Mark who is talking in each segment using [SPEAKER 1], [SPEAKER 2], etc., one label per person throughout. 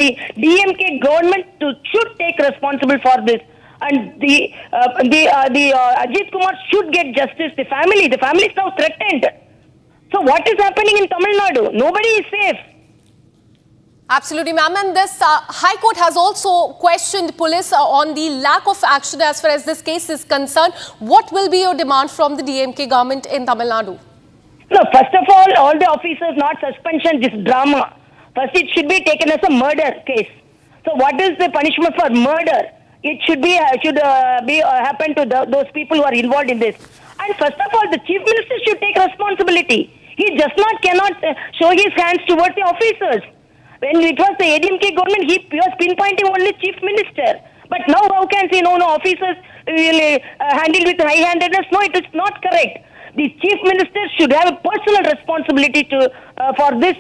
[SPEAKER 1] the DMK government should take responsible for this. And the Ajith Kumar should get justice. The family is now threatened. So what is happening in Tamil Nadu? Nobody is safe.
[SPEAKER 2] Absolutely, ma'am. And this High Court has also questioned police on the lack of action as far as this case is concerned. What will be your demand from the DMK government in Tamil Nadu?
[SPEAKER 1] No, first of all the officers, not suspension, this drama. First, it should be taken as a murder case. So what is the punishment for murder? It should be happen to those people who are involved in this. And first of all, the chief minister should take responsibility. He just cannot show his hands towards the officers. When it was the ADMK government, he was pinpointing only chief minister. But now how can he no officers will handle with high-handedness? No, it is not correct. The chief minister should have a personal responsibility for this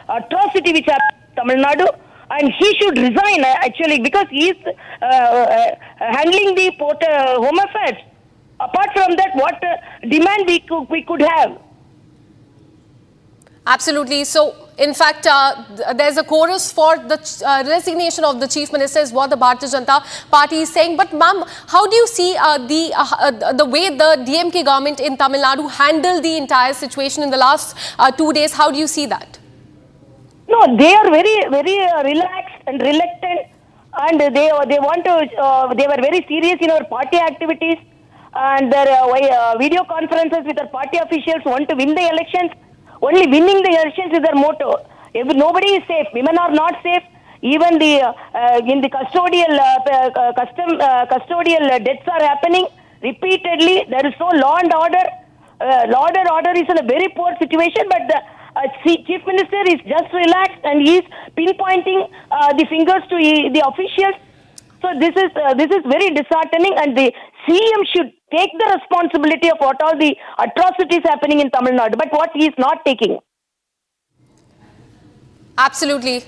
[SPEAKER 1] atrocity which happened in Tamil Nadu. And he should resign actually because he is handling the home affairs. Apart from that, what demand we could have?
[SPEAKER 2] Absolutely. So, in fact, there's a chorus for the resignation of the chief minister is what the Bharatiya Janata Party is saying. But, ma'am, how do you see the way the DMK government in Tamil Nadu handled the entire situation in the last 2 days? How do you see that?
[SPEAKER 1] No, they are very, very relaxed and reluctant, and they want to. They were very serious in our party activities, and their video conferences with our party officials want to win the elections. Only winning the elections is their motto. Nobody is safe. Women are not safe. Even in the custodial deaths are happening repeatedly. There is no law and order. Law and order is in a very poor situation, but the chief minister is just relaxed and he is pinpointing the fingers to the officials. So this is very disheartening, and the CM should take the responsibility of what all the atrocities happening in Tamil Nadu, but what he is not taking.
[SPEAKER 2] Absolutely.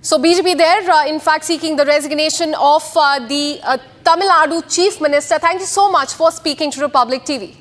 [SPEAKER 2] So BJP there, in fact, seeking the resignation of the Tamil Nadu Chief Minister. Thank you so much for speaking to Republic TV.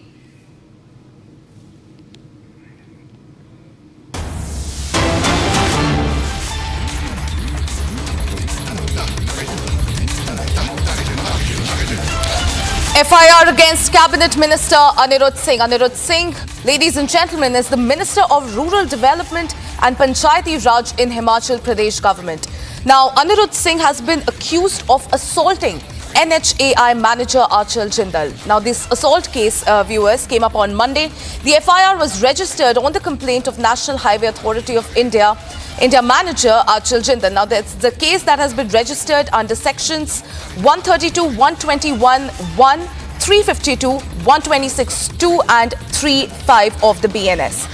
[SPEAKER 3] FIR against Cabinet Minister Anirudh Singh. Anirudh Singh, ladies and gentlemen, is the Minister of Rural Development and Panchayati Raj in Himachal Pradesh government. Now, Anirudh Singh has been accused of assaulting NHAI manager Achal Jindal. Now, this assault case, viewers, came up on Monday. The FIR was registered on the complaint of National Highway Authority of India manager Achal Jindal. Now, that's the case that has been registered under sections 132, 121, 1, 352, 126, 2 and 35 of the BNS.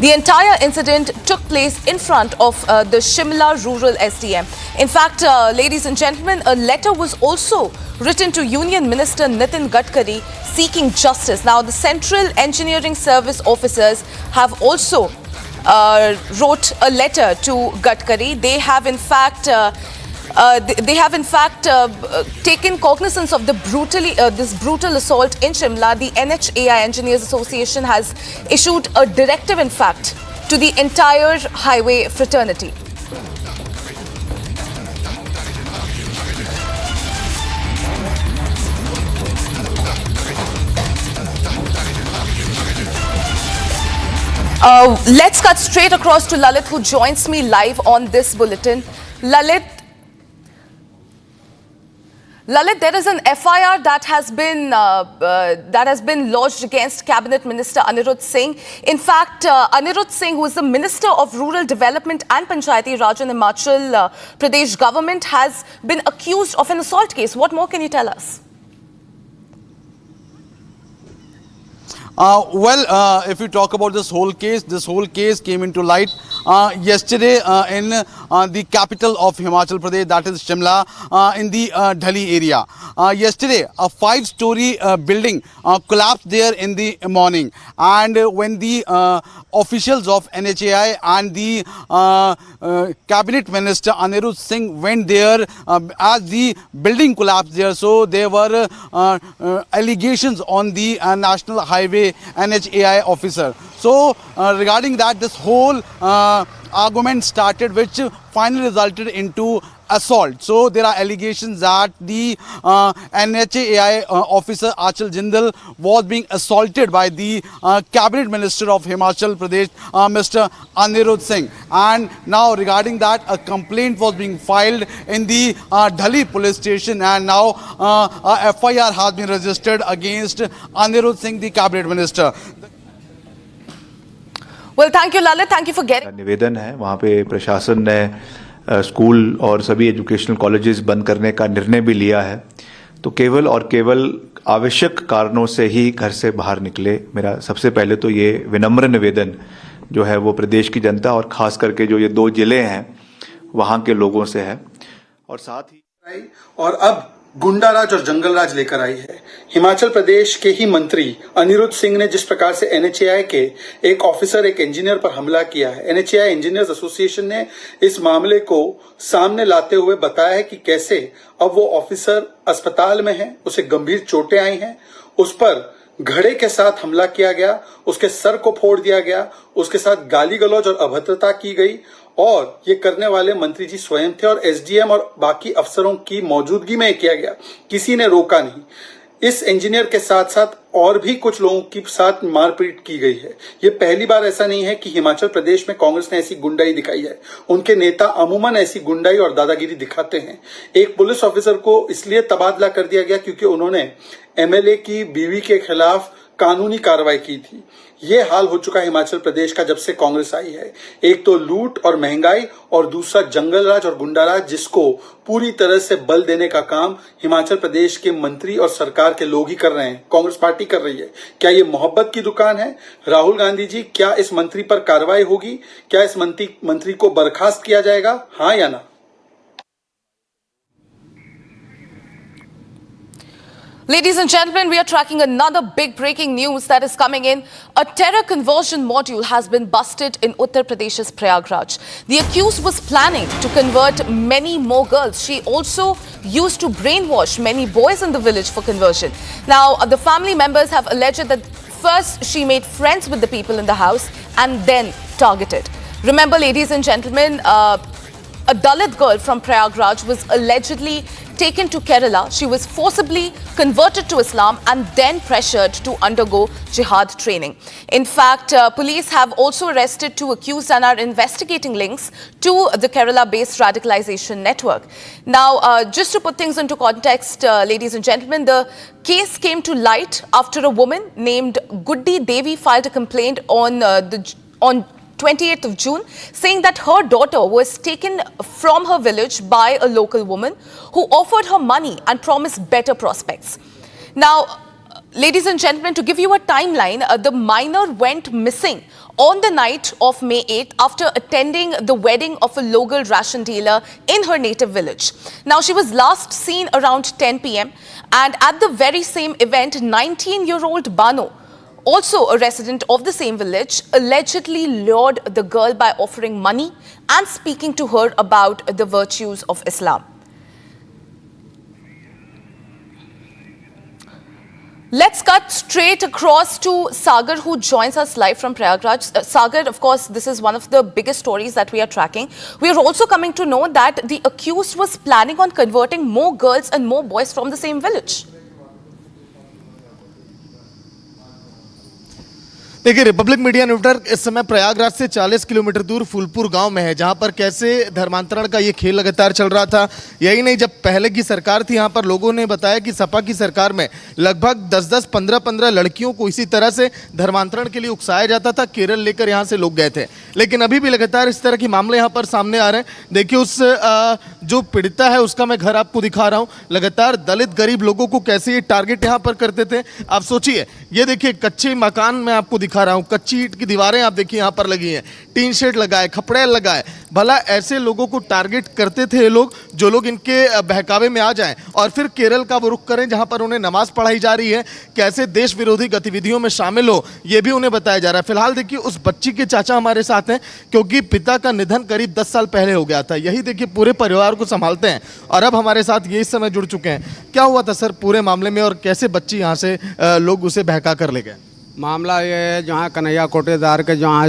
[SPEAKER 3] The entire incident took place in front of the Shimla Rural SDM. In fact, ladies and gentlemen, a letter was also written to Union Minister Nitin Gadkari seeking justice. Now, the Central Engineering Service officers have also wrote a letter to Gadkari. They have in fact taken cognizance of the this brutal assault in Shimla. The NHAI Engineers Association has issued a directive, in fact, to the entire highway fraternity. Let's cut straight across to Lalit, who joins me live on this bulletin. Lalit, there is an FIR that has been lodged against Cabinet Minister Anirudh Singh. In fact, Anirudh Singh, who is the Minister of Rural Development and Panchayati Raj in Himachal Pradesh government, has been accused of an assault case. What more can you tell us?
[SPEAKER 4] If we talk about this whole case came into light yesterday in the capital of Himachal Pradesh, that is Shimla, in the Dhali area. Yesterday, a 5-story building collapsed there in the morning, and when the officials of NHAI and the Cabinet Minister Anirudh Singh went there as the building collapsed there, so there were allegations on the National Highway NHAI officer. So regarding that, this whole argument started, which finally resulted into assault. So there are allegations that the NHAI officer Achal Jindal was being assaulted by the cabinet minister of Himachal Pradesh, Mr. Anirudh Singh. And now regarding that, a complaint was being filed in the Dhali police station, and now a FIR has been registered against Anirudh Singh, the cabinet minister.
[SPEAKER 3] Well, thank you, Lalit. Thank you for getting.
[SPEAKER 5] निवेदन है, वहाँ पे प्रशासन ने school और सभी educational colleges बंद करने का निर्णय भी लिया है, तो केवल और केवल आवश्यक कारणों से ही घर से बाहर निकले। मेरा सबसे पहले तो ये विनम्र निवेदन जो है वो प्रदेश की जनता और खास करके जो ये 2 जिले हैं वहाँ के लोगों से है, और साथ ही
[SPEAKER 6] और अब गुंडाराज और जंगलराज लेकर आई है। हिमाचल प्रदेश के ही मंत्री अनिरुद्ध सिंह ने जिस प्रकार से एनएचएआई के एक ऑफिसर, एक इंजीनियर पर हमला किया है, एनएचएआई इंजीनियर्स एसोसिएशन ने इस मामले को सामने लाते हुए बताया है कि कैसे अब वो ऑफिसर अस्पताल में है, उसे गंभीर चोटें आई हैं, उस पर घड़े के साथ हमला किया गया, उसके सर को फोड़ दिया गया, उसके साथ गाली गलौज और अभद्रता की गई, और ये करने वाले मंत्री जी स्वयं थे और एसडीएम और बाकी अफसरों की मौजूदगी में किया गया, किसी ने रोका नहीं। इस इंजीनियर के साथ साथ और भी कुछ लोगों के साथ मारपीट की गई है। ये पहली बार ऐसा नहीं है कि हिमाचल प्रदेश में कांग्रेस ने ऐसी गुंडाई दिखाई है। उनके नेता अमूमन ऐसी गुंडाई और दादागिरी दिखाते हैं। एक पुलिस ऑफिसर को इसलिए तबादला कर दिया गया क्योंकि उन्होंने एमएलए की बीवी के खिलाफ कानूनी कार्रवाई की थी। ये हाल हो चुका है हिमाचल प्रदेश का जब से कांग्रेस आई है। एक तो लूट और महंगाई, और दूसरा जंगलराज और गुंडाराज, जिसको पूरी तरह से बल देने का काम हिमाचल प्रदेश के मंत्री और सरकार के लोग ही कर रहे हैं, कांग्रेस पार्टी कर रही है। क्या ये मोहब्बत की दुकान है? राहुल गांधी जी, क्या इस मंत्री पर कार्रवाई होगी? क्या इस मंत्री को बर्खास्त किया जाएगा, हाँ या ना?
[SPEAKER 3] Ladies and gentlemen, we are tracking another big breaking news that is coming in. A terror conversion module has been busted in Uttar Pradesh's Prayagraj. The accused was planning to convert many more girls. She also used to brainwash many boys in the village for conversion. Now, the family members have alleged that first she made friends with the people in the house and then targeted. Remember, ladies and gentlemen, a Dalit girl from Prayagraj was allegedly taken to Kerala. She was forcibly converted to Islam and then pressured to undergo jihad training. In fact, police have also arrested 2 accused and are investigating links to the Kerala-based radicalization network. Now, just to put things into context, ladies and gentlemen, the case came to light after a woman named Guddi Devi filed a complaint on 28th of June, saying that her daughter was taken from her village by a local woman who offered her money and promised better prospects. Now, ladies and gentlemen, to give you a timeline, the minor went missing on the night of May 8th after attending the wedding of a local ration dealer in her native village. Now, she was last seen around 10 p.m. and at the very same event, 19-year-old Bano, also a resident of the same village, allegedly lured the girl by offering money and speaking to her about the virtues of Islam. Let's cut straight across to Sagar, who joins us live from Prayagraj. Sagar, of course, this is one of the biggest stories that we are tracking. We are also coming to know that the accused was planning on converting more girls and more boys from the same village.
[SPEAKER 7] देखिए, Republic media network इस समय प्रयागराज से 40 kilometre दूर फूलपुर गांव में है, जहां पर कैसे धर्मांतरण का ये खेल लगातार चल रहा था। यही नहीं, जब पहले की सरकार थी, यहां पर लोगों ने बताया कि सपा की सरकार में लगभग 10-10, 15-15 लड़कियों को इसी तरह से धर्मांतरण के लिए उकसाया जाता था। केरल लेकर यहां से लोग गए थे, लेकिन अभी भी लगातार इस तरह के मामले यहां पर सामने आ रहे हैं। देखिए, उस जो पीड़िता है उसका मैं घर आपको दिखा रहा हूँ। लगातार दलित गरीब लोगों को कैसे ये टारगेट यहाँ पर करते थे, आप सोचिए। ये देखिए, कच्चे मकान में आपको दिखा रहा हूं, कच्ची ईंट की दीवारें आप देखिए यहां पर लगी हैं, टीन शेड लगाए, खपड़ेल लगाए। भला ऐसे लोगों को टारगेट करते थे ये लोग, जो लोग इनके बहकावे में आ जाएं और फिर केरल का वो रुख करें जहां पर उन्हें नमाज पढ़ाई जा रही है। कैसे देश विरोधी गतिविधियों में शामिल हो, ये भी उन्हें बताया जा रहा है। फिलहाल देखिए, उस बच्ची के चाचा हमारे साथ हैं, क्योंकि पिता का निधन करीब 10 साल पहले हो गया था। यही देखिए, पूरे परिवार को संभालते हैं और अब हमारे साथ ये इस समय जुड़ चुके हैं। क्या हुआ था सर पूरे मामले में, और कैसे बच्ची यहाँ से लोग उसे बहका कर ले गए?
[SPEAKER 8] मामला ये है, जहाँ कन्हैया कोटेदार के जहाँ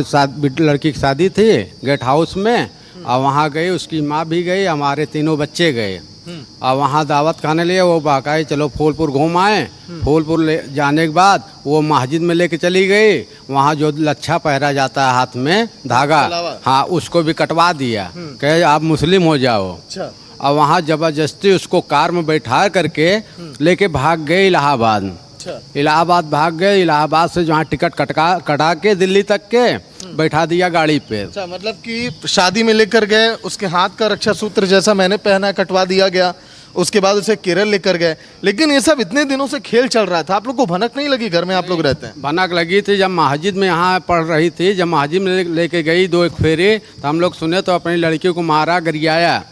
[SPEAKER 8] लड़की की शादी थी गेट हाउस में, और वहाँ गई, उसकी माँ भी गई, हमारे तीनों बच्चे गए। और वहाँ दावत खाने लिए वो बाकाई चलो फूलपुर घूम आए। फूलपुर ले जाने के बाद वो मस्जिद में लेके चली गई। वहाँ जो लच्छा पहरा जाता है हाथ में धागा, हाँ उसको भी कटवा दिया, कहे आप मुस्लिम हो जाओ। और वहाँ जबरदस्ती उसको कार में बैठा करके लेके भाग गए इलाहाबाद। इलाहाबाद भाग गए, इलाहाबाद से जहाँ टिकट कटा के दिल्ली तक के बैठा दिया गाड़ी पे।
[SPEAKER 7] अच्छा, मतलब कि शादी में लेकर गए, उसके हाथ का रक्षा सूत्र जैसा मैंने पहना कटवा दिया गया, उसके बाद उसे केरल लेकर गए। लेकिन ये सब इतने दिनों से खेल चल रहा था, आप लोग को भनक नहीं लगी? घर में आप लोग रहते हैं।
[SPEAKER 8] भनक लगी थी जब मस्जिद में यहाँ पढ़ रही थी, जब मस्जिद में लेके गई 2 फेरे, तो हम लोग सुने तो अपनी लड़की को मारा, गरियाया,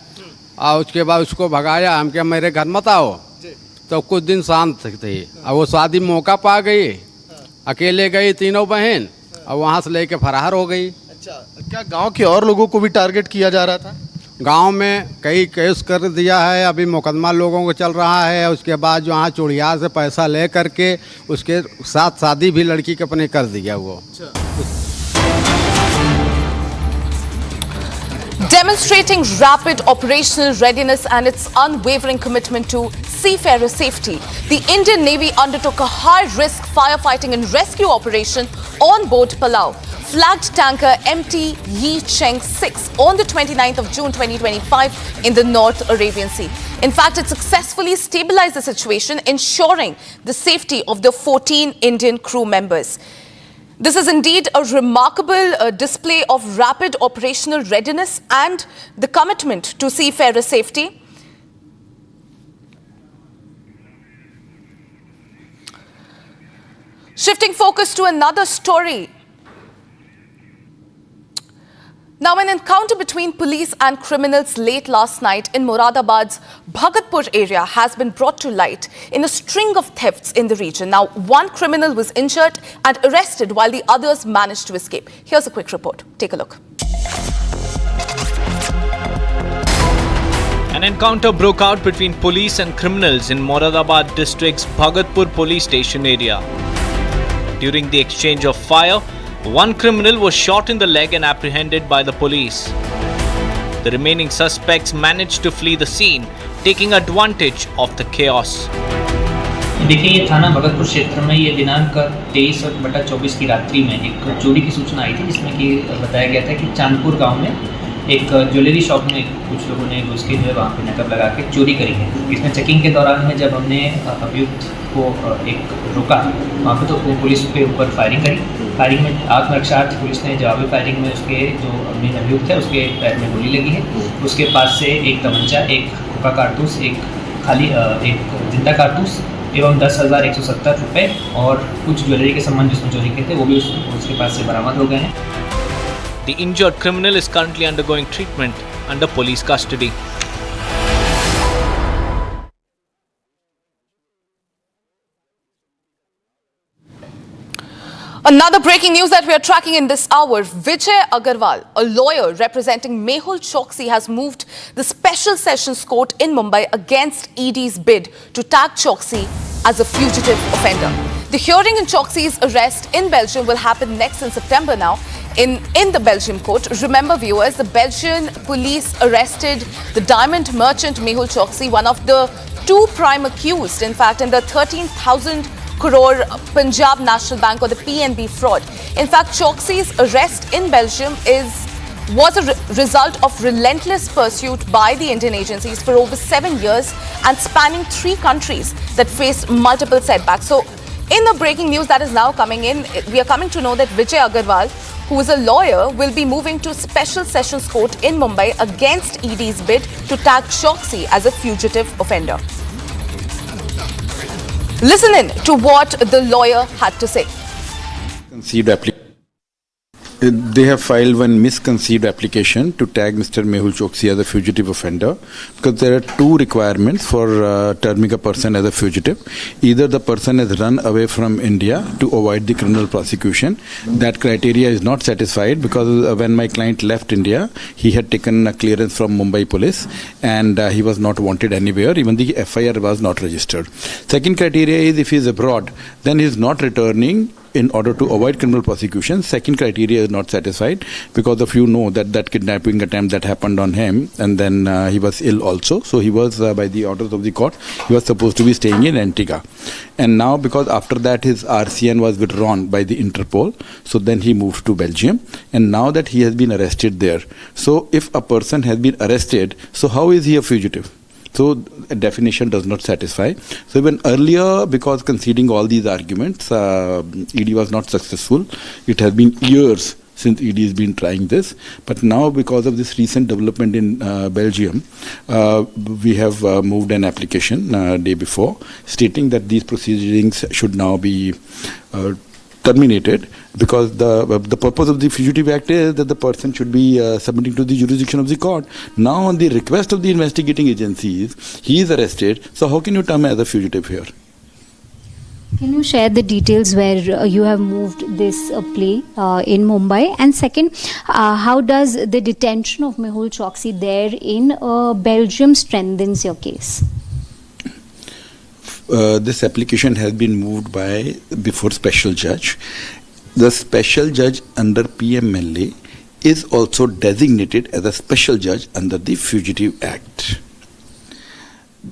[SPEAKER 8] और उसके बाद उसको भगाया। हम क्या मेरे घर मत आओ, तो कुछ दिन शांत थी। और वो शादी मौका पा गई, अकेले गई तीनों बहन, और वहाँ से लेके फरार हो गई।
[SPEAKER 7] अच्छा, क्या गांव के और लोगों को भी टारगेट किया जा रहा था?
[SPEAKER 8] गांव में कई केस कर दिया है, अभी मुकदमा लोगों को चल रहा है। उसके बाद जो यहाँ चूड़ियार से पैसा ले करके उसके साथ शादी भी लड़की के अपने कर दिया वो।
[SPEAKER 3] Demonstrating rapid operational readiness and its unwavering commitment to seafarer safety, the Indian Navy undertook a high-risk firefighting and rescue operation on board Palau flagged tanker MT Yi Cheng 6 on the 29th of June 2025 in the North Arabian Sea. In fact, it successfully stabilized the situation, ensuring the safety of the 14 Indian crew members. This is indeed a remarkable display of rapid operational readiness and the commitment to seafarer safety. Shifting focus to another story. Now, an encounter between police and criminals late last night in Moradabad's Bhagatpur area has been brought to light in a string of thefts in the region. Now, one criminal was injured and arrested while the others managed to escape. Here's a quick report. Take a look.
[SPEAKER 9] An encounter broke out between police and criminals in Moradabad district's Bhagatpur police station area. During the exchange of fire, one criminal was shot in the leg and apprehended by the police. The remaining suspects managed to flee the scene, taking advantage of the chaos.
[SPEAKER 10] देखिए, ये थाना भगतपुर क्षेत्र में ये दिनांक 23/24 की रात्रि में एक चोरी की सूचना आई थी, जिसमें कि बताया गया था कि चांदपुर गांव में एक ज्वेलरी शॉप में कुछ लोगों ने घुस के जो है वहाँ पे नकब लगा के चोरी करी है। इसमें चेकिंग के दौरान में जब हमने अभियुक्त को एक रोका वहाँ पे, तो पुलिस के ऊपर फायरिंग करी। फायरिंग में आत्मरक्षार्थ पुलिस ने जवाबी फायरिंग में उसके जो मेन अभियुक्त है उसके पैर में गोली लगी है। उसके पास से एक तमंचा, एक खोखा कारतूस, एक जिंदा कारतूस एवं 10,170 रुपये और कुछ ज्वेलरी के सामान जिसमें चोरी किए थे वो भी उसके पास से बरामद हो गए हैं।
[SPEAKER 9] The injured criminal is currently undergoing treatment under police custody.
[SPEAKER 3] Another breaking news that we are tracking in this hour, Vijay Agarwal, a lawyer representing Mehul Choksi, has moved the Special Sessions Court in Mumbai against ED's bid to tag Choksi as a fugitive offender. The hearing in Choksi's arrest in Belgium will happen next in September now in the Belgium court. Remember, viewers, the Belgian police arrested the diamond merchant Mehul Choksi, one of the 2 prime accused, in fact, in the 13,000 crore Punjab National Bank or the PNB fraud. In fact, Choksi's arrest in Belgium was a result of relentless pursuit by the Indian agencies for over 7 years and spanning 3 countries that faced multiple setbacks. So, in the breaking news that is now coming in, we are coming to know that Vijay Agarwal, who is a lawyer, will be moving to Special Sessions Court in Mumbai against ED's bid to tag Choksi as a fugitive offender. Listen in to what the lawyer had to say.
[SPEAKER 11] They have filed one misconceived application to tag Mr. Mehul Choksi as a fugitive offender because there are 2 requirements for terming a person as a fugitive. Either the person has run away from India to avoid the criminal prosecution. That criteria is not satisfied because when my client left India, he had taken a clearance from Mumbai police and he was not wanted anywhere. Even the FIR was not registered. Second criteria is if he is abroad, then he is not returning in order to avoid criminal prosecution. Second criteria is not satisfied because of that kidnapping attempt that happened on him, and then he was ill also. So he was, by the orders of the court, he was supposed to be staying in Antigua. And now, because after that his RCN was withdrawn by the Interpol, so then he moved to Belgium. And now that he has been arrested there, so if a person has been arrested, so how is he a fugitive? So a definition does not satisfy. So even earlier, because conceding all these arguments, ED was not successful. It has been years since ED has been trying this. But now, because of this recent development in Belgium, we have moved an application day before stating that these proceedings should now be terminated, because the purpose of the Fugitive Act is that the person should be submitting to the jurisdiction of the court. Now, on the request of the investigating agencies, he is arrested. So how can you term as a fugitive here?
[SPEAKER 12] Can you share the details where you have moved this play in Mumbai? And second, how does the detention of Mehul Choksi there in Belgium strengthens your case?
[SPEAKER 11] This application has been moved before special judge. The special judge under PMLA is also designated as a special judge under the Fugitive Act.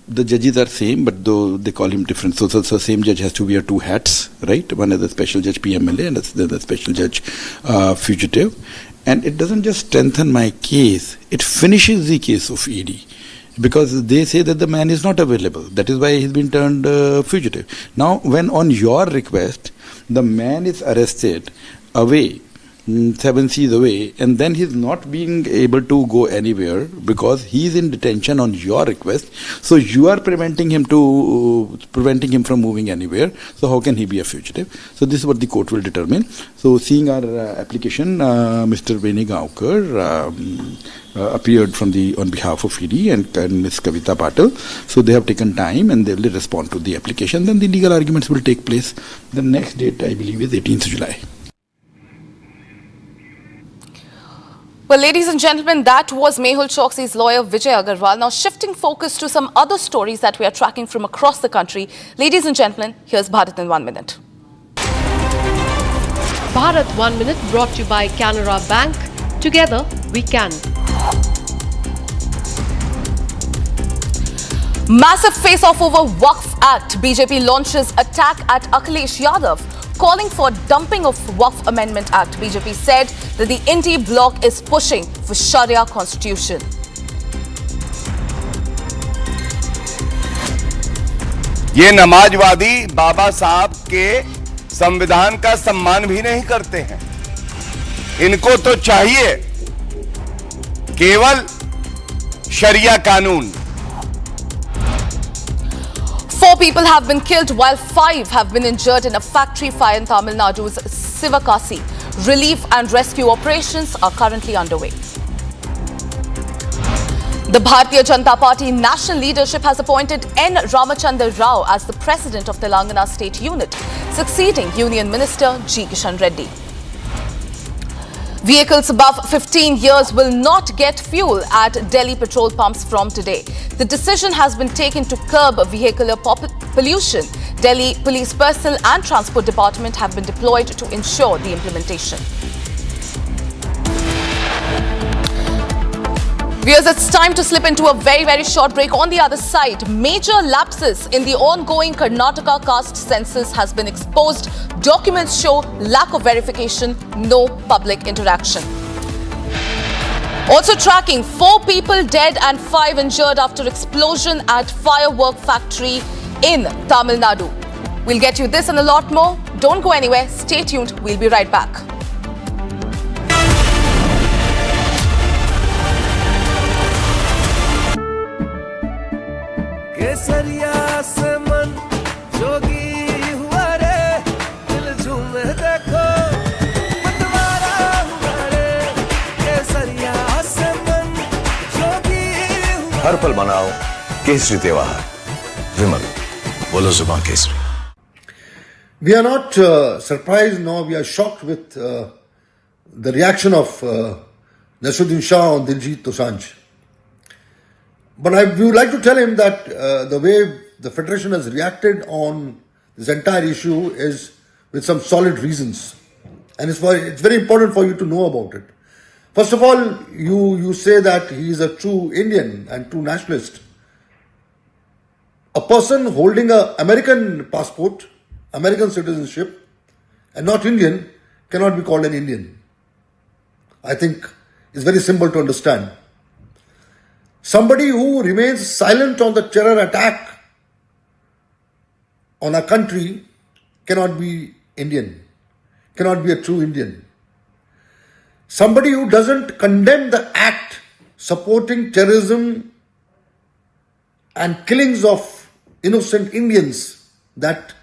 [SPEAKER 11] The judges are same, but though they call him different. So the same judge has to wear two hats, right? One is the special judge PMLA and the special judge fugitive. And it doesn't just strengthen my case, it finishes the case of ED. Because they say that the man is not available. That is why he's been turned fugitive. Now, when on your request, the man is arrested away, 7 seas away, and then he's not being able to go anywhere because he's in detention on your request. So you are preventing him from moving anywhere. So how can he be a fugitive? So this is what the court will determine. So seeing our application, Mr. Veni Gaonkar appeared on behalf of ED and Ms. Kavita Patil. So they have taken time and they will respond to the application. Then the legal arguments will take place. The next date, I believe, is 18th July.
[SPEAKER 3] Well, ladies and gentlemen, that was Mehul Choksi's lawyer Vijay Agarwal. Now shifting focus to some other stories that we are tracking from across the country. Ladies and gentlemen, here's Bharat in 1 minute.
[SPEAKER 2] Bharat 1 Minute brought to you by Canara Bank. Together we can.
[SPEAKER 3] Massive face-off over Waqf Act. BJP launches attack at Akhilesh Yadav, calling for dumping of Waqf Amendment Act. BJP said that the Inti bloc is pushing for Sharia constitution.
[SPEAKER 13] ये नमाजवादी बाबा साहब के संविधान का सम्मान भी नहीं करते हैं। इनको तो चाहिए केवल शरिया कानून।
[SPEAKER 3] 4 people have been killed while 5 have been injured in a factory fire in Tamil Nadu's Sivakasi. Relief and rescue operations are currently underway. The Bharatiya Janata Party national leadership has appointed N. Ramachandra Rao as the president of Telangana State Unit, succeeding Union Minister G. Kishan Reddy. Vehicles above 15 years will not get fuel at Delhi petrol pumps from today. The decision has been taken to curb vehicular pollution. Delhi Police Personnel and Transport Department have been deployed to ensure the implementation. Viewers, it's time to slip into a very short break. On the other side, major lapses in the ongoing Karnataka caste census has been exposed. Documents show lack of verification, no public interaction. Also tracking, 4 people dead and 5 injured after explosion at firework factory in Tamil Nadu. We'll get you this and a lot more. Don't go anywhere. Stay tuned. We'll be right back.
[SPEAKER 14] हर पल मनाओ केसरी त्योहार विमल बोलो जुबान Kesari.
[SPEAKER 15] We are not surprised, nor we are shocked with the reaction of Nasruddin Shah on Diljit Dosanjh. But we would like to tell him that the way the Federation has reacted on this entire issue is with some solid reasons. And it's very important for you to know about it. First of all, you say that he is a true Indian and true nationalist. A person holding an American passport, American citizenship, and not Indian cannot be called an Indian. I think it's very simple to understand. Somebody who remains silent on the terror attack on a country cannot be Indian, cannot be a true Indian. Somebody who doesn't condemn the act supporting terrorism and killings of innocent Indians, that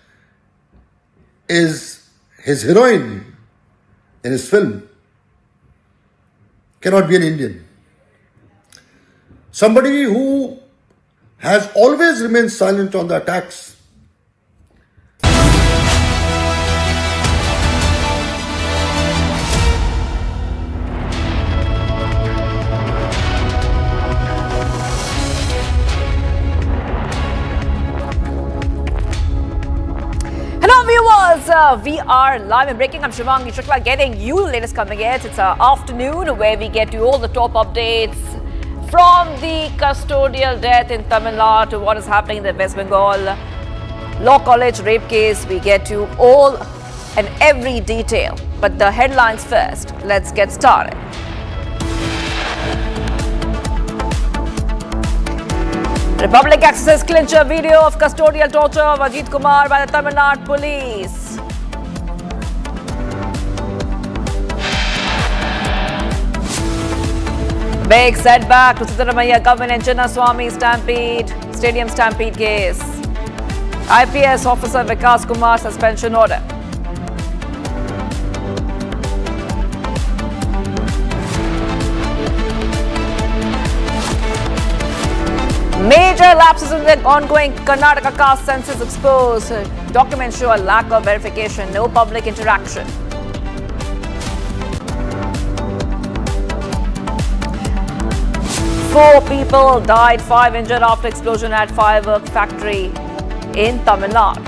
[SPEAKER 15] is his heroine in his film, cannot be an Indian. Somebody who has always remained silent on the attacks
[SPEAKER 16] we are live and breaking. I'm Shivangi Shukla getting you the latest coming in. It's our afternoon where we get you all the top updates from the custodial death in Tamil Nadu to what is happening in the West Bengal Law College rape case. We get you all and every detail. But the headlines first. Let's get started. Republic accesses clincher video of custodial torture of Ajith Kumar by the Tamil Nadu police. Big setback to Siddaramaiah government and Chinnaswamy stadium stampede case. IPS officer Vikas Kumar suspension order. Major lapses in the ongoing Karnataka caste census exposed. Documents show a lack of verification, no public interaction. Four people died, 5 injured after explosion at firework factory in Tamil Nadu.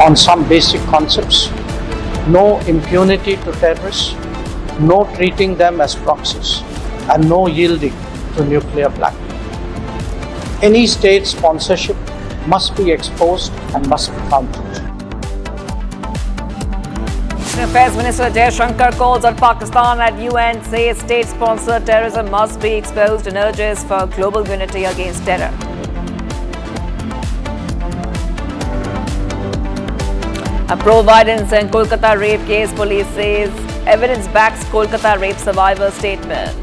[SPEAKER 17] On some basic concepts, no impunity to terrorists, no treating them as proxies, and no yielding to nuclear blackmail. Any state sponsorship must be exposed and must be countered.
[SPEAKER 16] Affairs Minister Jai Shankar calls on Pakistan at UN, says state-sponsored terrorism must be exposed and urges for global unity against terror. A pro-violence in Kolkata rape case, police says evidence backs Kolkata rape survivor statement.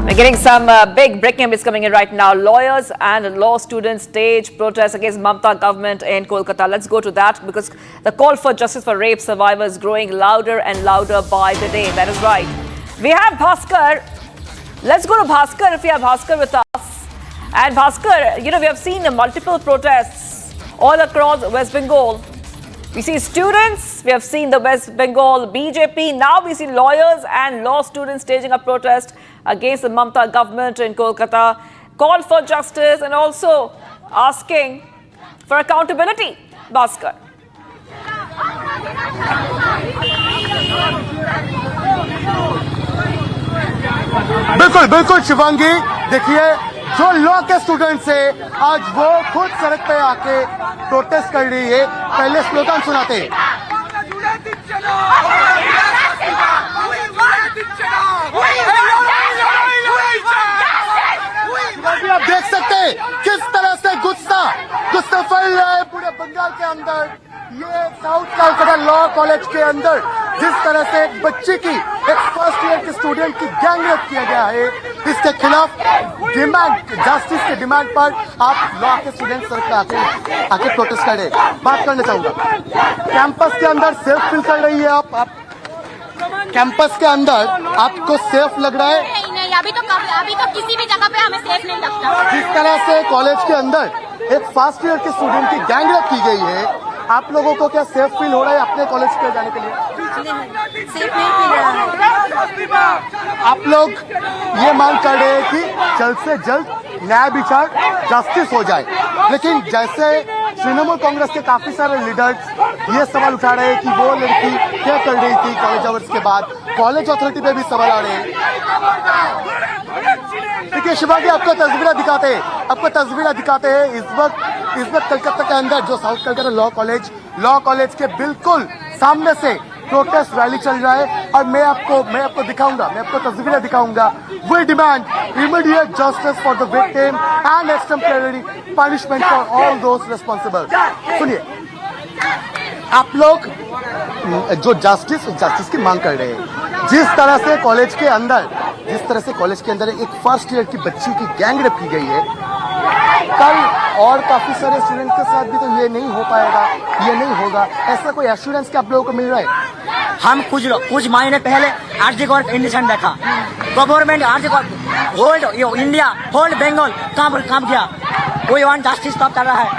[SPEAKER 16] We're getting some big breaking updates coming in right now. Lawyers and law students stage protests against Mamata government in Kolkata. Let's go to that because the call for justice for rape survivors is growing louder and louder by the day. That is right. We have Bhaskar. Let's go to Bhaskar if we have Bhaskar with us. And Bhaskar, we have seen multiple protests all across West Bengal. We see students, we have seen the West Bengal BJP. Now we see lawyers and law students staging a protest against the Mamata government in Kolkata. Call for justice and also asking for accountability. Bhaskar.
[SPEAKER 6] बिल्कुल बिल्कुल शिवांगी, देखिए जो law के students है आज वो खुद सड़क पे आके प्रोटेस्ट कर रही है। पहले स्लोगन सुनाते हैं। आप देख सकते हैं किस तरह से गुस्सा फैल रहा है पूरे बंगाल के अंदर। ये साउथ कोलकाता लॉ कॉलेज के अंदर जिस तरह से एक बच्ची की, एक फर्स्ट ईयर के स्टूडेंट की गैंग रेप किया गया है, इसके खिलाफ डिमांड, जस्टिस के डिमांड पर आप लॉ के स्टूडेंट सड़क पे आके प्रोटेस्ट कर रहे। बात करना चाहूंगा, कैंपस के अंदर सेफ फील कर रही है आप कैंपस के अंदर आपको सेफ लग रहा है?
[SPEAKER 18] नहीं, अभी तो किसी भी जगह पे हमें सेफ नहीं लगता।
[SPEAKER 6] जिस तरह से कॉलेज के अंदर
[SPEAKER 7] एक फर्स्ट ईयर के स्टूडेंट की गैंगरेप की गई है, आप लोगों को क्या सेफ फील हो रहा है अपने कॉलेज पे जाने के लिए?
[SPEAKER 1] सेफ नहीं फील हो रहा है।
[SPEAKER 7] आप लोग ये मांग कर रहे हैं कि जल्द से जल्द न्याय विचार जस्टिस हो जाए, लेकिन जैसे तृणमूल कांग्रेस के काफी सारे लीडर्स ये सवाल उठा रहे हैं कि वो लड़की क्या कर रही थी कॉलेज आवर्स के बाद, कॉलेज अथॉरिटी पे भी सवाल आ रहे हैं। देखिए शिवांगी, आपको तस्वीरें दिखाते हैं इस वक्त कलकत्ता के अंदर जो साउथ कलकत्ता लॉ कॉलेज के बिल्कुल सामने से प्रोटेस्ट रैली चल रहा है और मैं आपको तस्वीरें दिखाऊंगा। We demand immediate justice for the victim and extemporary punishment for all those responsible. सुनिए, आप लोग जो जस्टिस की मांग कर रहे हैं, जिस तरह से कॉलेज के अंदर एक फर्स्ट ईयर की बच्ची की गैंगरेप की गई है, कल और काफी सारे स्टूडेंट के साथ भी तो ये नहीं हो पाएगा, ये नहीं होगा, ऐसा कोई एश्योरेंस क्या आप लोगों को मिल रहा है?
[SPEAKER 1] हम कुछ महीने पहले आर्थिक और इंडिशन देखा, गवर्नमेंट आर्थिक होल्ड इंडिया होल्ड बंगाल काम किया, कोई वन जस्टिस कब कर रहा है?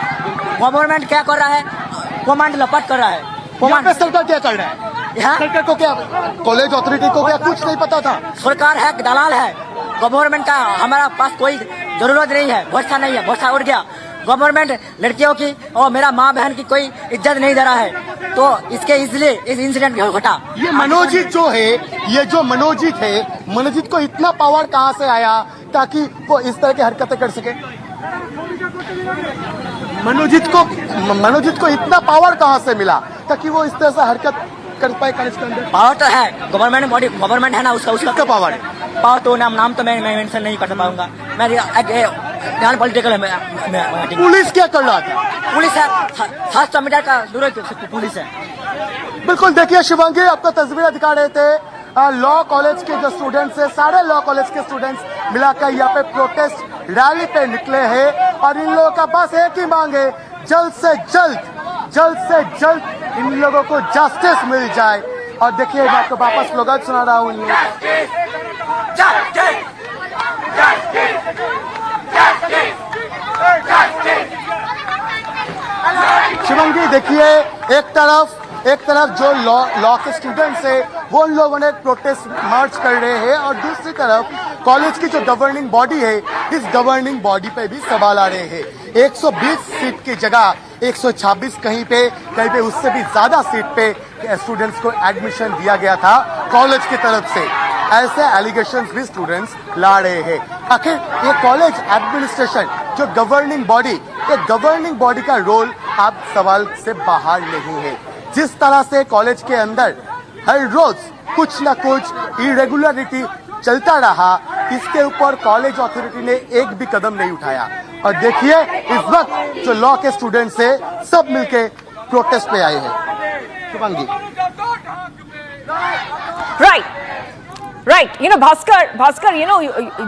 [SPEAKER 1] गवर्नमेंट क्या कर रहा है? कमांड लपट कर रहा है।
[SPEAKER 7] कमांड सरकार क्या कर रहा है? सरकार को क्या, कॉलेज अथॉरिटी को क्या कुछ नहीं पता था?
[SPEAKER 1] सरकार है, दलाल है, गवर्नमेंट का हमारा पास कोई जरूरत नहीं है, भरोसा नहीं है, भरोसा उड़ गया। गवर्नमेंट लड़कियों की और मेरा माँ बहन की कोई इज्जत नहीं दे रहा है, तो इसके इसलिए इस इंसिडेंट घटा।
[SPEAKER 7] ये मनोजीत को इतना पावर कहाँ से आया ताकि वो इस तरह की हरकतें कर सके? मनोजीत को इतना पावर कहाँ से मिला ताकि वो इस तरह से हरकत कर पाए कॉलेज के अंदर?
[SPEAKER 1] पावर तो है, गवर्नमेंट है ना, उसका पावर है। पावर तो नाम तो मैं मेंशन नहीं कर पाऊंगा, मैं पॉलिटिकल है।
[SPEAKER 7] पुलिस क्या कर रहा था?
[SPEAKER 1] पुलिस है, 700 मीटर का दूर पुलिस है।
[SPEAKER 7] बिल्कुल, देखिए शिवांगी, आपको तस्वीरें दिखा रहे थे लॉ कॉलेज के जो स्टूडेंट्स है, सारे लॉ कॉलेज के स्टूडेंट्स मिलाकर यहाँ पे प्रोटेस्ट रैली पे निकले हैं और इन लोगों का बस एक ही मांग है, जल्द से जल्द इन लोगों को जस्टिस मिल जाए। और देखिए, मैं आपको वापस स्लोगन सुना रहा हूँ। शिवांगी, देखिए, एक तरफ जो लॉ के स्टूडेंट्स है वो उन लोगों ने प्रोटेस्ट मार्च कर रहे हैं और दूसरी तरफ कॉलेज की जो गवर्निंग बॉडी है, इस गवर्निंग बॉडी पे भी सवाल आ रहे हैं। 120 सीट की जगह 126 कहीं पे उससे भी ज्यादा सीट पे स्टूडेंट्स को एडमिशन दिया गया था कॉलेज की तरफ से, ऐसे एलिगेशंस भी स्टूडेंट्स ला रहे हैं। आखिर ये कॉलेज एडमिनिस्ट्रेशन जो गवर्निंग बॉडी का रोल अब सवाल से बाहर नहीं है। जिस तरह से कॉलेज के अंदर हर रोज कुछ न कुछ इरेगुलरिटी चलता रहा, इसके ऊपर कॉलेज अथॉरिटी ने एक भी कदम नहीं उठाया। और देखिए, इस वक्त जो लॉ के स्टूडेंट्स है सब मिलके प्रोटेस्ट पे आए हैं। Shubhangi,
[SPEAKER 16] Right. Bhaskar,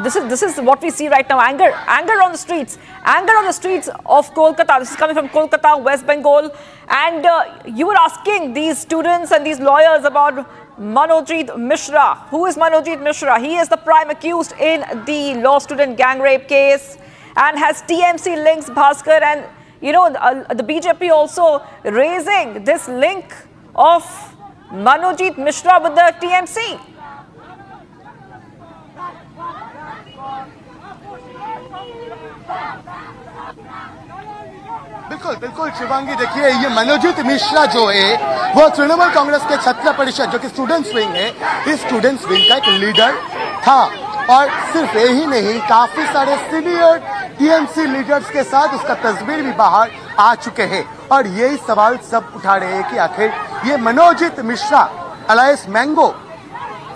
[SPEAKER 16] this is what we see right now. Anger on the streets of Kolkata. This is coming from Kolkata, West Bengal. And you were asking these students and these lawyers about Manojit Mishra. Who is Manojit Mishra? He is the prime accused in the law student gang rape case and has TMC links, Bhaskar. And, the BJP also raising this link of Manojit Mishra with the TMC.
[SPEAKER 7] बिल्कुल शिवांगी, देखिए, ये मनोजीत मिश्रा जो है वो तृणमूल कांग्रेस के छात्र परिषद जो कि स्टूडेंट्स विंग है, इस स्टूडेंट्स विंग का एक लीडर था। और सिर्फ यही नहीं, काफी सारे सीनियर टीएमसी लीडर्स के साथ उसका तस्वीर भी बाहर आ चुके हैं। और यही सवाल सब उठा रहे हैं कि आखिर ये मनोजीत मिश्रा अलायस मैंगो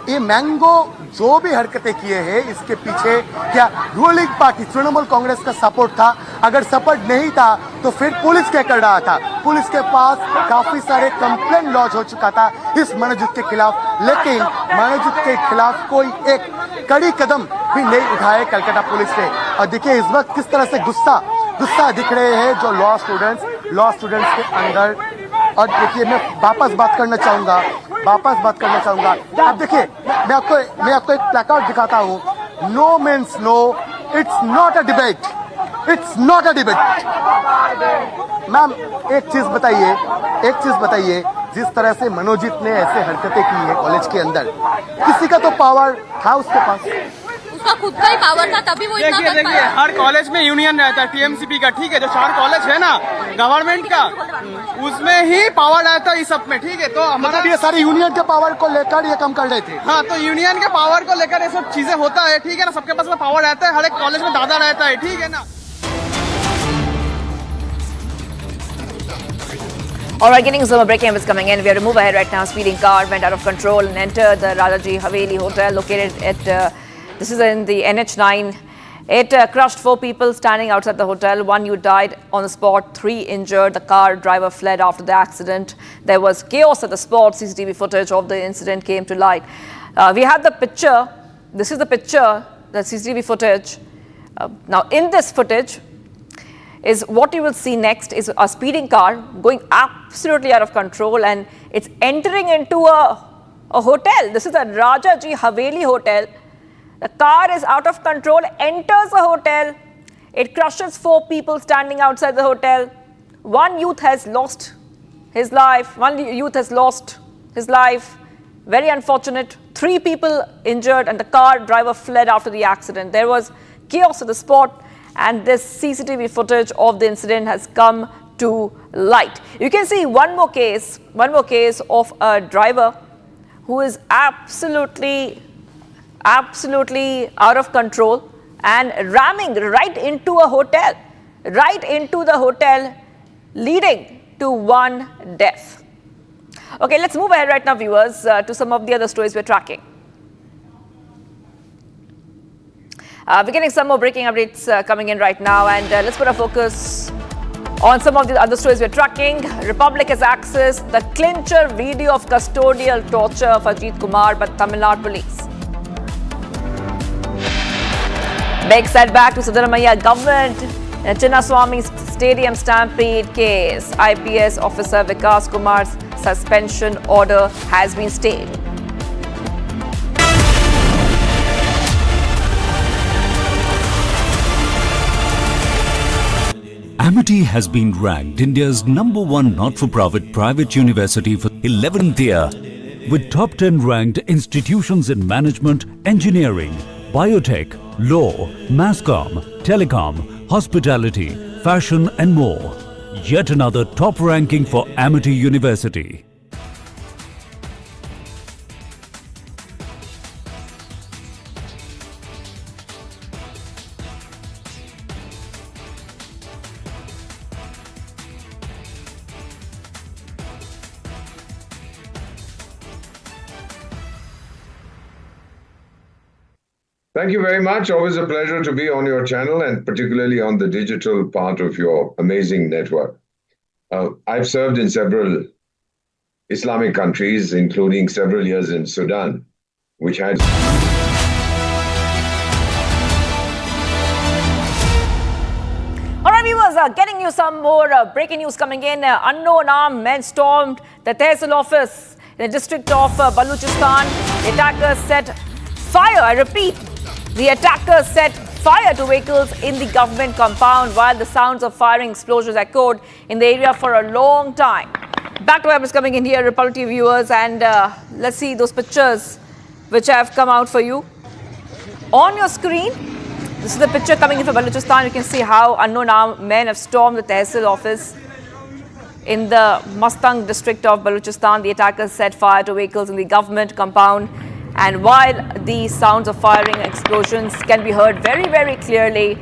[SPEAKER 7] जो भी हरकतें किए हैं, इसके पीछे क्या रूलिंग पार्टी तृणमूल कांग्रेस का सपोर्ट था? अगर सपोर्ट नहीं था तो फिर पुलिस क्या कर रहा था? पुलिस के पास काफी सारे कंप्लेंट लॉन्च हो चुका था इस मनोजीत के खिलाफ, लेकिन मनोजीत के खिलाफ कोई एक कड़ी कदम भी नहीं उठाए कलकत्ता पुलिस ने। और देखिए, इस वक्त किस तरह से गुस्सा दिख रहे हैं जो लॉ स्टूडेंट्स के अंदर। और देखिए, मैं वापस बात करना चाहूंगा। आप देखिए, मैं आपको एक प्लेकार्ड दिखाता हूँ। No means no, it's not a debate.
[SPEAKER 18] It's not a debate. Ma'am एक चीज बताइए, जिस तरह से मनोजीत ने ऐसे हरकतें की है कॉलेज के अंदर, किसी का तो पावर था उसके पास,
[SPEAKER 2] उसका खुद का ही पावर था, तभी वो इतना कर पाया।
[SPEAKER 19] हर कॉलेज में यूनियन रहता है टीएमसीपी का, ठीक है, जो 4 कॉलेज है ना गवर्नमेंट का, उसमें ही पावर रहता है इस सब में, ठीक है। तो हमारा
[SPEAKER 18] ये सारी यूनियन के पावर को लेकर ये काम कर रहे थे।
[SPEAKER 19] हाँ, तो यूनियन के पावर को लेकर ये सब चीजें होता है, ठीक है ना। सबके पास पावर रहता है, हर एक कॉलेज में दादा रहता है, ठीक है ना।
[SPEAKER 16] All right, getting some breaking news coming in. We have to move ahead right now. Speeding car went out of control and entered the Rajaji Haveli Hotel located at, this is in the NH9. It crushed 4 people standing outside the hotel. 1 youth died on the spot, 3 injured. The car driver fled after the accident. There was chaos at the spot. CCTV footage of the incident came to light. We have the picture. This is the picture, the CCTV footage. Now, in this footage, is what you will see next is a speeding car going absolutely out of control, and it's entering into a hotel. This is a Rajaji Haveli Hotel. The car is out of control, enters the hotel. It crushes 4 people standing outside the hotel. 1 youth has lost his life. Very unfortunate. 3 people injured, and the car driver fled after the accident. There was chaos at the spot, and this CCTV footage of the incident has come to light. You can see one more case of a driver who is absolutely out of control and ramming right into a hotel, leading to 1 death. Okay, let's move ahead right now, viewers, to some of the other stories we're tracking. We're getting some more breaking updates coming in right now, and let's put our focus on some of the other stories we're tracking. Republic has accessed the clincher video of custodial torture of Ajith Kumar by Tamil Nadu police. Big setback to Siddharamaiah government in Chinnaswamy Stadium stampede case. IPS officer Vikas Kumar's suspension order has been stayed.
[SPEAKER 20] Amity has been ranked India's #1 not-for-profit private university for 11th year, with top 10 ranked institutions in management, engineering, biotech, law, masscom, telecom, hospitality, fashion and more. Yet another top ranking for Amity University.
[SPEAKER 21] Thank you very much. Always a pleasure to be on your channel, and particularly on the digital part of your amazing network. I've served in several Islamic countries, including several years in Sudan, which had...
[SPEAKER 16] All right, viewers, getting you some more breaking news coming in. Unknown armed men stormed the Tehsil office in the district of Baluchistan. The attackers set fire, I repeat, the attackers set fire to vehicles in the government compound while the sounds of firing explosions echoed in the area for a long time. Back to what was coming in here, Republic TV viewers, and let's see those pictures which have come out for you. On your screen, this is the picture coming in from Baluchistan. You can see how unknown armed men have stormed the Tehsil office in the Mustang district of Baluchistan. The attackers set fire to vehicles in the government compound. And while the sounds of firing explosions can be heard very, very clearly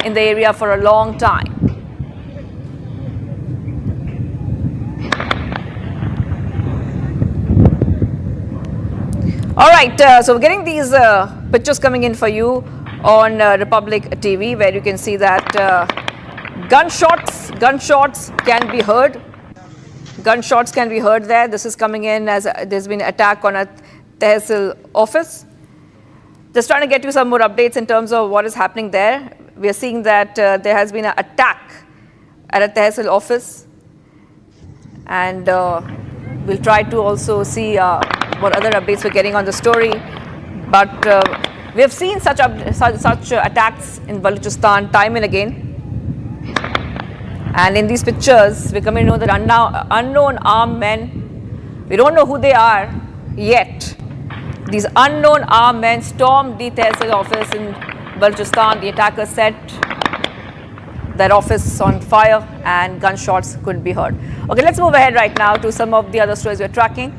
[SPEAKER 16] in the area for a long time. All right, so we're getting these pictures coming in for you on Republic TV, where you can see that gunshots can be heard. Gunshots can be heard there. This is coming in as there's been an attack on a Tehsil office. Just trying to get you some more updates in terms of what is happening there. We are seeing that there has been an attack at a Tehsil office, and we'll try to also see what other updates we're getting on the story. But we have seen such attacks in Baluchistan time and again. And in these pictures, we're coming to know that unknown armed men, we don't know who they are yet. These unknown armed men stormed the Tehsil office in Balochistan. The attackers set that office on fire and gunshots could be heard. Okay, let's move ahead right now to some of the other stories we're tracking.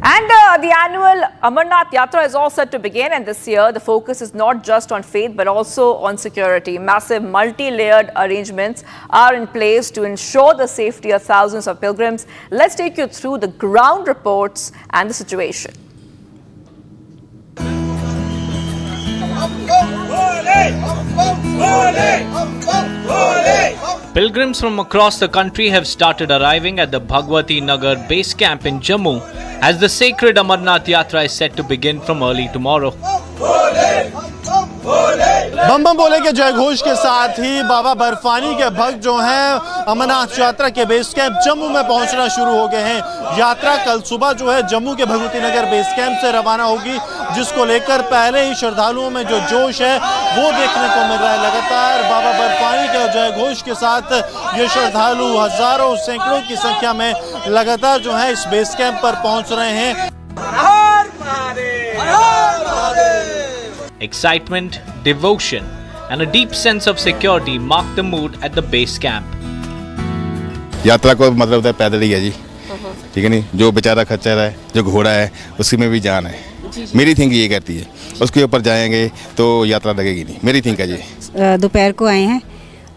[SPEAKER 16] And the annual Amarnath Yatra is all set to begin, and this year the focus is not just on faith but also on security. Massive multi-layered arrangements are in place to ensure the safety of thousands of pilgrims. Let's take you through the ground reports and the situation.
[SPEAKER 9] Pilgrims from across the country have started arriving at the Bhagwati Nagar base camp in Jammu as the sacred Amarnath Yatra is set to begin from early tomorrow.
[SPEAKER 7] बम बम बोले के जय घोष के साथ ही बाबा बर्फानी के भक्त जो हैं अमरनाथ यात्रा के बेस कैंप जम्मू में पहुंचना शुरू हो गए हैं। यात्रा कल सुबह जो है जम्मू के भगवती नगर बेस कैंप से रवाना होगी, जिसको लेकर पहले ही श्रद्धालुओं में जो जोश है वो देखने को मिल रहा है। लगातार बाबा बर्फानी के जय घोष के साथ ये श्रद्धालु हजारों सैकड़ों की संख्या में लगातार जो है इस बेस कैंप पर पहुंच रहे हैं।
[SPEAKER 9] Excitement, devotion, and a deep sense of security mark the mood at the base camp.
[SPEAKER 4] यात्रा को मतलब होता है पैदल ही है जी, ठीक है नहीं, जो बेचारा खच्चर है, जो घोड़ा है, उसी में भी जान है। मेरी थिंक ये कहती है, उसके ऊपर जाएंगे तो यात्रा लगेगी नहीं, मेरी थिंक है जी।
[SPEAKER 22] दोपहर को आए हैं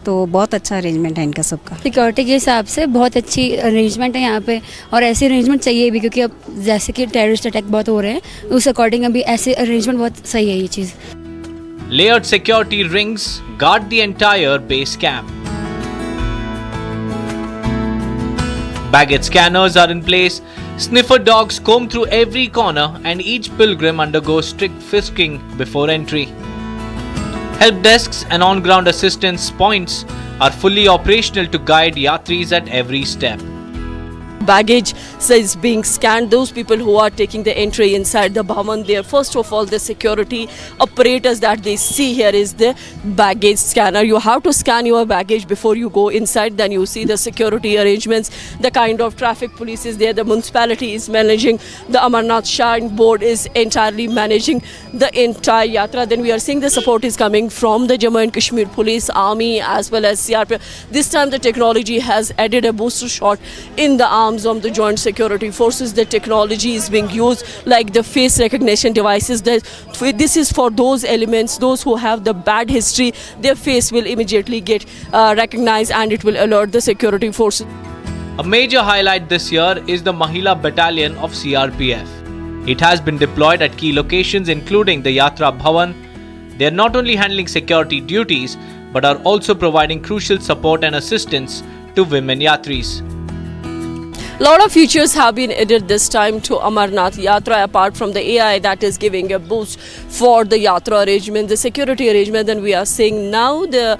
[SPEAKER 22] तो बहुत अच्छा अरेंजमेंट है इनका सबका। सिक्योरिटी के हिसाब से बहुत अच्छी अरेंजमेंट है यहाँ पे, और ऐसी अरेंजमेंट चाहिए भी, क्योंकि अब जैसे कि टेररिस्ट अटैक बहुत हो रहे हैं, उस अकॉर्डिंग अभी ऐसे अरेंजमेंट बहुत सही है ये चीज़।
[SPEAKER 9] Layered security rings guard the entire base camp. Baggage scanners are in place, sniffer dogs comb through every corner, and each pilgrim undergoes strict frisking before entry. Help desks and on-ground assistance points are fully operational to guide yatris at every step.
[SPEAKER 23] Baggage is being scanned. Those people who are taking the entry inside the Bhavan, there first of all the security apparatus that they see here is the baggage scanner. You have to scan your baggage before you go inside. Then you see the security arrangements, the kind of traffic police is there, the municipality is managing, the Amarnath Shrine Board is entirely managing the entire yatra. Then we are seeing the support is coming from the Jammu and Kashmir Police, Army as well as CRPF. This time the technology has added a booster shot in the arms of the joint security forces. The technology is being used like the face recognition devices. This is for those elements, those who have the bad history, their face will immediately get recognized and it will alert the security forces.
[SPEAKER 9] A major highlight this year is the Mahila Battalion of CRPF. It has been deployed at key locations including the Yatra Bhavan. They are not only handling security duties but are also providing crucial support and assistance to women yatris.
[SPEAKER 23] A lot of features have been added this time to Amarnath Yatra, apart from the AI that is giving a boost for the Yatra arrangement, the security arrangement. Then we are seeing now the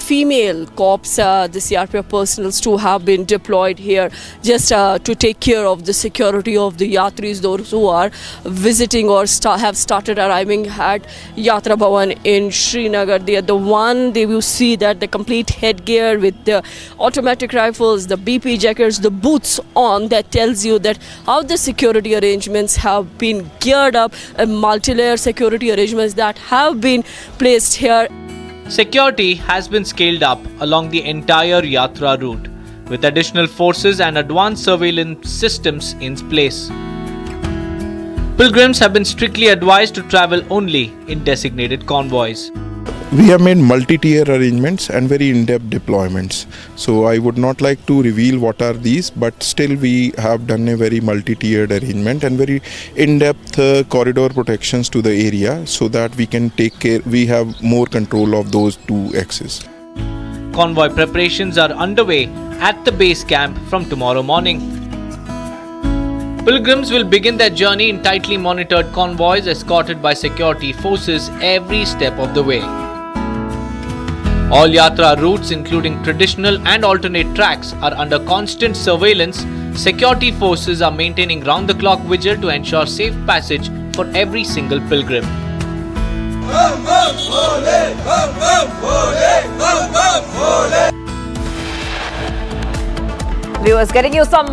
[SPEAKER 23] female cops, the CRPF personals too have been deployed here just to take care of the security of the yatris, those who are visiting or have started arriving at Yatra Bhavan in Srinagar. They are the one, they will see that the complete headgear with the automatic rifles, the BP jackets, the boots on, that tells you that how the security arrangements have been geared up, multi-layer security arrangements that have been placed here.
[SPEAKER 9] Security has been scaled up along the entire Yatra route, with additional forces and advanced surveillance systems in place. Pilgrims have been strictly advised to travel only in designated convoys.
[SPEAKER 24] We have made multi-tier arrangements and very in-depth deployments. So I would not like to reveal what are these, but still we have done a very multi-tiered arrangement and very in-depth corridor protections to the area so that we can take care, we have more control of those two axes.
[SPEAKER 9] Convoy preparations are underway at the base camp from tomorrow morning. Pilgrims will begin their journey in tightly monitored convoys escorted by security forces every step of the way. All Yatra routes, including traditional and alternate tracks, are under constant surveillance. Security forces are maintaining round-the-clock vigil to ensure safe passage for every single pilgrim.
[SPEAKER 25] Bum, bum, bole, bum, bum, bole, bum, bum, bole.
[SPEAKER 16] Viewers, getting you some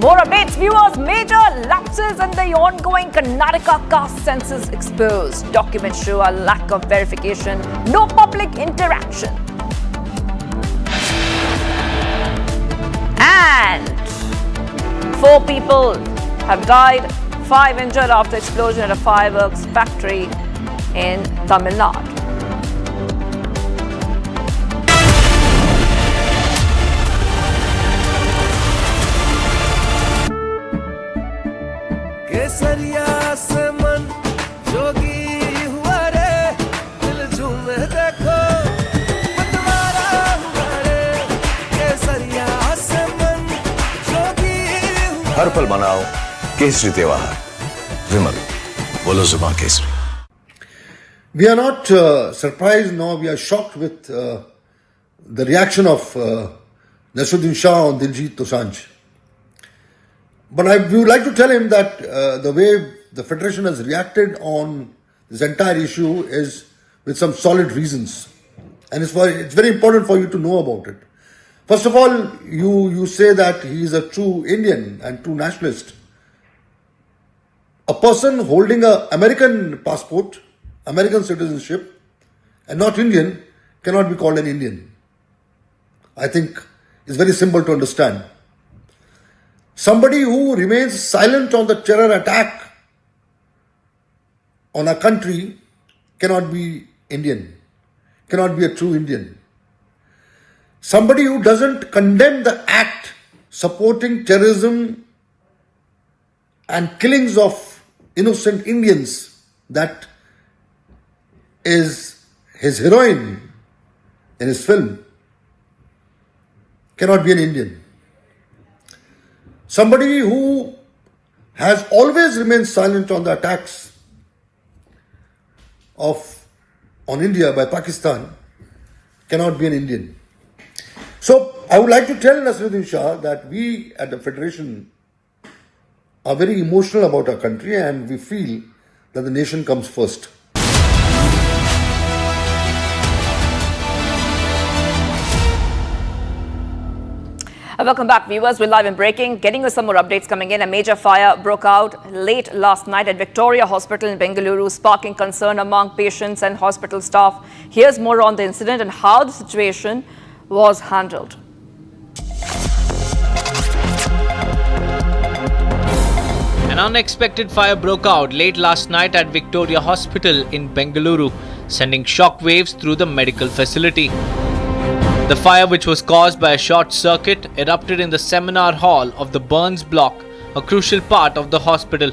[SPEAKER 16] more updates. Viewers, major lapses in the ongoing Karnataka caste census exposed. Documents show a lack of verification, no public interaction. And 4 people have died, 5 injured after explosion at a fireworks factory in Tamil Nadu.
[SPEAKER 14] हर पल मनाओ केसरी त्योहार विमल बोलो जुबान Kesari.
[SPEAKER 15] We are not surprised nor we are shocked with the reaction of Nadu on Diljit Dosanjh. But we would like to tell him that the way the Federation has reacted on this entire issue is with some solid reasons. And it's very important for you to know about it. First of all, you say that he is a true Indian and true nationalist. A person holding an American passport, American citizenship, and not Indian cannot be called an Indian. I think it's very simple to understand. Somebody who remains silent on the terror attack on a country cannot be Indian, cannot be a true Indian. Somebody who doesn't condemn the act supporting terrorism and killings of innocent Indians, that is his heroine in his film, cannot be an Indian. Somebody who has always remained silent on the attacks on India by Pakistan cannot be an Indian. So I would like to tell Nasiruddin Shah that we at the Federation are very emotional about our country and we feel that the nation comes first.
[SPEAKER 16] Welcome back, viewers. We're live and breaking. Getting you some more updates coming in. A major fire broke out late last night at Victoria Hospital in Bengaluru, sparking concern among patients and hospital staff. Here's more on the incident and how the situation was handled.
[SPEAKER 9] An unexpected fire broke out late last night at Victoria Hospital in Bengaluru, sending shockwaves through the medical facility. The fire, which was caused by a short circuit, erupted in the seminar hall of the Burns block, a crucial part of the hospital.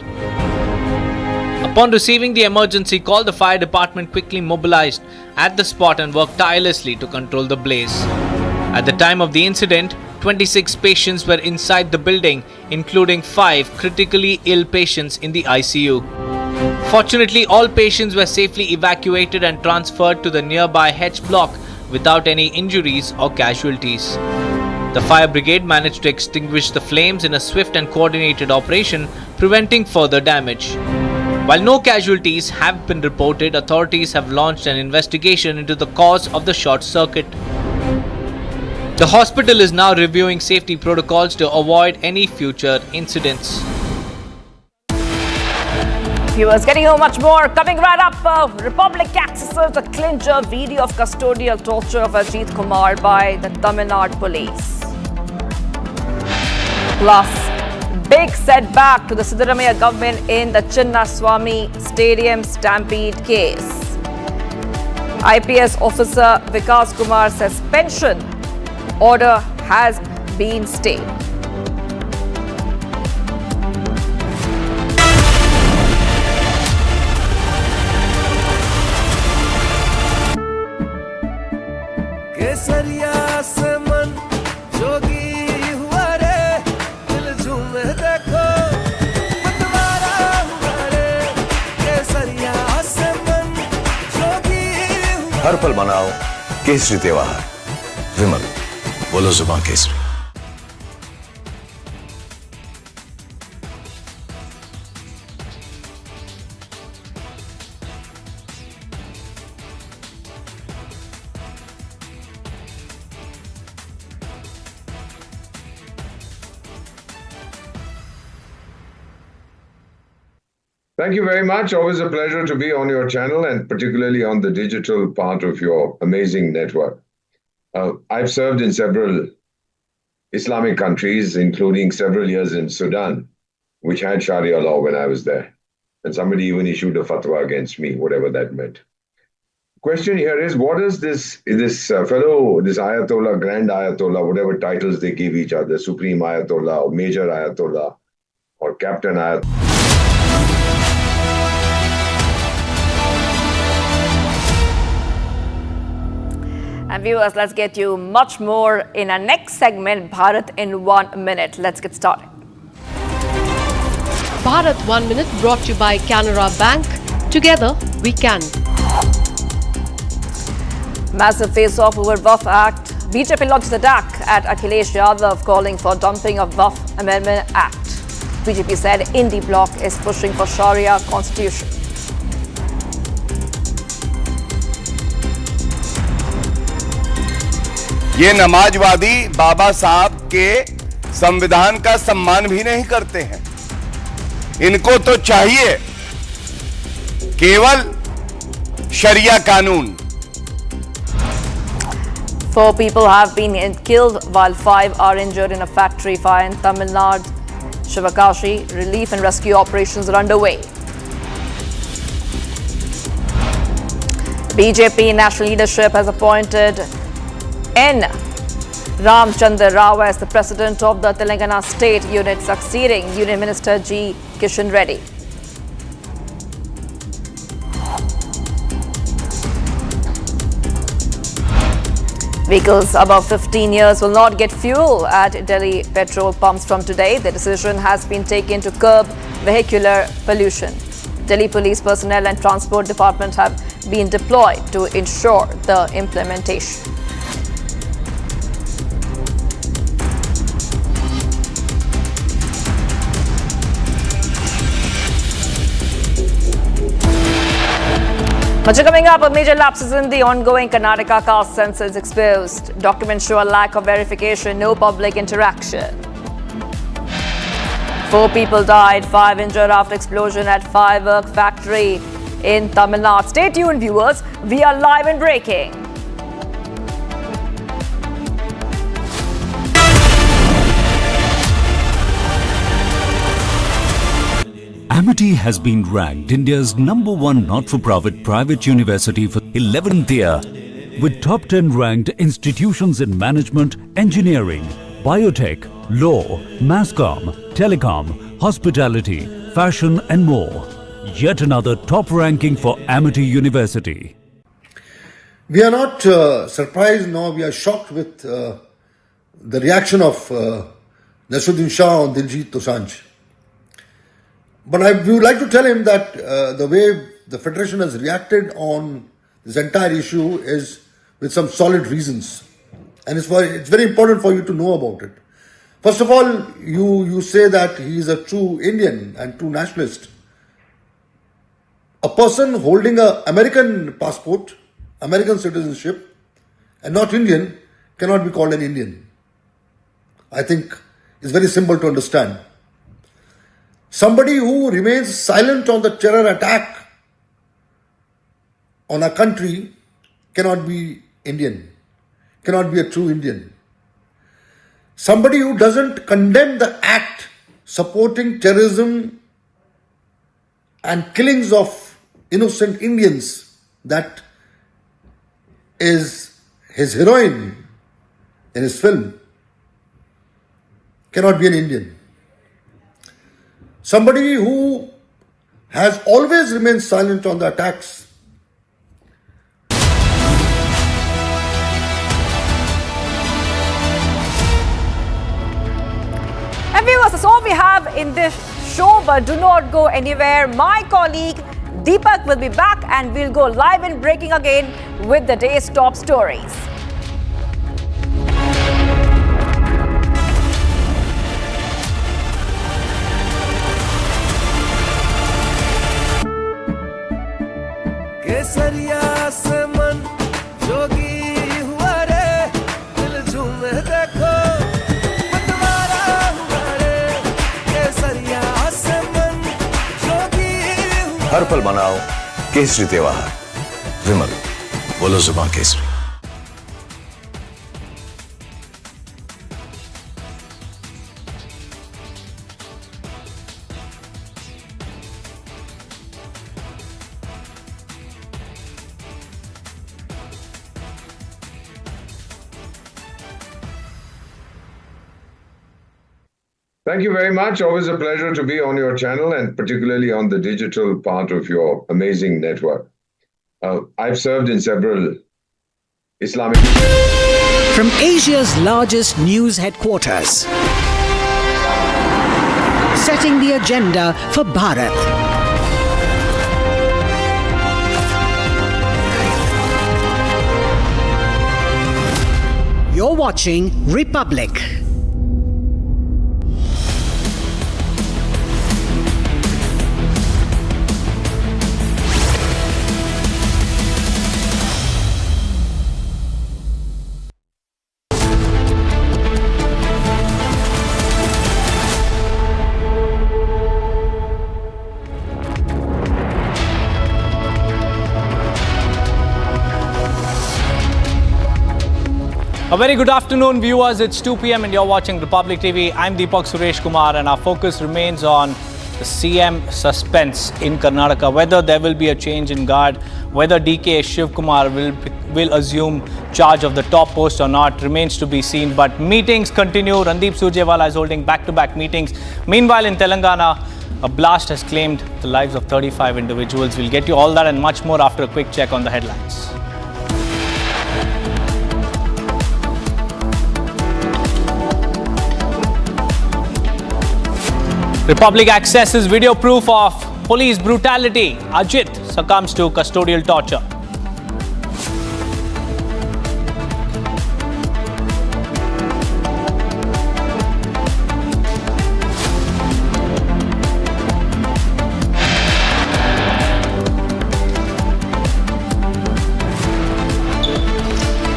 [SPEAKER 9] Upon receiving the emergency call, the fire department quickly mobilized at the spot and worked tirelessly to control the blaze. At the time of the incident, 26 patients were inside the building, including 5 critically ill patients in the ICU. Fortunately, all patients were safely evacuated and transferred to the nearby H block without any injuries or casualties. The fire brigade managed to extinguish the flames in a swift and coordinated operation, preventing further damage. While no casualties have been reported, authorities have launched an investigation into the cause of the short circuit. The hospital is now reviewing safety protocols to avoid any future incidents.
[SPEAKER 16] Viewers, getting you much more. Coming right up, Republic accesses the clincher video of custodial torture of Ajith Kumar by the Tamil Nadu police. Plus, big setback to the Siddaramaiah government in the Chinnaswamy Stadium stampede case. IPS officer Vikas Kumar's suspension order has been stayed.
[SPEAKER 14] हर पल मनाओ केसरी त्योहार विमल बोलो जुबान Kesari.
[SPEAKER 21] Thank you very much. Always a pleasure to be on your channel and particularly on the digital part of your amazing network. I've served in several Islamic countries, including several years in Sudan, which had Sharia law when I was there. And somebody even issued a fatwa against me, whatever that meant. Question here is, what is this Ayatollah, Grand Ayatollah, whatever titles they give each other, Supreme Ayatollah or Major Ayatollah or Captain Ayatollah?
[SPEAKER 16] And viewers, let's get you much more in our next segment, Bharat in 1 minute. Let's get started.
[SPEAKER 5] Bharat 1 minute brought to you by Canara Bank. Together we can.
[SPEAKER 16] Massive face-off over WAF Act. BJP launches attack at Akhilesh Yadav, calling for dumping of WAF Amendment Act. BJP said Indie bloc is pushing for Sharia constitution.
[SPEAKER 13] ये नमाजवादी बाबा साहब के संविधान का सम्मान भी नहीं करते हैं। इनको तो चाहिए केवल शरिया कानून।
[SPEAKER 16] 4 people have been killed while 5 are injured in a factory fire in Tamil Nadu. Shivakashi relief and rescue operations are underway. BJP national leadership has appointed N. Ramchandra Rao as the president of the Telangana state unit, succeeding Union Minister G. Kishan Reddy. Vehicles above 15 years will not get fuel at Delhi petrol pumps from today. The decision has been taken to curb vehicular pollution. Delhi police personnel and transport department have been deployed to ensure the implementation. Much coming up, major lapses in the ongoing Karnataka caste census exposed. Documents show a lack of verification, no public interaction. 4 people died, 5 injured after explosion at firework factory in Tamil Nadu. Stay tuned, viewers. We are live and breaking.
[SPEAKER 20] Amity has been ranked India's #1 not-for-profit private university for 11th year, with top 10 ranked institutions in management, engineering, biotech, law, mass comm, telecom, hospitality, fashion and more. Yet another top ranking for Amity University.
[SPEAKER 15] We are not surprised nor we are shocked with the reaction of Nadu on Diljit Dosanjh. But we would like to tell him that the way the Federation has reacted on this entire issue is with some solid reasons. And it's very important for you to know about it. First of all, you say that he is a true Indian and true nationalist. A person holding an American passport, American citizenship, and not Indian cannot be called an Indian. I think it's very simple to understand. Somebody who remains silent on the terror attack on a country cannot be Indian, cannot be a true Indian. Somebody who doesn't condemn the act supporting terrorism and killings of innocent Indians, that is his heroine in his film, cannot be an Indian. Somebody who has always remained silent on the attacks
[SPEAKER 16] And viewers, that's all we have in this show, but do not go anywhere. My colleague Deepak will be back and we'll go live and breaking again with the day's top stories.
[SPEAKER 8] केसरिया से मन जोगी हुआ रे, दिल झूमे देखो मतवारा हुआ रे। केसरिया से मन जोगी
[SPEAKER 14] हर पल मनाओ केसरी त्योहार। विमल, बोलो जुबान Kesari.
[SPEAKER 21] Thank you very much. Always a pleasure to be on your channel and particularly on the digital part of your amazing network. I've served in several Islamic...
[SPEAKER 3] From Asia's largest news headquarters, setting the agenda for Bharat. You're watching Republic.
[SPEAKER 9] A very good afternoon, viewers. It's 2 p.m. and you're watching Republic TV. I'm Deepak Suresh Kumar, and our focus remains on the CM suspense in Karnataka. Whether there will be a change in guard, whether DK Shiv Kumar will assume charge of the top post or not remains to be seen. But meetings continue. Randeep Surjewala is holding back-to-back meetings. Meanwhile, in Telangana, a blast has claimed the lives of 35 individuals. We'll get you all that and much more after a quick check on the headlines. Republic accesses video proof of police brutality. Ajith succumbs to custodial torture.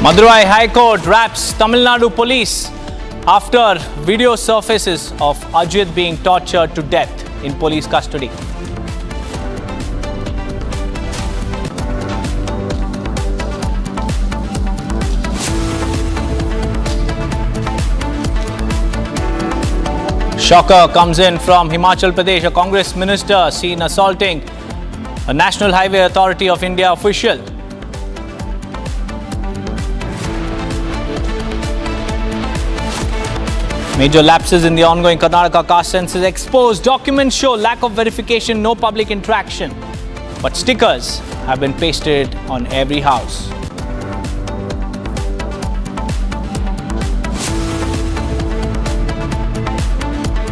[SPEAKER 9] Madurai High Court wraps Tamil Nadu police after video surfaces of Ajith being tortured to death in police custody. Shocker comes in from Himachal Pradesh. A Congress minister seen assaulting a National Highway Authority of India official. Major lapses in the ongoing Karnataka caste census exposed. Documents show lack of verification, no public interaction. But stickers have been pasted on every house.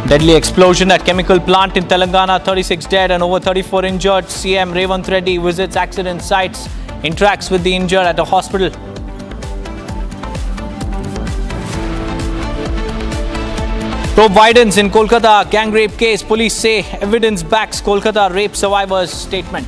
[SPEAKER 9] Deadly explosion at chemical plant in Telangana, 36 dead and over 34 injured. CM Revanth Reddy visits accident sites, interacts with the injured at a hospital. Probe widens in Kolkata gang rape case. Police say evidence backs Kolkata rape survivor's statement.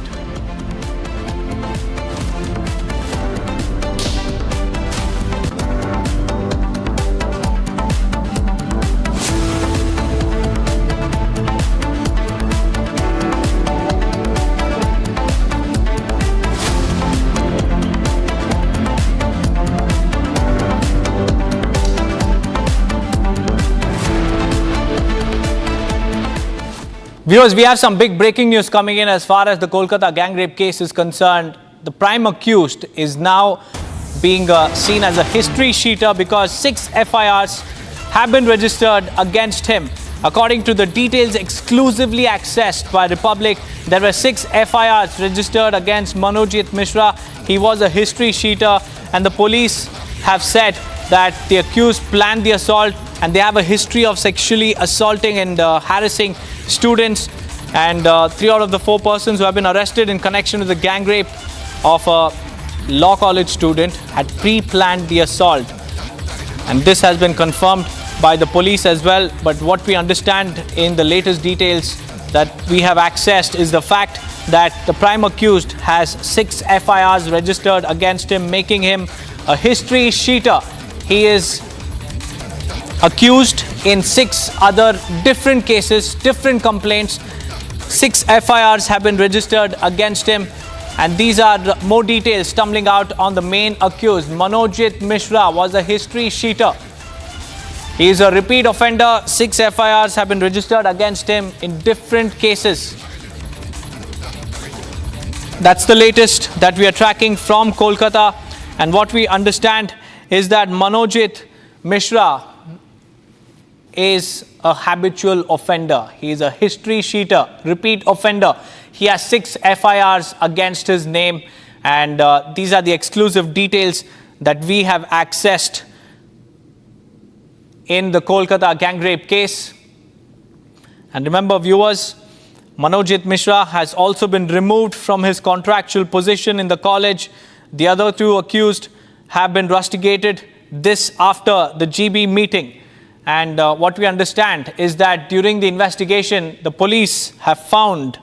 [SPEAKER 9] Viewers, we have some big breaking news coming in as far as the Kolkata gang rape case is concerned. The prime accused is now being seen as a history sheeter because 6 FIRs have been registered against him. According to the details exclusively accessed by Republic, there were 6 FIRs registered against Manojit Mishra. He was a history sheeter, and the police have said that the accused planned the assault and they have a history of sexually assaulting and harassing students. And 3 out of the 4 persons who have been arrested in connection with the gang rape of a law college student had pre-planned the assault. And this has been confirmed by the police as well. But what we understand in the latest details that we have accessed is the fact that the prime accused has 6 FIRs registered against him, making him a history sheeter. He is accused in 6 other different cases, different complaints. 6 FIRs have been registered against him. And these are more details tumbling out on the main accused. Manojit Mishra was a history sheeter. He is a repeat offender. 6 FIRs have been registered against him in different cases. That's the latest that we are tracking from Kolkata. And what we understand is that Manojit Mishra is a habitual offender. He is a history sheeter, repeat offender. He has 6 FIRs against his name, and these are the exclusive details that we have accessed in the Kolkata gang rape case. And remember, viewers, Manojit Mishra has also been removed from his contractual position in the college. The other 2 accused have been rusticated, this after the GB meeting. And what we understand is that during the investigation, the police have found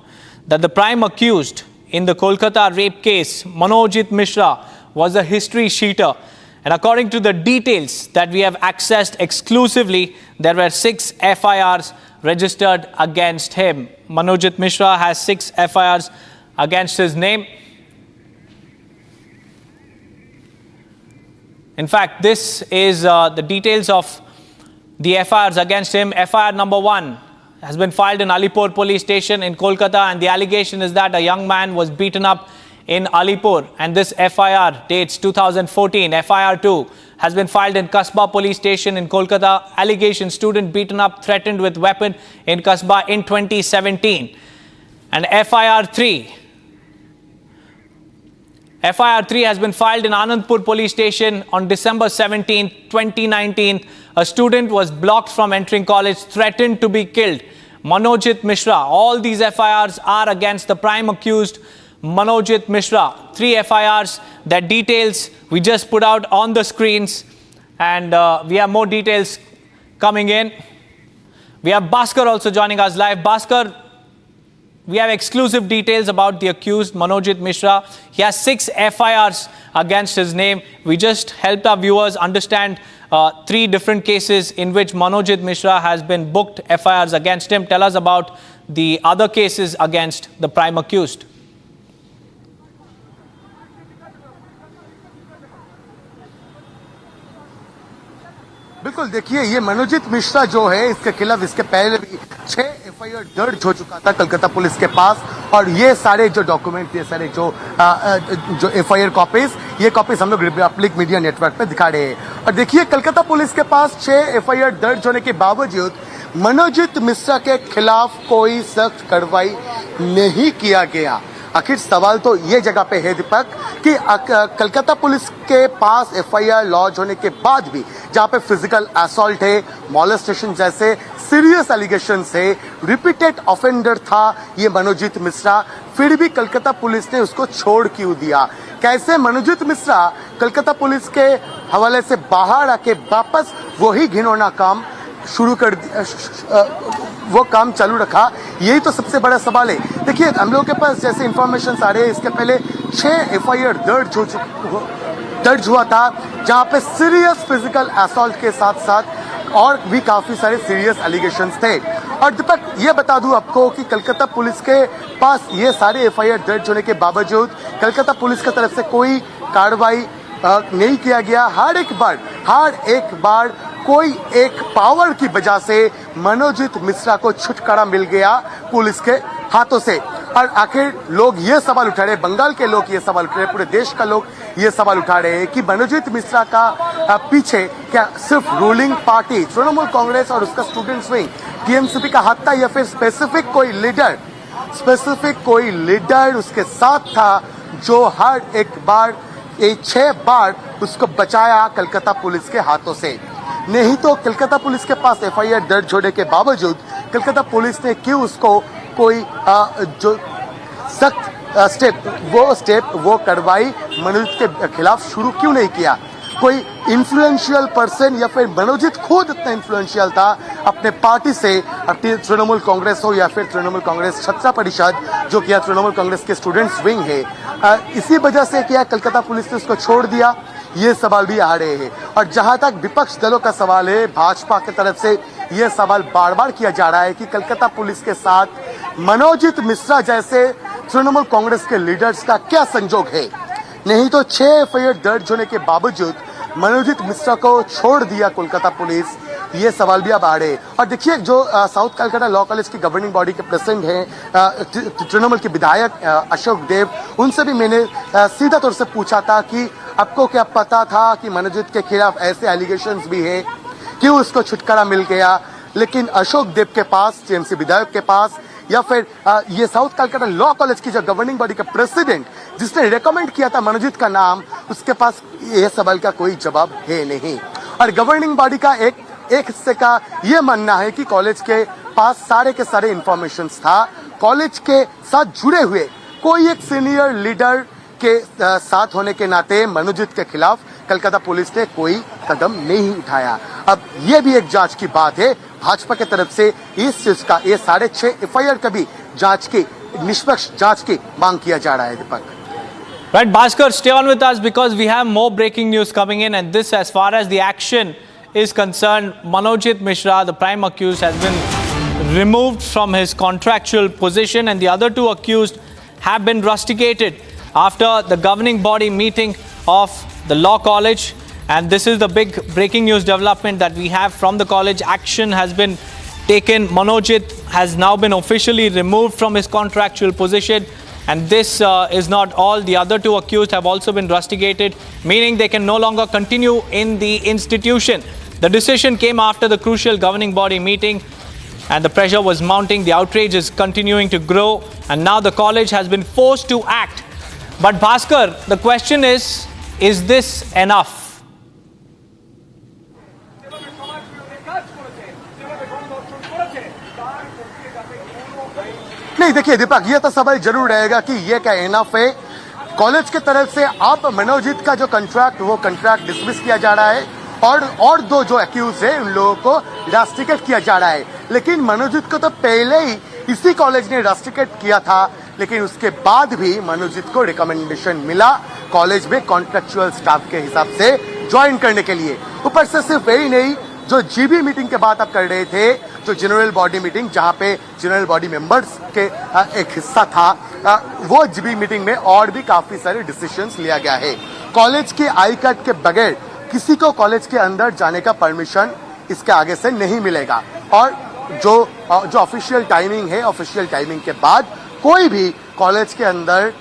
[SPEAKER 9] that the prime accused in the Kolkata rape case, Manojit Mishra, was a history sheeter. And according to the details that we have accessed exclusively, there were 6 FIRs registered against him. Manojit Mishra has 6 FIRs against his name. In fact, this is the details of the FIRs against him. FIR number 1 has been filed in Alipur police station in Kolkata, and the allegation is that a young man was beaten up in Alipur, and this FIR dates 2014. FIR 2 has been filed in Kasba police station in Kolkata. Allegation: student beaten up, threatened with weapon in Kasba in 2017. And FIR 3 has been filed in Anandpur police station on December 17, 2019. A student was blocked from entering college, threatened to be killed. Manojit Mishra. All these FIRs are against the prime accused, Manojit Mishra. 3 FIRs. That details we just put out on the screens, and we have more details coming in. We have Bhaskar also joining us live. Bhaskar, we have exclusive details about the accused, Manojit Mishra. He has 6 FIRs against his name. We just helped our viewers understand 3 different cases in which Manojit Mishra has been booked FIRs against him. Tell us about the other cases against the prime accused.
[SPEAKER 18] बिल्कुल, देखिए, ये मनोजित मिश्रा जो है, इसके खिलाफ इसके पहले भी 6 FIR दर्ज हो चुका था कलकत्ता पुलिस के पास, और ये सारे जो डॉक्यूमेंट, ये सारे जो FIR कॉपीज, ये कॉपीज हम लोग रिपब्लिक मीडिया नेटवर्क पे दिखा रहे हैं। और देखिए, कलकत्ता पुलिस के पास 6 FIR दर्ज होने के बावजूद मनोजित मिश्रा के खिलाफ कोई सख्त कार्रवाई नहीं किया गया। आखिर सवाल तो ये जगह पे है दीपक कि कलकत्ता पुलिस के पास FIR लॉन्च होने के बाद भी, जहां पे फिजिकल असॉल्ट है, मॉलेस्टेशन जैसे सीरियस एलिगेशंस है, रिपीटेड ऑफेंडर था ये मनोजित मिश्रा, फिर भी कलकत्ता पुलिस ने उसको छोड़ क्यों दिया? कैसे मनोजित मिश्रा कलकत्ता पुलिस के हवाले से बाहर आके वापस वही घिनौना काम शुरू कर वो काम चालू रखा? यही तो सबसे बड़ा सवाल है। देखिए, हम लोगों के पास जैसे इंफॉर्मेशन आ रहे हैं, इसके पहले 6 FIR दर्ज हुआ था, जहां पे सीरियस फिजिकल असॉल्ट के साथ साथ और भी काफी सारे सीरियस एलिगेशंस थे। और दीपक, ये बता दूं आपको कि कलकत्ता पुलिस के पास ये सारे FIR दर्ज होने के बावजूद कलकत्ता पुलिस की तरफ से कोई कार्रवाई नहीं किया गया। हर एक बार कोई एक पावर की वजह से मनोजित मिश्रा को छुटकारा मिल गया पुलिस के हाथों से। और आखिर लोग ये सवाल उठा रहे, बंगाल के लोग ये सवाल उठा रहे, पूरे देश का लोग ये सवाल उठा रहे हैं कि मनोजित मिश्रा का पीछे क्या सिर्फ रूलिंग पार्टी तृणमूल कांग्रेस और उसका स्टूडेंट्स विंग TMCP का हाथ था, या फिर स्पेसिफिक कोई लीडर उसके साथ था जो हर एक बार 6 बार उसको बचाया कलकत्ता पुलिस के हाथों से? नहीं तो कलकत्ता पुलिस के पास FIR दर्ज होने के बावजूद कलकत्ता पुलिस ने क्यों उसको कोई जो सख्त वो कार्रवाई मनोजित के खिलाफ शुरू क्यों नहीं किया? कोई इन्फ्लुएंशियल पर्सन, या फिर मनोजित खुद इतना इन्फ्लुएंशियल था अपने पार्टी से, अपनी तृणमूल कांग्रेस हो या फिर तृणमूल कांग्रेस छात्र परिषद जो किया तृणमूल कांग्रेस के स्टूडेंट्स विंग है, इसी वजह से क्या कलकत्ता पुलिस ने उसको छोड़ दिया? ये सवाल भी आ रहे हैं। और जहां तक विपक्ष दलों का सवाल है, भाजपा की तरफ से यह सवाल बार बार किया जा रहा है कि कलकत्ता पुलिस के साथ मनोजीत मिश्रा जैसे तृणमूल कांग्रेस के लीडर्स का क्या संजोग है। नहीं तो 6 एफआईआर दर्ज होने के बावजूद मनोजीत मिश्रा को छोड़ दिया कोलकाता पुलिस, ये सवाल भी अब आ रहे। और देखिए जो साउथ कलकत्ता लॉ कॉलेज की गवर्निंग बॉडी के प्रेसिडेंट हैं तृणमूल के विधायक अशोक देव, उनसे भी मैंने सीधा तौर से पूछा था कि आपको क्या पता था कि मनोजीत के खिलाफ ऐसे एलिगेशंस भी है, क्यों उसको छुटकारा मिल गया। लेकिन अशोक देव के पास, टीएमसी विधायक के पास, या फिर ये साउथ कलकत्ता लॉ कॉलेज की जो गवर्निंग बॉडी का प्रेसिडेंट जिसने रेकमेंड किया था मनोजीत का नाम, उसके पास ये सवाल का कोई जवाब है नहीं। और गवर्निंग बॉडी का एक हिस्से का ये मानना है कि कॉलेज के पास सारे के सारे इंफॉर्मेशंस था। कॉलेज के साथ जुड़े हुए कोई एक सीनियर लीडर के साथ होने के नाते मनोजीत के खिलाफ कलकत्ता पुलिस ने कोई कदम नहीं उठाया। अब ये भी एक जांच की बात है भाजपा की तरफ से, इस चीज का ये 6.5 एफआईआर का भी जांच की, निष्पक्ष जांच की मांग किया जा रहा है। दीपक,
[SPEAKER 9] Right, Bhaskar, stay on with us because we have more breaking news coming in, and this, as far as the action is concerned, Manojit Mishra, the prime accused, has been removed from his contractual position, and the other 2 accused have been rusticated after the governing body meeting of the law college. And this is the big breaking news development that we have from the college. Action has been taken. Manojit has now been officially removed from his contractual position. And this is not all. The other 2 accused have also been rusticated, meaning they can no longer continue in the institution. The decision came after the crucial governing body meeting, and the pressure was mounting. The outrage is continuing to grow, and now the college has been forced to act. But Bhaskar, the question is this enough?
[SPEAKER 18] नहीं, देखिए दीपक, ये तो सवाल जरूर रहेगा कि ये क्या इनफ है। कॉलेज की तरफ से अब मनोजीत का जो कंट्रैक्ट, वो कंट्रैक्ट डिसमिस किया जा रहा है और 2 जो एक्यूज है उन लोगों को रस्टिकेट किया जा रहा है। लेकिन मनोजीत को तो पहले ही इसी कॉलेज ने रस्टिकेट किया था, लेकिन उसके बाद भी मनोजीत को रिकमेंडेशन मिला कॉलेज में कॉन्ट्रेक्चुअल स्टाफ के हिसाब से ज्वाइन करने के लिए। ऊपर से सिर्फ यही नहीं, जो जीबी मीटिंग के बाद आप कर रहे थे, जो जनरल बॉडी मीटिंग जहां पे जनरल बॉडी मेंबर्स के एक हिस्सा था, वो जीबी मीटिंग में और भी काफी सारे डिसीजंस लिया गया है। कॉलेज के आई कार्ड के बगैर किसी को कॉलेज के अंदर जाने का परमिशन इसके आगे से नहीं मिलेगा। और जो ऑफिशियल टाइमिंग है, ऑफिशियल टाइमिंग के बाद कोई भी कॉलेज के अंदर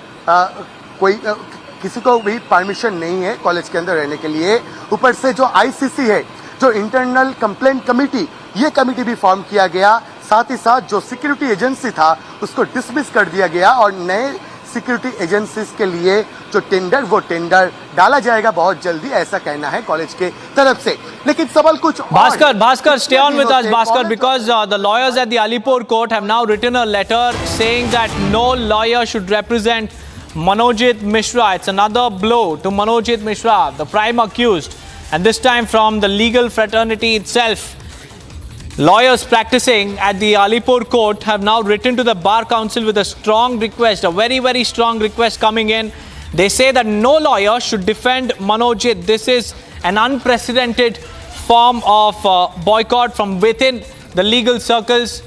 [SPEAKER 18] किसी को भी परमिशन नहीं है कॉलेज के अंदर रहने के लिए। ऊपर से जो आईसीसी है, जो इंटरनल कंप्लेंट कमेटी, ये कमेटी भी फॉर्म किया गया। साथ ही साथ जो सिक्योरिटी एजेंसी था उसको डिसमिस कर दिया गया और नए सिक्योरिटी एजेंसीज के लिए जो टेंडर, वो टेंडर डाला जाएगा बहुत जल्दी, ऐसा कहना है कॉलेज के तरफ से। लेकिन सवाल कुछ
[SPEAKER 9] Bhaskar, stay on with us, Bhaskar, because the lawyers at the Alipur court have now written a letter saying that no lawyer should represent Manojit Mishra. It's another blow to Manojit Mishra, the prime accused, and this time from the legal fraternity itself. Lawyers practicing at the Alipur court have now written to the Bar Council with a strong request, a very, very strong request coming in. They say that no lawyer should defend Manojit. This is an unprecedented form of boycott from within the legal circles.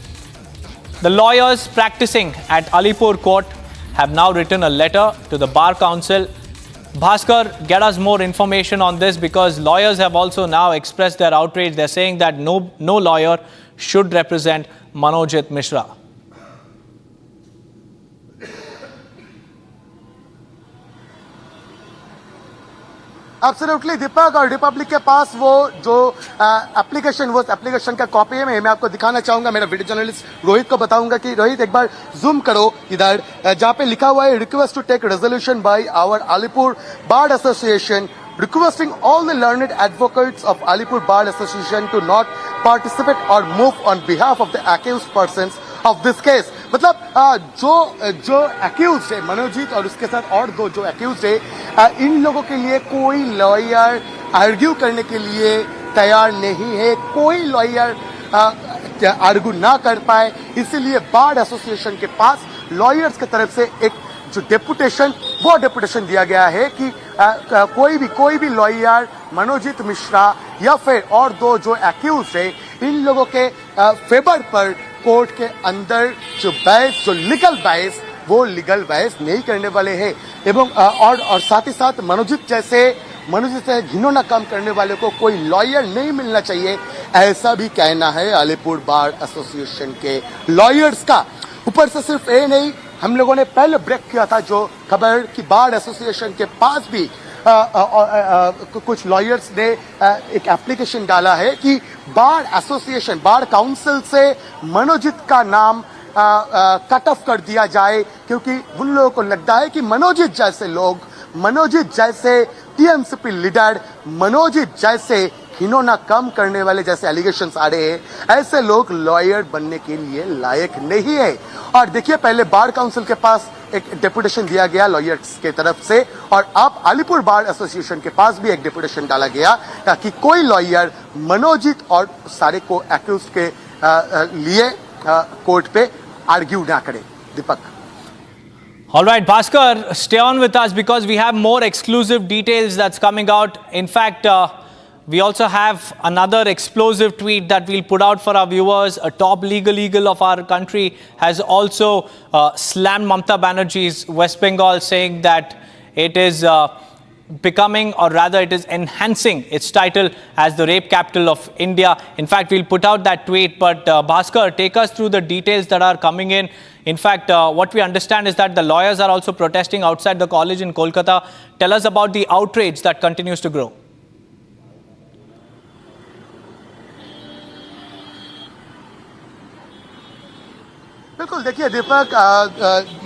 [SPEAKER 9] The lawyers practicing at Alipur court have now written a letter to the Bar Council. Bhaskar, get us more information on this, because lawyers have also now expressed their outrage. They're saying that no lawyer should represent Manojit Mishra.
[SPEAKER 18] Absolutely Deepak, और Republic के पास वो जो application, वो application का copy है, मैं आपको दिखाना चाहूंगा। मेरा वीडियो जर्नलिस्ट रोहित को बताऊंगा कि रोहित एक बार जूम करो इधर, जहां पे लिखा हुआ है request to take resolution by our Alipur bar association requesting all the learned advocates of Alipur Bar Association to not participate or move on behalf of the accused persons of this case. मतलब जो accused है मनोजीत और उसके साथ और 2 जो accused है, इन लोगों के लिए कोई लॉयर आर्ग्यू करने के लिए तैयार नहीं है। कोई लॉयर आर्ग्यू ना कर पाए, इसीलिए बार एसोसिएशन के पास लॉयर्स की तरफ से एक जो डेपुटेशन, वो डेपुटेशन दिया गया है कि कोई भी लॉयर मनोजीत मिश्रा या फिर और 2 जो एक्यूज है, इन लोगों के फेवर पर कोर्ट के अंदर जो बहस, जो लीगल बहस, वो लीगल बहस नहीं करने वाले हैं। एवं और साथ ही साथ मनोजित से घिनौना काम करने वाले को कोई लॉयर नहीं मिलना चाहिए, ऐसा भी कहना है अलीपुर बार एसोसिएशन के लॉयर्स का। ऊपर से सिर्फ ये नहीं, हम लोगों ने पहले ब्रेक किया था जो खबर कि बार एसोसिएशन के पास भी कुछ लॉयर्स ने एक एप्लीकेशन डाला है कि बार एसोसिएशन, बार काउंसिल से मनोजित का नाम कट ऑफ कर दिया जाए, क्योंकि उन लोगों को लगता है कि मनोजित जैसे लोग, मनोजित जैसे टीएमसीपी लीडर, मनोजित जैसे घिनौना काम करने वाले जैसे एलिगेशंस आ रहे हैं, ऐसे लोग लॉयर बनने के लिए लायक नहीं है। और देखिए, पहले बार काउंसिल के पास एक डेपुटेशन दिया गया लॉयर्स के तरफ से, और अब अलीपुर बार एसोसिएशन के पास भी एक डेपुटेशन डाला गया ताकि कोई लॉयर मनोजित और सारे को एक्यूज के लिए कोर्ट पे आर्ग्यू ना करे। दीपक।
[SPEAKER 9] All right, Bhaskar, stay on with us because we have more exclusive details that's coming out. In fact, we also have another explosive tweet that we'll put out for our viewers. A top legal eagle of our country has also slammed Mamata Banerjee's West Bengal, saying that it is becoming, or rather it is enhancing its title as the rape capital of India. In fact, we'll put out that tweet, but Bhaskar, take us through the details that are coming in. In fact, what we understand is that the lawyers are also protesting outside the college in Kolkata. Tell us about the outrage that continues to grow.
[SPEAKER 18] बिल्कुल, देखिए दीपक,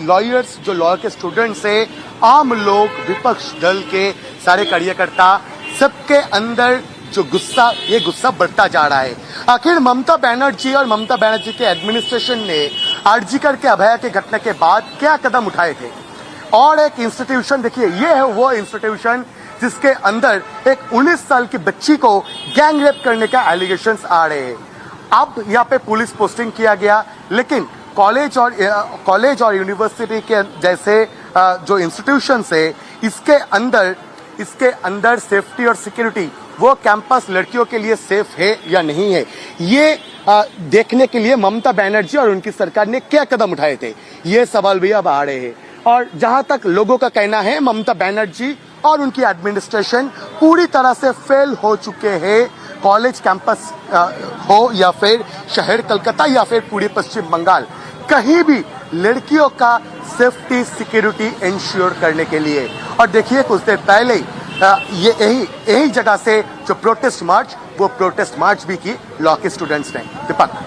[SPEAKER 18] lawyers, जो law के students है, आम लोग, विपक्ष दल के सारे कार्यकर्ता, सबके अंदर जो गुस्सा, ये गुस्सा बढ़ता जा रहा है। आखिर ममता बनर्जी और ममता बनर्जी के एडमिनिस्ट्रेशन ने आरजीकर के अभया के घटना के बाद क्या कदम उठाए थे। और एक इंस्टीट्यूशन, देखिए ये है वो इंस्टीट्यूशन जिसके अंदर एक 19 साल की बच्ची को गैंग रेप करने का एलिगेशंस आ रहे हैं। अब यहाँ पे पुलिस पोस्टिंग किया गया, लेकिन कॉलेज और यूनिवर्सिटी के जैसे जो इंस्टीट्यूशंस है, इसके अंदर सेफ्टी और सिक्योरिटी, वो कैंपस लड़कियों के लिए सेफ है या नहीं है, ये देखने के लिए ममता बनर्जी और उनकी सरकार ने क्या कदम उठाए थे, ये सवाल भी अब आ रहे हैं। और जहां तक लोगों का कहना है, ममता बनर्जी और उनकी एडमिनिस्ट्रेशन पूरी तरह से फेल हो चुके हैं। कॉलेज कैंपस हो या फिर शहर कलकत्ता या फिर पूरी पश्चिम बंगाल, कहीं भी लड़कियों का सेफ्टी सिक्योरिटी इंश्योर करने के लिए। और देखिए, कुछ देर पहले यही जगह से जो प्रोटेस्ट मार्च, वो प्रोटेस्ट मार्च भी की लॉ के स्टूडेंट्स ने। दीपक।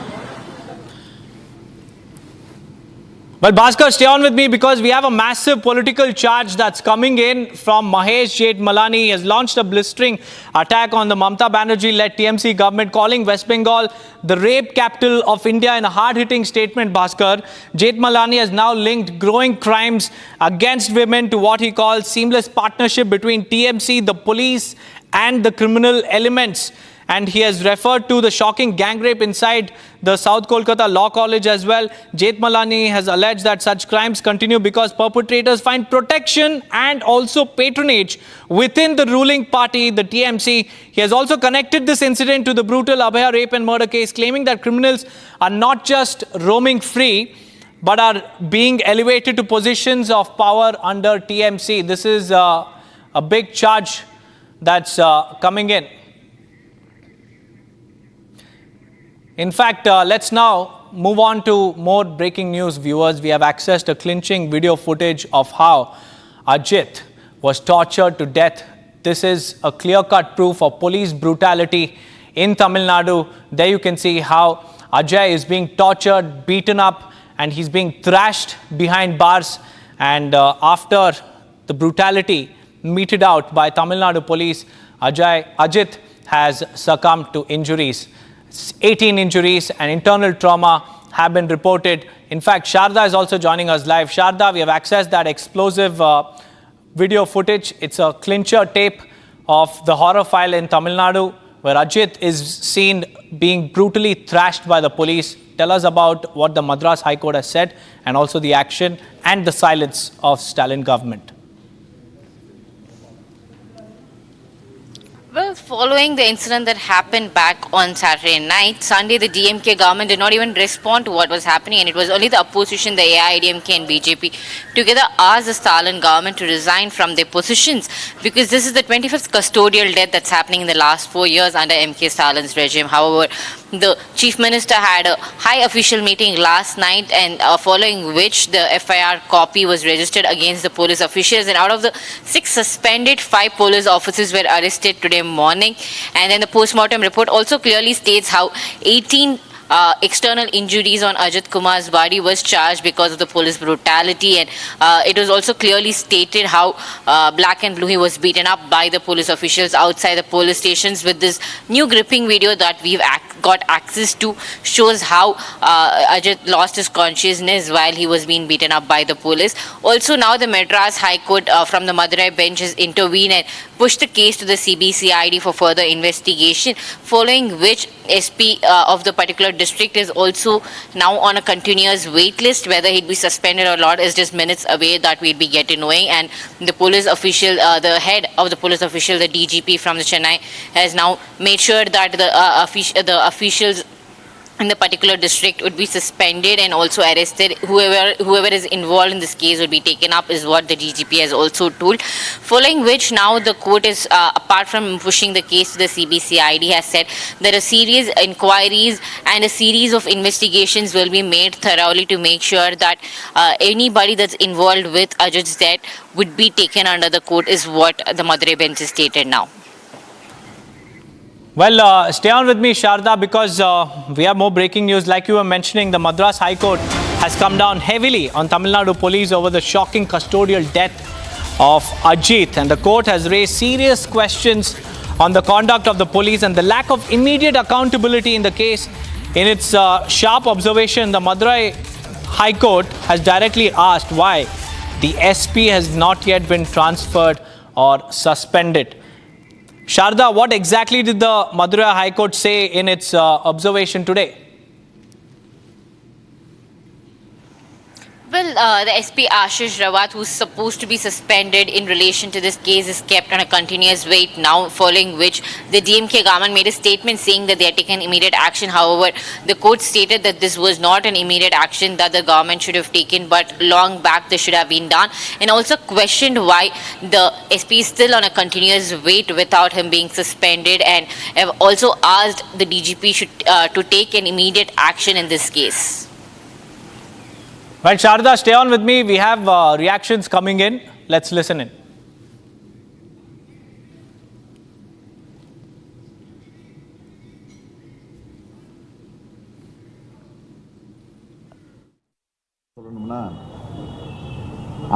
[SPEAKER 9] Well, Bhaskar, stay on with me because we have a massive political charge that's coming in from Mahesh Jethmalani. He has launched a blistering attack on the Mamata Banerjee-led TMC government, calling West Bengal the rape capital of India in a hard-hitting statement, Bhaskar. Jethmalani has now linked growing crimes against women to what he calls seamless partnership between TMC, the police and the criminal elements. And he has referred to the shocking gang rape inside the South Kolkata Law College as well. Jethmalani has alleged that such crimes continue because perpetrators find protection and also patronage within the ruling party, the TMC. He has also connected this incident to the brutal Abhaya rape and murder case, claiming that criminals are not just roaming free, but are being elevated to positions of power under TMC. This is a big charge that's coming in. In fact, let's now move on to more breaking news, viewers. We have accessed a clinching video footage of how Ajith was tortured to death. This is a clear-cut proof of police brutality in Tamil Nadu. There you can see how Ajay is being tortured, beaten up, and he's being thrashed behind bars. And after the brutality meted out by Tamil Nadu police, Ajith has succumbed to injuries. 18 injuries and internal trauma have been reported. In fact, Sharda is also joining us live. Sharda, we have accessed that explosive video footage. It's a clincher tape of the horror file in Tamil Nadu, where Ajith is seen being brutally thrashed by the police. Tell us about what the Madras High Court has said, and also the action and the silence of Stalin government.
[SPEAKER 23] Well,
[SPEAKER 10] Well, following the incident that happened back on Saturday night, Sunday the DMK government did not even respond to what was happening, and it was only the opposition, the AIDMK and BJP, together asked the Stalin government to resign from their positions, because this is the 25th custodial death that's happening in the last 4 years under MK Stalin's regime. However, the chief minister had a high official meeting last night, and following which the FIR copy was registered against the police officials, and out of the 6 suspended, 5 police officers were arrested today morning. And then the post-mortem report also clearly states how 18 external injuries on Ajith Kumar's body was charged because of the police brutality, and it was also clearly stated how black and blue he was beaten up by the police officials outside the police stations. With this new gripping video that we've got access to, shows how Ajith lost his consciousness while he was being beaten up by the police. Also now the Madras High Court from the Madurai bench has intervened and pushed the case to the CBCID for further investigation, following which SP of the particular district is also now on a continuous wait list. Whether he'd be suspended or not is just minutes away that we'd be getting knowing. And the police official, the head of the police official, the DGP from the Chennai, has now made sure that the officials in the particular district would be suspended and also arrested. Whoever is involved in this case would be taken up, is what the DGP has also told. Following which now the court is, apart from pushing the case to the CBCID, has said that a series inquiries and a series of investigations will be made thoroughly to make sure that anybody that's involved with Ajith's death would be taken under the court, is what the Madurai bench has stated now.
[SPEAKER 9] Well, stay on with me, Sharda, because we have more breaking news. Like you were mentioning, the Madras High Court has come down heavily on Tamil Nadu police over the shocking custodial death of Ajith. And the court has raised serious questions on the conduct of the police and the lack of immediate accountability in the case. In its sharp observation, the Madurai High Court has directly asked why the SP has not yet been transferred or suspended. Sharda, what exactly did the Madurai High Court say in its observation today?
[SPEAKER 10] Well, the SP Ashish Rawat, who's supposed to be suspended in relation to this case, is kept on a continuous wait now, following which the DMK government made a statement saying that they had taken immediate action. However, the court stated that this was not an immediate action that the government should have taken, but long back this should have been done, and also questioned why the SP is still on a continuous wait without him being suspended, and have also asked the DGP to take an immediate action in this case.
[SPEAKER 9] Well, Sharda, stay on with me. We have reactions coming in. Let's listen in.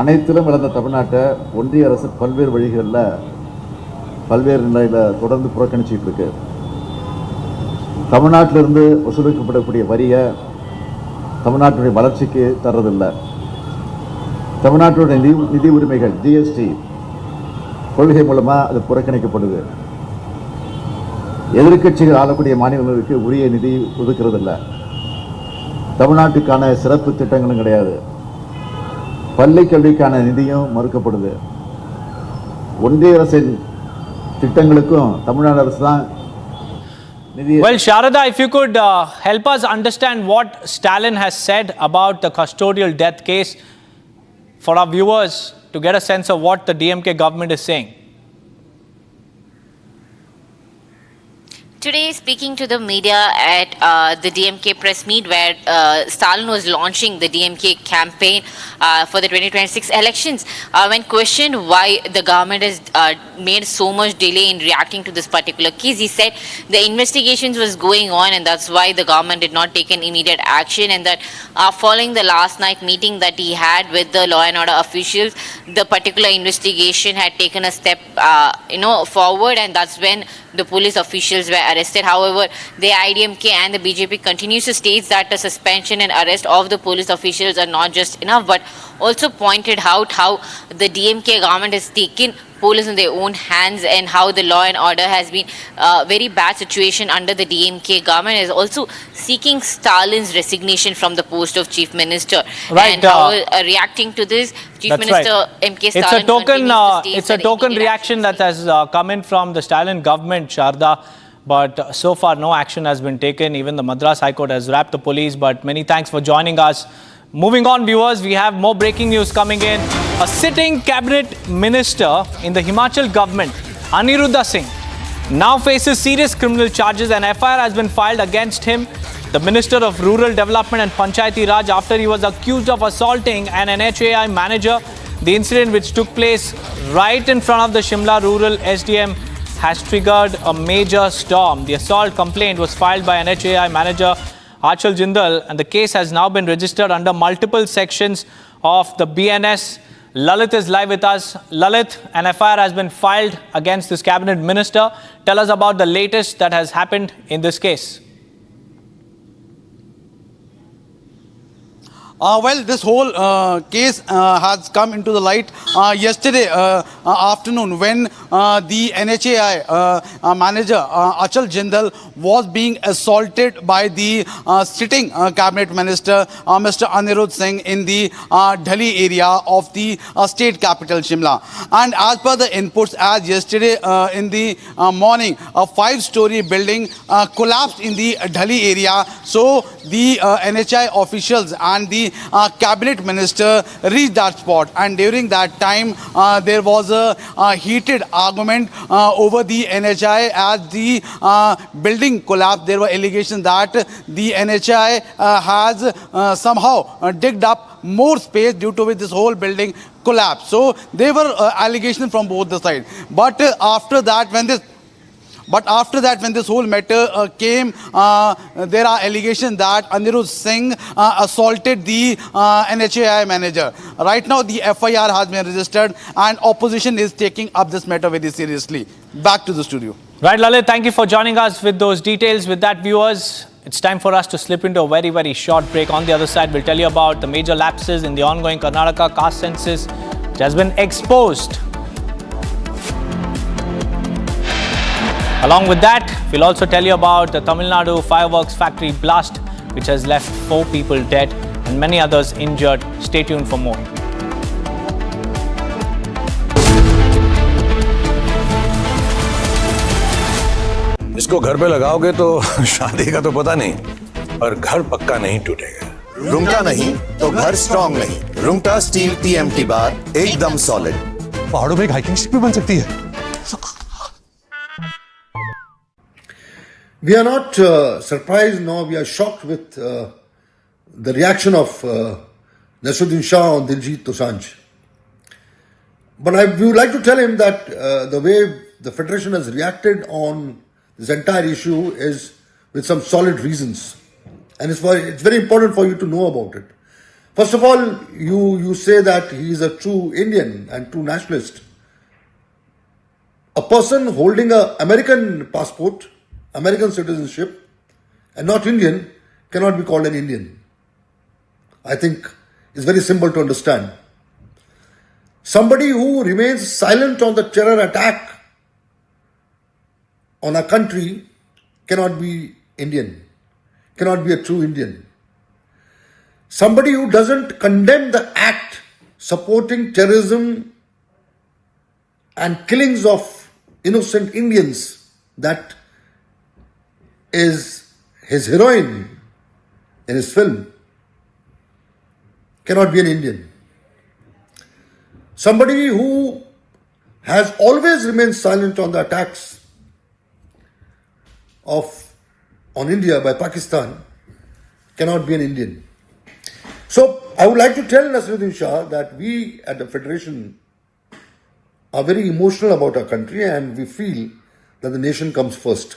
[SPEAKER 11] அனைத்திலும் இழந்த தமிழ்நாட்டை ஒன்றிய அரசு பல்வேறு வழிகளில் பல்வேறு நிலையில் தொடர்ந்து புறக்கணிச்சிட்டு இருக்கு. தமிழ்நாட்டிலிருந்து வசூலிக்கப்படக்கூடிய வரியை தமிழ்நாட்டுடைய வளர்ச்சிக்கு தர்றதில்லை. தமிழ்நாட்டுடைய நிதி உரிமைகள் ஜிஎஸ்டி கொள்கை மூலமாக அது புறக்கணிக்கப்படுது. எதிர்க்கட்சிகள் ஆளக்கூடிய மாநிலங்களுக்கு உரிய நிதி ஒதுக்கிறதில்லை. தமிழ்நாட்டுக்கான சிறப்பு திட்டங்களும் கிடையாது. பள்ளி கல்விக்கான நிதியும் மறுக்கப்படுது. ஒன்றிய அரசின் திட்டங்களுக்கும் தமிழ்நாடு அரசு தான்.
[SPEAKER 9] Well, Sharada, if you could help us understand what Stalin has said about the custodial death case for our viewers to get a sense of what the DMK government is saying.
[SPEAKER 10] Today, speaking to the media at the DMK press meet, where Stalin was launching the DMK campaign for the 2026 elections, when questioned why the government has made so much delay in reacting to this particular case, he said the investigations was going on, and that's why the government did not take an immediate action, and that following the last night meeting that he had with the law and order officials, the particular investigation had taken a step forward, and that's when the police officials were arrested. However, the IDMK and the BJP continues to state that the suspension and arrest of the police officials are not just enough, but also pointed out how the DMK government has taken poll is in their own hands, and how the law and order has been very bad situation under the DMK government, is also seeking Stalin's resignation from the post of Chief Minister.
[SPEAKER 9] Right,
[SPEAKER 10] and how reacting to this, Chief Minister MK Stalin
[SPEAKER 9] It's a token reaction that has come in from the Stalin government, Sharda. But so far, no action has been taken. Even the Madras High Court has wrapped the police. But many thanks for joining us. Moving on, viewers, we have more breaking news coming in. A sitting cabinet minister in the Himachal government, Aniruddha Singh, now faces serious criminal charges. An FIR has been filed against him, the Minister of Rural Development and Panchayati Raj, after he was accused of assaulting an NHAI manager. The incident, which took place right in front of the Shimla Rural SDM, has triggered a major storm. The assault complaint was filed by NHAI manager Achal Jindal, and the case has now been registered under multiple sections of the BNS. Lalit is live with us. Lalit, an FIR has been filed against this cabinet minister. Tell us about the latest that has happened in this case.
[SPEAKER 1] Well, this whole case has come into the light yesterday afternoon, when the NHAI manager Achal Jindal was being assaulted by the sitting cabinet minister Mr. Aniruddha Singh in the Dhali area of the state capital Shimla. And as per the inputs, as yesterday in the morning, a 5-story building collapsed in the Dhali area. So the NHAI officials and the cabinet minister reached that spot, and during that time there was a heated argument over the NHAI. As the building collapsed, there were allegations that the NHAI has somehow digged up more space, due to which this whole building collapsed. So there were allegations from both the sides. But after that, when this whole matter came, there are allegations that Aniruddha Singh assaulted the NHAI manager. Right now, the FIR has been registered, and opposition is taking up this matter very seriously. Back to the studio.
[SPEAKER 9] Right, Lalit, thank you for joining us with those details. With that, viewers, it's time for us to slip into a very, very short break. On the other side, we'll tell you about the major lapses in the ongoing Karnataka caste census, which has been exposed. Along with that, we'll also tell you about the Tamil Nadu fireworks factory blast, which has left 4 people dead and many others injured. Stay tuned for more.
[SPEAKER 14] इसको घर पे लगाओगे तो शादी का तो पता नहीं, पर घर पक्का नहीं टूटेगा।
[SPEAKER 6] रुंगटा नहीं तो घर स्ट्रॉन्ग नहीं। रुंगटा स्टील TMT बार एकदम सॉलिड।
[SPEAKER 12] पहाड़ों में एक हाइकिंग शिप भी बन सकती है।
[SPEAKER 15] We are not surprised, nor we are shocked with the reaction of Nadu Shah on Diljit Dosanjh. But we would like to tell him that the way the Federation has reacted on this entire issue is with some solid reasons. And it's very important for you to know about it. First of all, you say that he is a true Indian and true nationalist. A person holding an American passport, American citizenship, and not Indian, cannot be called an Indian. I think it's very simple to understand. Somebody who remains silent on the terror attack on a country cannot be Indian, cannot be a true Indian. Somebody who doesn't condemn the act supporting terrorism and killings of innocent Indians, that is his heroine in his film, cannot be an Indian. Somebody who has always remained silent on the attacks on India by Pakistan cannot be an Indian. So I would like to tell Nadu Shah that we at the Federation are very emotional about our country, and we feel that the nation comes first.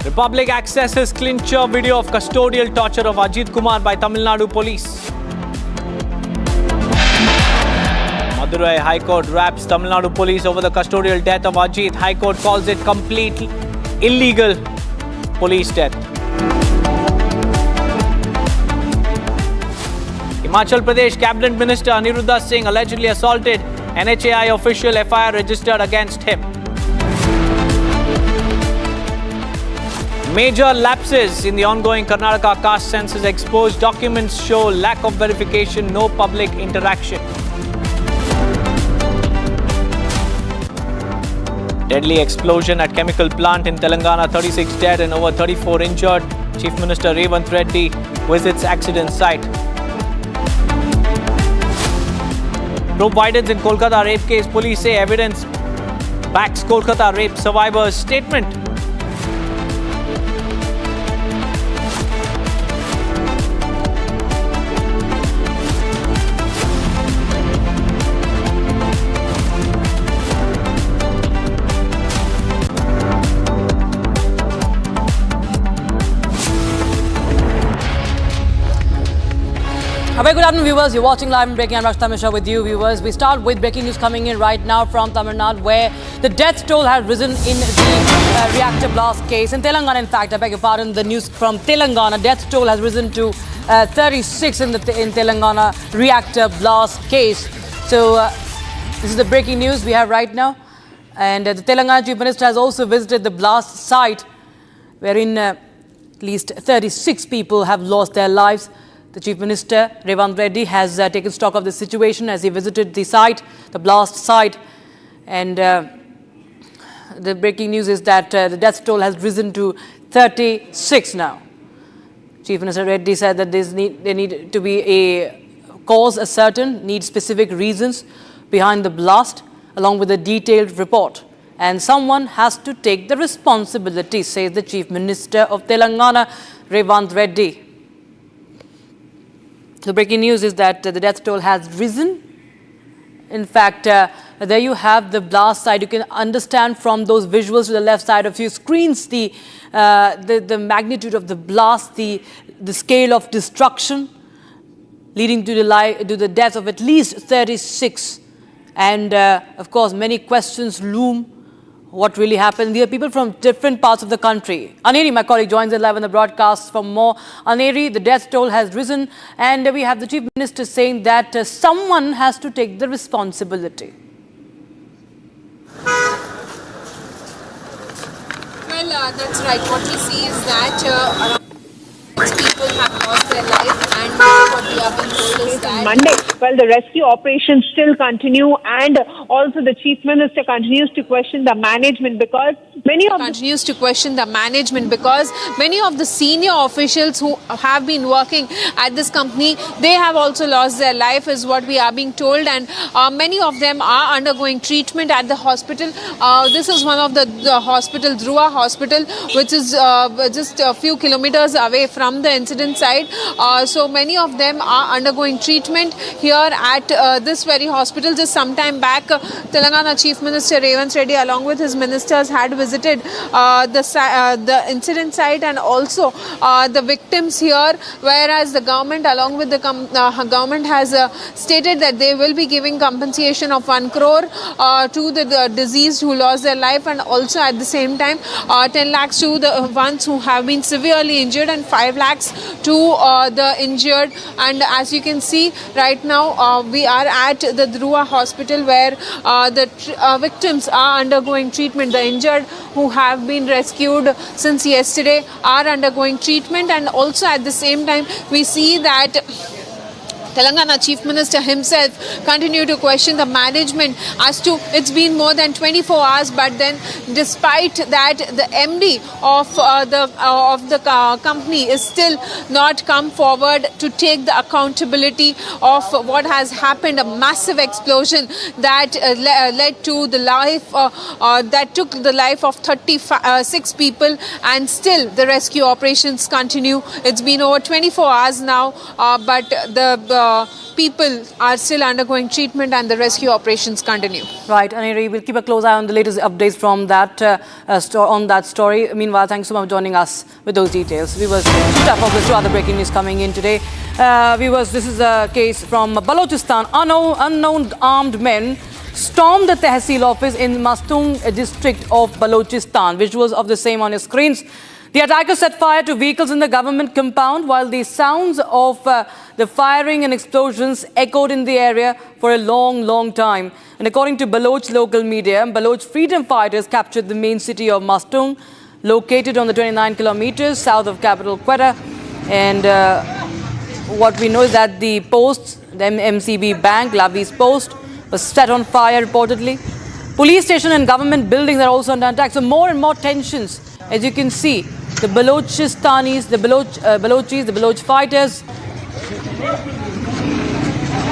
[SPEAKER 9] Republic accesses clincher video of custodial torture of Ajith Kumar by Tamil Nadu police. Madurai High Court wraps Tamil Nadu police over the custodial death of Ajith. High Court calls it completely illegal police death. Himachal Pradesh Cabinet Minister Aniruddha Singh allegedly assaulted NHAI official, FIR registered against him. Major lapses in the ongoing Karnataka caste census exposed. Documents show lack of verification, no public interaction. Deadly explosion at chemical plant in Telangana, 36 dead and over 34 injured. Chief Minister Revanth Reddy visits accident site. Probe widens in Kolkata rape case. Police say evidence backs Kolkata rape survivor's statement.
[SPEAKER 2] A very good afternoon, viewers. You're watching live and breaking. I'm Rashta Mishra with you, viewers. We start with breaking news coming in right now from Tamil Nadu, where the death toll has risen in the reactor blast case. In Telangana, in fact, I beg your pardon, the news from Telangana, death toll has risen to 36 in Telangana reactor blast case. So, this is the breaking news we have right now. And the Telangana Chief Minister has also visited the blast site, wherein at least 36 people have lost their lives. The Chief Minister, Revanth Reddy, has taken stock of the situation as he visited the site, the blast site. And the breaking news is that the death toll has risen to 36 now. Chief Minister Reddy said that there need to be a cause ascertained, need specific reasons behind the blast, along with a detailed report. And someone has to take the responsibility, says the Chief Minister of Telangana, Revanth Reddy. The breaking news is that the death toll has risen. In fact, there you have the blast site. You can understand from those visuals to the left side of your screens the magnitude of the blast, the scale of destruction, leading to the death of at least 36. And of course, many questions loom. What really happened? There are people from different parts of the country. Aneri, my colleague, joins us live on the broadcast for more. Aneri, the death toll has risen, and we have the Chief Minister saying that someone has to take the responsibility.
[SPEAKER 7] Well, that's right. What we see is that around people have lost their life, and what we have been told is that
[SPEAKER 17] Monday. Well, the rescue operations still continue, and also the Chief Minister continues to question the management because many of
[SPEAKER 7] the senior officials who have been working at this company, they have also lost their life, is what we are being told, and many of them are undergoing treatment at the hospital. This is one of the hospital, Dhruva Hospital, which is just a few kilometers away from the incident site. So many of them are undergoing treatment here at this very hospital. Just some time back, Telangana Chief Minister Revanth Reddy, along with his ministers, had visited the incident site and also the victims here, whereas the government, along with the government, has stated that they will be giving compensation of 1 crore to the deceased who lost their life, and also at the same time 10 lakhs to the ones who have been severely injured and 5 lakhs to the injured. And as you can see right now, we are at the Dhruva Hospital, where the victims are undergoing treatment. The injured who have been rescued since yesterday are undergoing treatment, and also at the same time we see that Telangana Chief Minister himself continue to question the management as to, it's been more than 24 hours, but then despite that, the MD of the company is still not come forward to take the accountability of what has happened, a massive explosion that led to the life that took the life of 36 people, and still the rescue operations continue. It's been over 24 hours now, but the people are still undergoing treatment and the rescue operations continue.
[SPEAKER 2] Right, Aneri, we'll keep a close eye on the latest updates from that on that story. Meanwhile, thanks so much for joining us with those details. Viewers, focus to other breaking news coming in today. Viewers, this is a case from Balochistan. Unknown armed men stormed the Tehsil office in Mastung district of Balochistan. Visuals of the same on your screens. The attackers set fire to vehicles in the government compound while the sounds of the firing and explosions echoed in the area for a long time. And according to Baloch local media, Baloch freedom fighters captured the main city of Mastung, located on the 29 kilometers south of capital Quetta. And what we know is that the post, the MCB Bank, Lavi's post, was set on fire reportedly. Police station and government buildings are also under attack. So more and more tensions, as you can see. The Balochistanis, the Balochis, the Baloch fighters.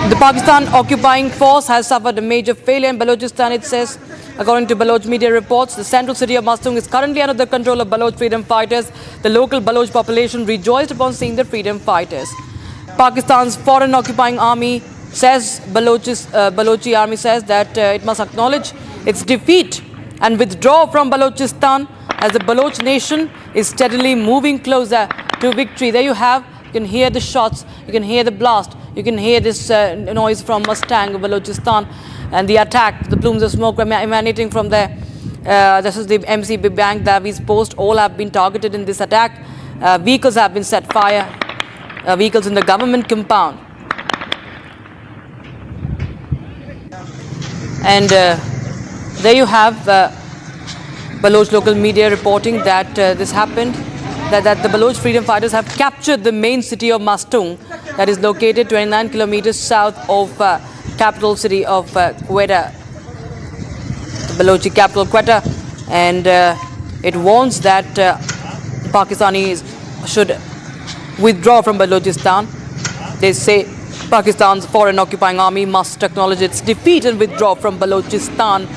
[SPEAKER 2] The Pakistan occupying force has suffered a major failure in Balochistan, it says. According to Baloch media reports, the central city of Mastung is currently under the control of Baloch freedom fighters. The local Baloch population rejoiced upon seeing the freedom fighters. Pakistan's foreign occupying army says, Balochi army says that it must acknowledge its defeat and withdraw from Balochistan as the Baloch nation is steadily moving closer to victory. There you have, you can hear the shots, you can hear the blast, you can hear this noise from Mustang, Balochistan, and the attack, the plumes of smoke emanating from there. This is the MCB Bank, Davi's post, all have been targeted in this attack. Vehicles have been set fire, vehicles in the government compound. And there you have Baloch local media reporting that this happened, that the Baloch freedom fighters have captured the main city of Mastung, that is located 29 kilometers south of capital city of Quetta, the Balochi capital Quetta, and it warns that Pakistanis should withdraw from Balochistan. They say Pakistan's foreign occupying army must acknowledge its defeat and withdraw from Balochistan.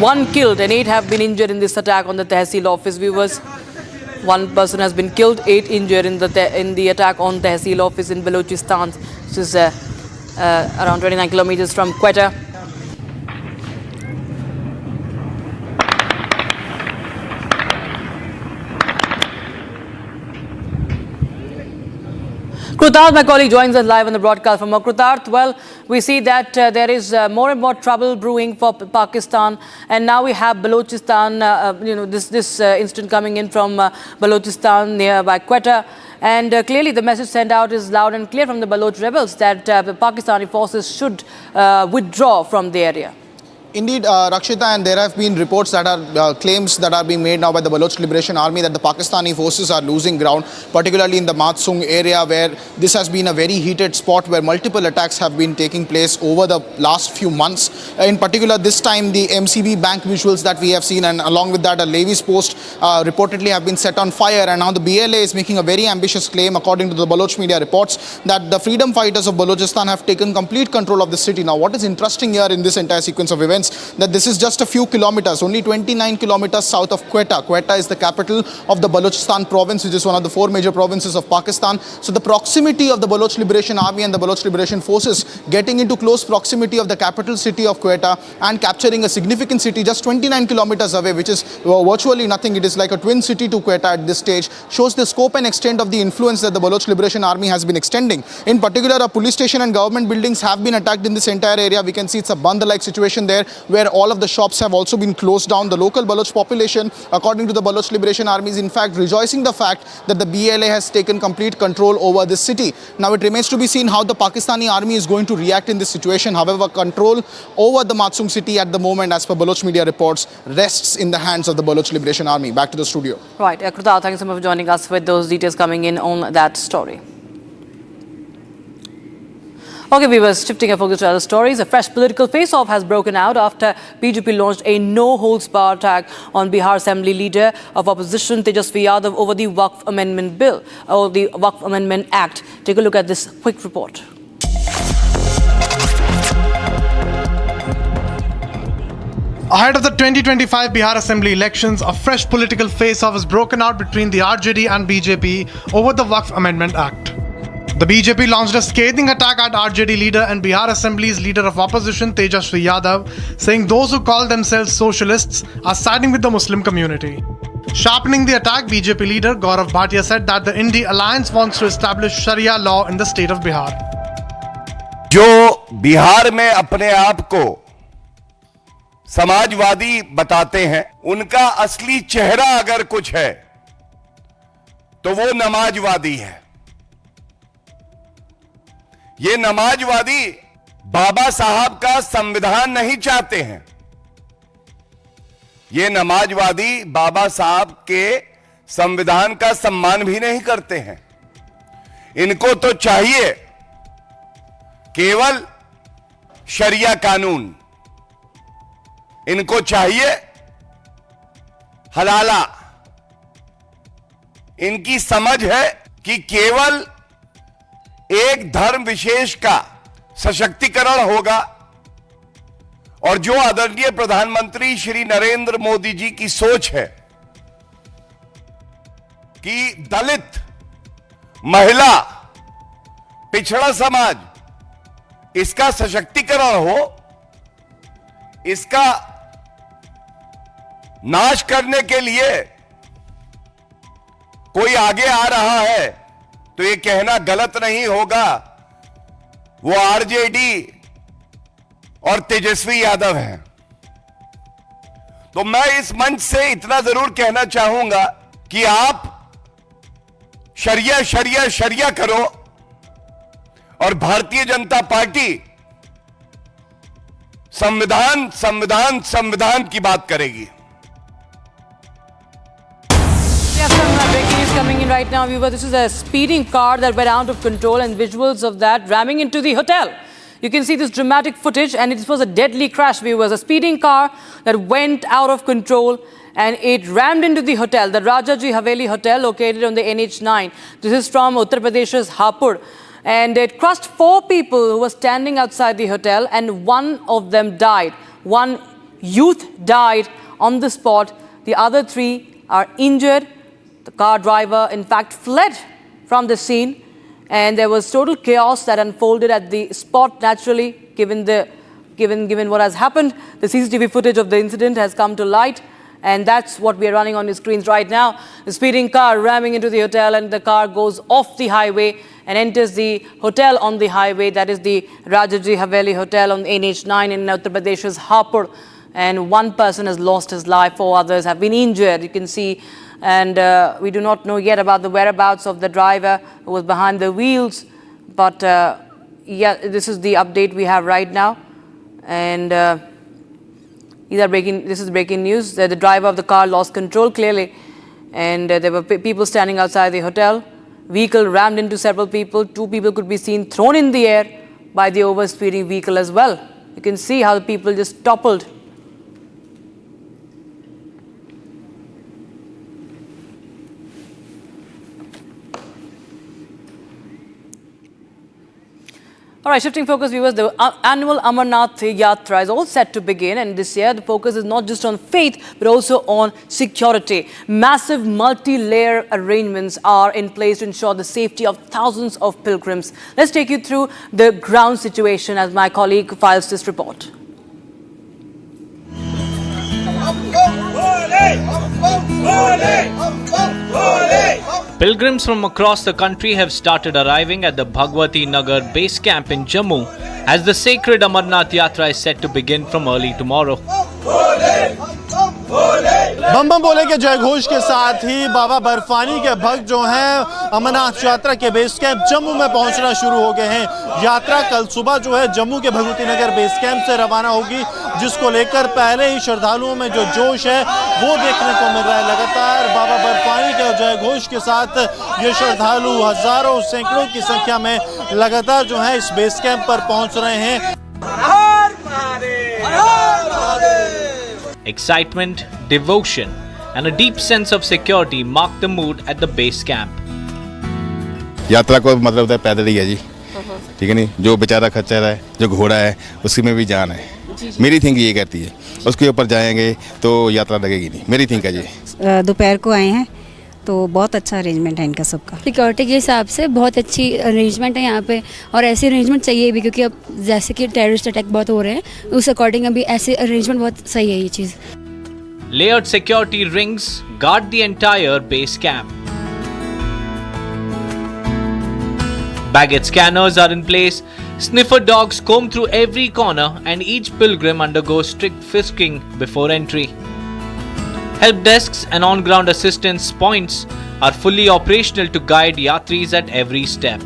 [SPEAKER 2] 1 killed and 8 have been injured in this attack on the Tehsil office. Viewers, 1 person has been killed, 8 injured in the attack on Tehsil office in Balochistan. This is around 29 kilometers from Quetta. Krutarth, my colleague, joins us live on the broadcast from Krutarth. Well, we see that there is more and more trouble brewing for Pakistan, and now we have Balochistan, this incident coming in from Balochistan nearby Quetta. And clearly the message sent out is loud and clear from the Baloch rebels that the Pakistani forces should withdraw from the area.
[SPEAKER 4] Indeed, Rakshita, and there have been reports that are claims that are being made now by the Baloch Liberation Army that the Pakistani forces are losing ground, particularly in the Matsung area, where this has been a very heated spot where multiple attacks have been taking place over the last few months. In particular, this time the MCB Bank visuals that we have seen, and along with that a Levy's post reportedly have been set on fire, and now the BLA is making a very ambitious claim, according to the Baloch media reports, that the freedom fighters of Balochistan have taken complete control of the city. Now, what is interesting here in this entire sequence of events, that this is just a few kilometers, only 29 kilometers south of Quetta. Quetta is the capital of the Balochistan province, which is one of the 4 major provinces of Pakistan. So the proximity of the Baloch Liberation Army and the Baloch Liberation Forces getting into close proximity of the capital city of Quetta and capturing a significant city just 29 kilometers away, which is virtually nothing. It is like a twin city to Quetta at this stage, shows the scope and extent of the influence that the Baloch Liberation Army has been extending. In particular, a police station and government buildings have been attacked in this entire area. We can see it's a Band-like situation there, where all of the shops have also been closed down. The local Baloch population, according to the Baloch Liberation Army, is in fact rejoicing the fact that the BLA has taken complete control over this city. Now, it remains to be seen how the Pakistani army is going to react in this situation. However, control over the Matsung city at the moment, as per Baloch media reports, rests in the hands of the Baloch Liberation Army. Back to the studio.
[SPEAKER 2] Right. Krutarth, thank you so much for joining us with those details coming in on that story. Okay, viewers, shifting our focus to other stories. A fresh political face-off has broken out after BJP launched a no-holds-barred attack on Bihar Assembly Leader of Opposition Tejasvi Yadav over the Waqf Amendment Bill, or the Waqf Amendment Act. Take a look at this quick report.
[SPEAKER 19] Ahead of the 2025 Bihar Assembly elections, a fresh political face-off has broken out between the RJD and BJP over the Waqf Amendment Act. The BJP launched a scathing attack at RJD leader and Bihar Assembly's leader of opposition Tejasvi Yadav, saying those who call themselves socialists are siding with the Muslim community. Sharpening the attack, BJP leader Gaurav Bhatia said that the Indie Alliance wants to establish Sharia law in the state of Bihar.
[SPEAKER 13] जो बिहार में अपने आप को समाजवादी बताते हैं, उनका असली चेहरा अगर कुछ है तो वो नमाजवादी है। ये नमाजवादी बाबा साहब का संविधान नहीं चाहते हैं। ये नमाजवादी बाबा साहब के संविधान का सम्मान भी नहीं करते हैं। इनको तो चाहिए केवल शरिया कानून, इनको चाहिए हलाला। इनकी समझ है कि केवल एक धर्म विशेष का सशक्तिकरण होगा और जो आदरणीय प्रधानमंत्री श्री नरेंद्र मोदी जी की सोच है कि दलित, महिला, पिछड़ा समाज इसका सशक्तिकरण हो, इसका नाश करने के लिए कोई आगे आ रहा है तो ये कहना गलत नहीं होगा वो आरजेडी और तेजस्वी यादव हैं। तो मैं इस मंच से इतना जरूर कहना चाहूंगा कि आप शरिया शरिया शरिया करो और भारतीय जनता पार्टी संविधान संविधान संविधान की बात करेगी।
[SPEAKER 2] Breaking news coming in right now, viewers. This is a speeding car that went out of control and visuals of that ramming into the hotel. You can see this dramatic footage and it was a deadly crash, viewers. A speeding car that went out of control and it rammed into the hotel, the Rajaji Haveli Hotel located on the NH9. This is from Uttar Pradesh's Hapur. And it crushed 4 people who were standing outside the hotel and one of them died. One youth died on the spot. The other 3 are injured. The car driver, in fact, fled from the scene, and there was total chaos that unfolded at the spot. Naturally, given what has happened, the CCTV footage of the incident has come to light, and that's what we are running on the screens right now. The speeding car ramming into the hotel, and the car goes off the highway and enters the hotel on the highway. That is the Rajaji Haveli Hotel on NH9 in Uttar Pradesh's Hapur, and 1 person has lost his life, 4 others have been injured. You can see. And we do not know yet about the whereabouts of the driver who was behind the wheels. But yeah, this is the update we have right now. And this is breaking news. The driver of the car lost control clearly. And there were people standing outside the hotel. Vehicle rammed into several people. 2 people could be seen thrown in the air by the overspeeding vehicle as well. You can see how the people just toppled. All right, shifting focus, viewers, the annual Amarnath Yatra is all set to begin, and this year the focus is not just on faith but also on security. Massive multi-layer arrangements are in place to ensure the safety of thousands of pilgrims. Let's take you through the ground situation as my colleague files this report.
[SPEAKER 9] Pilgrims from across the country have started arriving at the Bhagwati Nagar base camp in Jammu as the sacred Amarnath Yatra is set to begin from early tomorrow.
[SPEAKER 5] बम बम बोले के जय घोष के साथ ही बाबा बर्फानी के भक्त जो हैं अमरनाथ यात्रा के बेस कैंप जम्मू में पहुंचना शुरू हो गए हैं। यात्रा कल सुबह जो है जम्मू के भगवती नगर बेस कैंप से रवाना होगी, जिसको लेकर पहले ही श्रद्धालुओं में जो जोश है वो देखने को मिल रहा है। लगातार बाबा बर्फानी के जय घोष के साथ ये श्रद्धालु हजारों सैकड़ों की संख्या में लगातार जो है इस बेस कैंप पर पहुंच रहे हैं।
[SPEAKER 9] Excitement, devotion, and a deep sense of security mark the mood at the base camp.
[SPEAKER 20] यात्रा को मतलब होता है पैदल ही है जी, ठीक है नहीं, जो बेचारा खच्चर है, जो घोड़ा है, उसकी में भी जान है। मेरी थिंक ये कहती है, उसके ऊपर जाएंगे तो यात्रा लगेगी नहीं, मेरी थिंक है जी।
[SPEAKER 22] दोपहर को आए हैं तो बहुत अच्छा अरेंजमेंट है इनका सबका। सिक्योरिटी के हिसाब से बहुत अच्छी अरेंजमेंट है यहाँ पे, और ऐसे अरेंजमेंट चाहिए भी, क्योंकि अब जैसे कि टेररिस्ट अटैक बहुत हो रहे हैं, उस अकॉर्डिंग अभी ऐसे अरेंजमेंट बहुत सही है ये चीज़।
[SPEAKER 9] Layered security rings guard the entire base camp. Baggage scanners are in place. Sniffer dogs comb through every corner, and each pilgrim undergoes strict frisking before entry. Help desks and on-ground assistance points are fully operational to guide yatris at every step.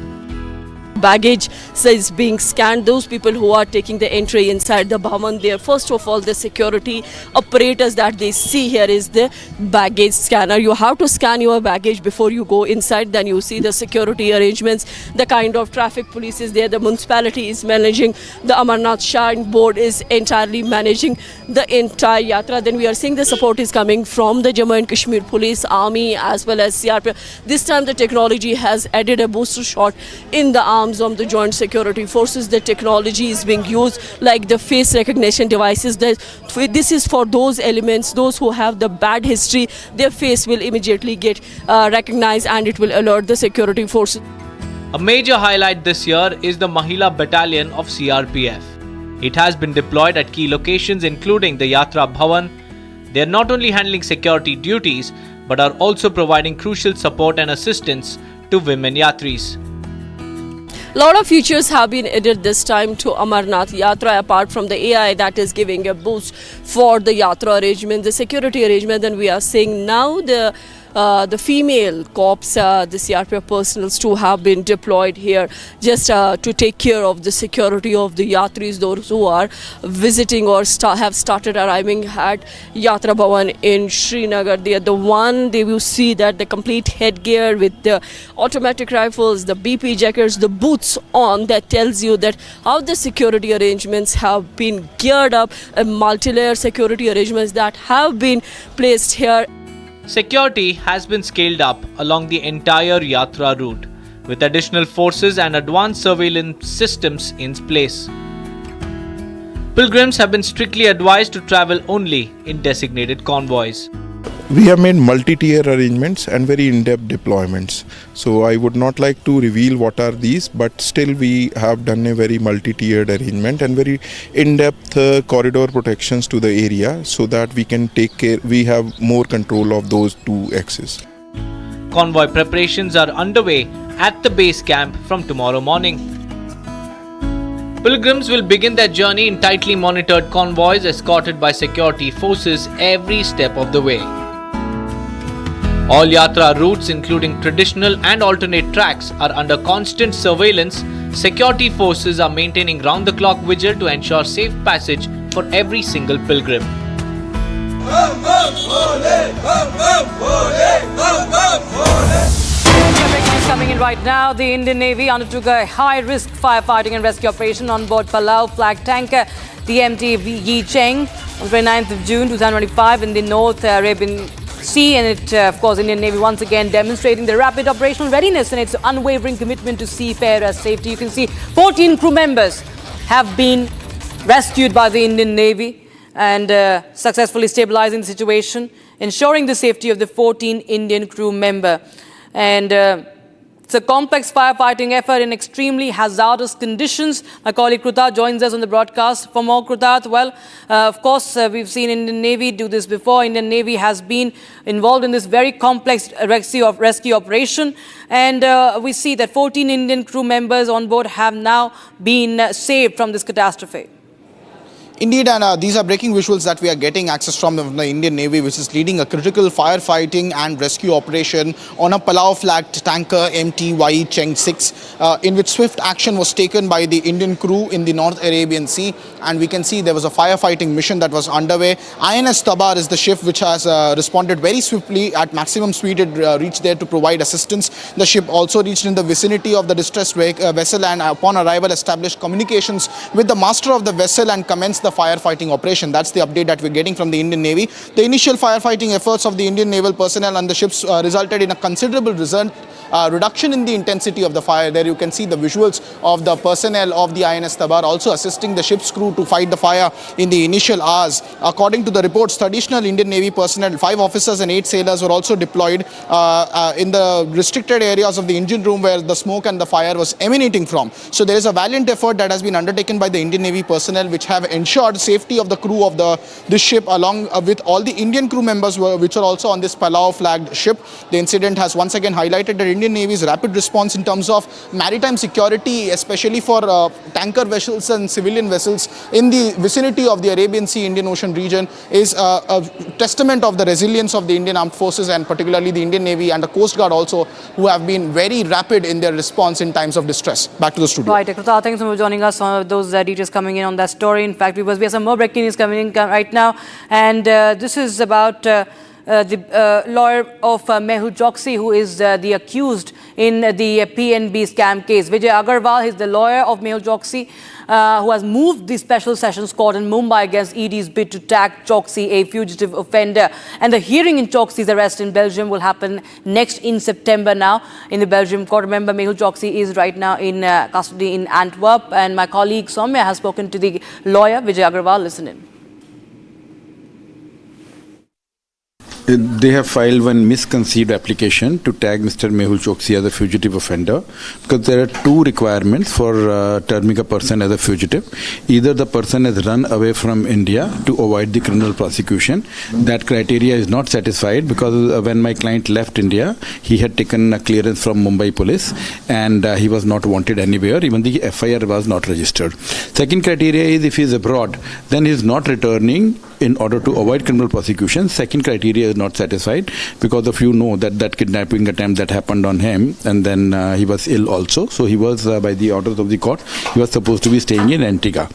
[SPEAKER 23] Baggage is being scanned. Those people who are taking the entry inside the Bhavan, there first of all the security apparatus that they see here is the baggage scanner. You have to scan your baggage before you go inside. Then you see the security arrangements, the kind of traffic police is there, the municipality is managing, the Amarnath Shrine board is entirely managing the entire yatra. Then we are seeing the support is coming from the Jammu and Kashmir police, army as well as CRPF. This time the technology has added a booster shot in the arms of the joint security forces. The technology is being used like the face recognition devices. This is for those elements, those who have the bad history, their face will immediately get recognized and it will alert the security forces.
[SPEAKER 9] A major highlight this year is the Mahila Battalion of CRPF. It has been deployed at key locations including the Yatra Bhavan. They are not only handling security duties but are also providing crucial support and assistance to women yatris.
[SPEAKER 23] A lot of features have been added this time to Amarnath Yatra apart from the AI that is giving a boost for the Yatra arrangement, the security arrangement. And we are seeing now the female cops, the CRPF personals too have been deployed here just to take care of the security of the yatris, those who are visiting or have started arriving at Yatra Bhavan in Srinagar. They are the one, they will see that the complete headgear with the automatic rifles, the BP jackets, the boots on, that tells you that how the security arrangements have been geared up, multi-layer security arrangements that have been placed here.
[SPEAKER 9] Security has been scaled up along the entire Yatra route, with additional forces and advanced surveillance systems in place. Pilgrims have been strictly advised to travel only in designated convoys.
[SPEAKER 8] We have made multi-tier arrangements and very in-depth deployments. So I would not like to reveal what are these, but still we have done a very multi-tiered arrangement and very in-depth corridor protections to the area so that we can take care, we have more control of those two axes.
[SPEAKER 9] Convoy preparations are underway at the base camp from tomorrow morning. Pilgrims will begin their journey in tightly monitored convoys escorted by security forces every step of the way. All Yatra routes, including traditional and alternate tracks, are under constant surveillance. Security forces are maintaining round-the-clock vigil to ensure safe passage for every single pilgrim.
[SPEAKER 2] Breaking news coming in right now. The Indian Navy undertook a high-risk firefighting and rescue operation on board Palau flag tanker the MT Yi Cheng on 29th of June 2025 in the North Arabian Sea, and it, of course, Indian Navy once again demonstrating the rapid operational readiness and its unwavering commitment to seafarer safety. You can see 14 crew members have been rescued by the Indian Navy and successfully stabilizing the situation, ensuring the safety of the 14 Indian crew member. And it's a complex firefighting effort in extremely hazardous conditions. My colleague Kruta joins us on the broadcast. For more, Kruta, well, of course, we've seen Indian Navy do this before. Indian Navy has been involved in this very complex rescue operation. And we see that 14 Indian crew members on board have now been saved from this catastrophe.
[SPEAKER 4] Indeed, and these are breaking visuals that we are getting access from the Indian Navy, which is leading a critical firefighting and rescue operation on a Palau-flagged tanker MT Cheng 6, in which swift action was taken by the Indian crew in the North Arabian Sea. And we can see there was a firefighting mission that was underway. INS Tabar is the ship which has responded very swiftly at maximum speed. It reached there to provide assistance. The ship also reached in the vicinity of the distressed vessel and upon arrival established communications with the master of the vessel and commenced the firefighting operation. That's the update that we're getting from the Indian Navy. The initial firefighting efforts of the Indian naval personnel and the ships resulted in a considerable reduction in the intensity of the fire. There you can see the visuals of the personnel of the INS Tabar also assisting the ship's crew to fight the fire in the initial hours. According to the reports, traditional Indian Navy personnel, 5 officers and 8 sailors were also deployed in the restricted areas of the engine room where the smoke and the fire was emanating from. So there is a valiant effort that has been undertaken by the Indian Navy personnel which have ensured safety of the crew of this ship along with all the Indian crew members which are also on this Palau flagged ship. The incident has once again highlighted that Indian Navy's rapid response in terms of maritime security, especially for tanker vessels and civilian vessels in the vicinity of the Arabian Sea, Indian Ocean region, is a testament of the resilience of the Indian Armed Forces, and particularly the Indian Navy and the Coast Guard also, who have been very rapid in their response in times of distress. Back to the studio.
[SPEAKER 2] Right, Akrita, thanks so much for joining us. Some of those details coming in on that story. In fact, we have some more breaking news coming in right now, and this is about the lawyer of Mehul Choksi, who is the accused in the PNB scam case. Vijay Agarwal is the lawyer of Mehul Choksi, who has moved the special sessions court in Mumbai against ED's bid to tag Choksi a fugitive offender. And the hearing in Choksi's arrest in Belgium will happen next in September now in the Belgium court. Remember, Mehul Choksi is right now in custody in Antwerp, and my colleague Soumya has spoken to the lawyer, Vijay Agarwal. Listen in.
[SPEAKER 3] They have filed one misconceived application to tag Mr. Mehul Choksi as a fugitive offender, because there are two requirements for terming a person as a fugitive. Either the person has run away from India to avoid the criminal prosecution. That criteria is not satisfied, because when my client left India, he had taken a clearance from Mumbai police and he was not wanted anywhere. Even the FIR was not registered. Second criteria is if he is abroad, then he is not returning in order to avoid criminal prosecution. Second criteria is not satisfied, because of that kidnapping attempt that happened on him, and then he was ill also. So he was, by the orders of the court, he was supposed to be staying in Antigua.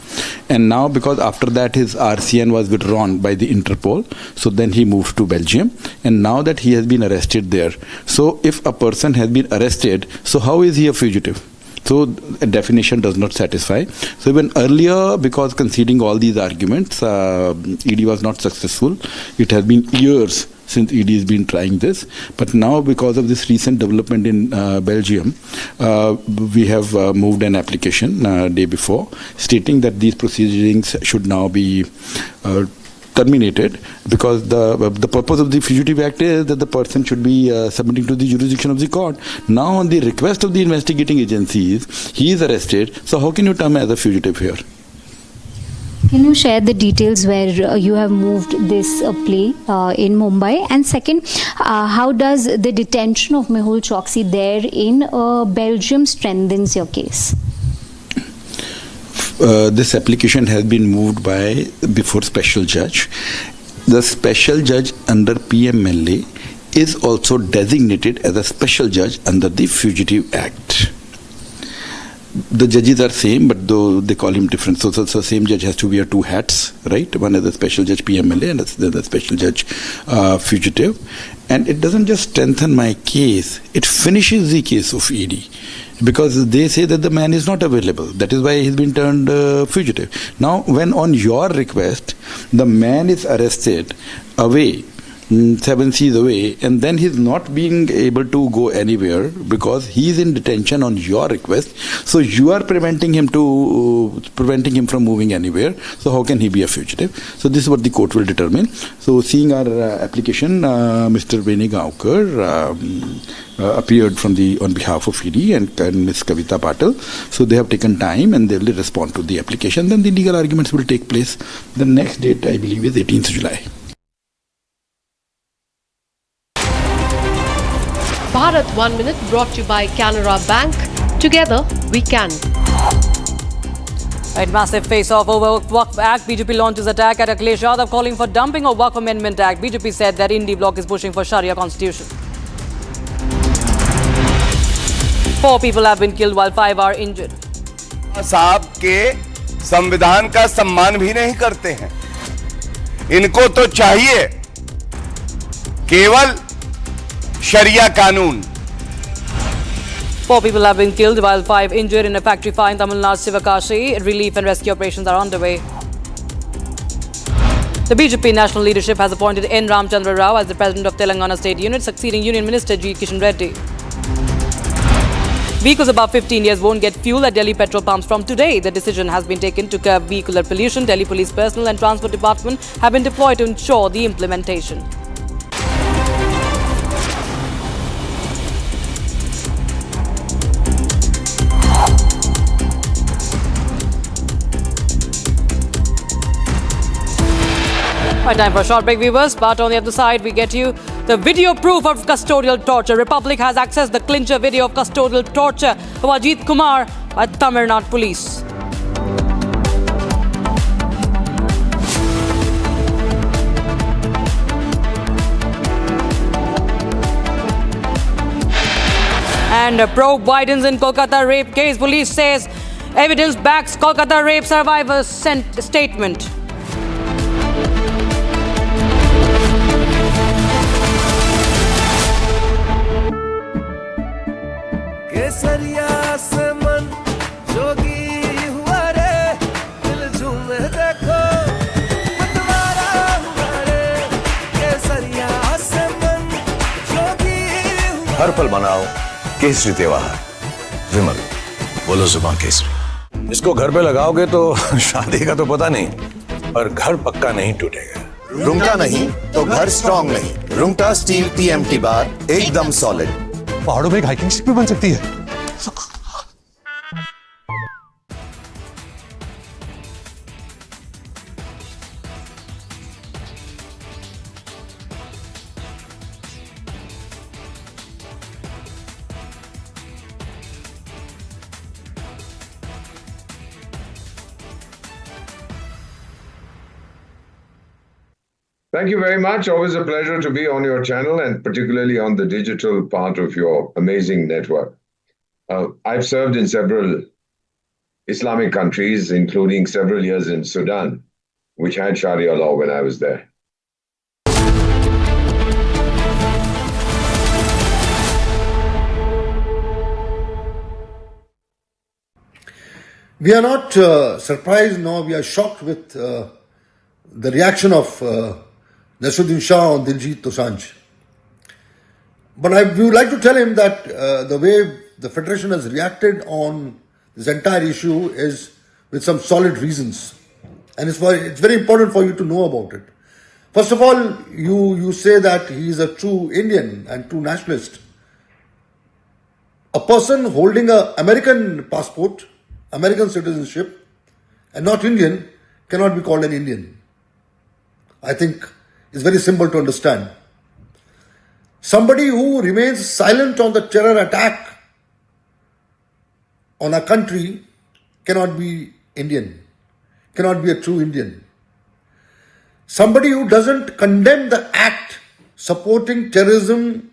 [SPEAKER 3] And now, because after that his RCN was withdrawn by the Interpol, so then he moved to Belgium, and now that he has been arrested there. So if a person has been arrested, so how is he a fugitive? So a definition does not satisfy. So even earlier, because conceding all these arguments, ED was not successful. It has been years since ED has been trying this. But now, because of this recent development in Belgium, we have moved an application day before, stating that these proceedings should now be terminated, because the purpose of the Fugitive Act is that the person should be submitting to the jurisdiction of the court. Now, on the request of the investigating agencies, he is arrested. So how can you term as a fugitive here?
[SPEAKER 22] Can you share the details where you have moved this play in Mumbai? And second, how does the detention of Mehul Choksi there in Belgium strengthens your case?
[SPEAKER 3] This application has been moved before special judge. The special judge under PMLA is also designated as a special judge under the Fugitive Act. The judges are same, but though they call him different. So the same judge has to wear two hats, right? One is the special judge PMLA and the special judge fugitive. And it doesn't just strengthen my case, it finishes the case of ED. Because they say that the man is not available. That is why he's been turned fugitive. Now, when on your request, the man is arrested away, 7 seas away, and then he's not being able to go anywhere because he's in detention on your request. So you are preventing him from moving anywhere. So how can he be a fugitive? So this is what the court will determine. So seeing our application, Mr. Veni Gaonkar appeared on behalf of ED and Ms. Kavita Patil. So they have taken time and they will respond to the application. Then the legal arguments will take place. The next date, I believe, is 18th July.
[SPEAKER 16] Bharat 1 Minute brought to you by Canara Bank. Together we can.
[SPEAKER 2] Right, massive face-off over Waqf Act. BJP launches attack at Akhilesh Yadav calling for dumping of Waqf Amendment Act. BJP said that Indi bloc is pushing for Sharia constitution. 4 people have been killed while 5 are injured.
[SPEAKER 13] साहब के संविधान का सम्मान भी नहीं करते हैं. इनको तो चाहिए केवल Sharia Kanun.
[SPEAKER 2] 4 people have been killed while 5 injured in a factory fire in Tamil Nadu, Sivakashi. Relief and rescue operations are underway. The BJP national leadership has appointed N. Ramchandra Rao as the president of Telangana State Unit, succeeding Union Minister G. Kishan Reddy. Vehicles above 15 years won't get fuel at Delhi petrol pumps from today. The decision has been taken to curb vehicular pollution. Delhi Police personnel and Transport Department have been deployed to ensure the implementation. Right, time for a short break, viewers. But on the other side, we get you the video proof of custodial torture. Republic has accessed the clincher video of custodial torture of Ajith Kumar by Tamil Nadu police. And probe widens in Kolkata rape case. Police says evidence backs Kolkata rape survivors' statement.
[SPEAKER 14] हर पल मनाओ केसरी त्योहार। विमल, बोलो जुबान केसरी। इसको घर पे लगाओगे तो शादी का तो पता नहीं, पर घर पक्का नहीं टूटेगा।
[SPEAKER 6] रूंगटा नहीं तो घर स्ट्रांग नहीं। रूंगटा स्टील TMT बार एकदम सॉलिड।
[SPEAKER 12] पहाड़ों में एक हाइकिंग शिप भी बन सकती है।
[SPEAKER 11] Thank you very much. Always a pleasure to be on your channel and particularly on the digital part of your amazing network. I've served in several Islamic countries, including several years in Sudan, which had Sharia law when I was there.
[SPEAKER 15] We are not surprised nor we are shocked with the reaction of Nasuddin Shah on Diljit Dosanjh. But we would like to tell him that the way the Federation has reacted on this entire issue is with some solid reasons. And it's very important for you to know about it. First of all, you say that he is a true Indian and true nationalist. A person holding an American passport, American citizenship, and not Indian cannot be called an Indian. I think it's very simple to understand. Somebody who remains silent on the terror attack on a country cannot be Indian, cannot be a true Indian. Somebody who doesn't condemn the act supporting terrorism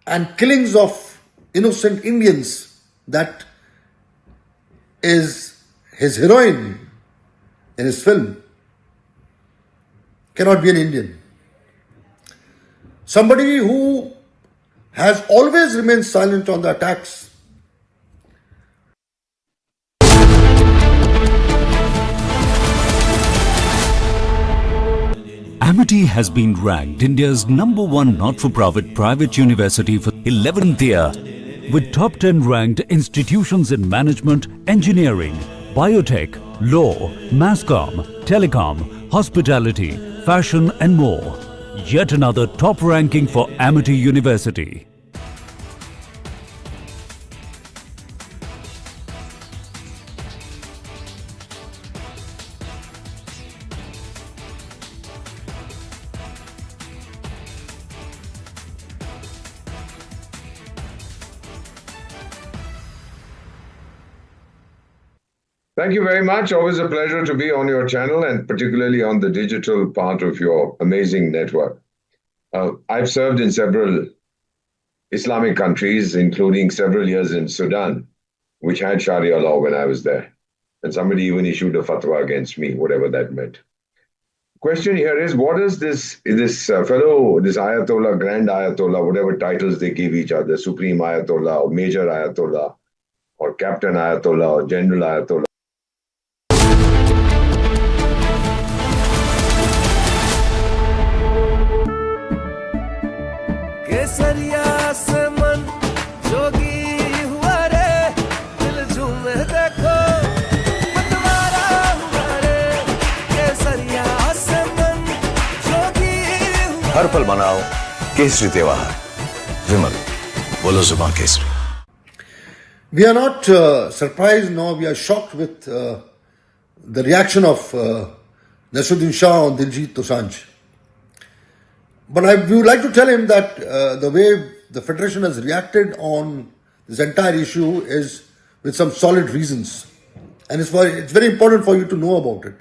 [SPEAKER 15] and killings of innocent Indians, that is his heroine in his film, cannot be an Indian. Somebody who has always remained silent on the attacks
[SPEAKER 18] Amity has been ranked India's #1 not-for-profit private university for 11th year, with top 10 ranked institutions in management, engineering, biotech, law, masscom, telecom, hospitality, fashion and more. Yet another top ranking for Amity University.
[SPEAKER 11] Thank you very much. Always a pleasure to be on your channel and particularly on the digital part of your amazing network. I've served in several Islamic countries, including several years in Sudan, which had Sharia law when I was there. And somebody even issued a fatwa against me, whatever that meant. Question here is, what does this Ayatollah, Grand Ayatollah, whatever titles they give each other, Supreme Ayatollah or Major Ayatollah or Captain Ayatollah or General Ayatollah,
[SPEAKER 14] हर पल मनाओ केसरी त्योहार। विमल, बोलो जुबान Kesari.
[SPEAKER 15] We are not surprised nor we are shocked with the reaction of Nasuddin Shah on Diljit Dosanjh. But I would like to tell him that the way the Federation has reacted on this entire issue is with some solid reasons. And it's very important for you to know about it.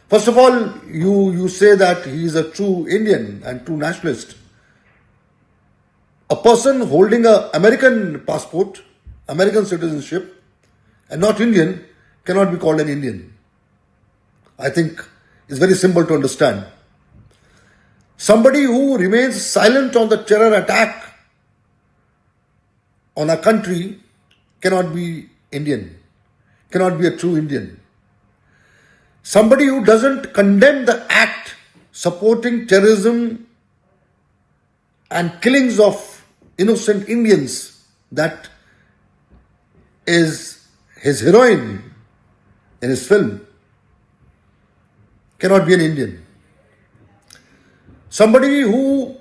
[SPEAKER 15] First of all, you say that he is a true Indian and true nationalist. A person holding an American passport, American citizenship, and not Indian cannot be called an Indian. I think it's very simple to understand. Somebody who remains silent on the terror attack on a country cannot be Indian, cannot be a true Indian. Somebody who doesn't condemn the act supporting terrorism and killings of innocent Indians, that is his heroine in his film, cannot be an Indian. Somebody who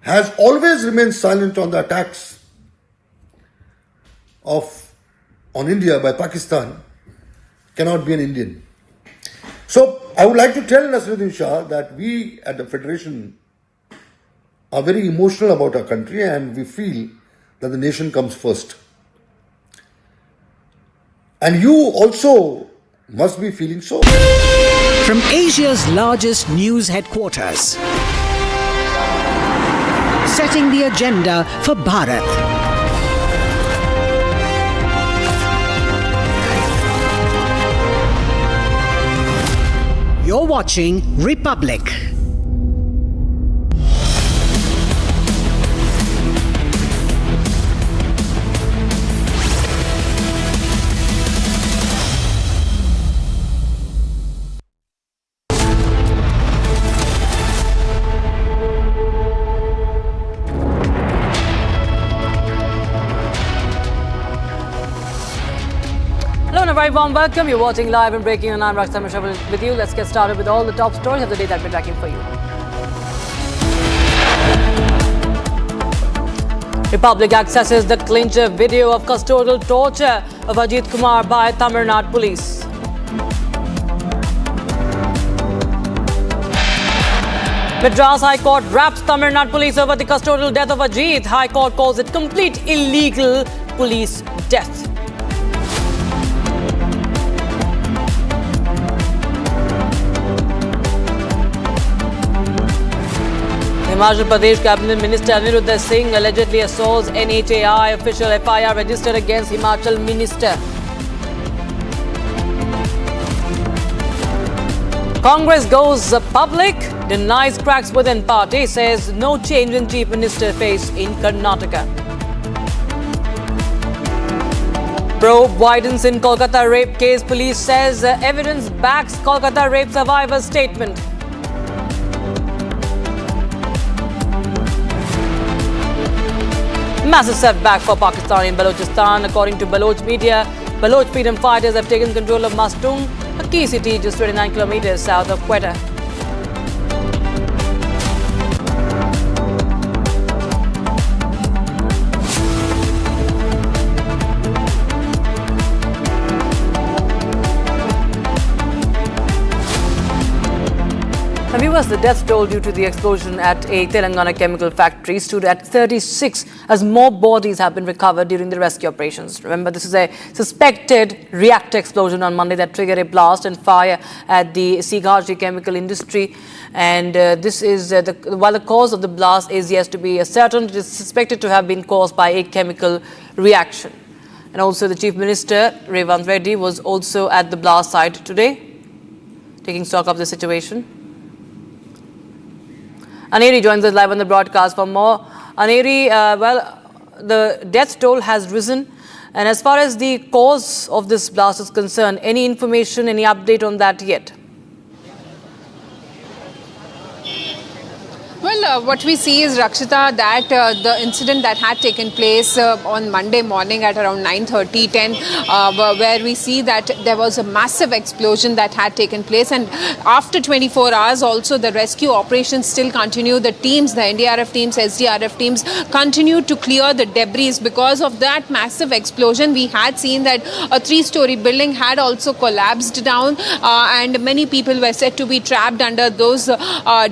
[SPEAKER 15] has always remained silent on the attacks on India by Pakistan cannot be an Indian. So I would like to tell Naseeruddin Shah that we at the Federation are very emotional about our country and we feel that the nation comes first. And you also must be feeling so.
[SPEAKER 1] From Asia's largest news headquarters, setting the agenda for Bharat. You're watching Republic.
[SPEAKER 2] Hello and a very warm welcome. You're watching live and breaking, and I'm Rakshita with you. Let's get started with all the top stories of the day that we're tracking for you. Republic accesses the clincher video of custodial torture of Ajith Kumar by Tamil Nadu police. Madras High Court wraps Tamil Nadu police over the custodial death of Ajith. High Court calls it complete illegal police death. Himachal Pradesh Cabinet Minister Aniruddha Singh allegedly assaults NHAI official. FIR registered against Himachal Minister. Congress goes public, denies cracks within party, says no change in Chief Minister face in Karnataka. Probe widens in Kolkata rape case. Police says evidence backs Kolkata rape survivor's statement. Massive setback for Pakistan in Balochistan. According to Baloch media, Baloch freedom fighters have taken control of Mastung, a key city just 29 kilometers south of Quetta. Viewers, the death toll due to the explosion at a Telangana chemical factory stood at 36 as more bodies have been recovered during the rescue operations. Remember, this is a suspected reactor explosion on Monday that triggered a blast and fire at the Sighaji chemical industry. And while the cause of the blast is yet to be ascertained, it is suspected to have been caused by a chemical reaction. And also the Chief Minister, Revant Reddy, was also at the blast site today, taking stock of the situation. Aneri joins us live on the broadcast for more. Aneri, the death toll has risen. And as far as the cause of this blast is concerned, any information, any update on that yet?
[SPEAKER 7] Well, what we see is, Rakshita, that the incident that had taken place on Monday morning at around 9:30, 10, where we see that there was a massive explosion that had taken place. And after 24 hours, also the rescue operations still continue. The teams, the NDRF teams, SDRF teams continue to clear the debris. Because of that massive explosion, we had seen that a 3-story building had also collapsed down and many people were said to be trapped under those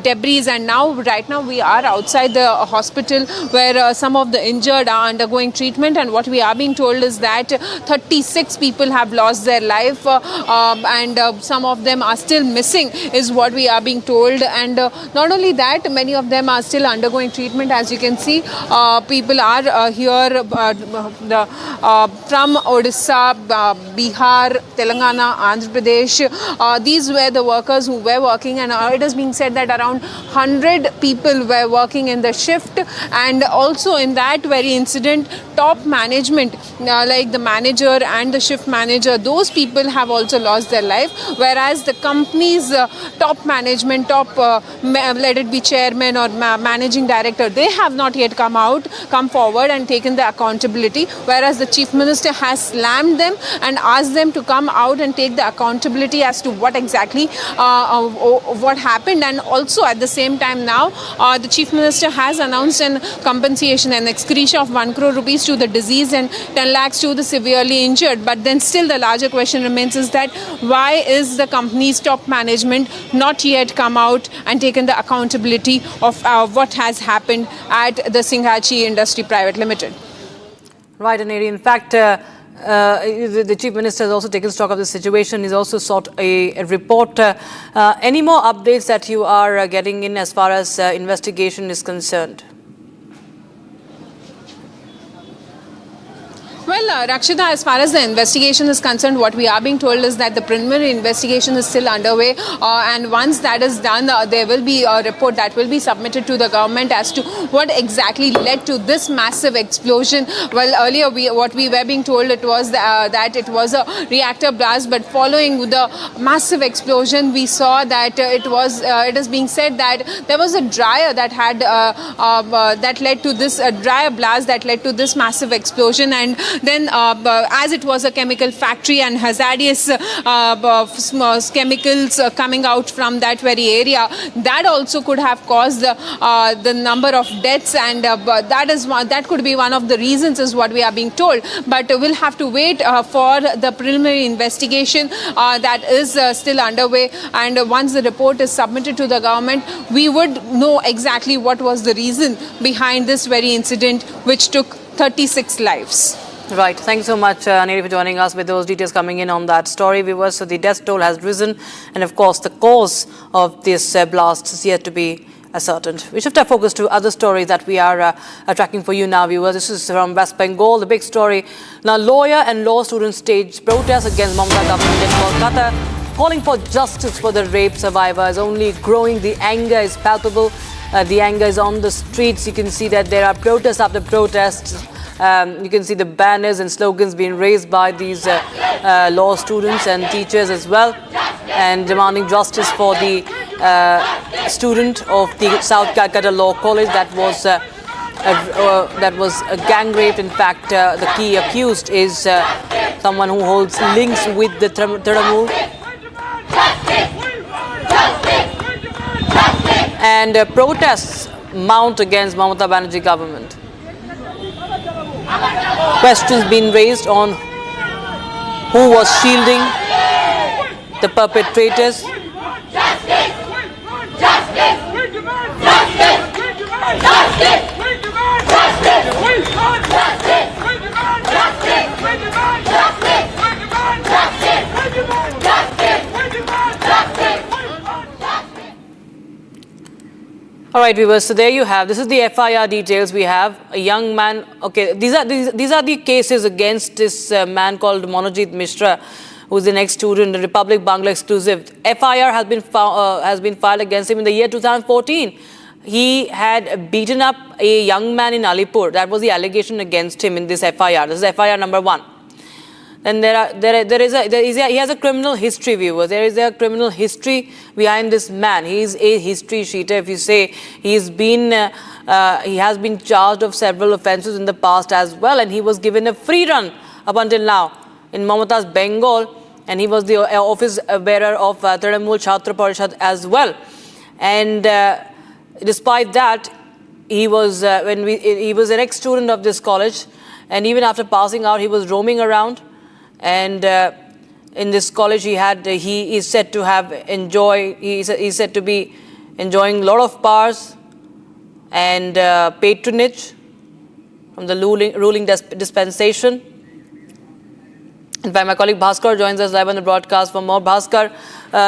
[SPEAKER 7] debris. And now, right now, we are outside the hospital where some of the injured are undergoing treatment, and what we are being told is that 36 people have lost their life and some of them are still missing is what we are being told. And not only that, many of them are still undergoing treatment. As you can see, people are here from Odisha, Bihar, Telangana, Andhra Pradesh. These were the workers who were working, and it is being said that around 100 people were working in the shift, and also in that very incident, top management like the manager and the shift manager, those people have also lost their life, whereas the company's top management, let it be chairman or managing director, they have not yet come forward and taken the accountability, whereas the chief minister has slammed them and asked them to come out and take the accountability as to what exactly what happened. And also at the same time now, the chief minister has announced an compensation, an ex gratia of 1 crore rupees to the deceased and 10 lakhs to the severely injured. But then still the larger question remains is that why is the company's top management not yet come out and taken the accountability of what has happened at the Singhachi Industry Private Limited?
[SPEAKER 2] Right, Aneri. In fact, the Chief Minister has also taken stock of the situation. He's also sought a report. Any more updates that you are getting in as far as investigation is concerned?
[SPEAKER 7] Well, Rakshita, as far as the investigation is concerned, what we are being told is that the preliminary investigation is still underway, and once that is done, there will be a report that will be submitted to the government as to what exactly led to this massive explosion. Well, earlier what we were being told it was that it was a reactor blast, but following the massive explosion, we saw that it is being said that there was a dryer that had that led to this dryer blast that led to this massive explosion. And then as it was a chemical factory and hazardous chemicals coming out from that very area, that also could have caused the number of deaths, and that could be one of the reasons is what we are being told. But we'll have to wait for the preliminary investigation that is still underway, and once the report is submitted to the government, we would know exactly what was the reason behind this very incident which took 36 lives.
[SPEAKER 2] Right. Thanks so much, Aneri, for joining us with those details coming in on that story, viewers. So the death toll has risen, and of course the cause of this blast is yet to be ascertained. We shift our focus to other stories that we are tracking for you now, viewers. This is from West Bengal, the big story. Now, lawyer and law students staged protests against Mamata government in Kolkata, calling for justice for the rape survivors. Only growing, the anger is palpable. The anger is on the streets. You can see that there are protests after protests. You can see the banners and slogans being raised by these law students and teachers as well, and demanding justice for the student of the South Calcutta Law College that was gang raped. In fact, the key accused is someone who holds links with the Trinamool. And protests mount against Mamata Banerjee government. Questions being raised on who was shielding the perpetrators. All right, viewers, so there you have. This is the FIR details. We have a young man. Okay, these are the cases against this man called Monojit Mishra, who is the next student, the Republic Bangla exclusive. FIR has been filed against him in the year 2014. He had beaten up a young man in Alipur. That was the allegation against him in this FIR. This is FIR number 1. Then he has a criminal history, viewers. There is a criminal history behind this man. He is a history sheeter. If you say he has been charged of several offences in the past as well, and he was given a free run up until now in Mamata's Bengal, and he was the office bearer of Trinamool Chhatra Parishad as well. And despite that, he was he was an ex-student of this college, and even after passing out, he was roaming around. And in this college, he is said to have he is said to be enjoying a lot of powers, and patronage from the ruling dispensation. In fact, my colleague Bhaskar joins us live on the broadcast for more. Bhaskar,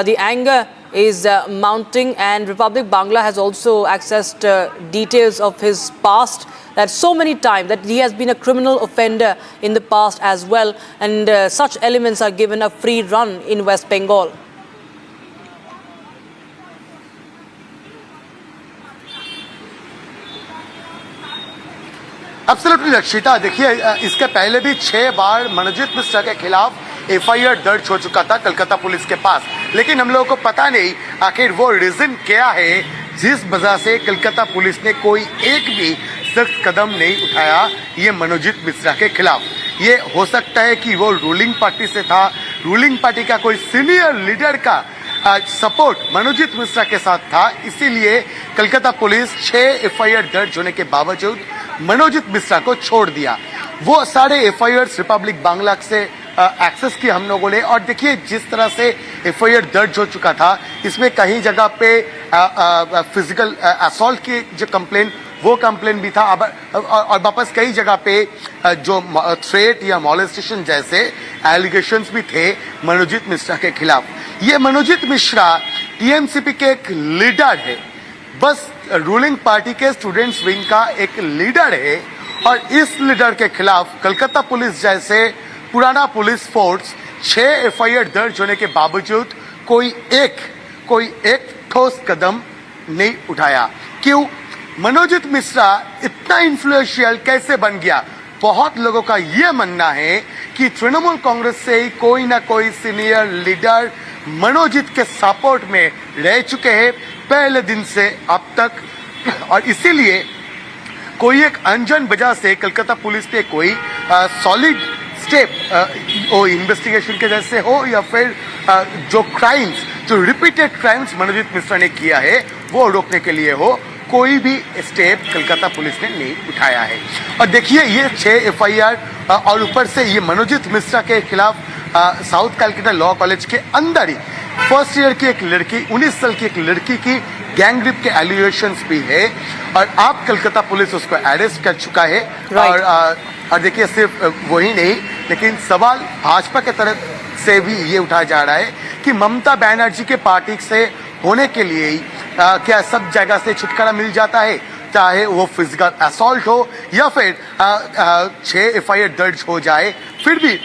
[SPEAKER 2] the anger is mounting, and Republic Bangla has also accessed details of his past, that so many times that he has been a criminal offender in the past as well, and such elements are given a free run in West Bengal.
[SPEAKER 10] Absolutely रक्षिता, देखिए इसके पहले भी 6 बार मनोजीत मिश्रा के खिलाफ FIR दर्ज हो चुका था कलकत्ता पुलिस के पास, लेकिन हम लोगों को पता नहीं आखिर वो रीजन क्या है जिस वजह से कलकत्ता पुलिस ने कोई एक भी सख्त कदम नहीं उठाया ये मनोजीत मिश्रा के खिलाफ। ये हो सकता है कि वो रूलिंग पार्टी से था, रूलिंग पार्टी का कोई सीनियर लीडर का सपोर्ट मनोजीत मिश्रा के साथ था, इसीलिए कलकत्ता पुलिस 6 एफआईआर दर्ज होने के बावजूद मनोजीत मिश्रा को छोड़ दिया। वो सारे एफआईआर रिपब्लिक बांग्ला से एक्सेस किया हम लोगों ने, और देखिए जिस तरह से एफआईआर दर्ज हो चुका था, इसमें कहीं जगह पे फिजिकल असॉल्ट की जो कंप्लेन वो कंप्लेन भी था, और वापस कई जगह पे जो थ्रेट या मॉलेस्टेशन जैसे एलिगेशंस भी थे मनोजीत मिश्रा के खिलाफ। ये मनोजीत मिश्रा टीएमसीपी के एक लीडर है, बस रूलिंग पार्टी के स्टूडेंट्स विंग का एक लीडर है, और इस लीडर के खिलाफ कलकत्ता पुलिस जैसे पुराना पुलिस फोर्स 6 एफआईआर दर्ज होने के बावजूद कोई एक ठोस कदम नहीं उठाया। क्यों? मनोजीत मिश्रा इतना इन्फ्लुएंशियल कैसे बन गया? बहुत लोगों का यह मानना है कि तृणमूल कांग्रेस से ही कोई ना कोई सीनियर लीडर मनोजीत के सपोर्ट में रह चुके हैं पहले दिन से अब तक, और इसीलिए कोई एक अनजान वजह से कलकत्ता पुलिस ने कोई सॉलिड स्टेप वो इन्वेस्टिगेशन के जैसे हो या फिर जो क्राइम्स, जो रिपीटेड क्राइम्स मनोजीत मिश्रा ने किया है वो रोकने के लिए हो, कोई भी स्टेप कलकत्ता पुलिस ने नहीं उठाया है। और देखिए ये 6 एफआईआर और ऊपर से ये मनोजीत मिश्रा के खिलाफ साउथ कैलकाटा लॉ कॉलेज के अंदर ही फर्स्ट ईयर की एक लड़की, 19 साल की एक लड़की की गैंग रेप के एलिगेशंस भी है, और आप कलकत्ता पुलिस उसको अरेस्ट कर चुका है। और देखिए सिर्फ वही नहीं, लेकिन सवाल भाजपा के तरफ से भी ये उठाया जा रहा है कि ममता बनर्जी के पार्टी से होने के लिए ही क्या सब जगह से छुटकारा मिल जाता है, चाहे वो फिजिकल असॉल्ट हो या फिर 6 एफआईआर दर्ज हो जाए, फिर भी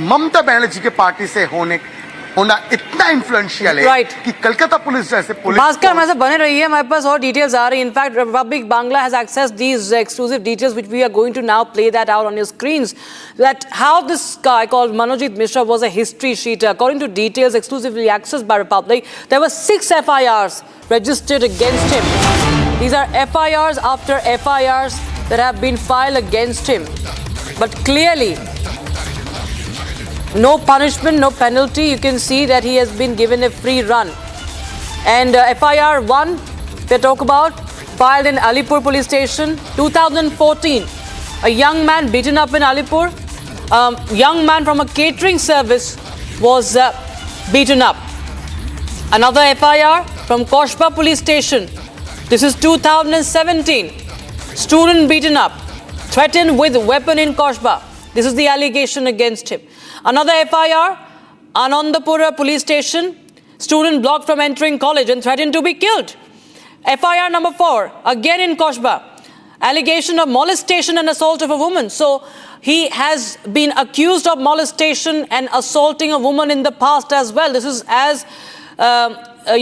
[SPEAKER 10] ममता बनर्जी के पार्टी से होना इतना इन्फ्लुएंशियल है कि कलकत्ता पुलिस जैसे पुलिस।
[SPEAKER 2] भास्कर हमारे साथ बने रही है, हमारे पास और डिटेल्स आ रही है। In fact Republic Bangla has access these exclusive details which we are going to now play that out on your screens, that how this guy called Manojit Mishra was a history sheeter. According to details exclusively accessed by Republic, there were 6 FIRs registered against him. These are FIRs after FIRs that have been filed against him, but clearly no punishment, no penalty. You can see that he has been given a free run. And FIR 1, they talk about, filed in Alipur police station, 2014. A young man beaten up in Alipur. Young man from a catering service was beaten up. Another FIR from Koshba police station. This is 2017. Student beaten up, threatened with weapon in Koshba. This is the allegation against him. Another FIR, Anandapura police station, student blocked from entering college and threatened to be killed. FIR number 4, again in Koshba, allegation of molestation and assault of a woman. So he has been accused of molestation and assaulting a woman in the past as well. This is as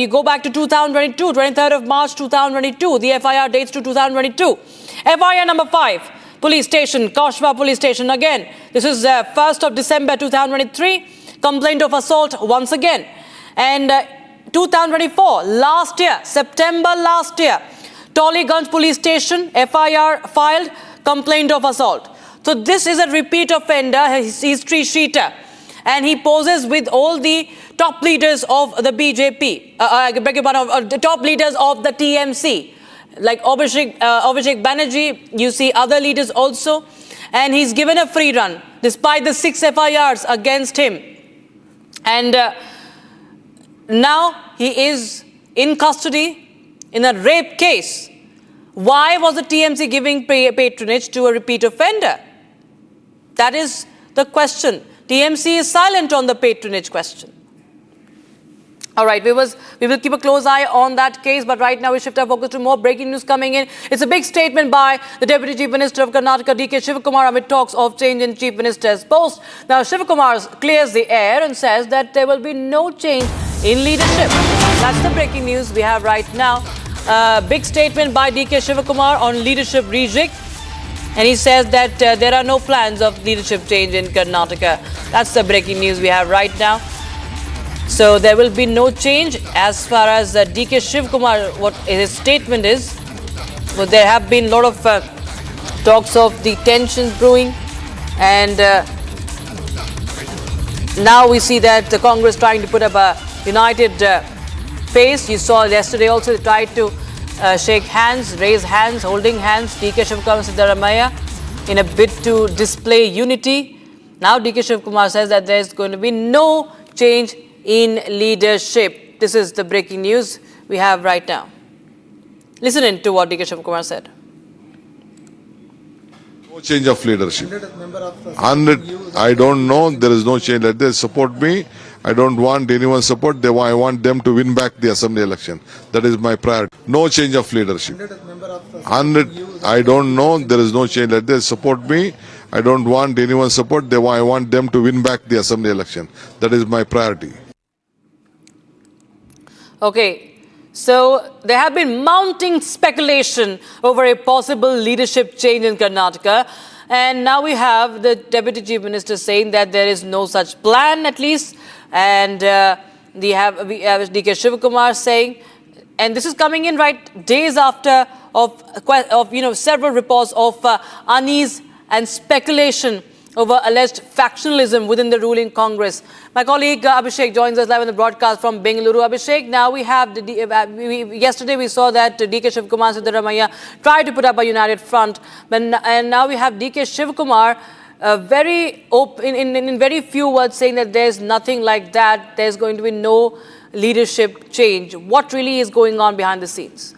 [SPEAKER 2] you go back to 2022, 23rd of March 2022. The FIR dates to 2022. FIR number 5. Police station, Koshba police station again. This is 1st of December 2023. Complaint of assault once again. And 2024, last year, September last year, Tollygunj police station, FIR filed, complaint of assault. So this is a repeat offender, history sheeter. And he poses with all the top leaders of the BJP, the top leaders of the TMC. Like Abhishek Banerjee, you see other leaders also, and he's given a free run despite the 6 FIRs against him. And now he is in custody in a rape case Why was the TMC giving patronage to a repeat offender? That is the question. TMC is silent on the patronage question. All right, viewers, we will keep a close eye on that case, but right now we shift our focus to more breaking news coming in. It's a big statement by the Deputy Chief Minister of Karnataka, DK Shivakumar, amid talks of change in Chief Minister's post. Now, Shivakumar clears the air and says that there will be no change in leadership. That's the breaking news we have right now. Big statement by DK Shivakumar on leadership rejig. And he says that there are no plans of leadership change in Karnataka. That's the breaking news we have right now. So there will be no change as far as DK Shivakumar, what his statement is. But there have been a lot of talks of the tensions brewing, and now we see that the Congress trying to put up a united face. You saw yesterday also they tried to shake hands, raise hands, holding hands, DK Shivakumar and Siddaramaiah, in a bid to display unity. Now DK Shivakumar says that there is going to be no change in leadership. This is the breaking news we have right now. Listen in to what DK Shivakumar said.
[SPEAKER 17] No change of leadership. I don't know. There is no change. Let them support me. I don't want anyone's support. I want them to win back the assembly election. That is my priority. No change of leadership. I don't know. There is no change. Let them support me. I don't want anyone's support. I want them to win back the assembly election. That is my priority. Okay, so there have been mounting speculation over a possible leadership change in Karnataka, and now we have the Deputy Chief Minister saying that there is no such plan, at least, and we have DK Shivakumar saying, and this is coming in right days after of several reports of unease and speculation over alleged factionalism within the ruling Congress. My colleague Abhishek joins us live on the broadcast from Bengaluru. Abhishek, now we have, yesterday we saw that DK Shivakumar and Siddaramaiah tried to put up a united front, and now we have DK Shivakumar very open, in very few words saying that there's nothing like that, there's going to be no leadership change. What really is going on behind the scenes?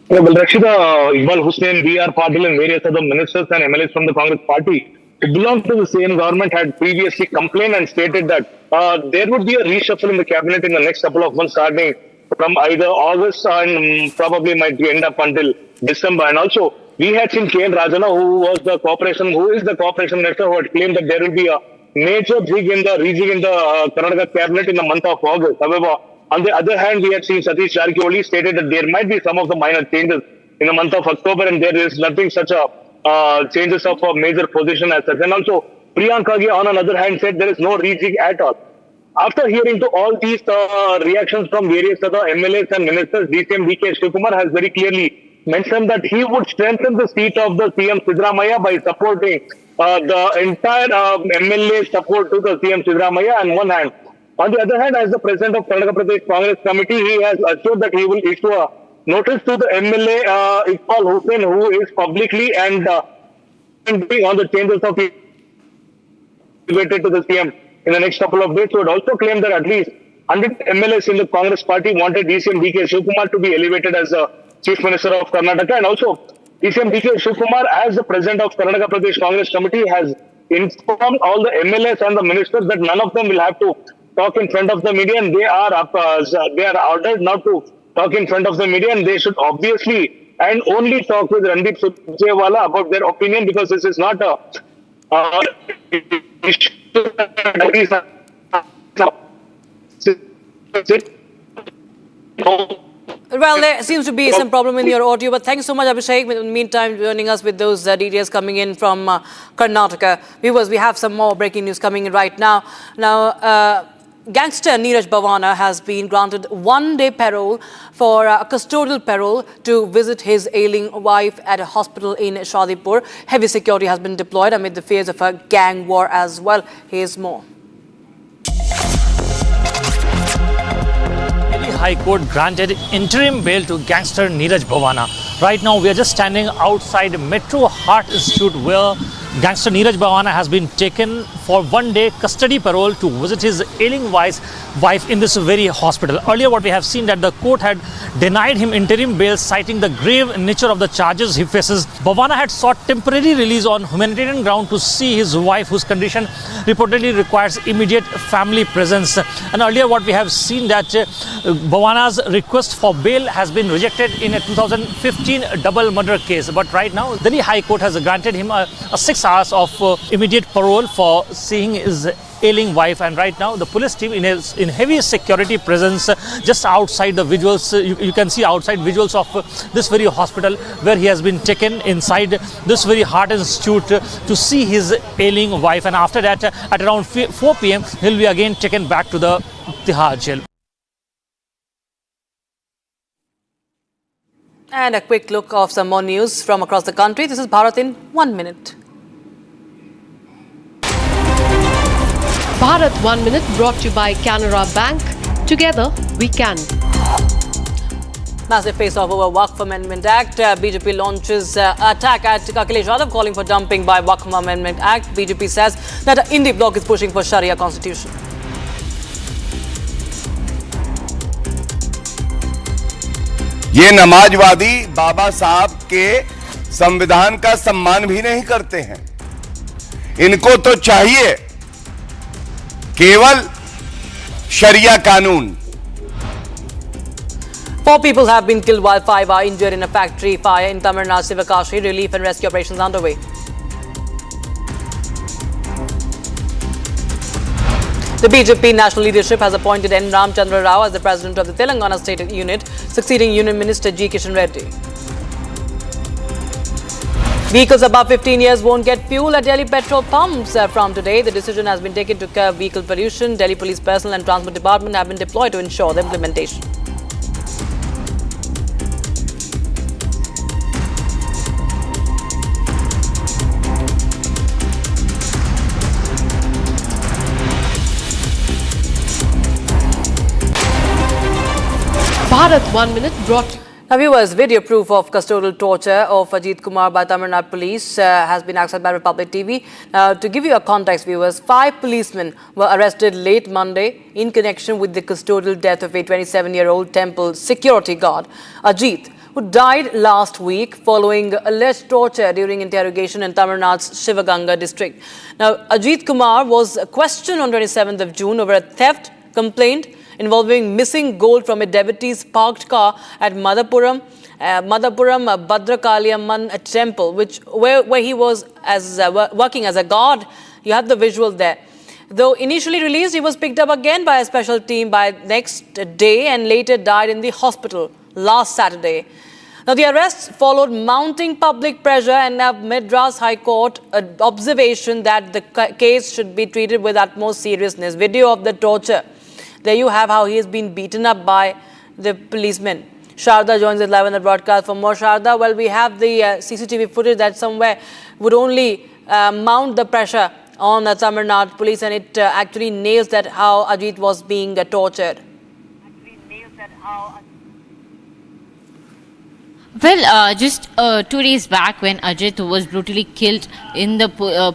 [SPEAKER 19] Well, Rakshita, Iqbal Hussain, B.R. Patil and various other ministers and MLAs from the Congress party who belong to the same government had previously complained and stated that there would be a reshuffle in the cabinet in the next couple of months, starting from either August and probably might end up until December. And also, we had seen K.N. Rajana, who is the cooperation minister, who had claimed that there will be a major rejig in the Karnataka cabinet in the month of August. However, on the other hand, we had seen Satish Jarkioli stated that there might be some of the minor changes in the month of October, and there is nothing such a changes of a major position as such. And also, Priyanka Gage, on another hand, said there is no rejig at all. After hearing to all these reactions from various other MLAs and ministers, DCM DK Shivakumar has very clearly mentioned that he would strengthen the seat of the CM Siddaramaiah by supporting the entire MLA support to the CM Siddaramaiah on one hand. On the other hand, as the president of Karnataka Pradesh Congress Committee, he has assured that he will issue a notice to the MLA Iqbal Hussain, who is publicly and on the changes of related to the CM in the next couple of days. So it also claimed that at least 100 MLAs in the Congress party wanted DCM DK Shivakumar to be elevated as the Chief Minister of Karnataka, and also DCM DK Shivakumar, as the president of Karnataka Pradesh Congress Committee, has informed all the MLAs and the ministers that none of them will have to talk in front of the media, and they are ordered not to talk in front of the media, and they should obviously and only talk with Randeep Surjewala about their opinion, because this is not a
[SPEAKER 2] Well, there seems to be some problem in your audio, but thanks so much, Abhishek. In the meantime, joining us with those details coming in from Karnataka. Viewers, we have some more breaking news coming in right now. Now, gangster Neeraj Bhavana has been granted one-day parole for custodial parole to visit his ailing wife at a hospital in Shadipur. Heavy security has been deployed amid the fears of a gang war as well. Here's more.
[SPEAKER 21] High Court granted interim bail to gangster Neeraj Bhavana. Right now, we are just standing outside Metro Heart Institute, where gangster Neeraj Bhavana has been taken for one-day custody parole to visit his ailing wife in this very hospital. Earlier, what we have seen that the court had denied him interim bail, citing the grave nature of the charges he faces. Bhavana had sought temporary release on humanitarian ground to see his wife, whose condition reportedly requires immediate family presence. And earlier, what we have seen that Bhavana's request for bail has been rejected in a 2015 double murder case. But right now, Delhi High Court has granted him a 6 hours of immediate parole for seeing his ailing wife. And right now, the police team in heavy security presence just outside the visuals. You can see outside visuals of this very hospital where he has been taken inside this very heart institute to see his ailing wife. And after that, at around 4 p.m., he'll be again taken back to the Tihar jail.
[SPEAKER 2] And a quick look of some more news from across the country. This is Bharat in 1 minute.
[SPEAKER 16] Bharat 1 minute brought to you by Canara Bank. Together we can.
[SPEAKER 2] Massive face-off over Waqf Amendment Act. BJP launches attack at Akhilesh Yadav, calling for dumping by Waqf Amendment Act. BJP says that Indi bloc is pushing for Sharia constitution.
[SPEAKER 13] ये नमाजवादी बाबा साहब के संविधान का सम्मान भी नहीं करते हैं। इनको तो चाहिए केवल शरिया कानून।
[SPEAKER 2] 4 people have been killed while 5 are injured in a factory fire in Tamil Nadu, Sivakashi. Relief and rescue operations underway. The BJP national leadership has appointed N. Ramchandra Rao as the president of the Telangana state unit, succeeding Union Minister G. Kishan Reddy. Vehicles above 15 years won't get fuel at Delhi petrol pumps from today. The decision has been taken to curb vehicle pollution. Delhi Police personnel and Transport Department have been deployed to ensure the implementation.
[SPEAKER 16] Bharat 1 minute brought.
[SPEAKER 2] Now, viewers, video proof of custodial torture of Ajith Kumar by Tamil Nadu police has been accessed by Republic TV. Now, to give you a context, viewers, 5 policemen were arrested late Monday in connection with the custodial death of a 27-year-old temple security guard, Ajith, who died last week following alleged torture during interrogation in Tamil Nadu's Shivaganga district. Now, Ajith Kumar was questioned on 27th of June over a theft complaint involving missing gold from a devotee's parked car at Madhapuram Bhadrakaliamman temple, where he was working as a guard. You have the visual there. Though initially released, he was picked up again by a special team by next day and later died in the hospital last Saturday. Now, the arrests followed mounting public pressure and Madras High Court observation that the case should be treated with utmost seriousness. Video of the torture. There you have how he has been beaten up by the policemen. Sharda joins us live on the broadcast. For more, Sharda, well, we have the CCTV footage that somewhere would only mount the pressure on the Tamil Nadu police, and it actually nails that how Ajith was being tortured.
[SPEAKER 5] Well, just 2 days back when Ajith was brutally killed in the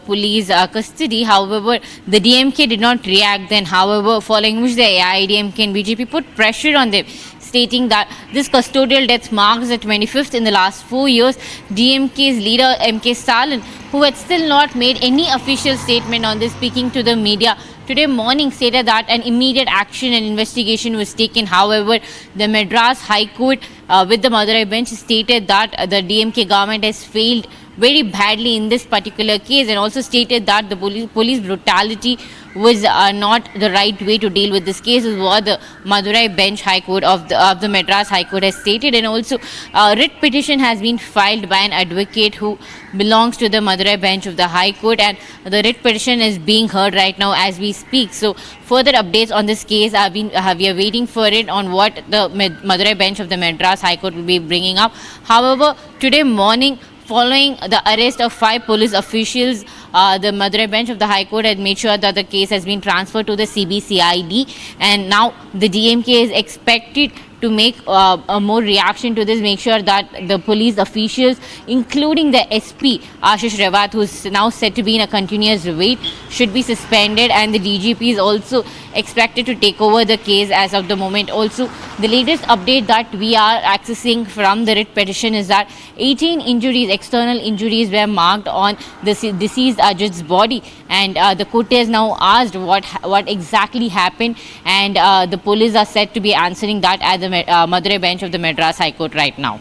[SPEAKER 5] police custody, however, the DMK did not react then. However, following which the AIDMK and BJP put pressure on them, stating that this custodial death marks the 25th in the last 4 years. DMK's leader MK Stalin, who had still not made any official statement on this, speaking to the media today morning, stated that an immediate action and investigation was taken. However, the Madras High Court with the Madurai bench stated that the DMK government has failed very badly in this particular case, and also stated that the police brutality was not the right way to deal with this case, is what the Madurai bench High Court of the Madras High Court has stated. And also writ petition has been filed by an advocate who belongs to the Madurai bench of the High Court, and the writ petition is being heard right now as we speak. So further updates on this case we are waiting for it on what the Madurai bench of the Madras High Court will be bringing up. However, today morning, following the arrest of 5 police officials, the Madurai bench of the High Court had made sure that the case has been transferred to the CBCID, and now the DMK is expected to make a more reaction to this, make sure that the police officials, including the SP Ashish Rawat, who is now said to be in a continuous wait, should be suspended, and the DGP is also expected to take over the case as of the moment. Also, the latest update that we are accessing from the writ petition is that 18 injuries, external injuries, were marked on the deceased Ajith's body, and the court has now asked what exactly happened, and the police are said to be answering that at the Madurai bench of the Madras High Court right now.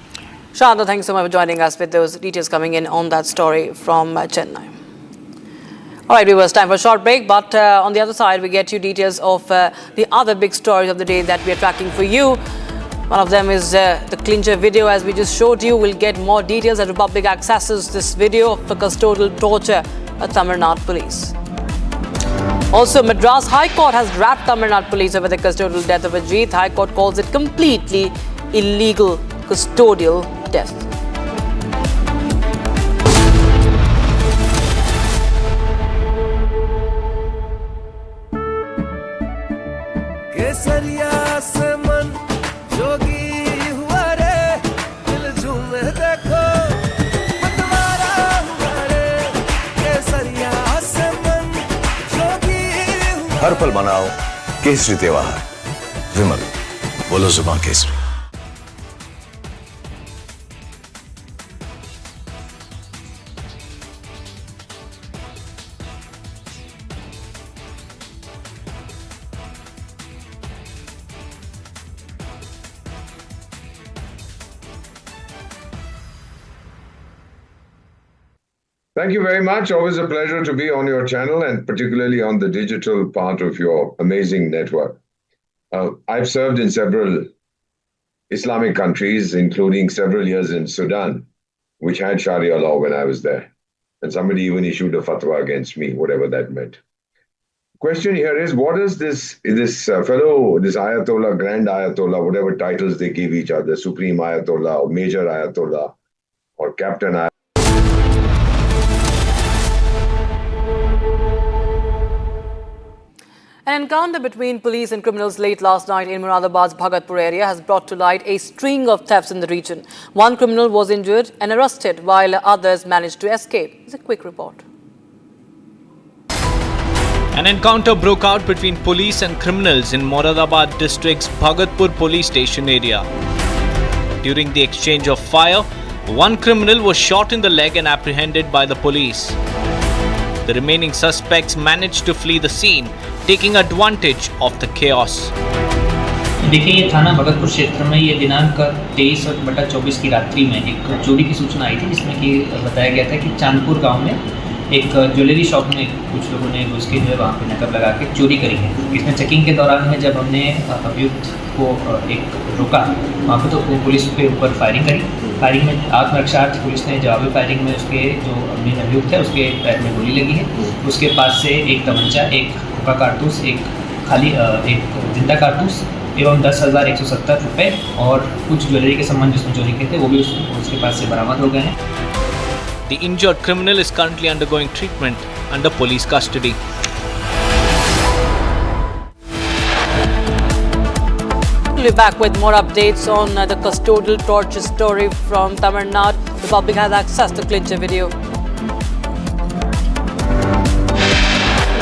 [SPEAKER 17] Shanda, thanks so much for joining us with those details coming in on that story from Chennai. All right, viewers, time for a short break, but on the other side, we get you details of the other big stories of the day that we are tracking for you. One of them is the clincher video, as we just showed you. We'll get more details as Republic accesses this video of the custodial torture at Tamil Nadu police. Also, Madras High Court has wrapped Tamil Nadu police over the custodial death of Ajith. High Court calls it completely illegal custodial death.
[SPEAKER 14] हर पल मनाओ केसरी त्योहार। विमल, बोलो जुबान Kesari.
[SPEAKER 11] Thank you very much. Always a pleasure to be on your channel and particularly on the digital part of your amazing network. I've served in several Islamic countries, including several years in Sudan, which had Sharia law when I was there. And somebody even issued a fatwa against me, whatever that meant. Question here is, what is this fellow, this Ayatollah, Grand Ayatollah, whatever titles they give each other, Supreme Ayatollah or Major Ayatollah or Captain Ayatollah?
[SPEAKER 17] An encounter between police and criminals late last night in Muradabad's Bhagatpur area has brought to light a string of thefts in the region. One criminal was injured and arrested, while others managed to escape. It's a quick report.
[SPEAKER 9] An encounter broke out between police and criminals in Moradabad district's Bhagatpur police station area. During the exchange of fire, one criminal was shot in the leg and apprehended by the police. The remaining suspects managed to flee the scene, taking advantage of the chaos.
[SPEAKER 8] देखिए, ये थाना भगतपुर क्षेत्र में ये दिनांक 23/24 की रात्रि में एक चोरी की सूचना आई थी, जिसमें कि बताया गया था कि चांदपुर गांव में एक ज्वेलरी शॉप में कुछ लोगों ने घुस के जो है वहाँ पे नकब लगा के चोरी करी है। इसमें चेकिंग के दौरान में जब हमने अभियुक्त को एक रोका वहाँ पे, तो पुलिस के ऊपर फायरिंग करी। फायरिंग में आत्मरक्षार्थ पुलिस ने जवाबी फायरिंग में उसके जो मेन अभियुक्त है उसके पैर में गोली लगी है। उसके पास से एक तमंचा, एक खोखा कारतूस, एक खाली एक जिंदा कारतूस एवं 10,170 रुपये और कुछ ज्वेलरी के सामान जिसमें चोरी किए थे वो भी उसके पास से बरामद हो गए हैं।
[SPEAKER 9] The injured criminal is currently undergoing treatment under police custody.
[SPEAKER 17] We'll be back with more updates on the custodial torture story from Tamil Nadu. The public has access to clincher video.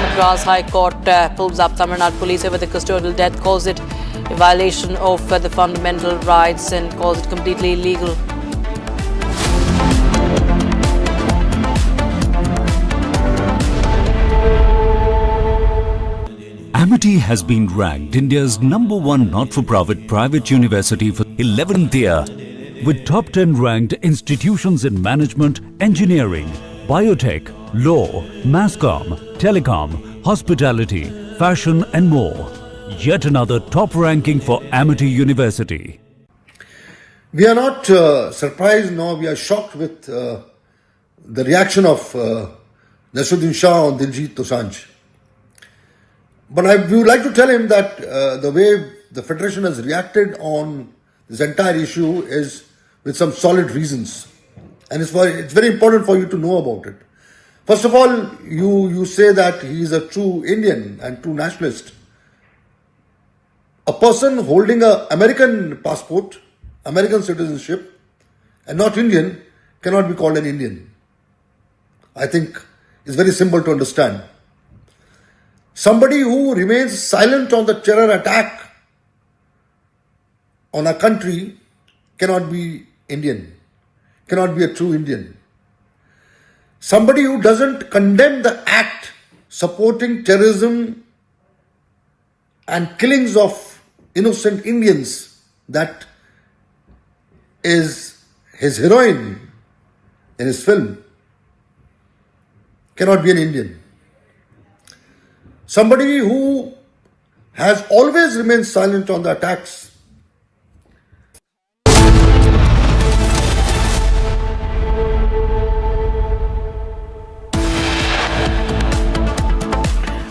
[SPEAKER 17] Madras High Court pulls up Tamil Nadu police over the custodial death, calls it a violation of the fundamental rights and calls it completely illegal.
[SPEAKER 18] Amity has been ranked India's #1 not-for-profit private university for 11th year, with top 10 ranked institutions in management, engineering, biotech, law, masscom, telecom, hospitality, fashion and more. Yet another top ranking for Amity University.
[SPEAKER 15] We are not surprised nor we are shocked with the reaction of Nadu on Diljit Dosanjh. But we would like to tell him that the way the Federation has reacted on this entire issue is with some solid reasons. And it's very important for you to know about it. First of all, you say that he is a true Indian and true nationalist. a person holding an American passport, American citizenship, and not Indian cannot be called an Indian. I think it's very simple to understand. Somebody who remains silent on the terror attack on a country cannot be Indian, cannot be a true Indian. Somebody who doesn't condemn the act supporting terrorism and killings of innocent Indians, that is his heroine in his film, cannot be an Indian. Somebody who has always remained silent on the attacks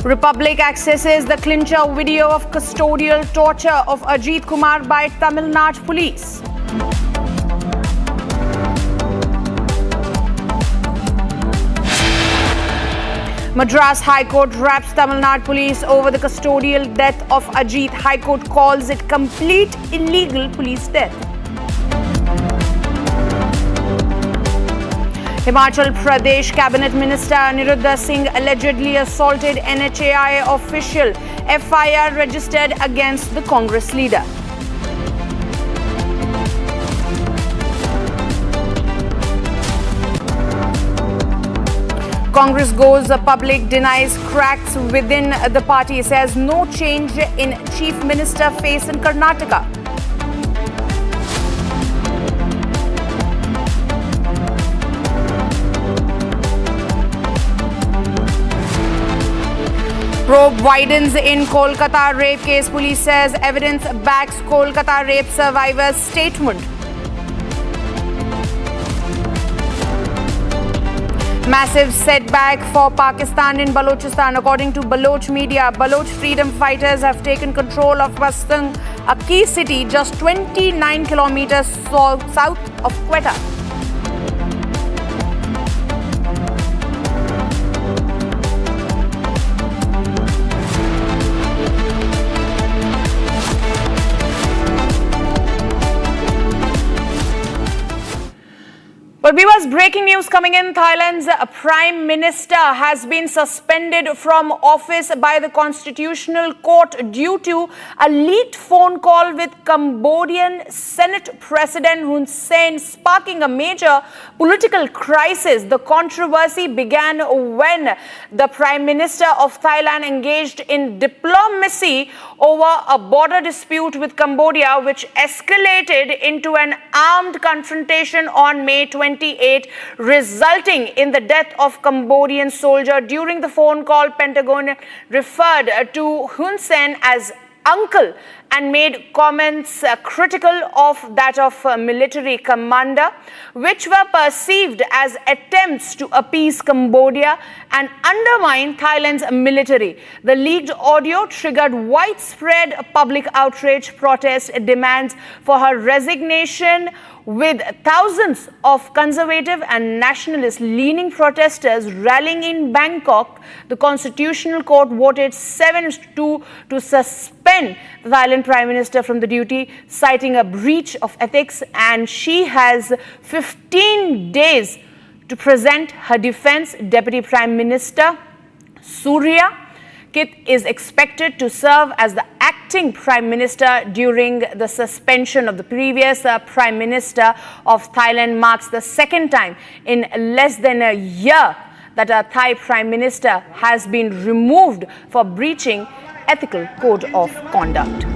[SPEAKER 4] Republic accesses the clincher video of custodial torture of Ajith Kumar by Tamil Nadu police. Madras High Court wraps Tamil Nadu police over the custodial death of Ajith. High Court calls it complete illegal police death. Himachal Pradesh Cabinet Minister Aniruddha Singh allegedly assaulted NHAI official. FIR registered against the Congress leader. Congress goes public, denies cracks within the party, says no change in Chief Minister face in Karnataka. Probe widens in Kolkata rape case. Police says evidence backs Kolkata rape survivor's statement. Massive setback for Pakistan in Balochistan. According to Baloch media, Baloch freedom fighters have taken control of Bastung, a key city just 29 kilometers south of Quetta. But viewers, breaking news coming in. Thailand's Prime Minister has been suspended from office by the Constitutional Court due to a leaked phone call with Cambodian Senate President Hun Sen, sparking a major political crisis. The controversy began when the Prime Minister of Thailand engaged in diplomacy over a border dispute with Cambodia, which escalated into an armed confrontation on May 28, resulting in the death of Cambodian soldier. During the phone call, Pentagon referred to Hun Sen as uncle and made comments critical of that of a military commander, which were perceived as attempts to appease Cambodia and undermine Thailand's military. The leaked audio triggered widespread public outrage, protest, demands for her resignation, with thousands of conservative and nationalist-leaning protesters rallying in Bangkok. The Constitutional Court voted 7-2 to suspend the Thailand Prime Minister from the duty, citing a breach of ethics, and she has 15 days to present her defense. Deputy Prime Minister Surya Kit is expected to serve as the acting Prime Minister during the suspension of the previous Prime Minister of Thailand. Marks the second time in less than a year that a Thai Prime Minister has been removed for breaching ethical code of conduct.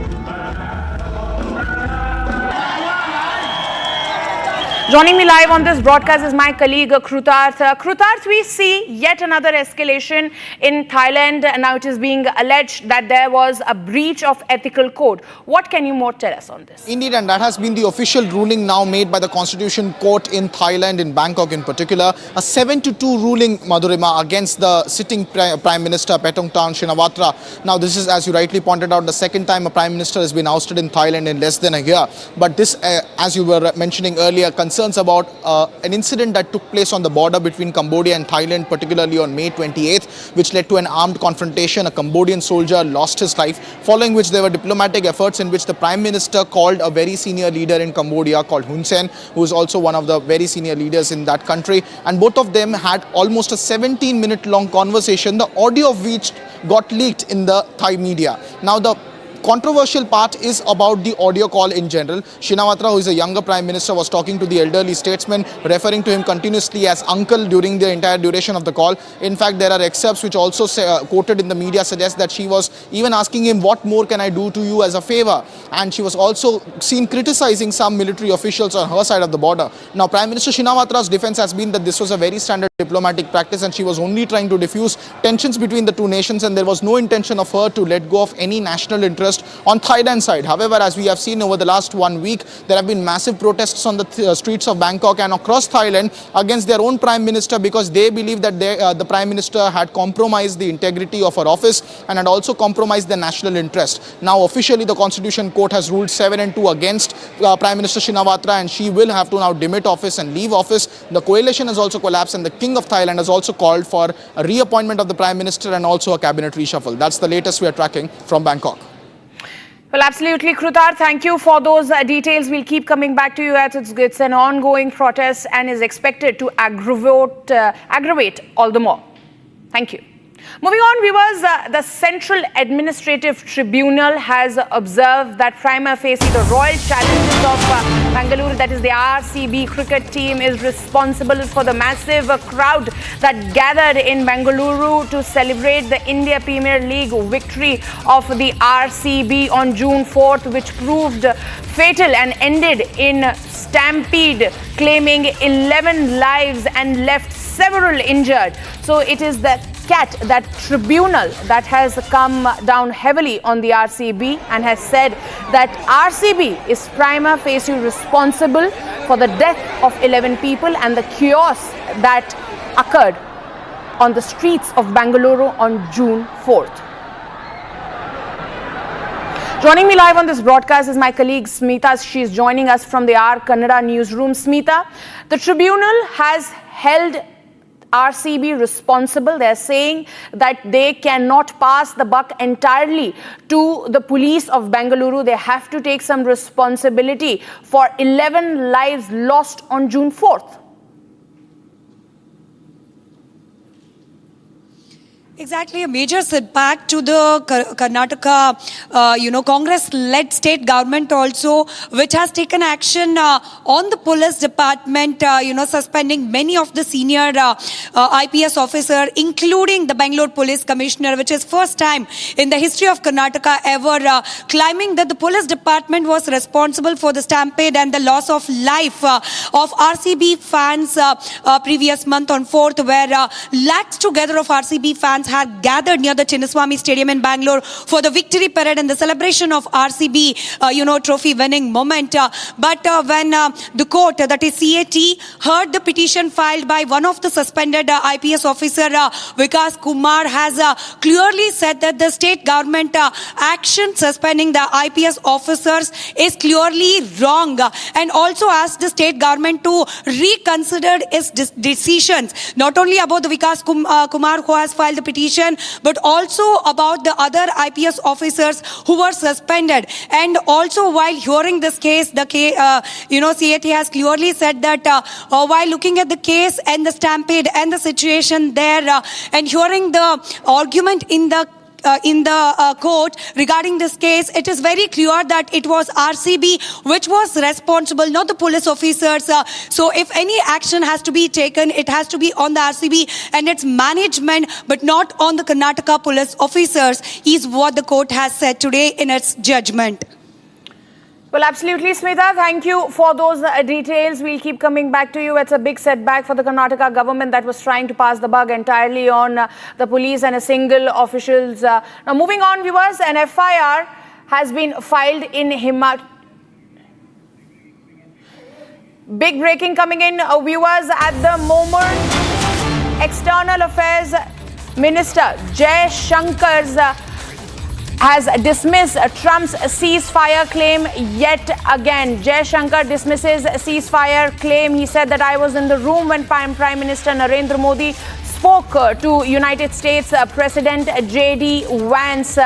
[SPEAKER 4] Joining me live on this broadcast is my colleague Krutarth. Krutarth, we see yet another escalation in Thailand. Now it is being alleged that there was a breach of ethical code. What can you more tell us on this?
[SPEAKER 20] Indeed, and that has been the official ruling now made by the Constitution Court in Thailand, in Bangkok in particular. A 7-2 ruling, Madurai, against the sitting Prime Minister Paetongtarn Shinawatra. Now this is, as you rightly pointed out, the second time a Prime Minister has been ousted in Thailand in less than a year. But this, as you were mentioning earlier, concerns concerns about an incident that took place on the border between Cambodia and Thailand, particularly on May 28th, which led to an armed confrontation. A Cambodian soldier lost his life, following which there were diplomatic efforts in which the Prime Minister called a very senior leader in Cambodia called Hun Sen, who is also one of the very senior leaders in that country. And both of them had almost a 17-minute long conversation, the audio of which got leaked in the Thai media. Now, the controversial part is about the audio call in general. Shinawatra, who is a younger Prime Minister, was talking to the elderly statesman, referring to him continuously as uncle during the entire duration of the call. In fact, there are excerpts which also quoted in the media suggest that she was even asking him, what more can I do to you as a favor? And she was also seen criticizing some military officials on her side of the border. Now, Prime Minister Shinawatra's defense has been that this was a very standard diplomatic practice and she was only trying to diffuse tensions between the two nations, and there was no intention of her to let go of any national interest on Thailand side. However, as we have seen over the last 1 week, there have been massive protests on the streets of Bangkok and across Thailand against their own Prime Minister, because they believe that the Prime Minister had compromised the integrity of her office and had also compromised the national interest. Now, officially, the Constitution Court has ruled 7-2 against Prime Minister Shinawatra, and she will have to now demit office and leave office. The coalition has also collapsed, and the King of Thailand has also called for a reappointment of the Prime Minister and also a cabinet reshuffle. That's the latest we are tracking from Bangkok.
[SPEAKER 4] Well, absolutely, Krutar. Thank you for those details. We'll keep coming back to you as it's an ongoing protest and is expected to aggravate all the more. Thank you. Moving on, viewers, the Central Administrative Tribunal has observed that prima facie the Royal Challengers of Bengaluru, that is the RCB cricket team, is responsible for the massive crowd that gathered in Bengaluru to celebrate the India Premier League victory of the RCB on June 4th, which proved fatal and ended in stampede, claiming 11 lives and left several injured. So it is the that tribunal that has come down heavily on the RCB and has said that RCB is prima facie responsible for the death of 11 people and the chaos that occurred on the streets of Bengaluru on June 4th. Joining me live on this broadcast is my colleague Smita. She is joining us from the R Kannada newsroom. Smita, the tribunal has held RCB responsible. They're saying that they cannot pass the buck entirely to the police of Bengaluru. They have to take some responsibility for 11 lives lost on June 4th.
[SPEAKER 3] Exactly, a major setback to the Karnataka, Congress-led state government also, which has taken action on the police department, suspending many of the senior IPS officer, including the Bangalore Police Commissioner, which is first time in the history of Karnataka ever, claiming that the police department was responsible for the stampede and the loss of life of RCB fans previous month on 4th, where lakhs together of RCB fans had gathered near the Chinnaswamy Stadium in Bangalore for the victory parade and the celebration of RCB, trophy winning moment. But when the court, that is CAT, heard the petition filed by one of the suspended IPS officer, Vikas Kumar, has clearly said that the state government action suspending the IPS officers is clearly wrong, and also asked the state government to reconsider its decisions, not only about the Vikas Kumar who has filed the petition, but also about the other IPS officers who were suspended. And also, while hearing this case, the CAT has clearly said that while looking at the case and the stampede and the situation there, and hearing the argument in the court regarding this case, it is very clear that it was RCB which was responsible, not the police officers. So if any action has to be taken, it has to be on the RCB and its management, but not on the Karnataka police officers, is what the court has said today in its judgment.
[SPEAKER 4] Well, absolutely, Smita. Thank you for those details. We'll keep coming back to you. It's a big setback for the Karnataka government that was trying to pass the buck entirely on the police and a single officials. Now, moving on, viewers, an FIR has been filed in Himachal. Big breaking coming in, viewers, at the moment. External Affairs Minister Jai Shankar's has dismissed Trump's ceasefire claim yet again. Jaishankar dismisses ceasefire claim. He said that I was in the room when Prime Minister Narendra Modi spoke to United States President J.D. Vance.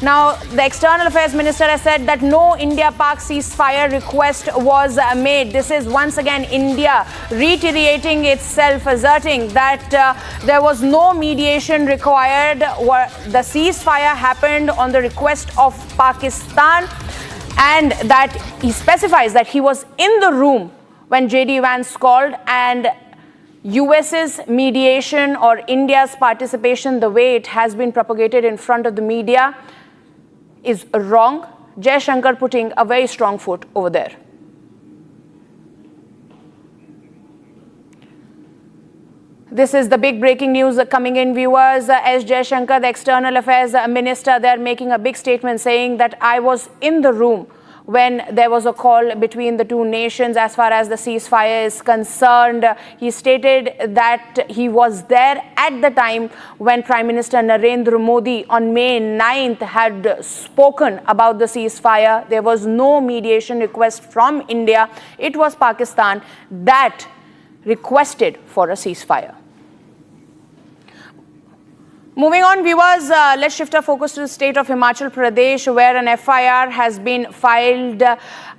[SPEAKER 4] Now, the External Affairs Minister has said that no India-Pak ceasefire request was made. This is once again India reiterating itself, asserting that there was no mediation required. The ceasefire happened on the request of Pakistan, and that he specifies that he was in the room when J.D. Vance called, and US's mediation or India's participation, the way it has been propagated in front of the media, is wrong. Jaishankar putting a very strong foot over there. This is the big breaking news coming in, viewers. S. Jaishankar, the External Affairs Minister, they're making a big statement saying that I was in the room when there was a call between the two nations as far as the ceasefire is concerned. He stated that he was there at the time when Prime Minister Narendra Modi on May 9th had spoken about the ceasefire. There was no mediation request from India. It was Pakistan that requested for a ceasefire. Moving on, viewers, let's shift our focus to the state of Himachal Pradesh, where an FIR has been filed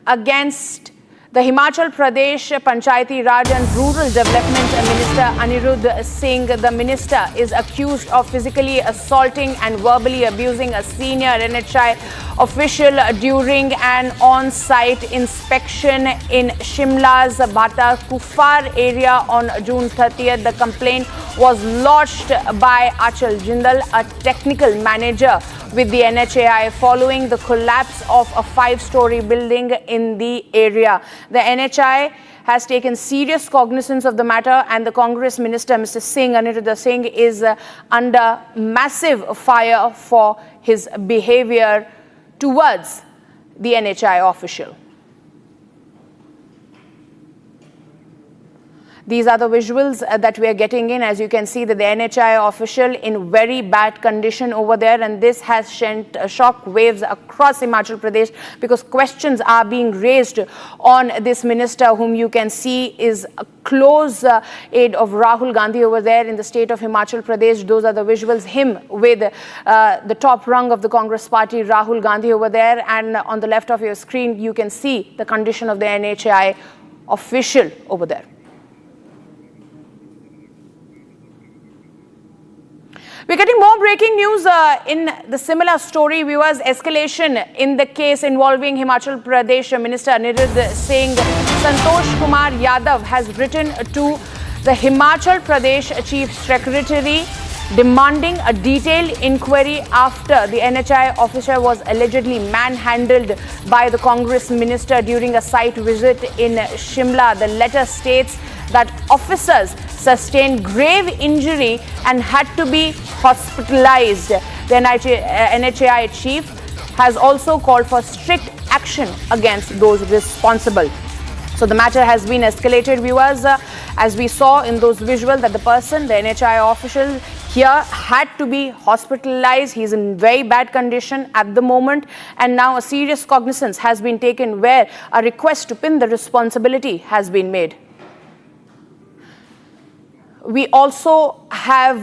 [SPEAKER 4] against the Himachal Pradesh Panchayati Raj and Rural Development Minister Anirudh Singh. The minister is accused of physically assaulting and verbally abusing a senior NHI official during an on-site inspection in Shimla's Bata Kufar area on June 30th. The complaint was lodged by Achal Jindal, a technical manager with the NHAI, following the collapse of a 5-story building in the area. The NHAI has taken serious cognizance of the matter, and the Congress Minister, Mr. Singh, Anirudh Singh, is under massive fire for his behavior towards the NHAI official. These are the visuals that we are getting in. As you can see, that the NHI official in very bad condition over there, and this has sent shock waves across Himachal Pradesh because questions are being raised on this minister, whom you can see is a close aide of Rahul Gandhi over there in the state of Himachal Pradesh. Those are the visuals, him with the top rung of the Congress party, Rahul Gandhi over there, and on the left of your screen you can see the condition of the NHI official over there. We're getting more breaking news in the similar story, viewers. Escalation in the case involving Himachal Pradesh Minister Anirudh Singh. Santosh Kumar Yadav has written to the Himachal Pradesh Chief Secretary demanding a detailed inquiry after the NHI officer was allegedly manhandled by the Congress minister during a site visit in Shimla. The letter states that officers sustained grave injury and had to be hospitalized. The NHAI chief has also called for strict action against those responsible. So the matter has been escalated, viewers, as we saw in those visuals that the person, the NHI official here, had to be hospitalized. He's in very bad condition at the moment, and now a serious cognizance has been taken where a request to pin the responsibility has been made. We also have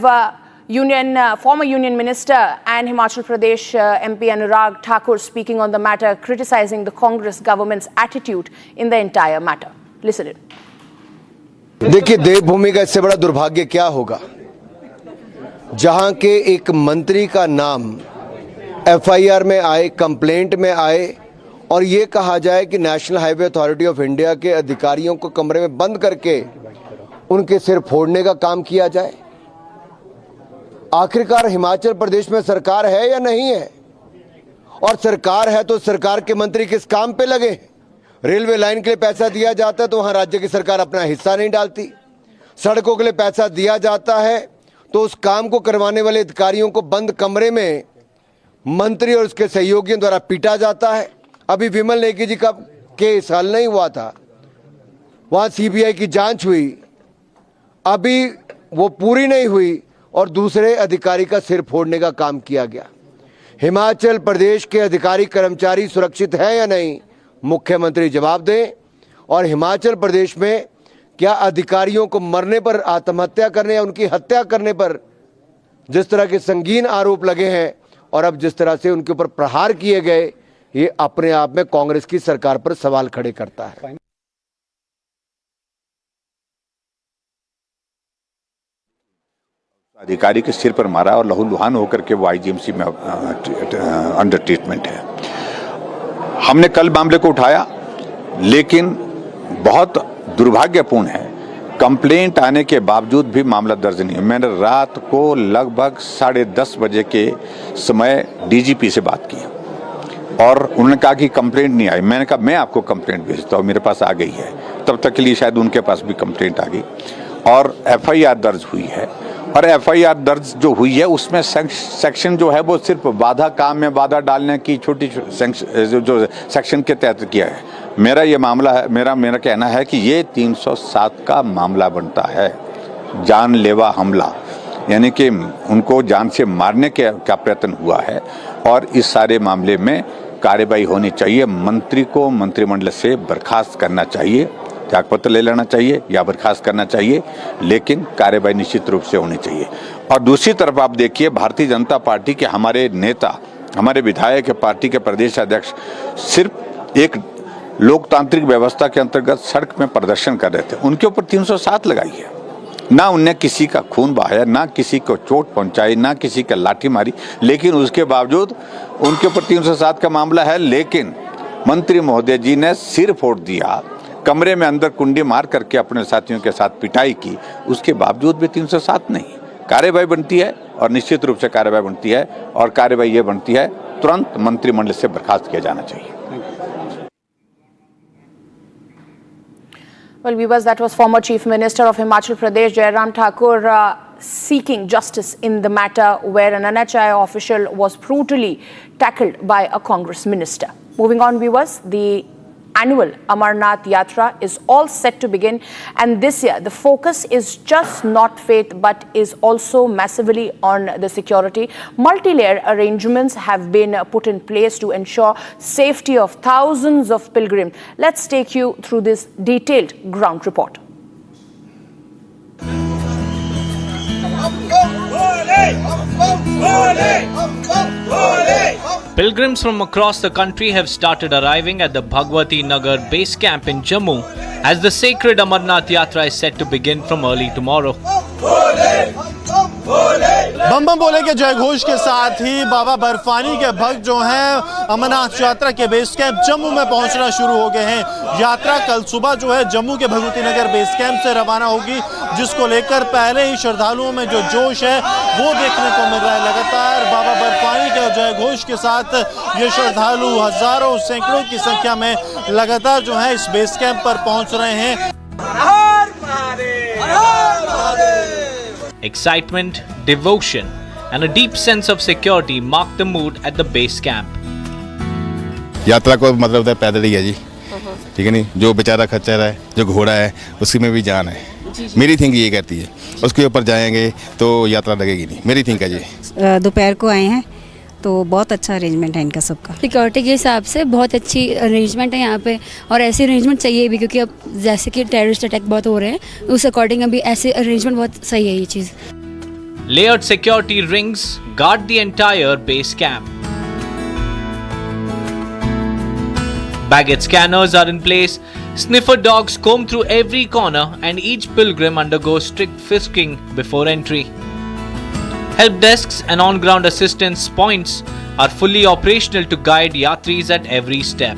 [SPEAKER 4] former Union Minister and Himachal Pradesh MP Anurag Thakur speaking on the matter, criticizing the Congress government's attitude in the entire matter. Listen in.
[SPEAKER 6] देखिए, देवभूमि का इससे बड़ा दुर्भाग्य क्या होगा, जहां के एक मंत्री का नाम FIR में आए, कंप्लेंट में आए, और ये कहा जाए कि national highway authority of India के अधिकारियों को कमरे में बंद करके उनके सिर फोड़ने का काम किया जाए। आखिरकार हिमाचल प्रदेश में सरकार है या नहीं है? और सरकार है तो सरकार के मंत्री किस काम पे लगे? रेलवे लाइन के लिए पैसा दिया जाता है तो वहां राज्य की सरकार अपना हिस्सा नहीं डालती। सड़कों के लिए पैसा दिया जाता है तो उस काम को करवाने वाले अधिकारियों को बंद कमरे में मंत्री और उसके सहयोगियों द्वारा पीटा जाता है। अभी विमल नेगी जी का केस हल नहीं हुआ था, वहां CBI की जांच हुई, अभी वो पूरी नहीं हुई और दूसरे अधिकारी का सिर फोड़ने का काम किया गया। हिमाचल प्रदेश के अधिकारी कर्मचारी सुरक्षित हैं या नहीं, मुख्यमंत्री जवाब दें। और हिमाचल प्रदेश में क्या अधिकारियों को मरने पर, आत्महत्या करने या उनकी हत्या करने पर जिस तरह के संगीन आरोप लगे हैं और अब जिस तरह से उनके ऊपर प्रहार किए गए, ये अपने आप में कांग्रेस की सरकार पर सवाल खड़े करता है।
[SPEAKER 12] अधिकारी के सिर पर मारा और लहूलुहान होकर के वो आईजीएमसी में अंडर ट्रीटमेंट है। हमने कल मामले को उठाया, लेकिन बहुत दुर्भाग्यपूर्ण है, कंप्लेंट आने के बावजूद भी मामला दर्ज नहीं है। मैंने रात को लगभग 10:30 बजे के समय डीजीपी से बात की और उन्होंने कहा कि कंप्लेंट नहीं आई। मैंने कहा मैं आपको कंप्लेंट भेजता हूँ, मेरे पास आ गई है। तब तक के लिए शायद उनके पास भी कंप्लेंट आ गई और एफआईआर दर्ज हुई है। और एफआईआर दर्ज जो हुई है उसमें सेक्शन जो है वो सिर्फ बाधा, काम में बाधा डालने की छोटी जो सेक्शन के तहत किया है। मेरा ये मामला है, मेरा कहना है कि ये 307 का मामला बनता है, जानलेवा हमला, यानी कि उनको जान से मारने का प्रयत्न हुआ है। और इस सारे मामले में कार्रवाई होनी चाहिए। मंत्री को मंत्रिमंडल से बर्खास्त करना चाहिए, त्यागपत्र ले लेना चाहिए या बर्खास्त करना चाहिए, लेकिन कार्रवाई निश्चित रूप से होनी चाहिए। और दूसरी तरफ आप देखिए, भारतीय जनता पार्टी के हमारे नेता, हमारे विधायक, पार्टी के प्रदेश अध्यक्ष सिर्फ एक लोकतांत्रिक व्यवस्था के अंतर्गत सड़क में प्रदर्शन कर रहे थे, उनके ऊपर 307 लगाई है। ना उनने किसी का खून बहाया, ना किसी को चोट पहुंचाई, ना किसी का लाठी मारी, लेकिन उसके बावजूद उनके ऊपर 307 का मामला है। लेकिन मंत्री महोदय जी ने सिर फोड़ दिया, कमरे में अंदर कुंडी मार करके अपने साथियों के साथ पिटाई की, उसके बावजूद भी 307 नहीं। कार्रवाई बनती है और निश्चित रूप से कार्रवाई बनती है, और कार्रवाई ये बनती है तुरंत मंत्रिमंडल से बर्खास्त किया जाना चाहिए।
[SPEAKER 4] Well, viewers, that was former Chief Minister of Himachal Pradesh, Jairam Thakur, seeking justice in the matter where an NHI official was brutally tackled by a Congress minister. Moving on, viewers, the annual Amarnath Yatra is all set to begin, and this year the focus is just not faith but is also massively on the security. Multi-layer arrangements have been put in place to ensure safety of thousands of pilgrims. Let's take you through this detailed ground report.
[SPEAKER 9] Pilgrims from across the country have started arriving at the Bhagwati Nagar base camp in Jammu as the sacred Amarnath Yatra is set to begin from early tomorrow.
[SPEAKER 22] बम बम बोले के जय घोष के साथ ही बाबा बर्फानी के भक्त जो हैं अमरनाथ यात्रा के बेस कैंप जम्मू में पहुंचना शुरू हो गए हैं। यात्रा कल सुबह जो है जम्मू के भगवती नगर बेस कैंप से रवाना होगी, जिसको लेकर पहले ही श्रद्धालुओं में जो जोश है वो देखने को मिल रहा है। लगातार बाबा बर्फानी के जय घोष के साथ ये श्रद्धालु हजारों सैकड़ों की संख्या में लगातार जो है इस बेस कैंप पर पहुंच रहे हैं।
[SPEAKER 9] Excitement, devotion, and a deep sense of security mark the mood at the base camp.
[SPEAKER 23] यात्रा को मतलब होता है पैदल ही है जी, ठीक है नहीं, जो बेचारा खच्चर है, जो घोड़ा है, उसकी में भी जान है। मेरी थिंक ये कहती है, उसके ऊपर जाएंगे तो यात्रा लगेगी नहीं, मेरी थिंक है जी।
[SPEAKER 24] दोपहर को आए हैं तो बहुत अच्छा अरेंजमेंट है इनका सबका। सिक्योरिटी के हिसाब से बहुत अच्छी अरेंजमेंट है यहाँ पे, और ऐसे अरेंजमेंट चाहिए भी, क्योंकि अब जैसे कि टेररिस्ट अटैक बहुत हो रहे हैं, उस अकॉर्डिंग अभी ऐसे अरेंजमेंट बहुत सही है ये चीज़।
[SPEAKER 9] Layered security rings guard the entire base camp. Baggage scanners are in place, sniffer dogs comb through every corner, and each pilgrim undergoes strict frisking before entry. Help desks and on-ground assistance points are fully operational to guide yatris at every step.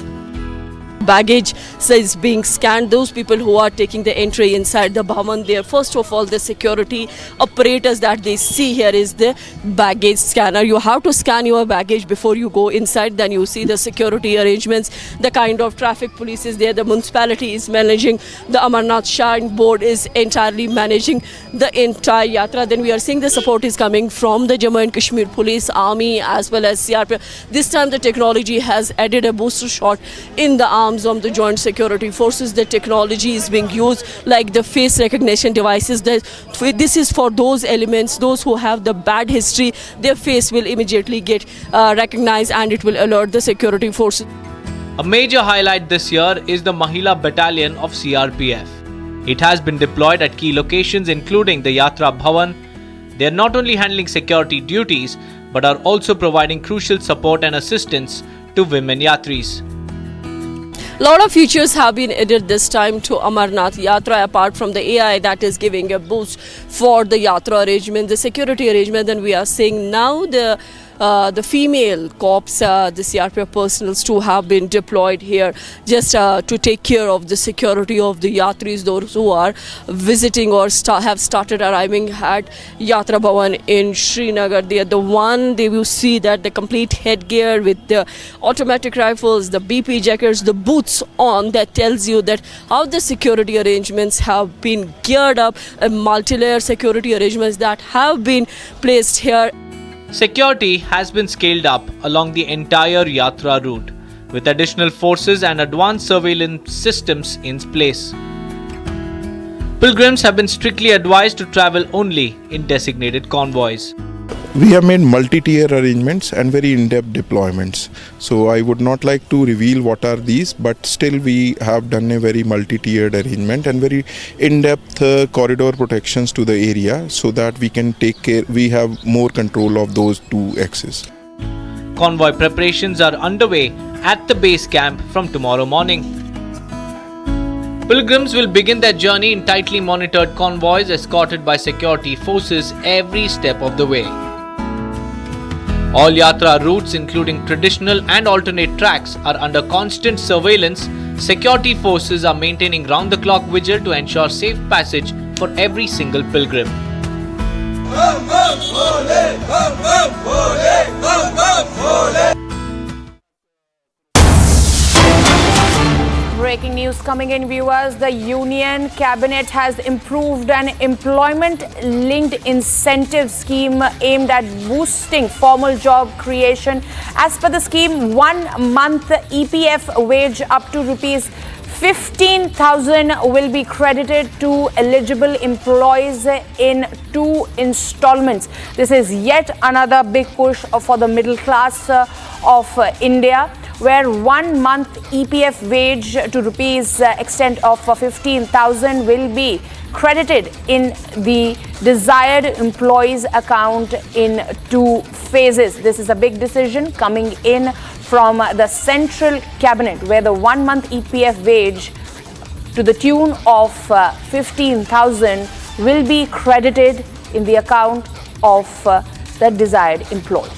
[SPEAKER 25] Baggage is being scanned. Those people who are taking the entry inside the Bhavan, there first of all the security apparatus that they see here is the baggage scanner. You have to scan your baggage before you go inside. Then you see the security arrangements, the kind of traffic police is there, the municipality is managing, the Amarnath Shrine Board is entirely managing the entire yatra. Then we are seeing the support is coming from the Jammu and Kashmir Police, Army as well as CRPF. This time the technology has added a booster shot in the arms comes from the joint security forces. The technology is being used, like the face recognition devices. This is for those elements, those who have the bad history. Their face will immediately get recognized, and it will alert the security forces.
[SPEAKER 9] A major highlight this year is the Mahila Battalion of CRPF. It has been deployed at key locations including the Yatra Bhavan. They are not only handling security duties but are also providing crucial support and assistance to women Yatris.
[SPEAKER 25] A lot of features have been added this time to Amarnath Yatra, apart from the AI that is giving a boost for the Yatra arrangement, the security arrangement. And we are seeing now the female cops, the CRPF personals too, have been deployed here just to take care of the security of the Yatris, those who are visiting or have started arriving at Yatra Bhavan in Srinagar. They are the one, they will see that the complete headgear with the automatic rifles, the BP jackets, the boots on, that tells you that how the security arrangements have been geared up, multi-layer security arrangements that have been placed here.
[SPEAKER 9] Security has been scaled up along the entire Yatra route, with additional forces and advanced surveillance systems in place. Pilgrims have been strictly advised to travel only in designated convoys.
[SPEAKER 1] We have made multi-tier arrangements and very in-depth deployments. So I would not like to reveal what are these, but still we have done a very multi-tiered arrangement and very in-depth corridor protections to the area so that we can take care, we have more control of those two axes.
[SPEAKER 9] Convoy preparations are underway at the base camp from tomorrow morning. Pilgrims will begin their journey in tightly monitored convoys escorted by security forces every step of the way. All Yatra routes, including traditional and alternate tracks, are under constant surveillance. Security forces are maintaining round-the-clock vigil to ensure safe passage for every single pilgrim.
[SPEAKER 4] Breaking news coming in, viewers. The Union Cabinet has improved an employment-linked incentive scheme aimed at boosting formal job creation. As per the scheme, 1 month EPF wage up to rupees 15,000 will be credited to eligible employees in 2 installments. This is yet another big push for the middle class of India, where 1 month EPF wage to rupees extent of 15,000 will be credited in the desired employees account in 2 phases. This is a big decision coming in from the Central Cabinet, where the 1 month EPF wage to the tune of 15,000 will be credited in the account of the desired employees.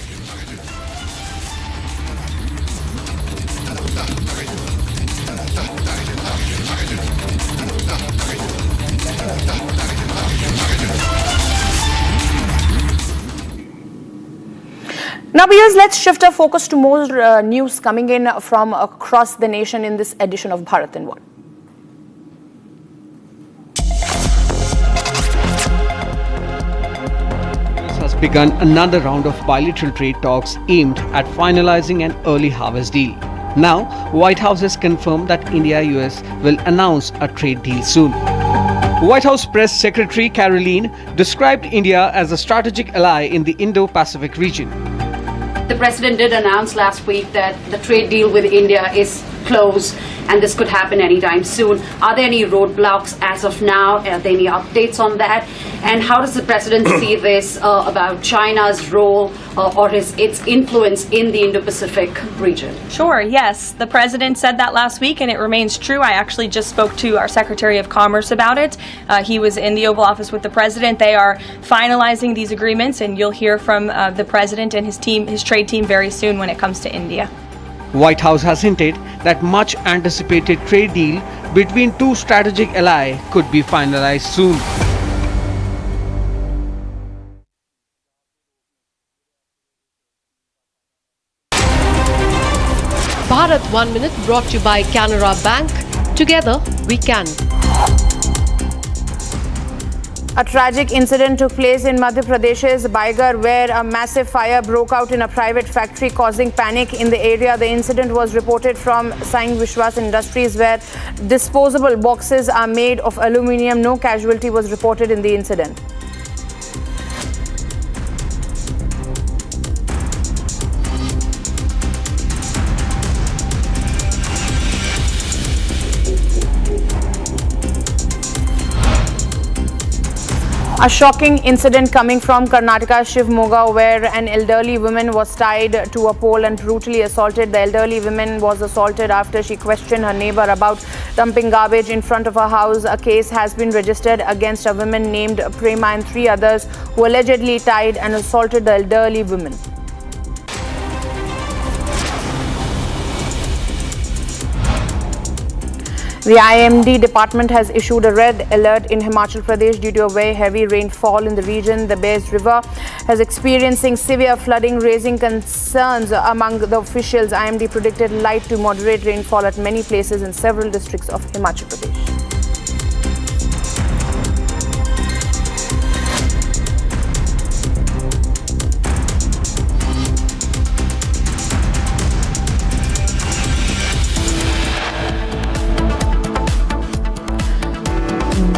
[SPEAKER 4] Now, viewers, let's shift our focus to more news coming in from across the nation in this edition of Bharat in One.
[SPEAKER 7] Has begun another round of bilateral trade talks aimed at finalizing an early harvest deal. Now, White House has confirmed that India-US will announce a trade deal soon. White House Press Secretary Caroline described India as a strategic ally in the Indo-Pacific region.
[SPEAKER 10] The President did announce last week that the trade deal with India is close and this could happen anytime soon. Are there any roadblocks as of now? Are there any updates on that? And how does the President see this about China's role or its influence in the Indo-Pacific region?
[SPEAKER 19] Sure, yes. The President said that last week and it remains true. I actually just spoke to our Secretary of Commerce about it. He was in the Oval Office with the President. They are finalizing these agreements and you'll hear from the President and his team, his trade team, very soon when it comes to India.
[SPEAKER 7] White House has hinted that much anticipated trade deal between 2 strategic allies could be finalized soon.
[SPEAKER 16] Bharat 1 Minute brought to you by Canara Bank. Together we can.
[SPEAKER 4] A tragic incident took place in Madhya Pradesh's Baigar, where a massive fire broke out in a private factory, causing panic in the area. The incident was reported from Sai Vishwas Industries, where disposable boxes are made of aluminium. No casualty was reported in the incident. A shocking incident coming from Karnataka's Shivamogga, where an elderly woman was tied to a pole and brutally assaulted. The elderly woman was assaulted after she questioned her neighbor about dumping garbage in front of her house. A case has been registered against a woman named Prema and 3 others who allegedly tied and assaulted the elderly woman. The IMD department has issued a red alert in Himachal Pradesh due to a very heavy rainfall in the region. The Bears River has experiencing severe flooding, raising concerns among the officials. IMD predicted light to moderate rainfall at many places in several districts of Himachal Pradesh.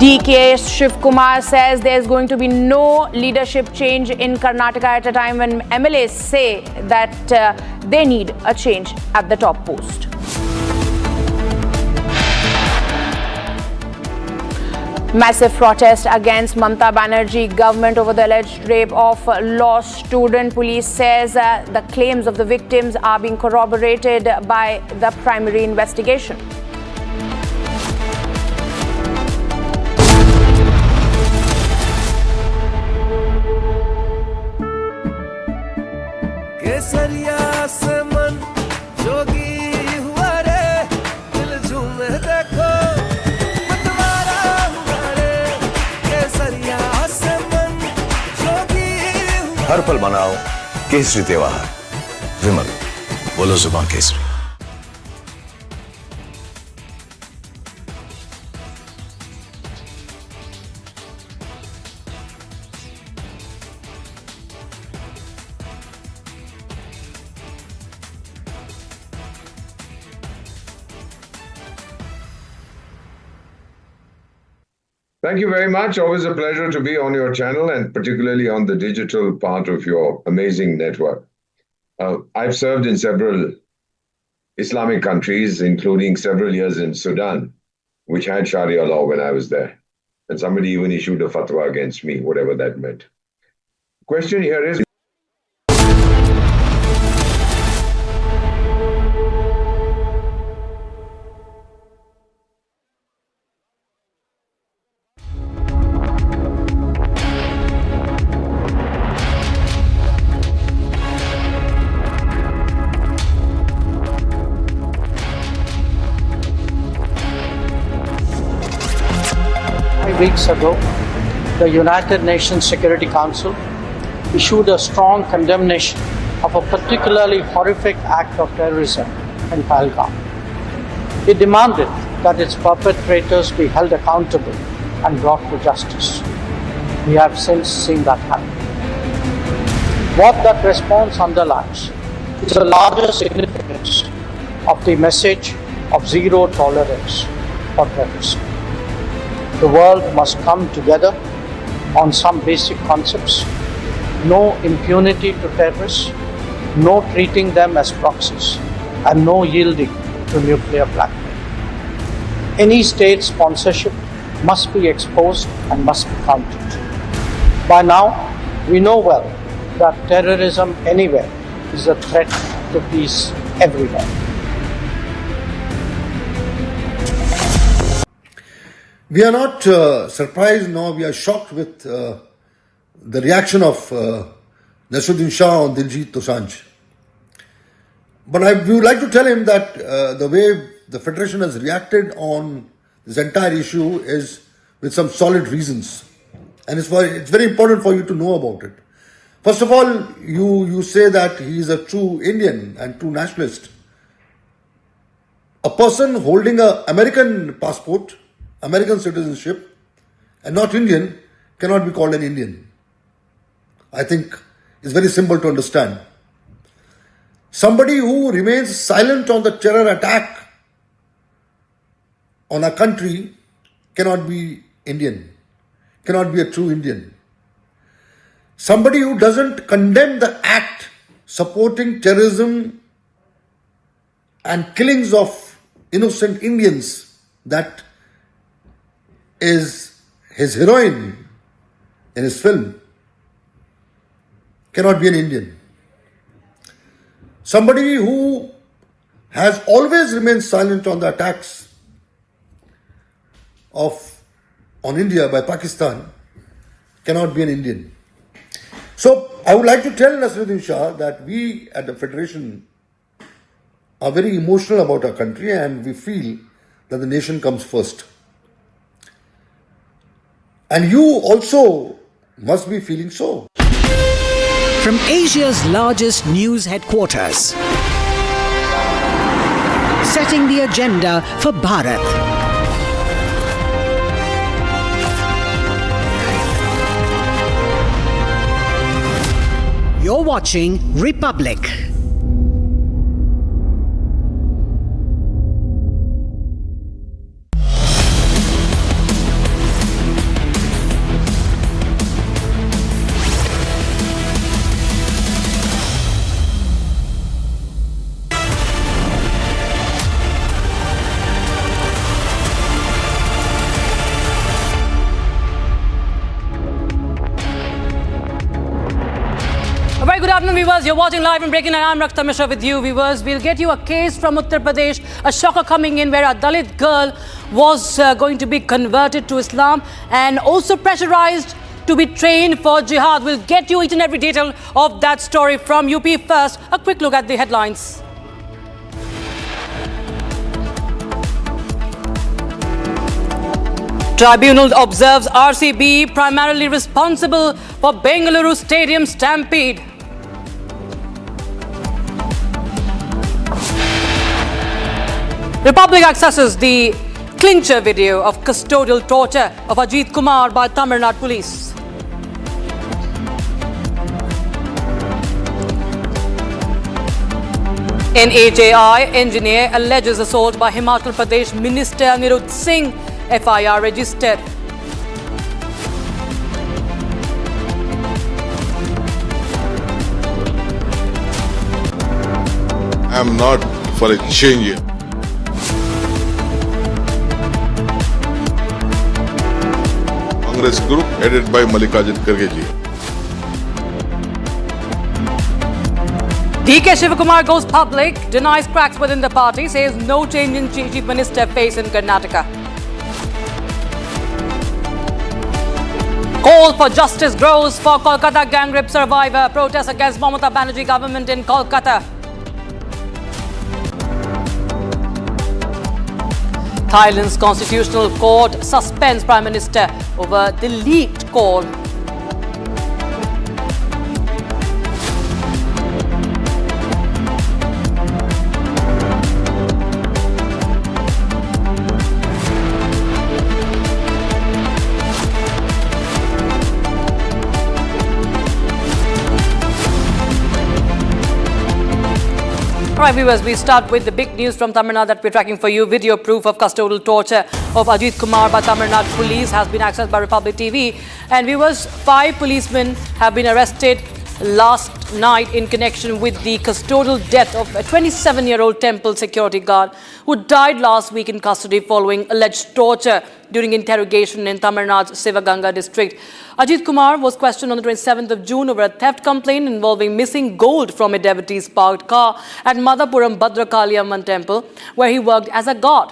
[SPEAKER 4] DK Shiv Kumar says there's going to be no leadership change in Karnataka at a time when MLAs say that they need a change at the top post. Massive protest against Mamata Banerjee government over the alleged rape of law student. Police says the claims of the victims are being corroborated by the primary investigation.
[SPEAKER 2] केसरिया से मन जोगी हुआ रे दिल झूमे देखो मतवारा हुआ रे केसरिया से मन जोगी हुआ
[SPEAKER 5] हर पल मनाओ केसरी त्योहार विमल बोलो जुबान Kesari
[SPEAKER 11] Thank you very much. Always a pleasure to be on your channel and particularly on the digital part of your amazing network. I've served in several Islamic countries, including several years in Sudan, which had Sharia law when I was there. And somebody even issued a fatwa against me, whatever that meant. The question here is,
[SPEAKER 13] weeks ago, the United Nations Security Council issued a strong condemnation of a particularly horrific act of terrorism in Pahalgam. It demanded that its perpetrators be held accountable and brought to justice. We have since seen that happen. What that response underlines is the larger significance of the message of zero tolerance for terrorism. The world must come together on some basic concepts. No impunity to terrorists, no treating them as proxies, and no yielding to nuclear blackmail. Any state sponsorship must be exposed and must be countered. By now, we know well that terrorism anywhere is a threat to peace everywhere.
[SPEAKER 15] We are not surprised nor we are shocked with the reaction of Nadu Shah on Diljit Dosanjh. But we would like to tell him that the way the Federation has reacted on this entire issue is with some solid reasons. And it's very important for you to know about it. First of all, you say that he is a true Indian and true nationalist. A person holding an American passport, American citizenship, and not Indian, cannot be called an Indian. I think it's very simple to understand. Somebody who remains silent on the terror attack on a country cannot be Indian, cannot be a true Indian. Somebody who doesn't condemn the act supporting terrorism and killings of innocent Indians, that is his heroine in his film, cannot be an Indian. Somebody who has always remained silent on the attacks on India by Pakistan cannot be an Indian. So I would like to tell Naseeruddin Shah that we at the Federation are very emotional about our country and we feel that the nation comes first. And you also must be feeling so.
[SPEAKER 8] From Asia's largest news headquarters, setting the agenda for Bharat. You're watching Republic.
[SPEAKER 14] Good afternoon, viewers. You're watching live and breaking, and I'm Rakhta Mishra with you, viewers. We'll get you a case from Uttar Pradesh, a shocker coming in where a Dalit girl was going to be converted to Islam and also pressurized to be trained for jihad. We'll get you each and every detail of that story from UP. First, a quick look at the headlines. Tribunal observes RCB primarily responsible for Bengaluru Stadium stampede. Republic accesses the clincher video of custodial torture of Ajith Kumar by Tamil Nadu police. NHAI engineer alleges assault by Himachal Pradesh Minister Anirudh Singh, FIR registered.
[SPEAKER 17] I am not for a change. Congress group headed by Ajith Kargeji.
[SPEAKER 14] DK Shivakumar goes public, denies cracks within the party, says no change in Chief Minister face in Karnataka. Call for justice grows for Kolkata gang rape survivor. Protests against Mamata Banerjee government in Kolkata. Thailand's constitutional court suspends Prime Minister over the leaked call. All right, viewers, we start with the big news from Tamil Nadu that we're tracking for you. Video proof of custodial torture of Ajith Kumar by Tamil Nadu police has been accessed by Republic TV. And viewers, 5 policemen have been arrested last night in connection with the custodial death of a 27-year-old temple security guard who died last week in custody following alleged torture during interrogation in Tamil Nadu's Sivaganga district. Ajith Kumar was questioned on the 27th of June over a theft complaint involving missing gold from a devotee's parked car at Madhapuram Bhadrakaliamman temple, where he worked as a guard.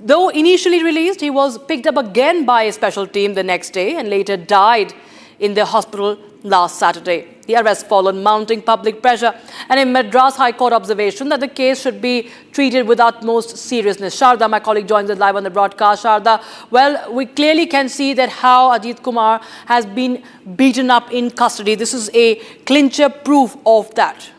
[SPEAKER 14] Though initially released, he was picked up again by a special team the next day and later died in the hospital last Saturday. The arrest followed mounting public pressure and a Madras High Court observation that the case should be treated with utmost seriousness. Sharda, my colleague, joins us live on the broadcast. Sharda, well, we clearly can see that how Ajith Kumar has been beaten up in custody. This is a clincher proof of that.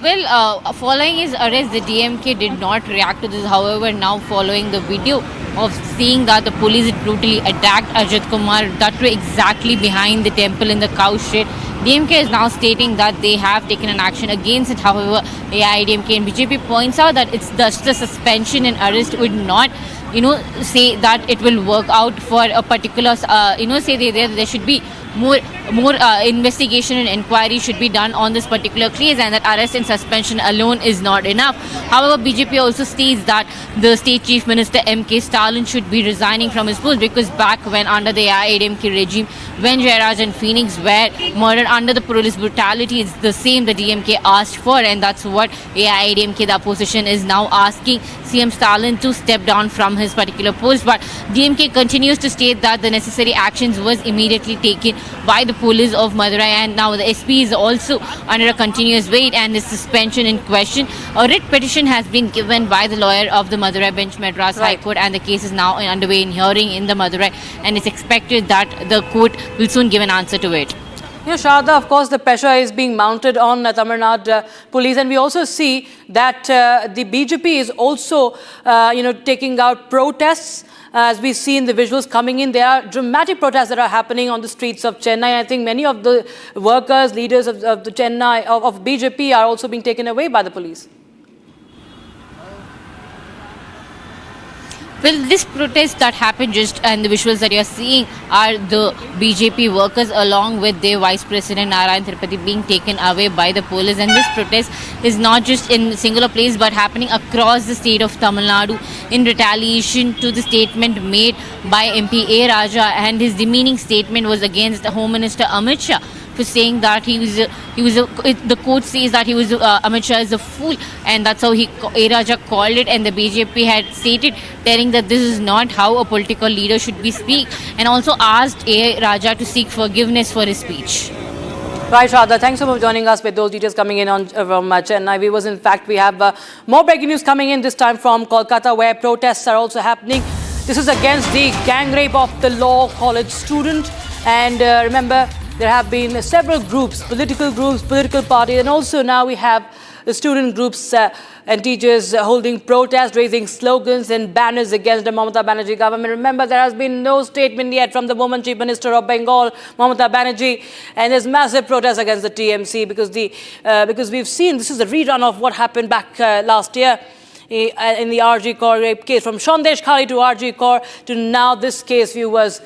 [SPEAKER 3] Well, following his arrest, the DMK did not react to this. However, now following the video of seeing that the police brutally attacked Ajith Kumar, that were exactly behind the temple in the cow shed, DMK is now stating that they have taken an action against it. However, AIADMK and BJP points out that it's just the suspension and arrest would not, say that it will work out for a particular, say there should be more investigation and inquiry should be done on this particular case, and that arrest and suspension alone is not enough. However, BJP also states that the State Chief Minister M.K. Stalin should be resigning from his post, because back when under the AIADMK regime, when Jairaj and Phoenix were murdered under the police brutality, it's the same the DMK asked for, and that's what AIADMK, the opposition, is now asking CM Stalin to step down from his particular post. But DMK continues to state that the necessary actions was immediately taken by the police of Madurai, and now the SP is also under a continuous wait and the suspension in question. A writ petition has been given by the lawyer of the Madurai bench, Madras High Court, and the case is now underway in hearing in the Madurai, and it's expected that the court will soon give an answer to it.
[SPEAKER 14] Sharda, of course, the pressure is being mounted on Tamil Nadu police, and we also see that the BJP is also, taking out protests. As we see in the visuals coming in, there are dramatic protests that are happening on the streets of Chennai. I think many of the workers, leaders of the Chennai, of BJP are also being taken away by the police.
[SPEAKER 3] Well, this protest that happened just and the visuals that you're seeing are the BJP workers along with their Vice President Narayan Tirupati being taken away by the police. And this protest is not just in a singular place but happening across the state of Tamil Nadu in retaliation to the statement made by MP A. Raja, and his demeaning statement was against the Home Minister Amit Shah for saying that the court says that Amit Shah is a fool, and that's how A. Raja called it, and the BJP had stated telling that this is not how a political leader should be speak, and also asked A. Raja to seek forgiveness for his speech.
[SPEAKER 14] Right, Shraddha, thanks so much for joining us with those details coming in from Chennai. In fact, we have more breaking news coming in, this time from Kolkata, where protests are also happening. This is against the gang rape of the law college student, and remember, there have been several groups, political parties, and also now we have the student groups and teachers holding protests, raising slogans and banners against the Mamata Banerjee government. Remember, there has been no statement yet from the woman Chief Minister of Bengal, Mamata Banerjee, and there's massive protests against the TMC because we've seen this is a rerun of what happened back last year in the RG Kaur rape case, from Sandesh Khali to RG Kaur to now this case, viewers.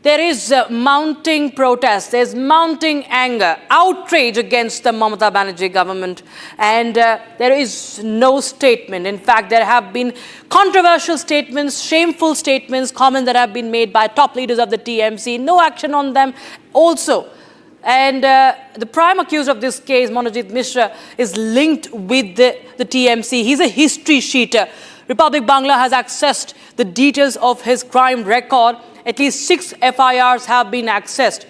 [SPEAKER 14] There is mounting protest, there's mounting anger, outrage against the Mamata Banerjee government, and there is no statement. In fact, there have been controversial statements, shameful statements, comments that have been made by top leaders of the TMC, no action on them also. And the prime accused of this case, Manojit Mishra, is linked with the TMC. He's a history sheeter. Republic Bangla has accessed the details of his crime record. At least 6 FIRs have been accessed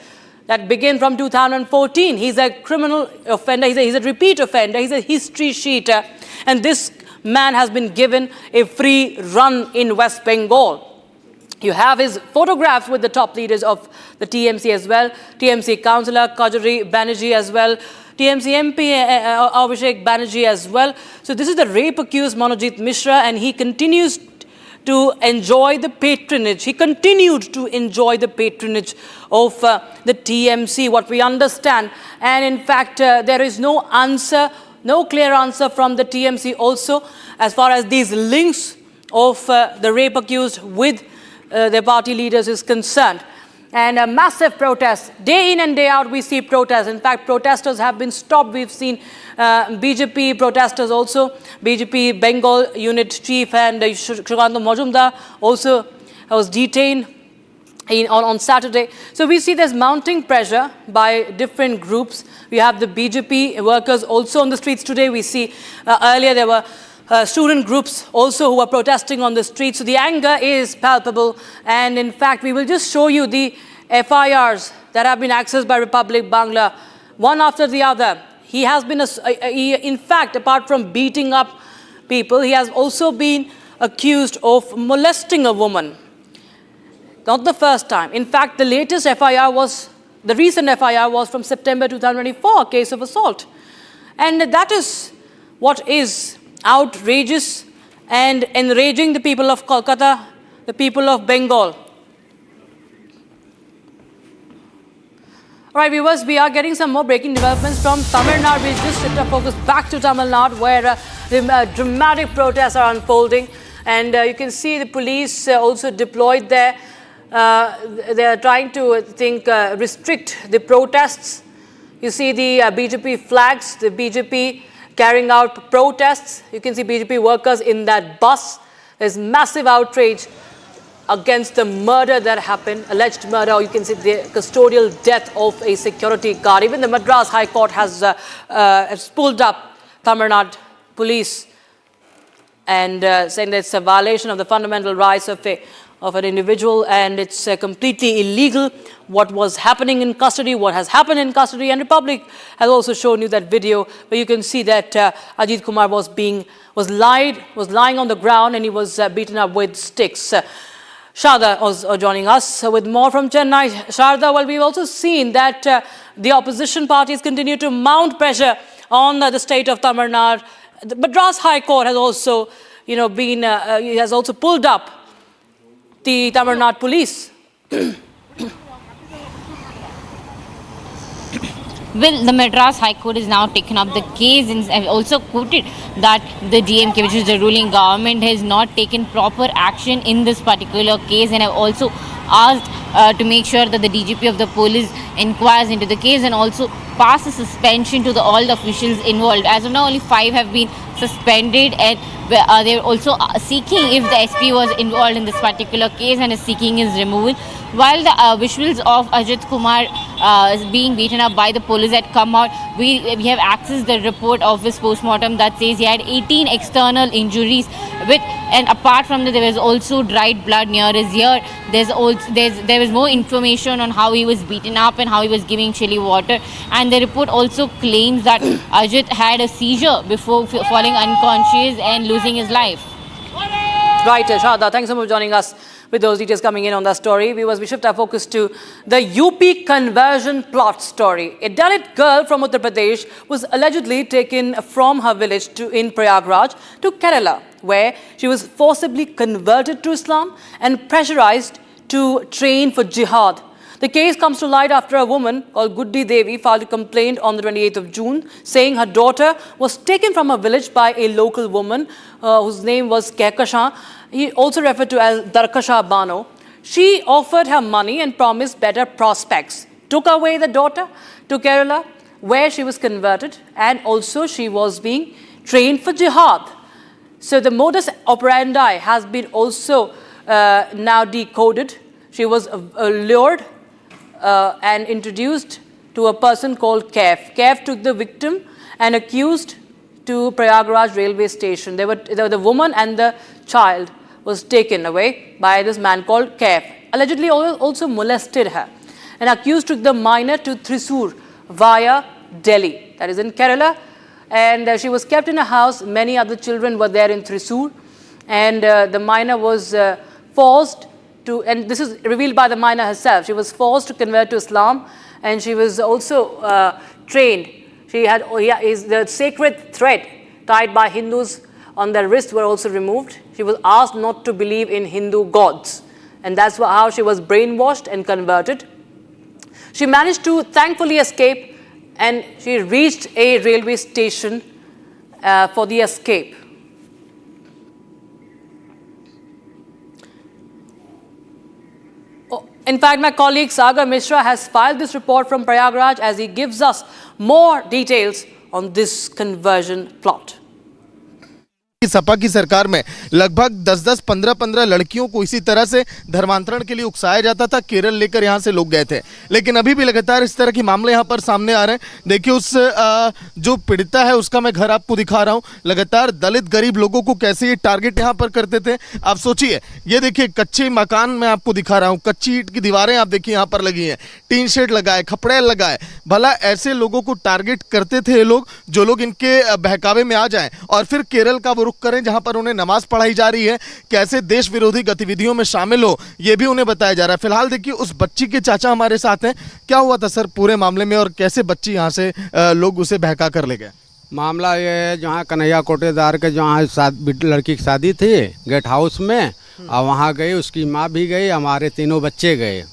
[SPEAKER 14] that begin from 2014. He's a criminal offender, he's a repeat offender, he's a history sheeter, and this man has been given a free run in West Bengal. You have his photographs with the top leaders of the TMC as well, TMC councillor Kajari Banerjee as well, TMC MP Abhishek Banerjee as well. So this is the rape accused Manojit Mishra, and he continues to enjoy the patronage. He continued to enjoy the patronage of the TMC, what we understand. And in fact, there is no answer, no clear answer from the TMC also as far as these links of the rape accused with their party leaders is concerned. And a massive protest. Day in and day out, we see protests. In fact, protesters have been stopped. We've seen BJP protesters also. BJP Bengal unit chief and Shrikanta Majumdar also was detained on Saturday. So we see there's mounting pressure by different groups. We have the BJP workers also on the streets today. We see earlier there were student groups also who are protesting on the streets. So the anger is palpable. And in fact, we will just show you the FIRs that have been accessed by Republic Bangla, one after the other. He has been, in fact, apart from beating up people, he has also been accused of molesting a woman. Not the first time. In fact, the latest FIR was, the recent FIR was from September 2024, a case of assault. And that is what is outrageous and enraging the people of Kolkata, the people of Bengal. All right, viewers, we are getting some more breaking developments from Tamil Nadu. We just shift our focus back to Tamil Nadu, where dramatic protests are unfolding. And you can see the police also deployed there. They are trying to, restrict the protests. You see the BJP flags, the BJP carrying out protests. You can see BJP workers in that bus. There's massive outrage against the murder that happened, alleged murder, or you can see the custodial death of a security guard. Even the Madras High Court has pulled up Tamil Nadu police and saying that it's a violation of the fundamental rights of an individual, and it's completely illegal what was happening in custody, what has happened in custody. And Republic has also shown you that video where you can see that Ajith Kumar was lying on the ground and he was beaten up with sticks. Sharda was joining us with more from Chennai. Sharda, well, we've also seen that the opposition parties continue to mount pressure on the state of Tamil Nadu. The Madras High Court has also, has also pulled up the Tamil Nadu police.
[SPEAKER 3] Well, the Madras High Court has now taken up the case and have also quoted that the DMK, which is the ruling government, has not taken proper action in this particular case, and have also asked to make sure that the DGP of the police inquires into the case and also pass a suspension to all the officials involved. As of now, only 5 have been suspended, and they're also seeking if the SP was involved in this particular case and is seeking his removal. While the visuals of Ajith Kumar being beaten up by the police had come out, we have accessed the report of his postmortem that says he had 18 external injuries, and apart from that, there was also dried blood near his ear. There was more information on how he was beaten up and how he was giving chilly water, and the report also claims that Ajith had a seizure before falling unconscious and losing his life.
[SPEAKER 14] Right, Shada, thanks so much for joining us with those details coming in on that story. We shift our focus to the UP conversion plot story. A Dalit girl from Uttar Pradesh was allegedly taken from her village in Prayagraj to Kerala, where she was forcibly converted to Islam and pressurized to train for jihad. The case comes to light after a woman called Guddi Devi filed a complaint on the 28th of June, saying her daughter was taken from her village by a local woman whose name was Kehkashan, he also referred to as Darkasha Bano. She offered her money and promised better prospects, took away the daughter to Kerala, where she was converted, and also she was being trained for jihad. So the modus operandi has been also now decoded. She was lured and introduced to a person called Kaif. Kaif took the victim and accused to Prayagraj railway station. The woman and the child was taken away by this man called Kaif. Allegedly also molested her. And accused took the minor to Thrissur via Delhi, that is in Kerala. And she was kept in a house. Many other children were there in Thrissur. And the minor was forced to, and this is revealed by the minor herself, she was forced to convert to Islam, and she was also trained. She had the sacred thread tied by Hindus on their wrist were also removed. She was asked not to believe in Hindu gods, and that's how she was brainwashed and converted. She managed to thankfully escape, and she reached a railway station for the escape. In fact, my colleague Sagar Mishra has filed this report from Prayagraj as he gives us more details on this conversion plot.
[SPEAKER 22] Sapa की सरकार में लगभग 10-10, 15-15 लड़कियों को इसी तरह से धर्मांतरण के लिए उकसाया जाता था। केरल लेकर यहाँ से लोग गए थे, लेकिन अभी भी लगातार इस तरह के मामले यहाँ पर सामने आ रहे हैं। देखिए उस जो पीड़िता है उसका मैं घर आपको दिखा रहा हूँ। लगातार दलित गरीब लोगों को कैसे ये टारगेट यहाँ पर करते थे, आप सोचिए। ये देखिए कच्चे मकान मैं आपको दिखा रहा हूँ, कच्ची ईंट की दीवारें आप देखिए यहाँ पर लगी हैं, टीन शेड लगाए, खपड़ेल लगाए। भला ऐसे लोगों को टारगेट करते थे ये लोग, जो लोग इनके बहकावे में आ जाएं और फिर केरल का वो रुख करें जहां पर उन्हें नमाज पढ़ाई जा रही है, कैसे देश विरोधी गतिविधियों में शामिल हो, ये भी उन्हें बताया जा रहा है। फिलहाल देखिए उस बच्ची के चाचा हमारे साथ हैं। क्या हुआ था सर पूरे मामले में और कैसे बच्ची यहां से लोग उसे बहका कर ले गए?
[SPEAKER 6] मामला ये है, जहाँ कन्हैया कोटेदार के जहाँ लड़की की शादी थी गेट हाउस में, और वहाँ गई, उसकी माँ भी गई, हमारे तीनों बच्चे गए,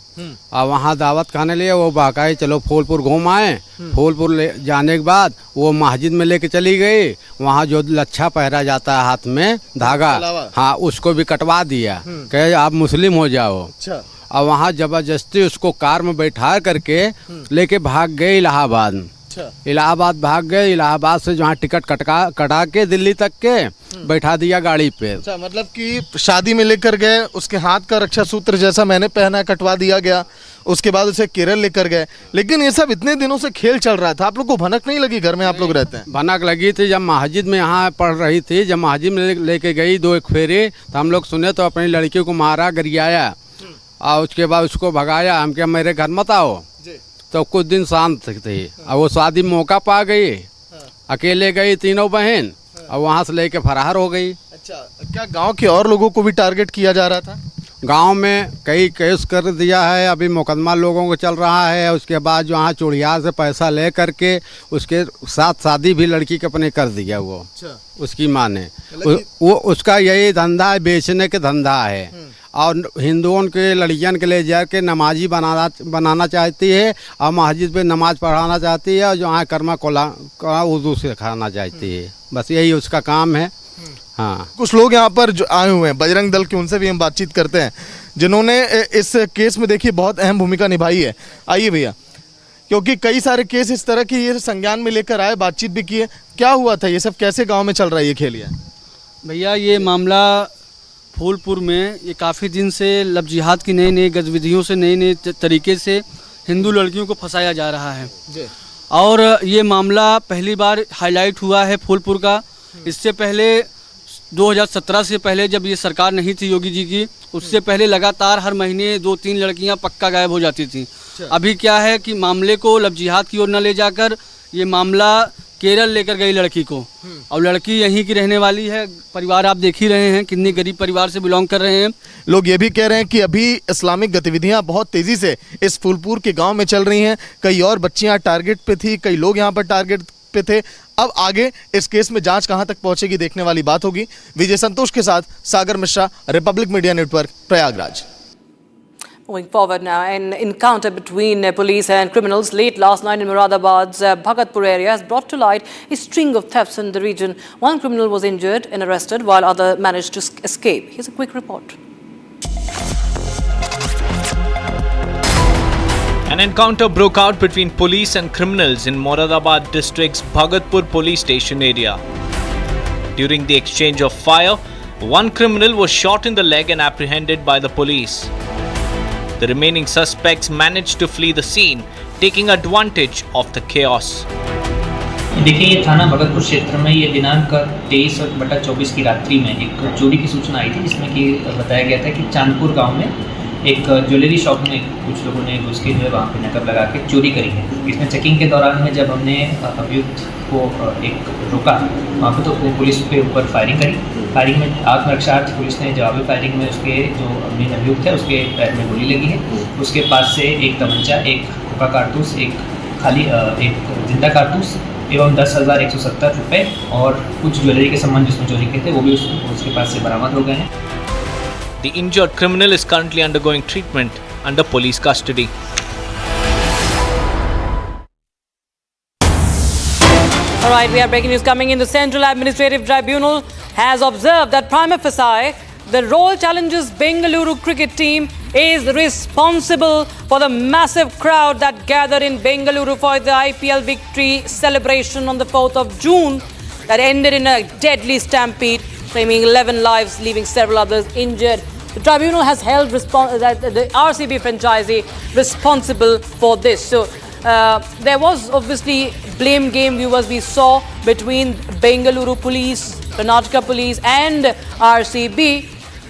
[SPEAKER 6] और वहाँ दावत खाने लिए वो बाकाई चलो फूलपुर घूम आए। फूलपुर ले जाने के बाद वो मस्जिद में लेके चली गई, वहाँ जो लच्छा पहरा जाता है हाथ में धागा, हाँ उसको भी कटवा दिया, कहे आप मुस्लिम हो जाओ। और वहाँ जबरदस्ती उसको कार में बैठा करके लेके भाग गए इलाहाबाद। इलाहाबाद भाग गए, इलाहाबाद से जहाँ टिकट कटा के दिल्ली तक के बैठा दिया गाड़ी पे।
[SPEAKER 22] अच्छा, मतलब कि शादी में लेकर गए, उसके हाथ का रक्षा सूत्र जैसा मैंने पहना कटवा दिया गया, उसके बाद उसे केरल लेकर गए। लेकिन ये सब इतने दिनों से खेल चल रहा था, आप लोग को भनक नहीं लगी? घर में आप लोग रहते हैं।
[SPEAKER 6] भनक लगी थी जब मस्जिद में यहाँ पढ़ रही थी, जब मस्जिद में लेके गई 2 एक फेरे, तो हम लोग सुने तो अपनी लड़की को मारा, गरियाया, और उसके बाद उसको भगाया। हम क्या मेरे घर मत आओ, तो कुछ दिन शांत थी। और वो शादी मौका पा गई, अकेले गई तीनों बहन, और वहाँ से लेके फरार हो गई।
[SPEAKER 22] अच्छा, क्या गांव के और लोगों को भी टारगेट किया जा रहा था?
[SPEAKER 6] गांव में कई केस कर दिया है, अभी मुकदमा लोगों को चल रहा है। उसके बाद जो वहाँ चूड़िया से पैसा ले करके उसके साथ शादी भी लड़की के अपने कर दिया वो, उसकी माँ ने। वो उसका यही धंधा है, बेचने के धंधा है, और हिंदुओं के लड़कियन के ले जा के नमाजी बनाना चाहती है, और मस्जिद पे नमाज पढ़ाना चाहती है, और जो यहाँ कर्मा कोला उर्दू सिखाना चाहती है। बस यही उसका काम है। हाँ,
[SPEAKER 22] कुछ लोग यहाँ पर जो आए हुए हैं बजरंग दल के, उनसे भी हम बातचीत करते हैं, जिन्होंने इस केस में देखिए बहुत अहम भूमिका निभाई है। आइए भैया, क्योंकि कई सारे केस इस तरह के ये संज्ञान में लेकर आए, बातचीत भी की है। क्या हुआ था, ये सब कैसे गाँव में चल रहा है ये खेल?
[SPEAKER 12] भैया ये मामला फूलपुर में ये काफ़ी दिन से लब जिहाद की नई नई गतिविधियों से, नए नए तरीके से हिंदू लड़कियों को फंसाया जा रहा है। और ये मामला पहली बार हाईलाइट हुआ है फूलपुर का। इससे पहले 2017 से पहले जब ये सरकार नहीं थी योगी जी की, उससे पहले लगातार हर महीने 2-3 लड़कियां पक्का गायब हो जाती थी। अभी क्या है कि मामले को लब जिहाद की ओर न ले जाकर ये मामला केरल लेकर गई लड़की को, और लड़की यहीं की रहने वाली है। परिवार आप देख ही रहे हैं कितने गरीब परिवार से बिलोंग कर रहे हैं।
[SPEAKER 22] लोग ये भी कह रहे हैं कि अभी इस्लामिक गतिविधियां बहुत तेजी से इस फूलपुर के गांव में चल रही हैं। कई और बच्चियां टारगेट पे थी, कई लोग यहां पर टारगेट पे थे। अब आगे इस केस में जांच कहां तक पहुंचेगी देखने वाली बात होगी। विजय संतोष के साथ Sagar Mishra, Republic media network, Prayagraj.
[SPEAKER 14] Moving forward now, an encounter between police and criminals late last night in Moradabad's Bhagatpur area has brought to light a string of thefts in the region. One criminal was injured and arrested while other managed to escape. Here's a quick report.
[SPEAKER 9] An encounter broke out between police and criminals in Moradabad district's Bhagatpur police station area. During the exchange of fire, one criminal was shot in the leg and apprehended by the police. The remaining suspects managed to flee the scene, taking advantage of the chaos.
[SPEAKER 18] देखिए, ये थाना भगतपुर क्षेत्र में ये दिनांक 23/24 की रात्रि में एक चोरी की सूचना आई थी, जिसमें कि बताया गया था कि चांदपुर गांव में एक ज्वेलरी शॉप में कुछ लोगों ने घुस के जो है वहाँ पे नकब लगा के चोरी करी है। इसमें चेकिंग के दौरान में जब हमने अभियुक्त को एक रोका वहाँ पे, तो पुलिस के ऊपर फायरिंग करी। फायरिंग में आत्मरक्षार्थ पुलिस ने जवाबी फायरिंग में उसके जो मेन अभियुक्त है उसके पैर में गोली लगी है। उसके पास से एक तमंचा, एक खोखा कारतूस, एक खाली एक जिंदा कारतूस एवं 10,170 रुपये और कुछ ज्वेलरी के सामान जिसमें चोरी किए थे वो भी उसके पास से बरामद हो गए हैं।
[SPEAKER 9] The injured criminal is currently undergoing treatment under police custody.
[SPEAKER 14] All right, we have breaking news coming in. The Central Administrative Tribunal has observed that prima facie, the Royal Challengers Bengaluru cricket team is responsible for the massive crowd that gathered in Bengaluru for the IPL victory celebration on the 4th of June that ended in a deadly stampede, claiming 11 lives, leaving several others injured. The tribunal has held the RCB franchisee responsible for this. So there was obviously blame game, viewers, we saw between Bengaluru police, Karnataka police and RCB.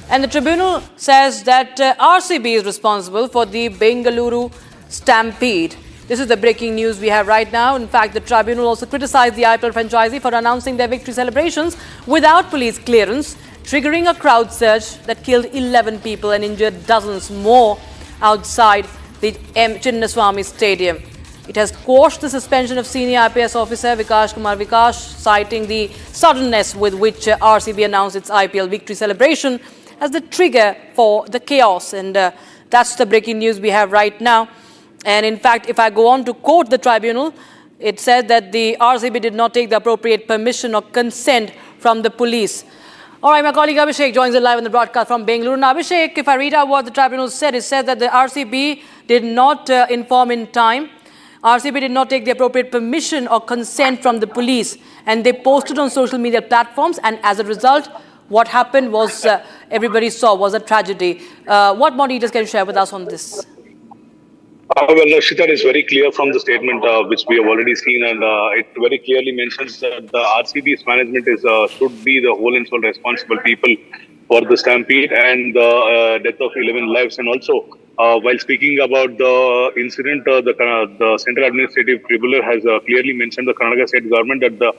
[SPEAKER 14] And the tribunal says that RCB is responsible for the Bengaluru stampede. This is the breaking news we have right now. In fact, the tribunal also criticized the IPL franchisee for announcing their victory celebrations without police clearance, triggering a crowd surge that killed 11 people and injured dozens more outside the Chinnaswamy Stadium. It has quashed the suspension of senior IPS officer Vikash Kumar Vikash, citing the suddenness with which RCB announced its IPL victory celebration as the trigger for the chaos. And that's the breaking news we have right now. And in fact, if I go on to quote the tribunal, it said that the RCB did not take the appropriate permission or consent from the police. All right, my colleague Abhishek joins us live on the broadcast from Bengaluru. Now, Abhishek, if I read out what the tribunal said, it said that the RCB did not inform in time. RCB did not take the appropriate permission or consent from the police, and they posted on social media platforms, and as a result, what happened was everybody saw was a tragedy. What more details can you share with us on this?
[SPEAKER 20] Well, Rashita, is very clear from the statement which we have already seen, and it very clearly mentions that the RCB's management should be the whole and sole responsible people for the stampede and the death of 11 lives. And also, while speaking about the incident, the Central Administrative Tribunal has clearly mentioned the Karnataka State Government that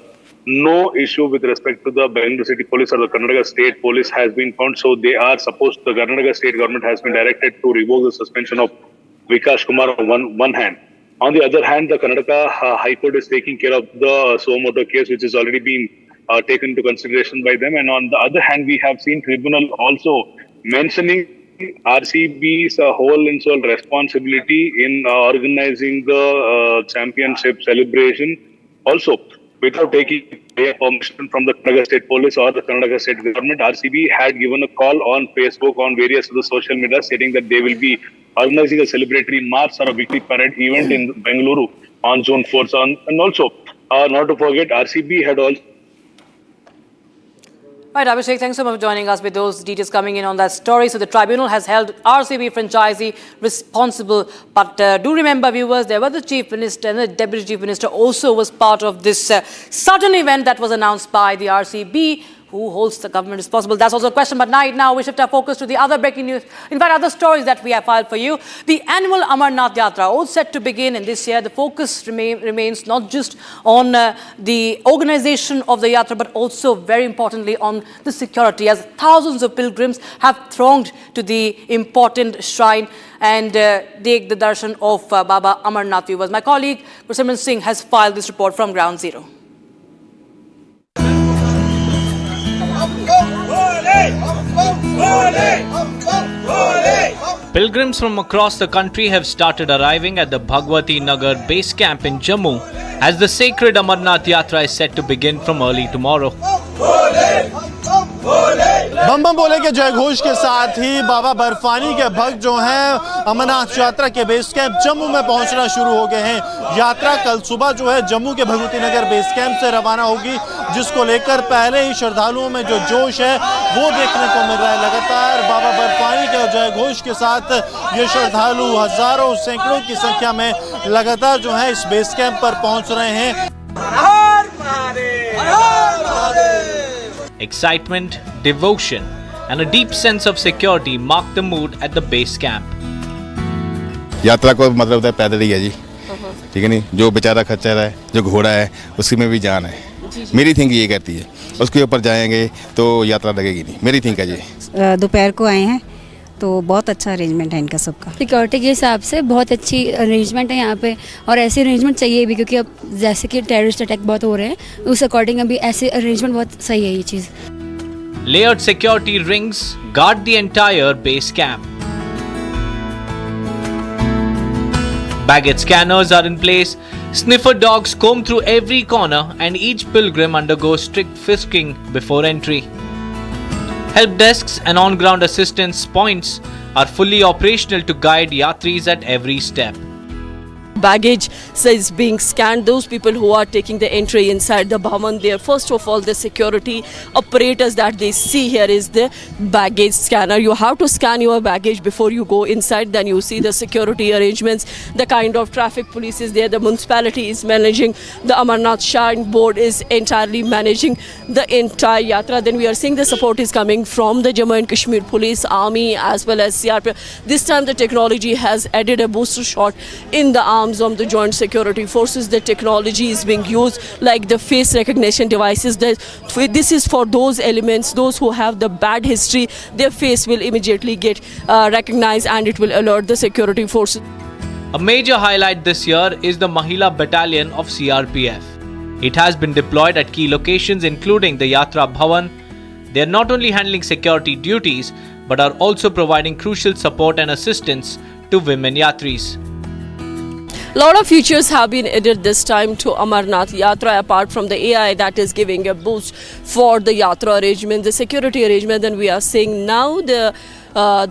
[SPEAKER 20] no issue with respect to the Bengaluru City Police or the Karnataka State Police has been found. So they are supposed, the Karnataka State Government has been directed to revoke the suspension of Vikash Kumar on one hand. On the other hand, the Karnataka High Court is taking care of the suo motu case, which has already been taken into consideration by them. And on the other hand, we have seen tribunal also mentioning RCB's whole and sole responsibility in organizing the championship celebration. Also, without taking permission from the Karnataka State Police or the Karnataka State Government, RCB had given a call on Facebook, on various other social media, stating that they will be organizing a celebratory march or a victory parade event in Bengaluru on June 4th. And also, not to forget, RCB had also...
[SPEAKER 14] Right, Abhishek, thanks so much for joining us with those details coming in on that story. So the tribunal has held RCB franchisee responsible. But do remember, viewers, there was the Chief Minister and the Deputy Chief Minister also was part of this sudden event that was announced by the RCB. Who holds the government responsible? That's also a question. But now we shift our focus to the other breaking news. In fact, other stories that we have filed for you. The annual Amarnath Yatra, all set to begin in this year. The focus remains not just on the organization of the Yatra, but also very importantly on the security, as thousands of pilgrims have thronged to the important shrine and take the darshan of Baba Amarnath. Viewers, my colleague Simran Singh has filed this report from Ground Zero.
[SPEAKER 9] Pilgrims from across the country have started arriving at the Bhagwati Nagar base camp in Jammu as the sacred Amarnath Yatra is set to begin from early tomorrow.
[SPEAKER 22] बम बम बोले के जय घोष के साथ ही बाबा बर्फानी के भक्त जो हैं अमरनाथ यात्रा के बेस कैंप जम्मू में पहुंचना शुरू हो गए हैं। यात्रा कल सुबह जो है जम्मू के भगवती नगर बेस कैंप से रवाना होगी, जिसको लेकर पहले ही श्रद्धालुओं में जो जोश है वो देखने को मिल रहा है। लगातार बाबा बर्फानी के जय घोष के साथ ये श्रद्धालु हजारों सैकड़ों की संख्या में लगातार जो है इस बेस कैंप पर पहुंच रहे हैं।
[SPEAKER 9] Excitement, devotion, and a deep sense of security mark the mood at the base camp.
[SPEAKER 21] यात्रा को मतलब होता है पैदल ही है जी, ठीक है नहीं, जो बेचारा खच्चर है, जो घोड़ा है, उसकी में भी जान है। मेरी थिंक ये कहती है, उसके ऊपर जाएंगे तो यात्रा लगेगी नहीं, मेरी थिंक है जी।
[SPEAKER 23] दोपहर को आए हैं तो बहुत अच्छा अरेंजमेंट है इनका सबका। सिक्योरिटी के हिसाब से बहुत अच्छी अरेंजमेंट है यहाँ पे, और ऐसे अरेंजमेंट चाहिए भी, क्योंकि अब जैसे कि टेररिस्ट अटैक बहुत हो रहे हैं, उस अकॉर्डिंग अभी ऐसे अरेंजमेंट बहुत सही है ये चीज़।
[SPEAKER 9] Layered security rings guard the entire base camp. Baggage scanners are in place, sniffer dogs comb through every corner, and each pilgrim undergoes strict frisking before entry. Help desks and on-ground assistance points are fully operational to guide yatris at every step.
[SPEAKER 24] Baggage is being scanned. Those people who are taking the entry inside the Bhavan, there first of all the security apparatus that they see here is the baggage scanner. You have to scan your baggage before you go inside. Then you see the security arrangements, the kind of traffic police is there, the municipality is managing, the Amarnath Shrine Board is entirely managing the entire yatra. Then we are seeing the support is coming from the Jammu and Kashmir Police, Army as well as CRPF. This time the technology has added a booster shot in the arms of the joint security forces. The technology is being used like the face recognition devices. This is for those elements, those who have the bad history, their face will immediately get recognized and it will alert the security forces.
[SPEAKER 9] A major highlight this year is the Mahila Battalion of CRPF. It has been deployed at key locations including the Yatra Bhavan. They are not only handling security duties but are also providing crucial support and assistance to women Yatris.
[SPEAKER 24] A lot of features have been added this time to Amarnath Yatra, apart from the AI that is giving a boost for the Yatra arrangement, the security arrangement, and we are seeing now the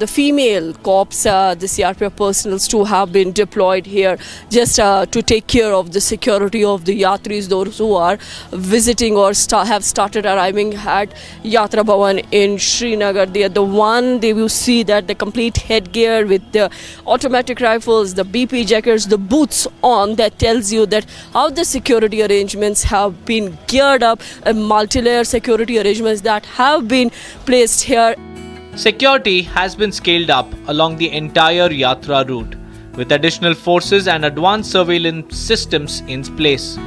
[SPEAKER 24] female cops, the CRPF personals too have been deployed here just to take care of the security of the Yatris, those who are visiting or have started arriving at Yatra Bhavan in Srinagar. They are the one, they will see that the complete headgear with the automatic rifles, the BP jackets, the boots on, that tells you that how the security arrangements have been geared up, multi-layer security arrangements that have been placed here.
[SPEAKER 9] Security has been scaled up along the entire Yatra route, with additional forces and advanced surveillance systems in place.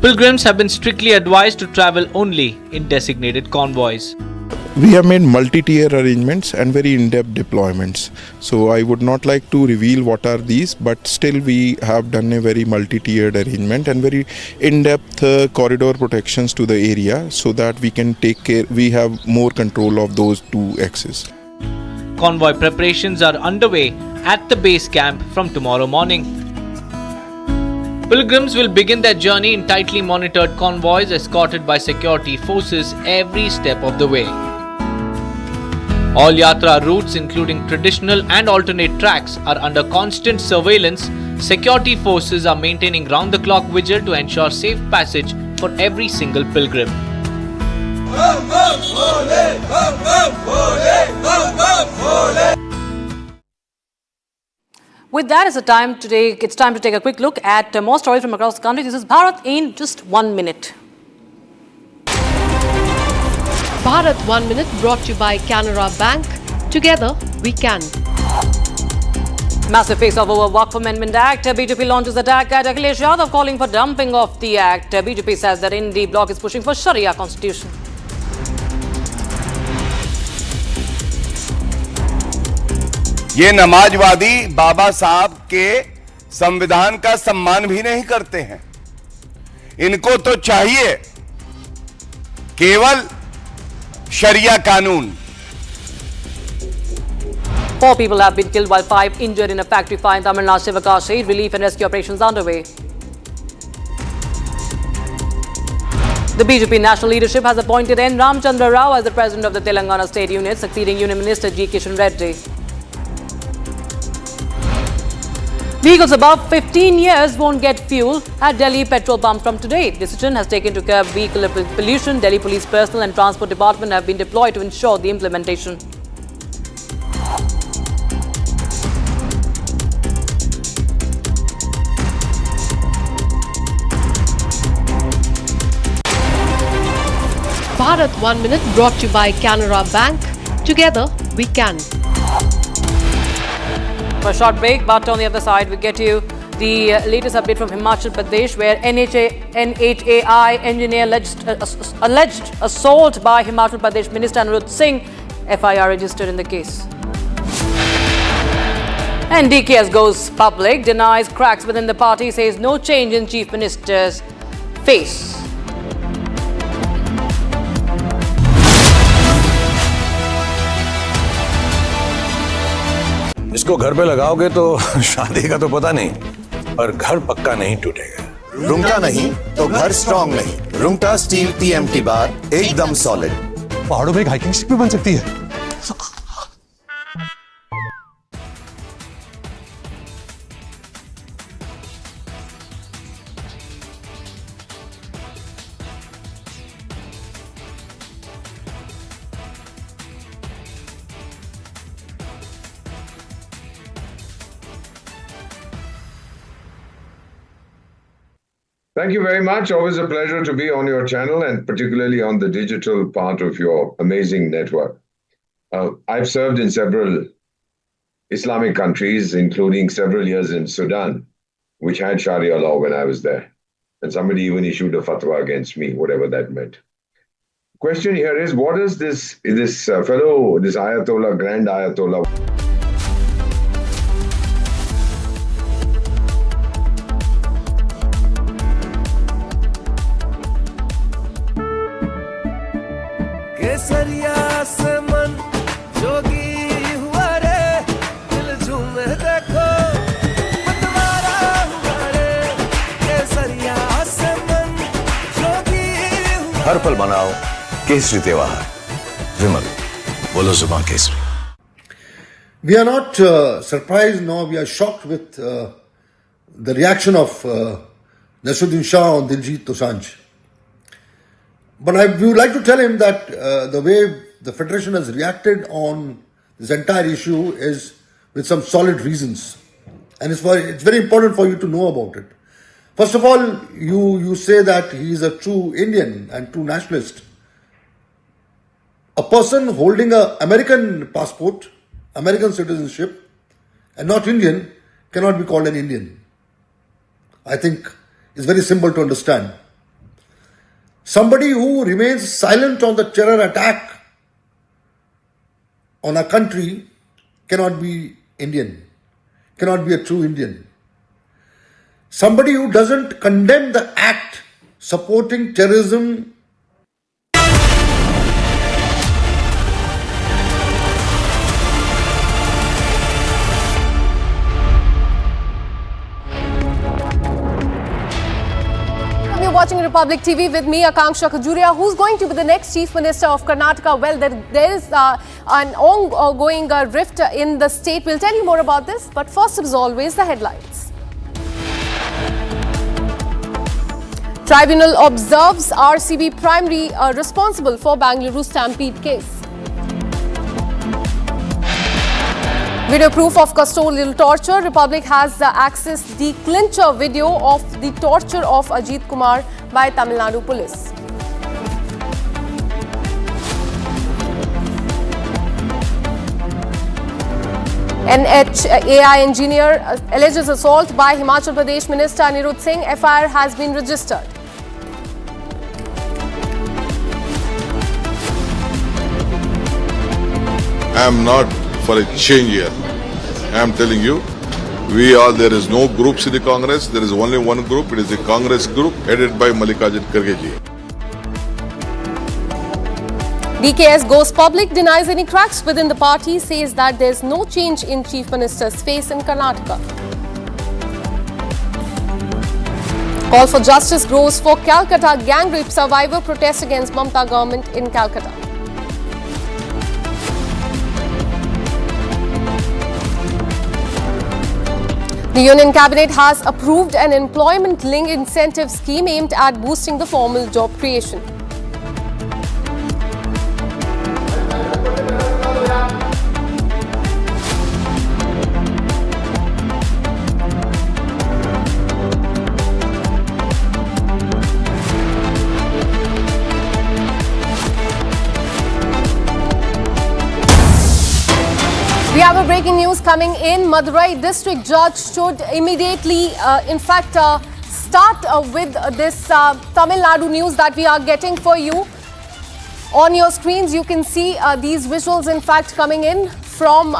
[SPEAKER 9] Pilgrims have been strictly advised to travel only in designated convoys.
[SPEAKER 17] We have made multi-tier arrangements and very in-depth deployments. So I would not like to reveal what are these, but still we have done a very multi-tiered arrangement and very in-depth corridor protections to the area so that we can take care, we have more control of those two axes.
[SPEAKER 9] Convoy preparations are underway at the base camp from tomorrow morning. Pilgrims will begin their journey in tightly monitored convoys escorted by security forces every step of the way. All Yatra routes, including traditional and alternate tracks, are under constant surveillance. Security forces are maintaining round-the-clock vigil to ensure safe passage for every single pilgrim.
[SPEAKER 14] With that, it's time to take a quick look at more stories from across the country. This is Bharat in just 1 minute.
[SPEAKER 16] Bharat 1 Minute brought to you by Canara Bank. Together we can.
[SPEAKER 14] Massive face-off over Waqf Amendment Act. BJP launches attack at Akhilesh Yadav, calling for dumping of the act. BJP says that Indi bloc is pushing for Sharia constitution.
[SPEAKER 1] ये नमाजवादी बाबा साहब के संविधान का सम्मान भी नहीं करते हैं। इनको तो चाहिए केवल शरिया कानून।
[SPEAKER 14] 4 people have been killed while 5 injured in a factory fire in Tamil Nadu. Sivakashi, relief and rescue operations underway. The BJP national leadership has appointed N. Ramchandra Rao as the president of the Telangana State Unit, succeeding Union Minister G. Kishan Reddy. Vehicles above 15 years won't get fuel at Delhi petrol pumps from today. Decision has taken to curb vehicle pollution. Delhi Police Personnel and Transport Department have been deployed to ensure the implementation.
[SPEAKER 16] Bharat 1 Minute brought to you by Canara Bank. Together we can.
[SPEAKER 14] For a short break, but on the other side, we get you the latest update from Himachal Pradesh, where NHAI engineer alleged assault by Himachal Pradesh Minister Anuruddh Singh, FIR registered in the case. And DKS goes public, denies cracks within the party, says no change in Chief Minister's face.
[SPEAKER 5] इसको घर पे लगाओगे तो शादी का तो पता नहीं, पर घर पक्का नहीं टूटेगा।
[SPEAKER 7] रुंगटा नहीं तो घर स्ट्रॉन्ग नहीं। रुंगटा स्टील TMT बार एकदम सॉलिड।
[SPEAKER 10] पहाड़ों में एक हाइकिंग स्टिक भी बन सकती है।
[SPEAKER 11] Thank you very much. Always a pleasure to be on your channel and particularly on the digital part of your amazing network. I've served in several Islamic countries, including several years in Sudan, which had Sharia law when I was there. And somebody even issued a fatwa against me, whatever that meant. Question here is, what is this Ayatollah, Grand Ayatollah?
[SPEAKER 2] केसरिया से मन जोगी हुआ रे, दिल झूमे देखो मतवारा हुआ रे, केसरिया से मन जोगी हुआ।
[SPEAKER 5] हर पल मनाओ केसरी त्योहार। विमल, बोलो जुबान Kesari.
[SPEAKER 15] We are not surprised nor we are shocked with the reaction of Nasuddin Shah on Diljit Dosanjh. But we would like to tell him that the way the Federation has reacted on this entire issue is with some solid reasons. And it's very important for you to know about it. First of all, you say that he is a true Indian and true nationalist. A person holding an American passport, American citizenship, and not Indian cannot be called an Indian. I think it's very simple to understand. Somebody who remains silent on the terror attack on a country cannot be Indian, cannot be a true Indian. Somebody who doesn't condemn the act supporting terrorism
[SPEAKER 16] watching Republic TV with me, Akanksha Khajuria. Who's going to be the next Chief Minister of Karnataka? Well, there is an ongoing rift in the state. We'll tell you more about this. But first, as always, the headlines. Tribunal observes RCB primary responsible for Bangalore stampede case. Video proof of custodial torture. Republic has accessed the clincher video of the torture of Ajith Kumar by Tamil Nadu police. NHAI engineer alleges assault by Himachal Pradesh Minister Anirudh Singh. FIR has been registered.
[SPEAKER 4] I am not for a change here. I am telling you, there is no groups in the Congress, there is only one group, it is the Congress group headed by Mallikarjun Kharge ji.
[SPEAKER 16] DKS goes public, denies any cracks within the party, says that there is no change in Chief Minister's face in Karnataka. Call for justice grows for Calcutta gang rape survivor, protest against Mamata government in Calcutta. The Union Cabinet has approved an employment-linked incentive scheme aimed at boosting the formal job creation. We have a breaking news coming in. Madurai district judge should immediately, start with this Tamil Nadu news that we are getting for you. On your screens, you can see these visuals, in fact, coming in from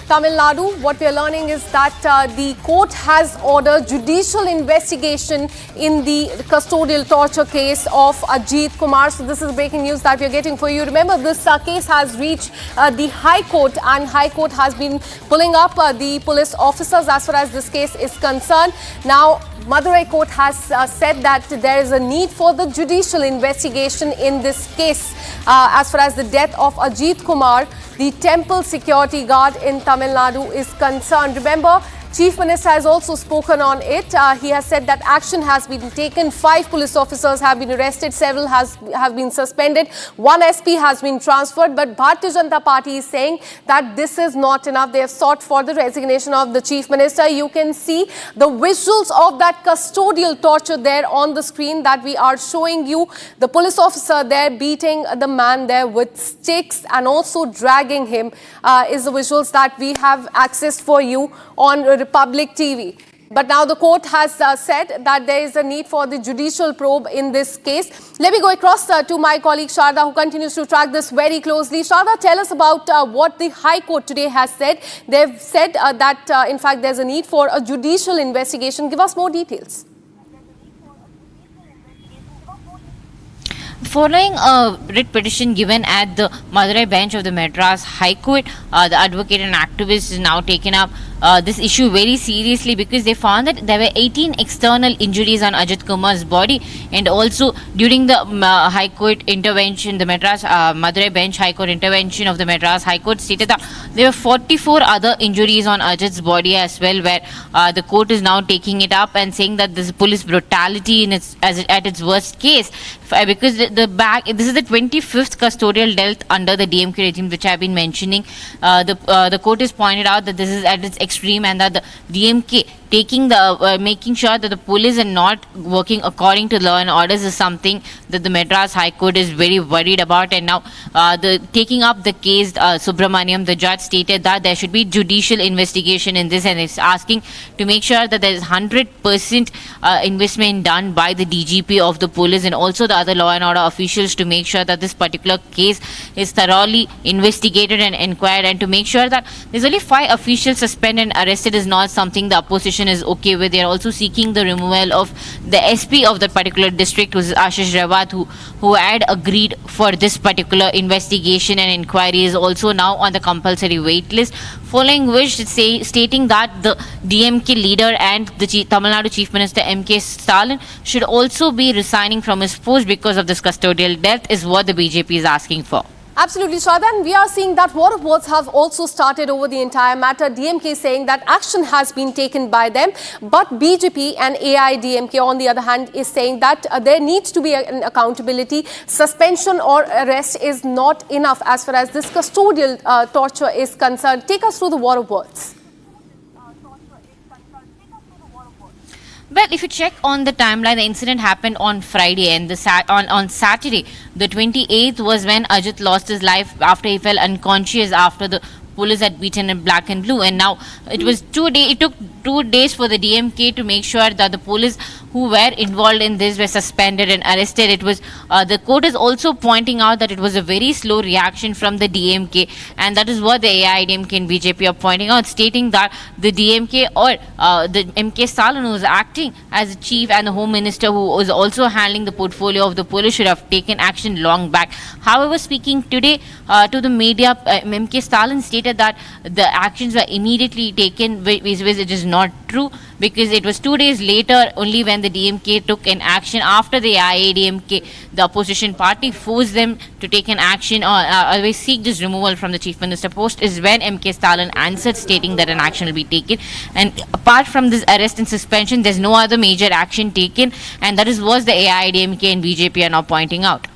[SPEAKER 16] Tamil Nadu. What we are learning is that the court has ordered judicial investigation in the custodial torture case of Ajith Kumar. So this is breaking news that we are getting for you. Remember, this case has reached the High Court, and High Court has been pulling up the police officers as far as this case is concerned. Now, Madurai court has said that there is a need for the judicial investigation in this case as far as the death of Ajith Kumar, the temple security guard in Tamil Nadu, is concerned. Remember, Chief Minister has also spoken on it. He has said that action has been taken. 5 police officers have been arrested. Several have been suspended. 1 SP has been transferred. But Bharatiya Janata Party is saying that this is not enough. They have sought for the resignation of the Chief Minister. You can see the visuals of that custodial torture there on the screen that we are showing you. The police officer there beating the man there with sticks and also dragging him is the visuals that we have accessed for you on Republic TV. But now the court has said that there is a need for the judicial probe in this case. Let me go across to my colleague Sharda, who continues to track this very closely. Sharda, tell us about what the High Court today has said. They've said that, in fact, there's a need for a judicial investigation. Give us more details.
[SPEAKER 3] Following a writ petition given at the Madurai bench of the Madras High Court, the advocate and activist is now taken up this issue very seriously because they found that there were 18 external injuries on Ajith Kumar's body, and also during the High Court intervention, the Madras Madurai bench High Court intervention of the Madras High Court stated that there were 44 other injuries on Ajith's body as well, where the court is now taking it up and saying that this is police brutality in at its worst case, because this is the 25th custodial death under the DMK regime, which I have been mentioning. The court has pointed out that this is at its extreme, and that the DMK making sure that the police are not working according to law and orders is something that the Madras High Court is very worried about. And now taking up the case, Subramaniam, the judge, stated that there should be judicial investigation in this, and is asking to make sure that there is 100% investment done by the DGP of the police and also the other law and order officials to make sure that this particular case is thoroughly investigated and inquired, and to make sure that there's only 5 officials suspended and arrested is not something the opposition is okay with. They are also seeking the removal of the SP of that particular district, who is Ashish Rawat, who had agreed for this particular investigation and inquiry, is also now on the compulsory wait list, following which stating that the DMK leader and the Tamil Nadu Chief Minister M.K. Stalin should also be resigning from his post because of this custodial death, is what the BJP is asking for.
[SPEAKER 16] Absolutely, Shraddha, and we are seeing that war of words have also started over the entire matter. DMK saying that action has been taken by them, but BJP and AIDMK on the other hand is saying that there needs to be an accountability. Suspension or arrest is not enough as far as this custodial torture is concerned. Take us through the war of words.
[SPEAKER 3] Well, if you check on the timeline, the incident happened on Friday, and on Saturday, the 28th, was when Ajith lost his life after he fell unconscious after the police had beaten him black and blue. And now it took 2 days for the DMK to make sure that the police who were involved in this were suspended and arrested. It was the court is also pointing out that it was a very slow reaction from the DMK, and that is what the AIDMK and BJP are pointing out, stating that the DMK or the MK Stalin, who was acting as a chief, and the Home Minister, who was also handling the portfolio of the police, should have taken action long back. However, speaking today to the media, MK Stalin stated that the actions were immediately taken, which it is not true, because it was 2 days later only when the DMK took an action after the AIDMK, the opposition party, forced them to take an action or seek this removal from the Chief Minister post, is when MK Stalin answered, stating that an action will be taken. And apart from this arrest and suspension, there's no other major action taken, and that is what the AIDMK and BJP are now pointing out.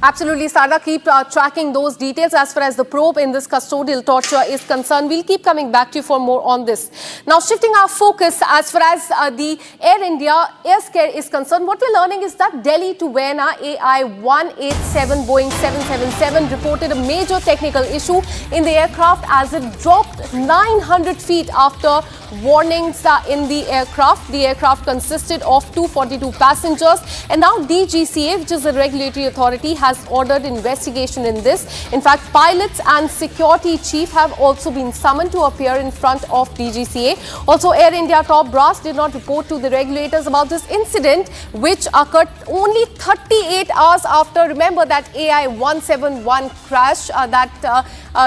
[SPEAKER 16] Absolutely, Sada. Keep tracking those details as far as the probe in this custodial torture is concerned. We'll keep coming back to you for more on this. Now, shifting our focus as far as the Air India air scare is concerned, what we're learning is that Delhi to Vienna AI-187 Boeing 777 reported a major technical issue in the aircraft as it dropped 900 feet after warnings in the aircraft. The aircraft consisted of 242 passengers, and now DGCA, which is the regulatory authority, has ordered investigation in this. In fact, pilots and security chief have also been summoned to appear in front of DGCA. Also, Air India top brass did not report to the regulators about this incident, which occurred only 38 hours after, remember, that AI-171 crash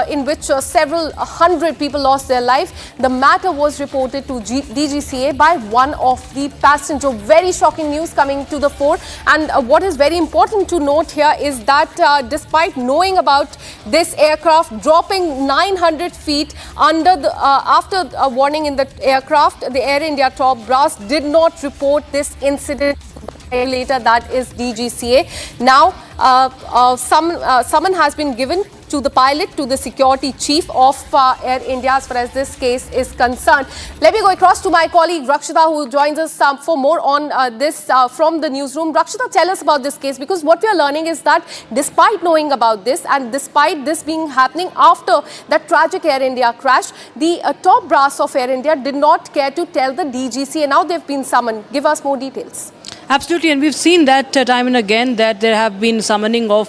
[SPEAKER 16] in which several hundred people lost their life. The matter was reported to DGCA by one of the passengers. Very shocking news coming to the fore. And what is very important to note here is that despite knowing about this aircraft dropping 900 feet after a warning in the aircraft, the Air India top brass did not report this incident later, that is DGCA. Now, summon has been given to the pilot, to the security chief of Air India as far as this case is concerned. Let me go across to my colleague Rakshita, who joins us for more on this from the newsroom. Rakshita, tell us about this case, because what we are learning is that despite knowing about this and despite this being happening after that tragic Air India crash, the top brass of Air India did not care to tell the DGCA. Now they've been summoned. Give us more details.
[SPEAKER 14] Absolutely, and we've seen that time and again that there have been summoning of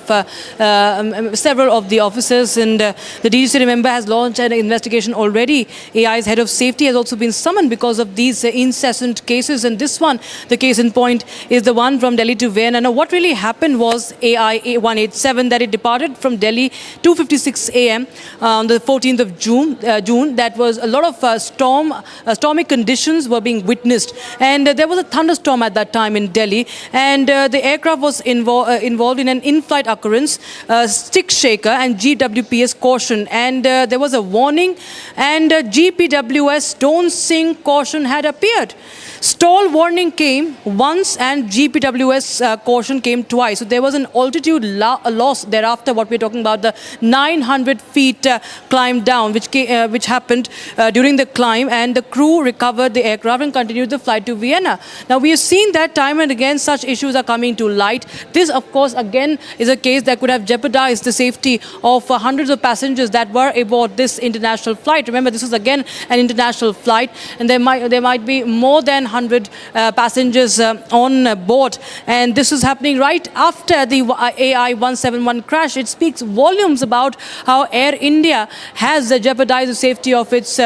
[SPEAKER 14] several of the officers, and the DGC, remember, has launched an investigation already. AI's head of safety has also been summoned because of these incessant cases, and this one, the case in point, is the one from Delhi to Vienna. Now, what really happened was AI 187, that it departed from Delhi 2:56 a.m. On the 14th of June. That was a lot of stormy conditions were being witnessed, and there was a thunderstorm at that time in Delhi, and the aircraft was involved in an in-flight occurrence, stick shaker and GWPS caution, and there was a warning, and GPWS don't sink caution had appeared. Stall warning came once and GPWS caution came twice. So there was an altitude loss thereafter. What we're talking about, the 900 feet climb down, which happened during the climb, and the crew recovered the aircraft and continued the flight to Vienna. Now we have seen that time and again such issues are coming to light. This, of course, again is a case that could have jeopardized the safety of hundreds of passengers that were aboard this international flight. Remember, this is again an international flight, and there might be more than 100 passengers on board, and this is happening right after the AI 171 crash. It speaks volumes about how Air India has jeopardized the safety of its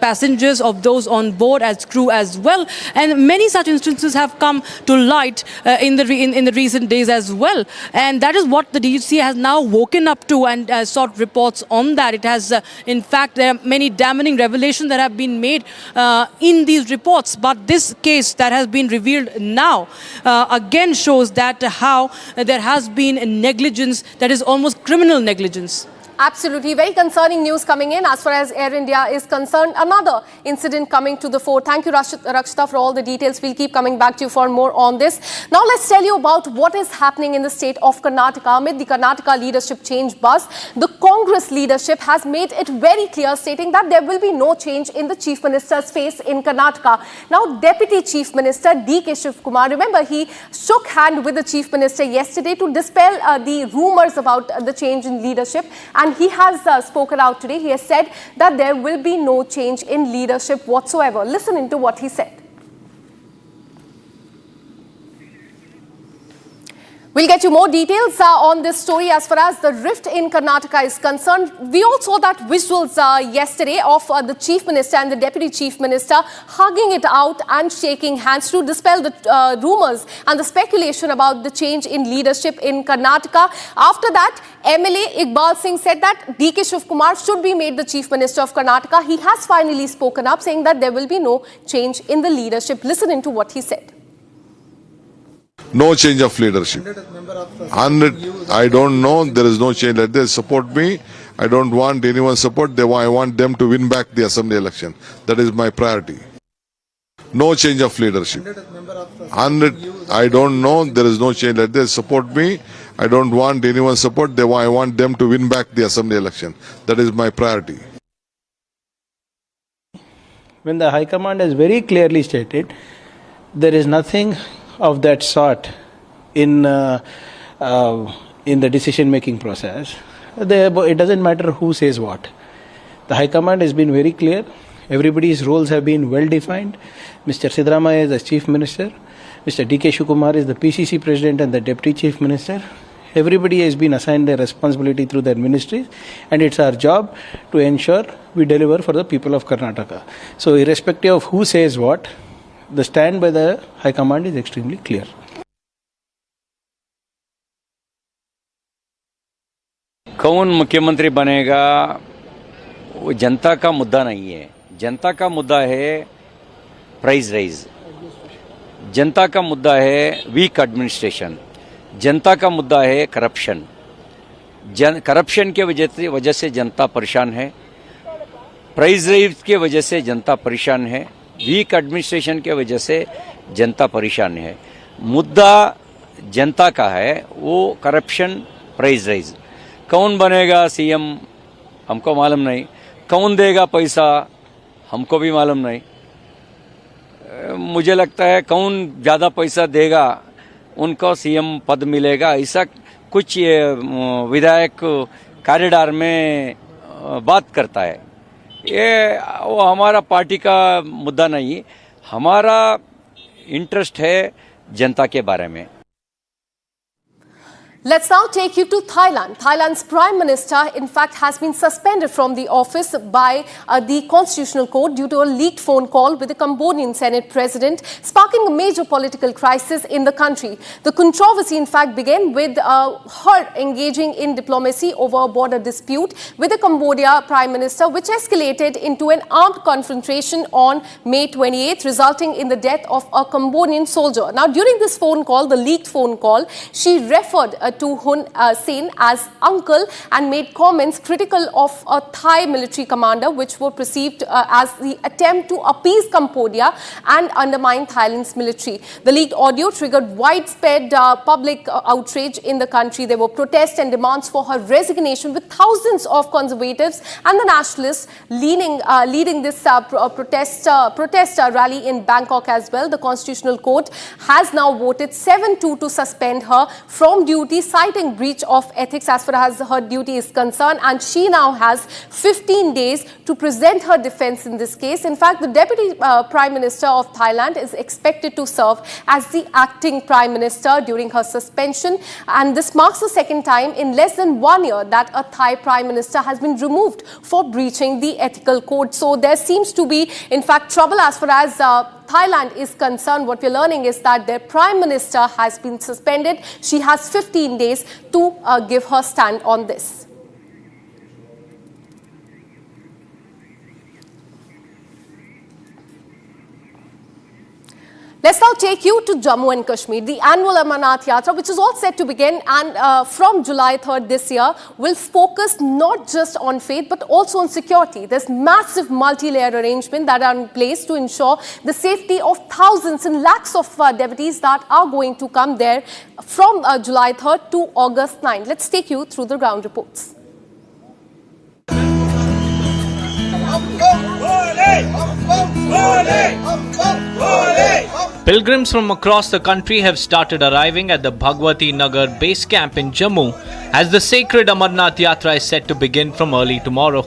[SPEAKER 14] passengers, of those on board as crew as well, and many such instances have come to light in the recent days as well, and that is what the DGC has now woken up to and sought reports on that. It has in fact, there are many damning revelations that have been made in these reports, but this case that has been revealed now again shows that how there has been negligence that is almost criminal negligence.
[SPEAKER 16] Absolutely. Very concerning news coming in as far as Air India is concerned. Another incident coming to the fore. Thank you, Rakshita, for all the details. We'll keep coming back to you for more on this. Now let's tell you about what is happening in the state of Karnataka. Amid the Karnataka leadership change buzz, the Congress leadership has made it very clear, stating that there will be no change in the Chief Minister's face in Karnataka. Now, Deputy Chief Minister D.K. Kumar, remember, he shook hand with the Chief Minister yesterday to dispel the rumors about the change in leadership. And he has spoken out today. He has said that there will be no change in leadership whatsoever. Listen into what he said. We'll get you more details on this story as far as the rift in Karnataka is concerned. We all saw that visuals yesterday of the Chief Minister and the Deputy Chief Minister hugging it out and shaking hands to dispel the rumors and the speculation about the change in leadership in Karnataka. After that, MLA Iqbal Singh said that D.K. Shivkumar should be made the Chief Minister of Karnataka. He has finally spoken up, saying that there will be no change in the leadership. Listen into what he said.
[SPEAKER 4] No change of leadership. I don't know. There is no change. Let them support me. I don't want anyone's support. I want them to win back the assembly election. That is my priority. No change of leadership. I don't know. There is no change. Let them support me. I don't want anyone's support. I want them to win back the assembly election. That is my priority.
[SPEAKER 6] When the High Command has very clearly stated, there is nothing of that sort in the decision-making process. It doesn't matter who says what. The High Command has been very clear. Everybody's roles have been well defined. Mr. Siddaramaiah is the Chief Minister. Mr. D.K. Shivkumar is the PCC President and the Deputy Chief Minister. Everybody has been assigned their responsibility through their ministries, and it's our job to ensure we deliver for the people of Karnataka. So irrespective of who says what, the stand by the High Command is extremely clear.
[SPEAKER 8] कौन मुख्यमंत्री बनेगा वो जनता का मुद्दा नहीं है. जनता का मुद्दा है प्राइस राइज. जनता का मुद्दा है वीक एडमिनिस्ट्रेशन. जनता का मुद्दा है करप्शन. करप्शन के वजह से जनता परेशान है. प्राइस राइज के वजह से जनता परेशान है. वीक एडमिनिस्ट्रेशन के वजह से जनता परेशान है. मुद्दा जनता का है वो करप्शन, प्राइस राइज. कौन बनेगा सीएम हमको मालूम नहीं. कौन देगा पैसा हमको भी मालूम नहीं. मुझे लगता है कौन ज़्यादा पैसा देगा उनको सीएम पद मिलेगा, ऐसा कुछ विधायक कॉरिडोर में बात करता है. ये वो हमारा पार्टी का मुद्दा नहीं. हमारा इंटरेस्ट है जनता के बारे में।
[SPEAKER 16] Let's now take you to Thailand. Thailand's Prime Minister, in fact, has been suspended from the office by the Constitutional Court due to a leaked phone call with the Cambodian Senate President, sparking a major political crisis in the country. The controversy, in fact, began with her engaging in diplomacy over a border dispute with the Cambodia Prime Minister, which escalated into an armed confrontation on May 28th, resulting in the death of a Cambodian soldier. Now, during this phone call, the leaked phone call, she referred to Hun Sen as uncle and made comments critical of a Thai military commander, which were perceived as the attempt to appease Cambodia and undermine Thailand's military. The leaked audio triggered widespread public outrage in the country. There were protests and demands for her resignation, with thousands of conservatives and the nationalists leading this protest rally in Bangkok as well. The Constitutional Court has now voted 7-2 to suspend her from duty, citing breach of ethics as far as her duty is concerned, and she now has 15 days to present her defense in this case. In fact, the Deputy Prime Minister of Thailand is expected to serve as the acting Prime Minister during her suspension, and this marks the second time in less than 1 year that a Thai Prime Minister has been removed for breaching the ethical code. So there seems to be, in fact, trouble as far as Thailand is concerned. What we're learning is that their Prime Minister has been suspended. She has 15 days to give her stand on this. Let's now take you to Jammu and Kashmir. The annual Amarnath Yatra, which is all set to begin and from July 3rd this year, will focus not just on faith but also on security. There's massive multi-layer arrangements that are in place to ensure the safety of thousands and lakhs of devotees that are going to come there from July 3rd to August 9th. Let's take you through the ground reports.
[SPEAKER 9] Pilgrims from across the country have started arriving at the Bhagwati Nagar base camp in Jammu as the sacred Amarnath Yatra is set to begin from early tomorrow.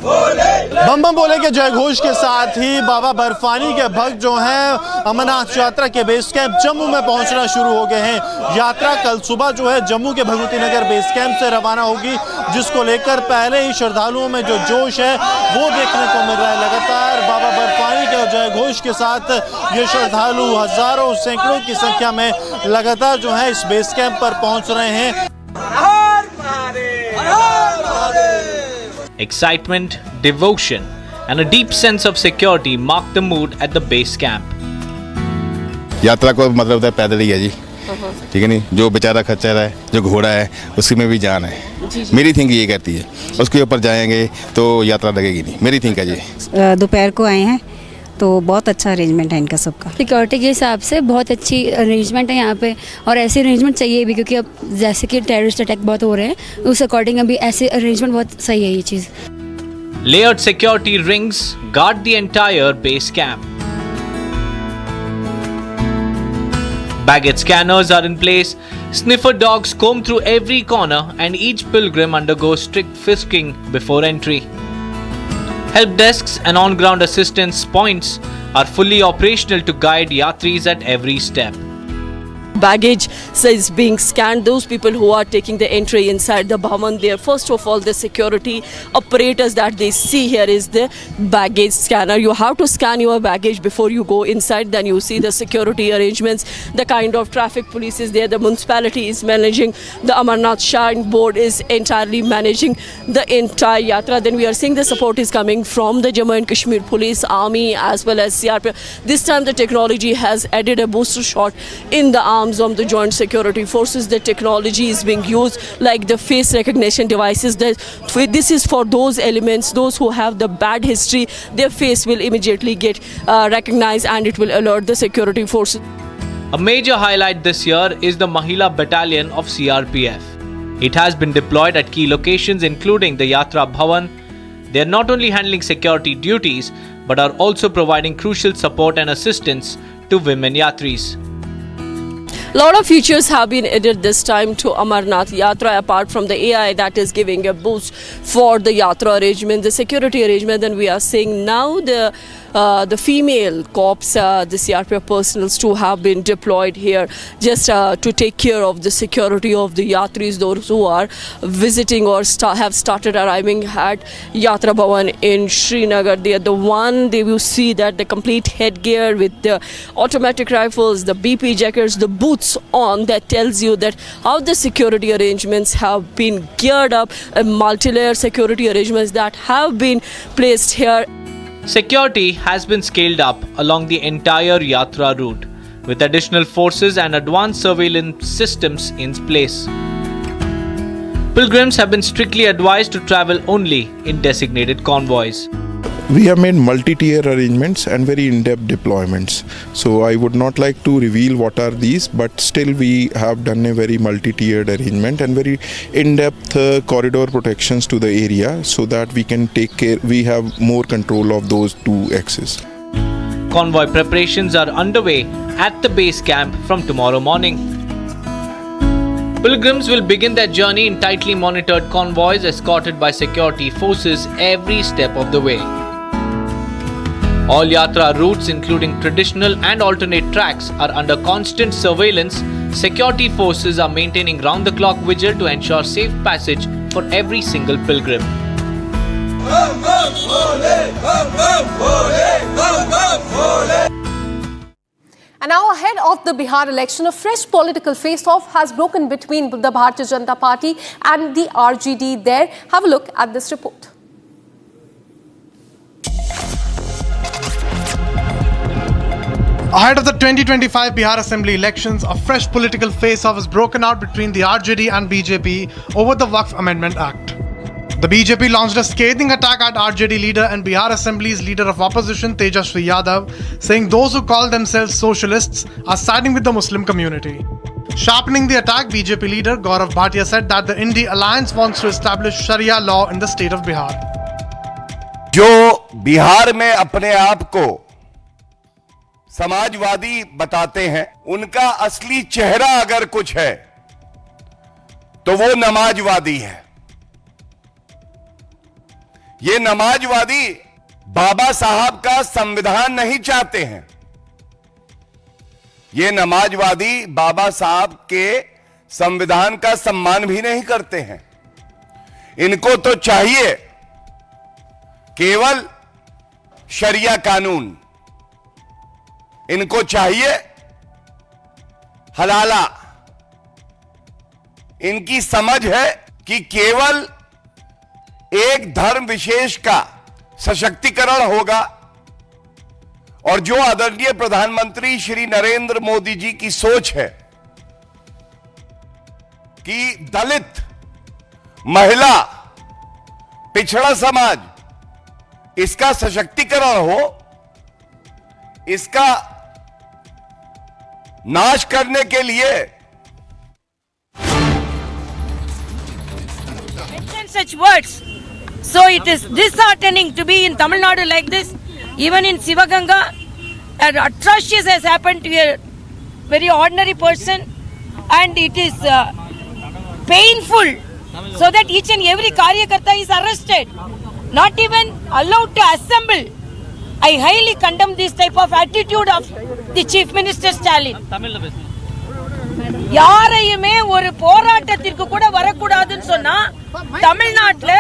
[SPEAKER 22] बम बम बोले के जय घोष के साथ ही बाबा बर्फानी के भक्त जो हैं अमरनाथ यात्रा के बेस कैंप जम्मू में पहुंचना शुरू हो गए हैं। यात्रा कल सुबह जो है जम्मू के भगवती नगर बेस कैंप से रवाना होगी, जिसको लेकर पहले ही श्रद्धालुओं में जो जोश है वो देखने को मिल रहा है। लगातार बाबा बर्फानी के जय घोष के साथ ये श्रद्धालु हजारों सैकड़ों की संख्या में लगातार जो है इस बेस कैंप पर पहुंच रहे हैं।
[SPEAKER 9] Excitement, devotion, and a deep sense of security mark the mood at the base camp.
[SPEAKER 21] यात्रा को मतलब होता है पैदल ही है जी, ठीक है नहीं, जो बेचारा खच्चर है, जो घोड़ा है, उसी में भी जान है। मेरी थिंक ये कहती है, उसके ऊपर जाएंगे तो यात्रा लगेगी नहीं। मेरी थिंक है जी।
[SPEAKER 23] दोपहर को आए हैं तो बहुत अच्छा अरेंजमेंट है इनका सबका। सिक्योरिटी के हिसाब से बहुत अच्छी अरेंजमेंट है यहाँ पे, और ऐसे अरेंजमेंट चाहिए भी, क्योंकि अब जैसे कि टेररिस्ट अटैक बहुत हो रहे हैं, उस अकॉर्डिंग अभी ऐसे अरेंजमेंट बहुत सही है ये चीज़।
[SPEAKER 9] Layered security rings guard the entire base camp. Baggage scanners are in place, sniffer dogs comb through every corner, and each pilgrim undergoes strict frisking before entry. Help desks and on-ground assistance points are fully operational to guide yatris at every step.
[SPEAKER 24] Baggage is being scanned. Those people who are taking the entry inside the Bhavan, there first of all the security apparatus that they see here is the baggage scanner. You have to scan your baggage before you go inside. Then you see the security arrangements, the kind of traffic police is there, the municipality is managing, the Amarnath Shrine Board is entirely managing the entire yatra. Then we are seeing the support is coming from the Jammu and Kashmir Police, Army as well as CRPF. This time the technology has added a booster shot in the arms of the joint security forces. The technology is being used like the face recognition devices. This is for those elements, those who have the bad history, their face will immediately get recognized and it will alert the security forces.
[SPEAKER 9] A major highlight this year is the Mahila Battalion of CRPF. It has been deployed at key locations including the Yatra Bhavan. They are not only handling security duties but are also providing crucial support and assistance to women yatris.
[SPEAKER 24] A lot of features have been added this time to Amarnath Yatra, apart from the AI that is giving a boost for the Yatra arrangement, the security arrangement. And we are seeing now the the female cops, the CRPF personals too have been deployed here just to take care of the security of the yatris, those who are visiting or have started arriving at Yatra Bhavan in Srinagar. They are the one, they will see that the complete headgear with the automatic rifles, the BP jackets, the boots on, that tells you that how the security arrangements have been geared up, multi-layer security arrangements that have been placed here.
[SPEAKER 9] Security has been scaled up along the entire Yatra route, with additional forces and advanced surveillance systems in place. Pilgrims have been strictly advised to travel only in designated convoys.
[SPEAKER 17] We have made multi-tier arrangements and very in-depth deployments. So I would not like to reveal what are these, but still we have done a very multi-tiered arrangement and very in-depth corridor protections to the area so that we can take care, we have more control of those two axes.
[SPEAKER 9] Convoy preparations are underway at the base camp from tomorrow morning. Pilgrims will begin their journey in tightly monitored convoys escorted by security forces every step of the way. All Yatra routes, including traditional and alternate tracks, are under constant surveillance. Security forces are maintaining round-the-clock vigil to ensure safe passage for every single pilgrim.
[SPEAKER 16] And now ahead of the Bihar election, a fresh political face-off has broken between the Bharatiya Janata Party and the RJD there. Have a look at this report.
[SPEAKER 22] Ahead of the 2025 Bihar Assembly elections, a fresh political face-off is broken out between the RJD and BJP over the Waqf Amendment Act. The BJP launched a scathing attack at RJD leader and Bihar Assembly's leader of opposition Tejasvi Yadav, saying those who call themselves socialists are siding with the Muslim community. Sharpening the attack, BJP leader Gaurav Bhatia said that the Indie Alliance wants to establish Sharia law in the state of Bihar.
[SPEAKER 1] जो बिहार में अपने आप को समाजवादी बताते हैं, उनका असली चेहरा अगर कुछ है तो वो नमाजवादी है। ये नमाजवादी बाबा साहब का संविधान नहीं चाहते हैं। ये नमाजवादी बाबा साहब के संविधान का सम्मान भी नहीं करते हैं। इनको तो चाहिए केवल शरिया कानून, इनको चाहिए हलाला। इनकी समझ है कि केवल एक धर्म विशेष का सशक्तिकरण होगा और जो आदरणीय प्रधानमंत्री श्री नरेंद्र मोदी जी की सोच है कि दलित, महिला, पिछड़ा समाज, इसका सशक्तिकरण हो, इसका नाश करने के लिए
[SPEAKER 12] such words. So it is disheartening to be in Tamil Nadu like this. Even in Sivaganga, an atrocious has happened to a very ordinary person, and it is painful. So that each and every Karyakarta is arrested, not even allowed to assemble. I highly condemn this type of attitude of the Chief Minister Stalin. யாரையுமே ஒரு போராட்டத்திற்கு கூட வரக்கூடாதுன்னு சொன்னா தமிழ்நாட்டுல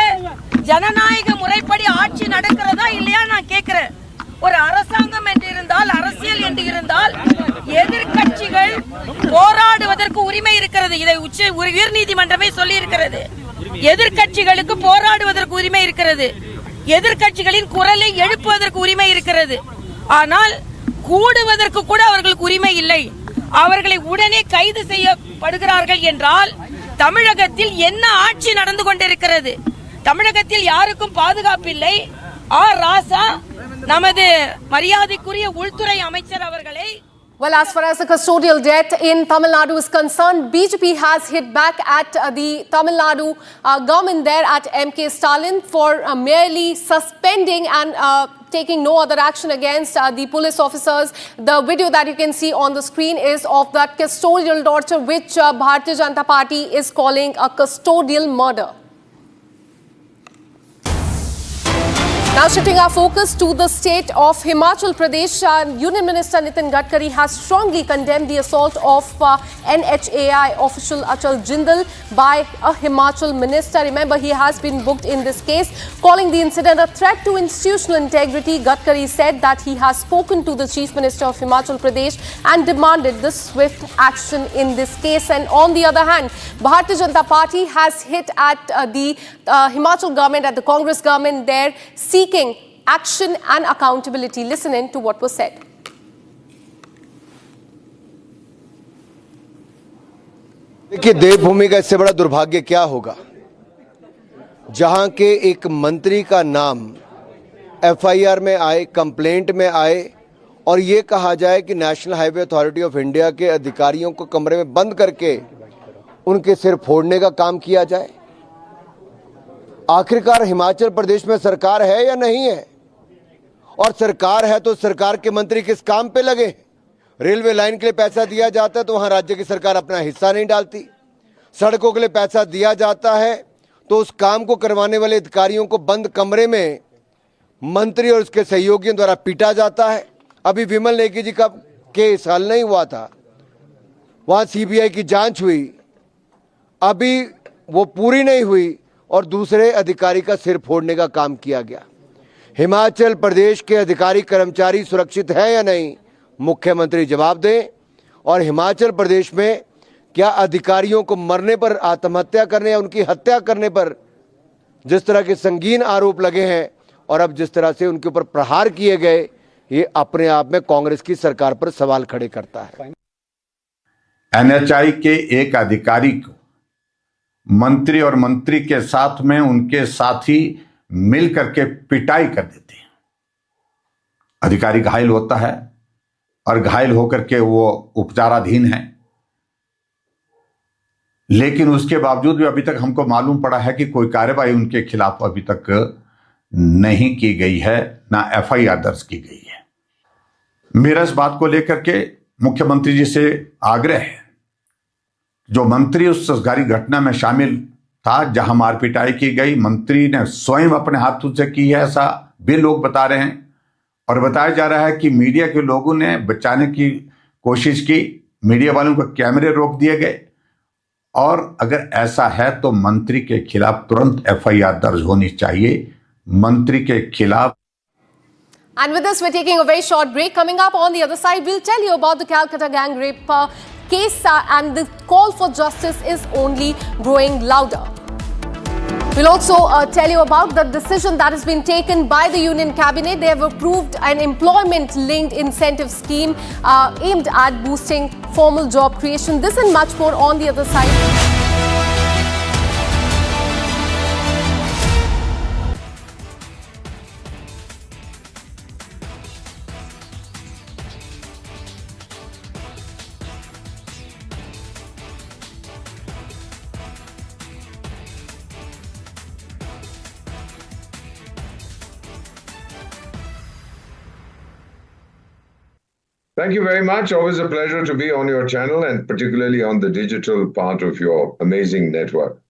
[SPEAKER 12] ஜனநாயக முறைப்படி ஆட்சி நடக்கிறதா இல்லையா நான் கேக்குறேன். ஒரு அரசாங்கம் என்று இருந்தால், அரசியல் என்று இருந்தால் எதிர்க்கட்சிகள் போராடுவதற்கு உரிமை இருக்கிறது. இதை உயர் நீதிமன்றமே சொல்லி இருக்கிறது. எதிர்க்கட்சிகளுக்கு போராடுவதற்கு உரிமை இருக்கிறது. எதிர்க்கட்சிகளின் குரலை எழுப்புவதற்கு உரிமை இருக்கிறது. ஆனால் கூடுவதற்கு கூட அவர்களுக்கு உரிமை இல்லை. அவர்களை உடனே கைது செய்யப்படுகிறார்கள் என்றால் தமிழகத்தில் என்ன ஆட்சி நடந்து கொண்டிருக்கிறது? தமிழகத்தில் யாருக்கும் பாதுகாப்பு இல்லை. ராசா நமது மரியாதைக்குரிய உள்துறை அமைச்சர் அவர்களை
[SPEAKER 16] Well, as far as the custodial death in Tamil Nadu is concerned, BJP has hit back at the Tamil Nadu government there at MK Stalin for merely suspending and taking no other action against the police officers. The video that you can see on the screen is of that custodial torture, which Bharatiya Janata Party is calling a custodial murder. Now shifting our focus to the state of Himachal Pradesh, Union Minister Nitin Gadkari has strongly condemned the assault of NHAI official Achal Jindal by a Himachal minister. Remember, he has been booked in this case. Calling the incident a threat to institutional integrity, Gadkari said that he has spoken to the Chief Minister of Himachal Pradesh and demanded the swift action in this case. And on the other hand, Bharatiya Janata Party has hit at the Himachal government, at the Congress government there, seeking action and accountability. Listen in to what was said.
[SPEAKER 13] देखिए, देवभूमि का इससे बड़ा दुर्भाग्य क्या होगा जहां के एक मंत्री का नाम एफआईआर में आए, कंप्लेंट में आए और ये कहा जाए कि national highway authority of India के अधिकारियों को कमरे में बंद करके उनके सिर फोड़ने का काम किया जाए। आखिरकार हिमाचल प्रदेश में सरकार है या नहीं है? और सरकार है तो सरकार के मंत्री किस काम पे लगे? रेलवे लाइन के लिए पैसा दिया जाता है तो वहां राज्य की सरकार अपना हिस्सा नहीं डालती। सड़कों के लिए पैसा दिया जाता है तो उस काम को करवाने वाले अधिकारियों को बंद कमरे में मंत्री और उसके सहयोगियों द्वारा पीटा जाता है। अभी विमल नेगी जी का केस हल नहीं हुआ था, वहां सीबीआई की जांच हुई, अभी वो पूरी नहीं हुई और दूसरे अधिकारी का सिर फोड़ने का काम किया गया। हिमाचल प्रदेश के अधिकारी कर्मचारी सुरक्षित हैं या नहीं, मुख्यमंत्री जवाब दें। और हिमाचल प्रदेश में क्या अधिकारियों को मरने पर, आत्महत्या करने या उनकी हत्या करने पर जिस तरह के संगीन आरोप लगे हैं और अब जिस तरह से उनके ऊपर प्रहार किए गए, ये अपने आप में कांग्रेस की सरकार पर सवाल खड़े करता है।
[SPEAKER 18] एनएचआई के एक अधिकारी को मंत्री और मंत्री के साथ में उनके साथी मिल करके पिटाई कर देते हैं। अधिकारी घायल होता है और घायल होकर के वो उपचाराधीन है, लेकिन उसके बावजूद भी अभी तक हमको मालूम पड़ा है कि कोई कार्रवाई उनके खिलाफ अभी तक नहीं की गई है, ना एफआईआर दर्ज की गई है। मेरा इस बात को लेकर के मुख्यमंत्री जी से आग्रह है, जो मंत्री उस ससगारी घटना में शामिल था जहां मारपिटाई की गई, मंत्री ने स्वयं अपने हाथों से की है, ऐसा भी लोग बता रहे हैं और बताया जा रहा है कि मीडिया के लोगों ने बचाने की कोशिश की, मीडिया वालों को कैमरे रोक दिए गए और अगर ऐसा है तो मंत्री के खिलाफ तुरंत एफआईआर दर्ज होनी चाहिए, मंत्री के खिलाफ।
[SPEAKER 16] And with this, we're taking a very short break. Coming up on the other side, we'll tell you about the Calcutta gang rape case and the call for justice is only growing louder. We'll also tell you about the decision that has been taken by the Union Cabinet. They have approved an employment-linked incentive scheme aimed at boosting formal job creation. This and much more on the other side.
[SPEAKER 11] Thank you very much. Always a pleasure to be on your channel and particularly on the digital part of your amazing network.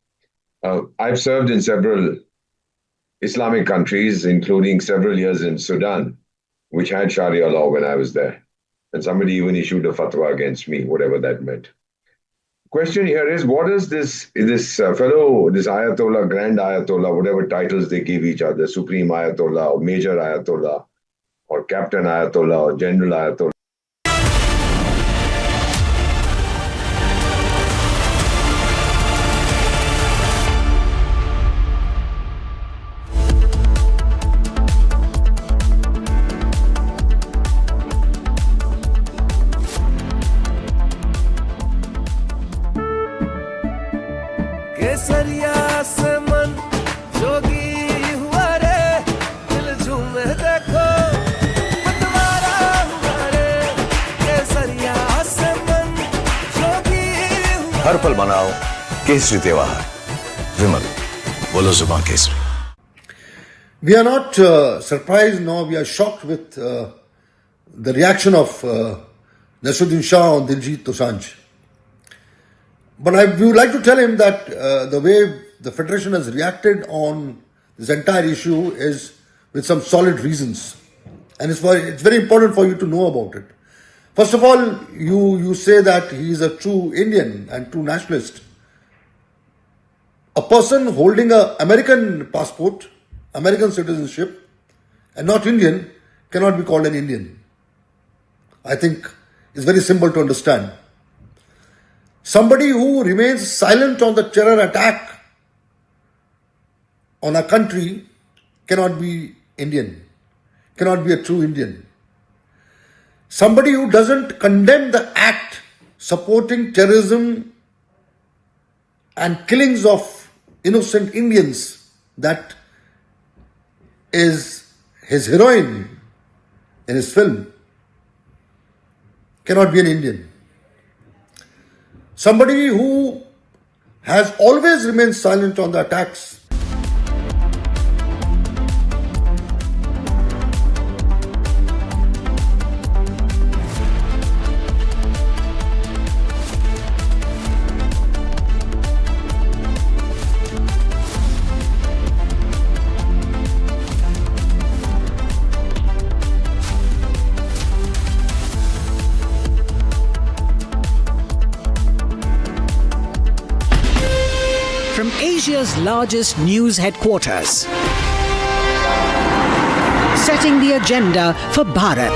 [SPEAKER 11] I've served in several Islamic countries, including several years in Sudan, which had Sharia law when I was there. And somebody even issued a fatwa against me, whatever that meant. Question here is, what does this Ayatollah, Grand Ayatollah, whatever titles they give each other, Supreme Ayatollah or Major Ayatollah or Captain Ayatollah or General Ayatollah,
[SPEAKER 2] केसरिया से मन जोगी हुआ रे, दिल झूमे देखो मतवारा हुआ रे, केसरिया से मन जोगी हुआ।
[SPEAKER 5] हर पल मनाओ केसरी त्योहार। विमल, बोलो जुबान Kesari.
[SPEAKER 15] We are not surprised, nor we are shocked with the reaction of Nadu on Diljit Dosanjh. But we would like to tell him that the way the Federation has reacted on this entire issue is with some solid reasons. And it's very important for you to know about it. First of all, you say that he is a true Indian and true nationalist. A person holding an American passport, American citizenship, and not Indian cannot be called an Indian. I think it's very simple to understand. Somebody who remains silent on the terror attack on a country cannot be Indian, cannot be a true Indian. Somebody who doesn't condemn the act supporting terrorism and killings of innocent Indians, that is his heroine in his film, cannot be an Indian. Somebody who has always remained silent on the attacks
[SPEAKER 7] from Asia's largest news headquarters, setting the agenda for Bharat.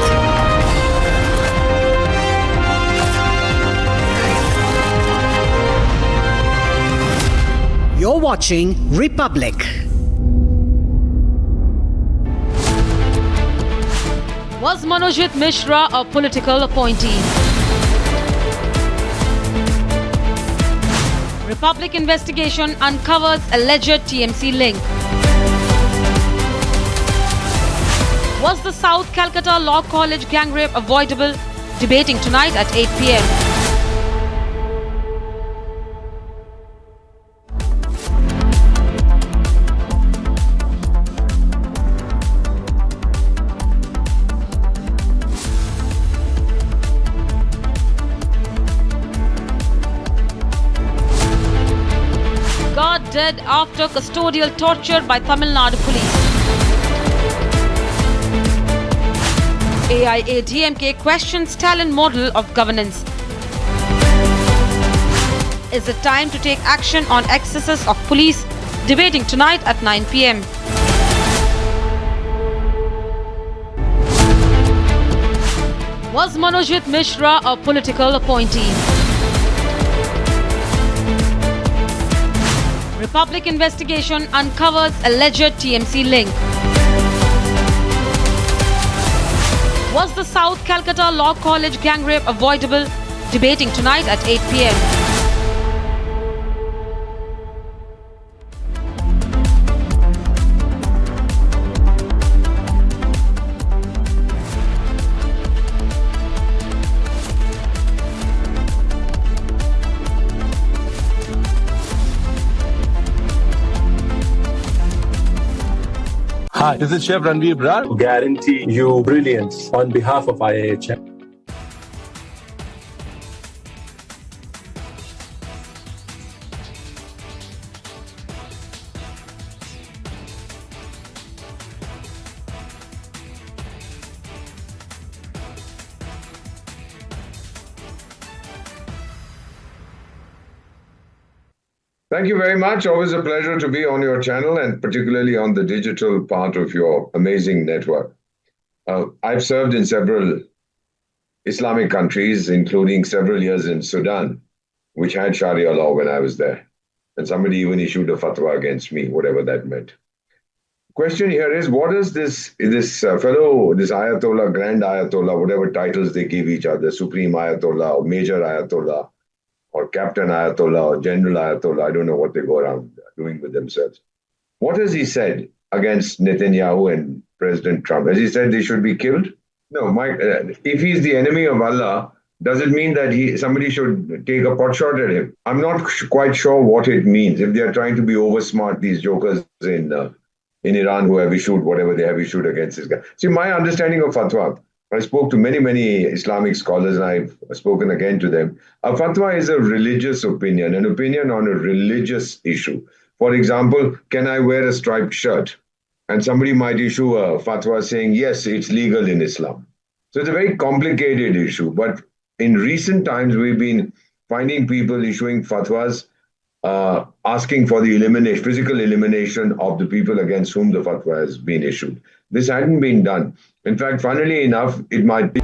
[SPEAKER 7] You're watching Republic.
[SPEAKER 24] Was Manojit Mishra a political appointee? Republic investigation uncovers alleged TMC link. Was the South Calcutta Law College gang rape avoidable? Debating tonight at 8 p.m. Dead after custodial torture by Tamil Nadu police. AIADMK questions talent model of governance. Is it time to take action on excesses of police? Debating tonight at 9 p.m. Was Manojit Mishra a political appointee? Republic investigation uncovers alleged TMC link. Was the South Calcutta Law College gang rape avoidable? Debating tonight at 8 p.m.
[SPEAKER 10] Hi, this is Chef Ranveer Brar. Guarantee you brilliance on behalf of IIHM.
[SPEAKER 11] Thank you very much. Always a pleasure to be on your channel and particularly on the digital part of your amazing network. I've served in several Islamic countries, including several years in Sudan, which had Sharia law when I was there. And somebody even issued a fatwa against me, whatever that meant. Question here is, what does this Ayatollah, Grand Ayatollah, whatever titles they give each other, Supreme Ayatollah or Major Ayatollah, or Captain Ayatollah or General Ayatollah, I don't know what they go around doing with themselves. What has he said against Netanyahu and President Trump? Has he said they should be killed? No, if he's the enemy of Allah, does it mean that somebody should take a pot shot at him? I'm not quite sure what it means. If they're trying to be oversmart, these jokers in Iran who have issued whatever they have issued against this guy. See, my understanding of fatwa, I spoke to many, many Islamic scholars and I've spoken again to them. A fatwa is a religious opinion, an opinion on a religious issue. For example, can I wear a striped shirt? and somebody might issue a fatwa saying, yes, it's legal in Islam. So it's a very complicated issue. But in recent times, we've been finding people issuing fatwas asking for the physical elimination of the people against whom the fatwa has been issued. This hadn't been done. In fact, funnily enough, it might be.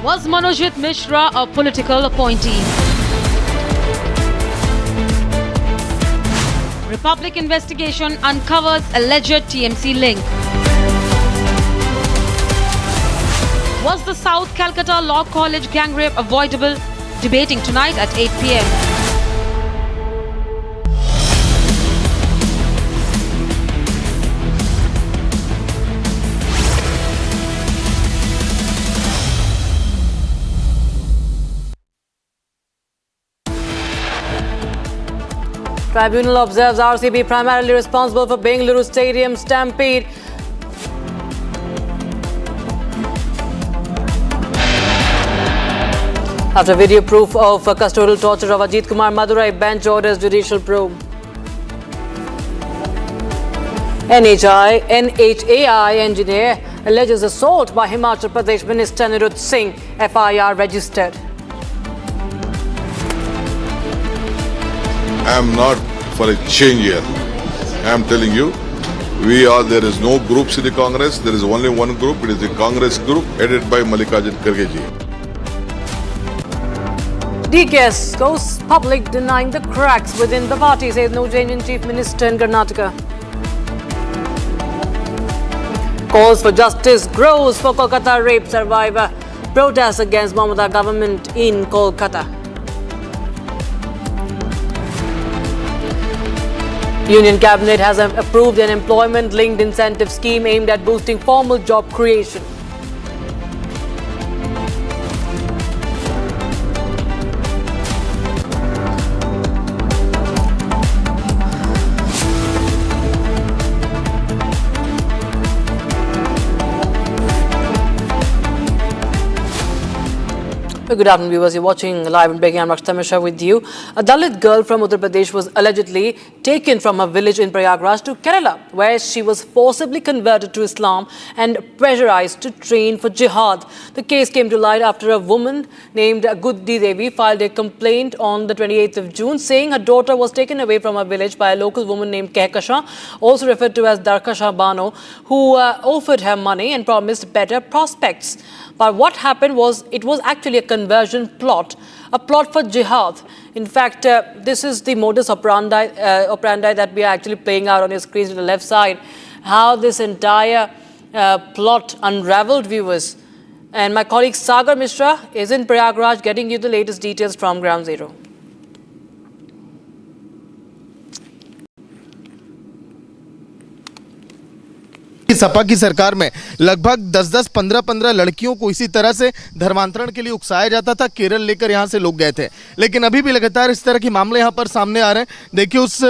[SPEAKER 3] Was Manojit Mishra a political appointee? Republic investigation uncovers alleged TMC link. Was the South Calcutta Law College gang rape avoidable? Debating tonight at 8 p.m.
[SPEAKER 14] Tribunal observes RCB primarily responsible for Bengaluru Stadium stampede. After video proof of custodial torture of Ajith Kumar, Madurai bench orders judicial probe. NHAI engineer alleges assault by Himachal Pradesh Minister Nadu Singh, FIR registered.
[SPEAKER 4] I am not for a change here. I am telling you, there is no groups in the Congress. There is only one group. It is the Congress group headed by Mallikarjun Kharge ji.
[SPEAKER 14] DKS goes public denying the cracks within the party, says no change in Chief Minister in Karnataka. Calls for justice grows for Kolkata rape survivor. Protests against Mamata government in Kolkata. Union Cabinet has approved an employment-linked incentive scheme aimed at boosting formal job creation. Good afternoon, viewers. You're watching live and breaking. I'm Rakshita Mishra with you. A Dalit girl from Uttar Pradesh was allegedly taken from a village in Prayagraj to Kerala, where she was forcibly converted to Islam and pressurized to train for jihad. The case came to light after a woman named Guddi Devi filed a complaint on the 28th of June, saying her daughter was taken away from her village by a local woman named Kehkasha, also referred to as Darkasha Bano, who offered her money and promised better prospects. But what happened was, it was actually a conversion plot, a plot for jihad. In fact, this is the modus operandi that we are actually playing out on your screen to the left side. How this entire plot unraveled, viewers. And my colleague Sagar Mishra is in Prayagraj getting you the latest details from Ground Zero.
[SPEAKER 22] Sapa की सरकार में लगभग 10-10, 15-15 लड़कियों को इसी तरह से धर्मांतरण के लिए उकसाया जाता था। केरल लेकर यहाँ से लोग गए थे, लेकिन अभी भी लगातार इस तरह के मामले यहाँ पर सामने आ रहे हैं। देखिए, उस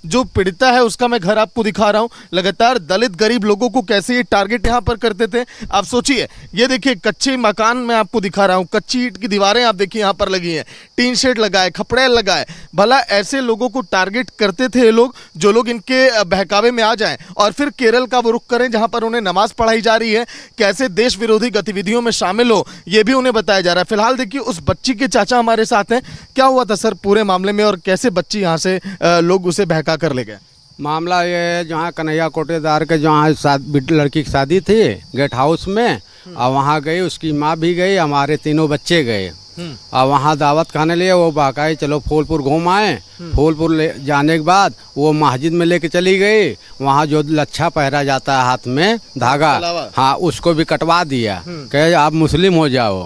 [SPEAKER 22] जो पीड़िता है उसका मैं घर आपको दिखा रहा हूँ। लगातार दलित गरीब लोगों को कैसे ये टारगेट यहाँ पर करते थे, आप सोचिए। ये देखिए, कच्चे मकान मैं आपको दिखा रहा हूँ, कच्ची ईंट की दीवारें आप देखिए यहाँ पर लगी हैं, टीन शेड लगाए, खपड़ेल लगाए। भला ऐसे लोगों को टारगेट करते थे ये लोग, जो लोग इनके बहकावे में आ जाएं और फिर केरल का वो रुख करें जहां पर उन्हें नमाज पढ़ाई जा रही है, कैसे देश विरोधी गतिविधियों में शामिल हो, ये भी उन्हें बताया जा रहा है। फिलहाल देखिए, उस बच्ची के चाचा हमारे साथ हैं। क्या हुआ था सर पूरे मामले में, और कैसे बच्ची यहां से लोग उसे बहका कर ले गए?
[SPEAKER 19] मामला ये है, जहाँ कन्हैया कोटेदार के जहाँ लड़की की शादी थी गेट हाउस में, और वहाँ गई, उसकी माँ भी गई, हमारे तीनों बच्चे गए। और वहाँ दावत खाने लिए वो बहकाई, चलो फूलपुर घूम आए। फूलपुर ले जाने के बाद वो मस्जिद में लेके चली गई। वहाँ जो लच्छा पहरा जाता है हाथ में धागा, हाँ, उसको भी कटवा दिया, कहे आप मुस्लिम हो जाओ।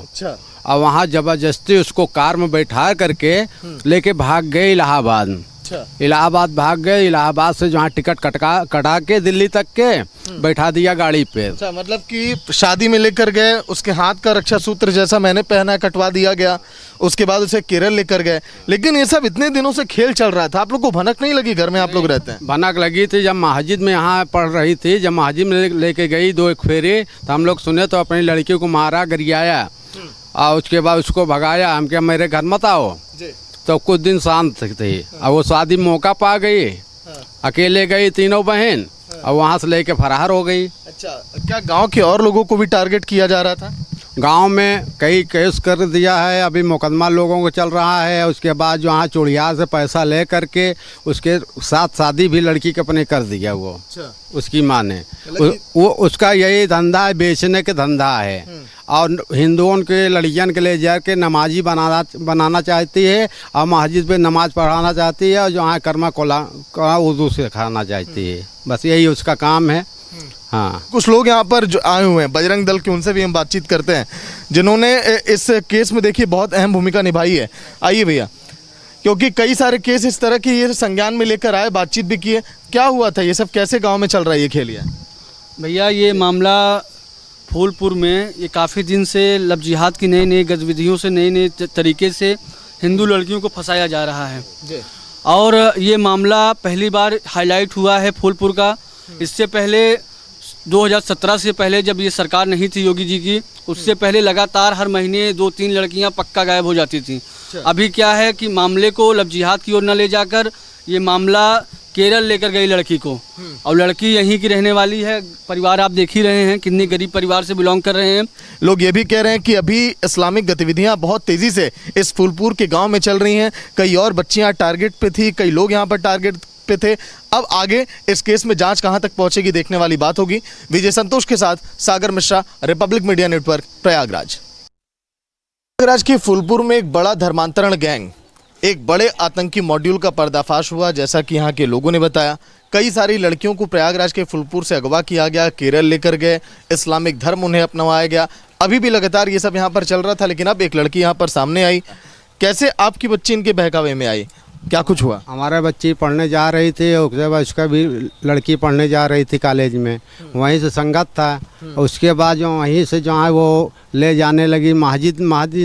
[SPEAKER 19] और वहाँ जबरदस्ती उसको कार में बैठा करके लेके भाग गए इलाहाबाद। इलाहाबाद भाग गए, इलाहाबाद से जहाँ टिकट कटा के दिल्ली तक के बैठा दिया गाड़ी पे।
[SPEAKER 22] अच्छा, मतलब कि शादी में लेकर गए, उसके हाथ का रक्षा सूत्र जैसा मैंने पहना कटवा दिया गया, उसके बाद उसे केरल लेकर गए। लेकिन ये सब इतने दिनों से खेल चल रहा था, आप लोग को भनक नहीं लगी? घर में आप लोग रहते हैं।
[SPEAKER 19] भनक लगी थी जब मस्जिद में यहाँ पढ़ रही थी, जब मस्जिद में लेके गई 2 एक फेरे, तो हम लोग सुने तो अपनी लड़की को मारा, गरियाया, और उसके बाद उसको भगाया। हम क्या मेरे घर मत आओ, तो कुछ दिन शांत थे। अब वो शादी मौका पा गई, अकेले गई तीनों बहन और वहाँ से लेके फरार हो गई।
[SPEAKER 22] अच्छा, क्या गांव के और लोगों को भी टारगेट किया जा रहा था?
[SPEAKER 19] गांव में कई केस कर दिया है, अभी मुकदमा लोगों को चल रहा है। उसके बाद जो हाँ चुड़िया से पैसा ले करके उसके साथ शादी भी लड़की के अपने कर दिया वो।
[SPEAKER 22] अच्छा।
[SPEAKER 19] उसकी माँ ने वो उसका यही धंधा है, बेचने के धंधा है। और हिंदुओं के लड़कियन के ले जा के नमाजी बनाना चाहती है और मस्जिद पे नमाज पढ़ाना चाहती है और जो हाँ कर्मा कोला उर्दू सिखाना चाहती है। बस यही उसका काम है। हाँ,
[SPEAKER 22] कुछ लोग यहाँ पर जो आए हुए हैं बजरंग दल के, उनसे भी हम बातचीत करते हैं जिन्होंने इस केस में देखिए बहुत अहम भूमिका निभाई है। आइए भैया, क्योंकि कई सारे केस इस तरह की ये संज्ञान में लेकर आए, बातचीत भी की है। क्या हुआ था, ये सब कैसे गांव में चल रहा है ये खेल?
[SPEAKER 6] भैया ये मामला फूलपुर में ये काफ़ी दिन से लब जिहाद की नई नई गतिविधियों से नए नए तरीके से हिंदू लड़कियों को फंसाया जा रहा है और ये मामला पहली बार हाईलाइट हुआ है फूलपुर का। इससे पहले 2017 से पहले जब ये सरकार नहीं थी योगी जी की, उससे पहले लगातार हर महीने 2-3 लड़कियां पक्का गायब हो जाती थी। अभी क्या है कि मामले को लब जिहाद की ओर न ले जाकर ये मामला केरल लेकर गई लड़की को, और लड़की यहीं की रहने वाली है। परिवार आप देख ही रहे हैं कितनी गरीब परिवार से बिलोंग कर रहे हैं।
[SPEAKER 22] लोग ये भी कह रहे हैं कि अभी इस्लामिक गतिविधियां बहुत तेजी से इस फूलपुर के गांव में चल रही हैं। कई और बच्चियां टारगेट पे थी, कई लोग यहां पर टारगेट पे थे। अब आगे इस केस में जांच कहां तक पहुंचेगी देखने वाली बात होगी। विजय संतोष के साथ Sagar Mishra, Republic media network, Prayagraj. Prayagraj के फूलपुर में एक बड़ा धर्मांतरण गैंग, एक बड़े आतंकी मॉड्यूल का पर्दाफाश हुआ। जैसा कि यहाँ के लोगों ने बताया, कई सारी लड़कियों को प्रयागराज के फूलपुर से अगवा किया गया, केरल लेकर गए, इस्लामिक धर्म उन्हें अपनाया गया। अभी भी लगातार ये सब यहाँ पर चल रहा था, लेकिन अब एक लड़की यहाँ पर सामने आई। कैसे आपकी बच्ची इनके बहकावे में आई, क्या कुछ हुआ?
[SPEAKER 19] हमारे बच्ची पढ़ने जा रही थी, उसका भी लड़की पढ़ने जा रही थी कॉलेज में, वहीं से संगत था। उसके बाद जो वहीं से जो है वो ले जाने लगी मस्जिद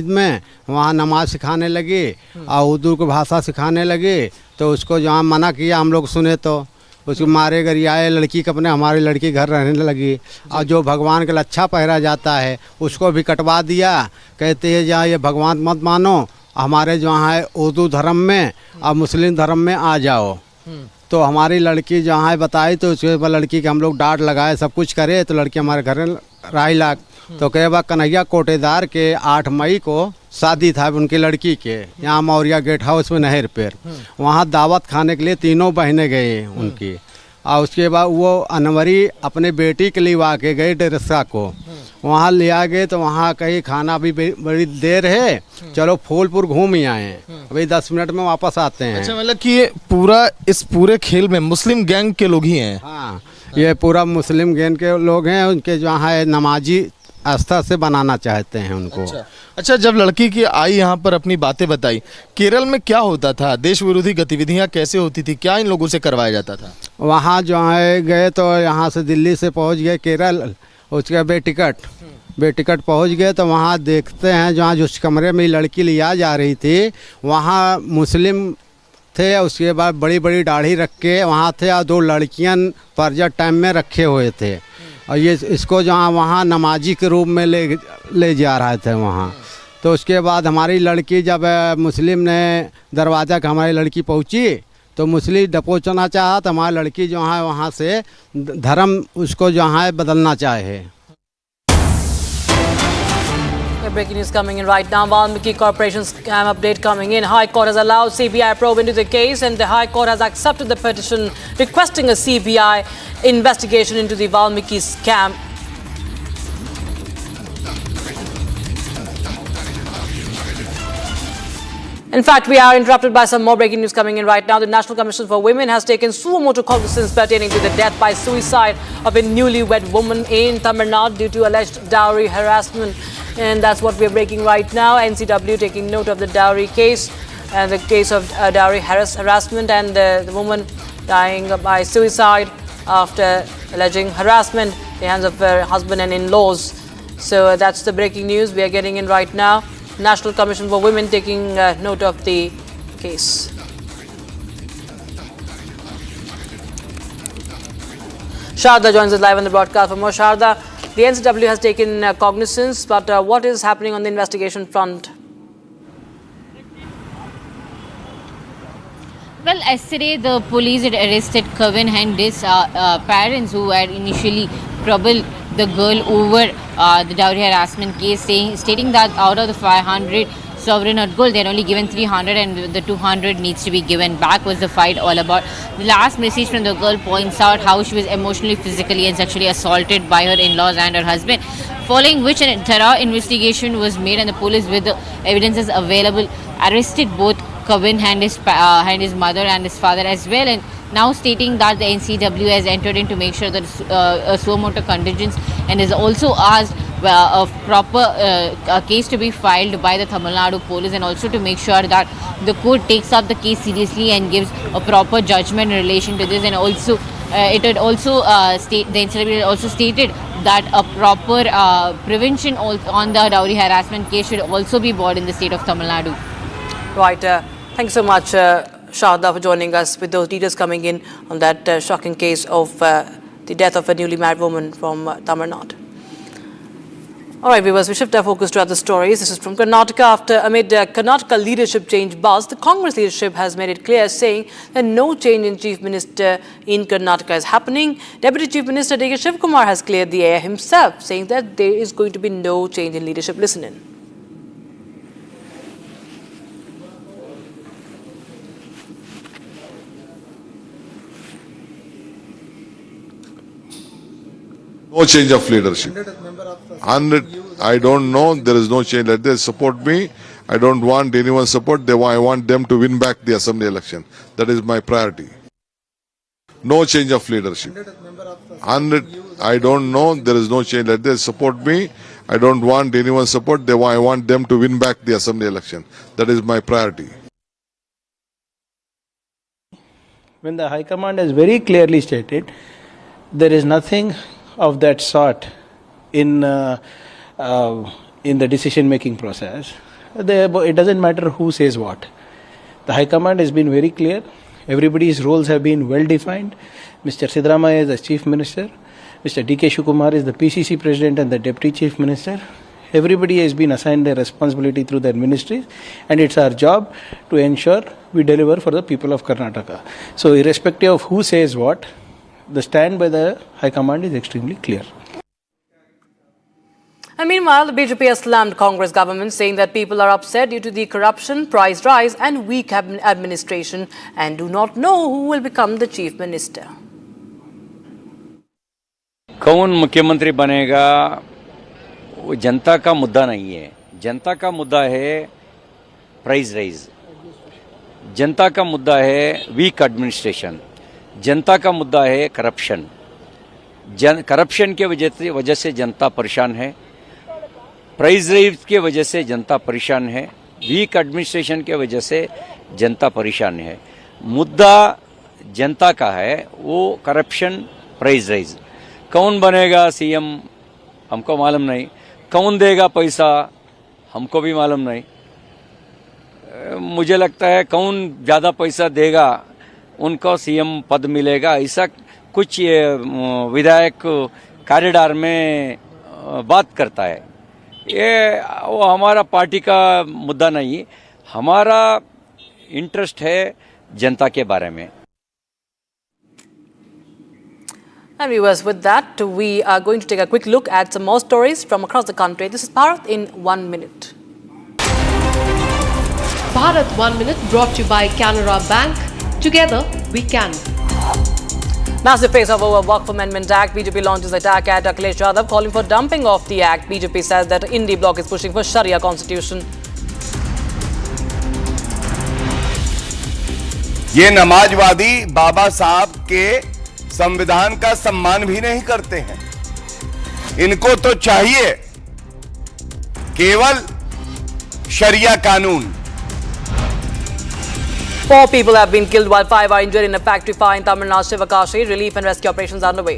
[SPEAKER 19] में, वहाँ नमाज सिखाने लगी और उर्दू की भाषा सिखाने लगी। तो उसको जहाँ मना किया, हम लोग सुने तो उसको मारे गरियाए, लड़की के अपने हमारी लड़की घर रहने लगी। और जो भगवान के लिए अच्छा पहरा जाता है उसको भी कटवा दिया। कहते हैं जहाँ ये भगवान मत मानो, हमारे जो है उर्दू धर्म में और मुस्लिम धर्म में आ जाओ। तो हमारी लड़की जहाँ है बताई, तो उसके बाद लड़की के हम लोग डांट लगाए, सब कुछ करे। तो लड़की हमारे घर राय लाग। तो कहे बा कन्हैया कोटेदार के 8 मई को शादी था उनकी लड़की के, यहाँ मौर्या गेट हाउस में नहर पर। वहाँ दावत खाने के लिए तीनों बहनें गए उनकी। और उसके बाद वो अनवरी अपने बेटी के लिए वहाँ के गए डेरसा को, वहाँ लिया गए। तो वहाँ कहीं खाना भी बड़ी देर है, चलो फूलपुर घूम ही आए, अभी 10 मिनट में वापस आते हैं।
[SPEAKER 22] अच्छा, मतलब कि ये इस पूरे खेल में मुस्लिम गैंग के लोग ही हैं?
[SPEAKER 19] हाँ, ये पूरा मुस्लिम गैंग के लोग हैं। उनके जहाँ है नमाजी आस्था से बनाना चाहते हैं उनको।
[SPEAKER 22] अच्छा, जब लड़की की आई यहाँ पर अपनी बातें बताई, केरल में क्या होता था, देश विरोधी गतिविधियाँ कैसे होती थी, क्या इन लोगों से करवाया जाता था?
[SPEAKER 19] वहाँ जो है गए तो यहाँ से दिल्ली से पहुँच गए केरल, उसके बेटिकट पहुँच गए। तो वहाँ देखते हैं जहाँ जिस कमरे में लड़की लिया जा रही थी वहाँ मुस्लिम थे। उसके बाद बड़ी बड़ी दाढ़ी रख के वहाँ थे और 2 लड़कियाँ परजट टाइम में रखे हुए थे। और ये इसको जहाँ वहाँ नमाजी के रूप में ले जा रहे थे वहाँ। तो उसके बाद हमारी लड़की जब मुस्लिम ने दरवाज़ा का हमारी लड़की पहुँची तो मुस्लिम दपोचना चाहा, तो हमारी लड़की जो है वहाँ से धर्म उसको जो है बदलना चाहे।
[SPEAKER 14] Breaking news coming in right now. Valmiki Corporation scam update coming in. High Court has allowed CBI probe into the case, and the High Court has accepted the petition requesting a CBI investigation into the Valmiki scam. In fact, we are interrupted by some more breaking news coming in right now. The National Commission for Women has taken suo motu cognizance pertaining to the death by suicide of a newlywed woman in Tamil Nadu due to alleged dowry harassment. And that's what we're breaking right now. NCW taking note of the dowry case, and the case of dowry harassment, and the woman dying by suicide after alleging harassment at the hands of her husband and in-laws. So that's the breaking news we are getting in right now. National Commission for Women taking note of the case. Sharda joins us live on the broadcast. For more, Sharda, the NCW has taken cognizance, but what is happening on the investigation front?
[SPEAKER 8] Well, yesterday the police had arrested Kevin Hendis' parents who had initially troubled the girl over the dowry harassment case, stating that out of the 500 sovereign gold, they had only given 300 and the 200 needs to be given back. Was the fight all about? The last message from the girl points out how she was emotionally, physically and sexually assaulted by her in-laws and her husband, following which an thorough investigation was made and the police, with the evidences available, arrested both Kevin Hendis' mother and his father as well, and now stating that the NCW has entered in to make sure that a suo motu contingence, and has also asked a proper case to be filed by the Tamil Nadu police, and also to make sure that the court takes up the case seriously and gives a proper judgment in relation to this. And also it had also the NCW had also stated that a proper prevention on the dowry harassment case should also be brought in the state of Tamil Nadu.
[SPEAKER 14] Right. Thank you so much, Shahada, for joining us with those details coming in on that shocking case of the death of a newly married woman from Tamil Nadu. All right, viewers, we shift our focus to other stories. This is from Karnataka. Amid Karnataka leadership change buzz, the Congress leadership has made it clear, saying that no change in Chief Minister in Karnataka is happening. Deputy Chief Minister D.K. Shivkumar has cleared the air himself, saying that there is going to be no change in leadership. Listen in.
[SPEAKER 4] No change of leadership. I don't know. There is no change. Let them support me. I don't want anyone's support. I want them to win back the assembly election. That is my priority. No change of leadership. I don't know. There is no change. Let them support me. I don't want anyone's support. I want them to win back the assembly election. That is my priority.
[SPEAKER 20] When the High Command has very clearly stated, there is nothing of that sort in the decision-making process. It doesn't matter who says what. The High Command has been very clear. Everybody's roles have been well defined. Mr. Siddaramaiah is the Chief Minister. Mr. D.K. Shivkumar is the PCC President and the Deputy Chief Minister. Everybody has been assigned their responsibility through their ministries, and it's our job to ensure we deliver for the people of Karnataka. So irrespective of who says what, the stand by the High Command is extremely clear.
[SPEAKER 14] And meanwhile, the BJP has slammed Congress government, saying that people are upset due to the corruption, price rise and weak administration, and do not know who will become the Chief Minister.
[SPEAKER 21] कौन मुख्यमंत्री बनेगा वो जनता का मुद्दा नहीं है. जनता का मुद्दा है प्राइस राइज. जनता का मुद्दा है वीक एडमिनिस्ट्रेशन. जनता का मुद्दा है करप्शन. करप्शन के वजह से जनता परेशान है. प्राइस राइज के वजह से जनता परेशान है. वीक एडमिनिस्ट्रेशन के वजह से जनता परेशान है. मुद्दा जनता का है वो करप्शन, प्राइस राइज. कौन बनेगा सीएम हमको मालूम नहीं. कौन देगा पैसा हमको भी मालूम नहीं. मुझे लगता है कौन ज़्यादा पैसा देगा उनको सीएम पद मिलेगा, ऐसा कुछ विधायक कॉरिडोर में बात करता है. ये वो हमारा पार्टी का मुद्दा नहीं. हमारा इंटरेस्ट है जनता के बारे में.
[SPEAKER 14] And viewers, with that, we are going to take a quick look at some more stories from across the country. This is Bharat in 1 minute.
[SPEAKER 23] Bharat 1 minute brought to you by Canara Bank. Together, we can.
[SPEAKER 14] Massive face-off over Waqf Amendment Act. BJP launches attack at Akhilesh Yadav, calling for dumping of the act. BJP says that Indie bloc is pushing for Sharia constitution.
[SPEAKER 1] ये नमाजवादी बाबा साहब के संविधान का सम्मान भी नहीं करते हैं. इनको तो चाहिए केवल शरिया कानून.
[SPEAKER 14] 4 people have been killed while 5 are injured in a factory fire in Tamil Nadu, Sivakashi. Relief and rescue operations are underway.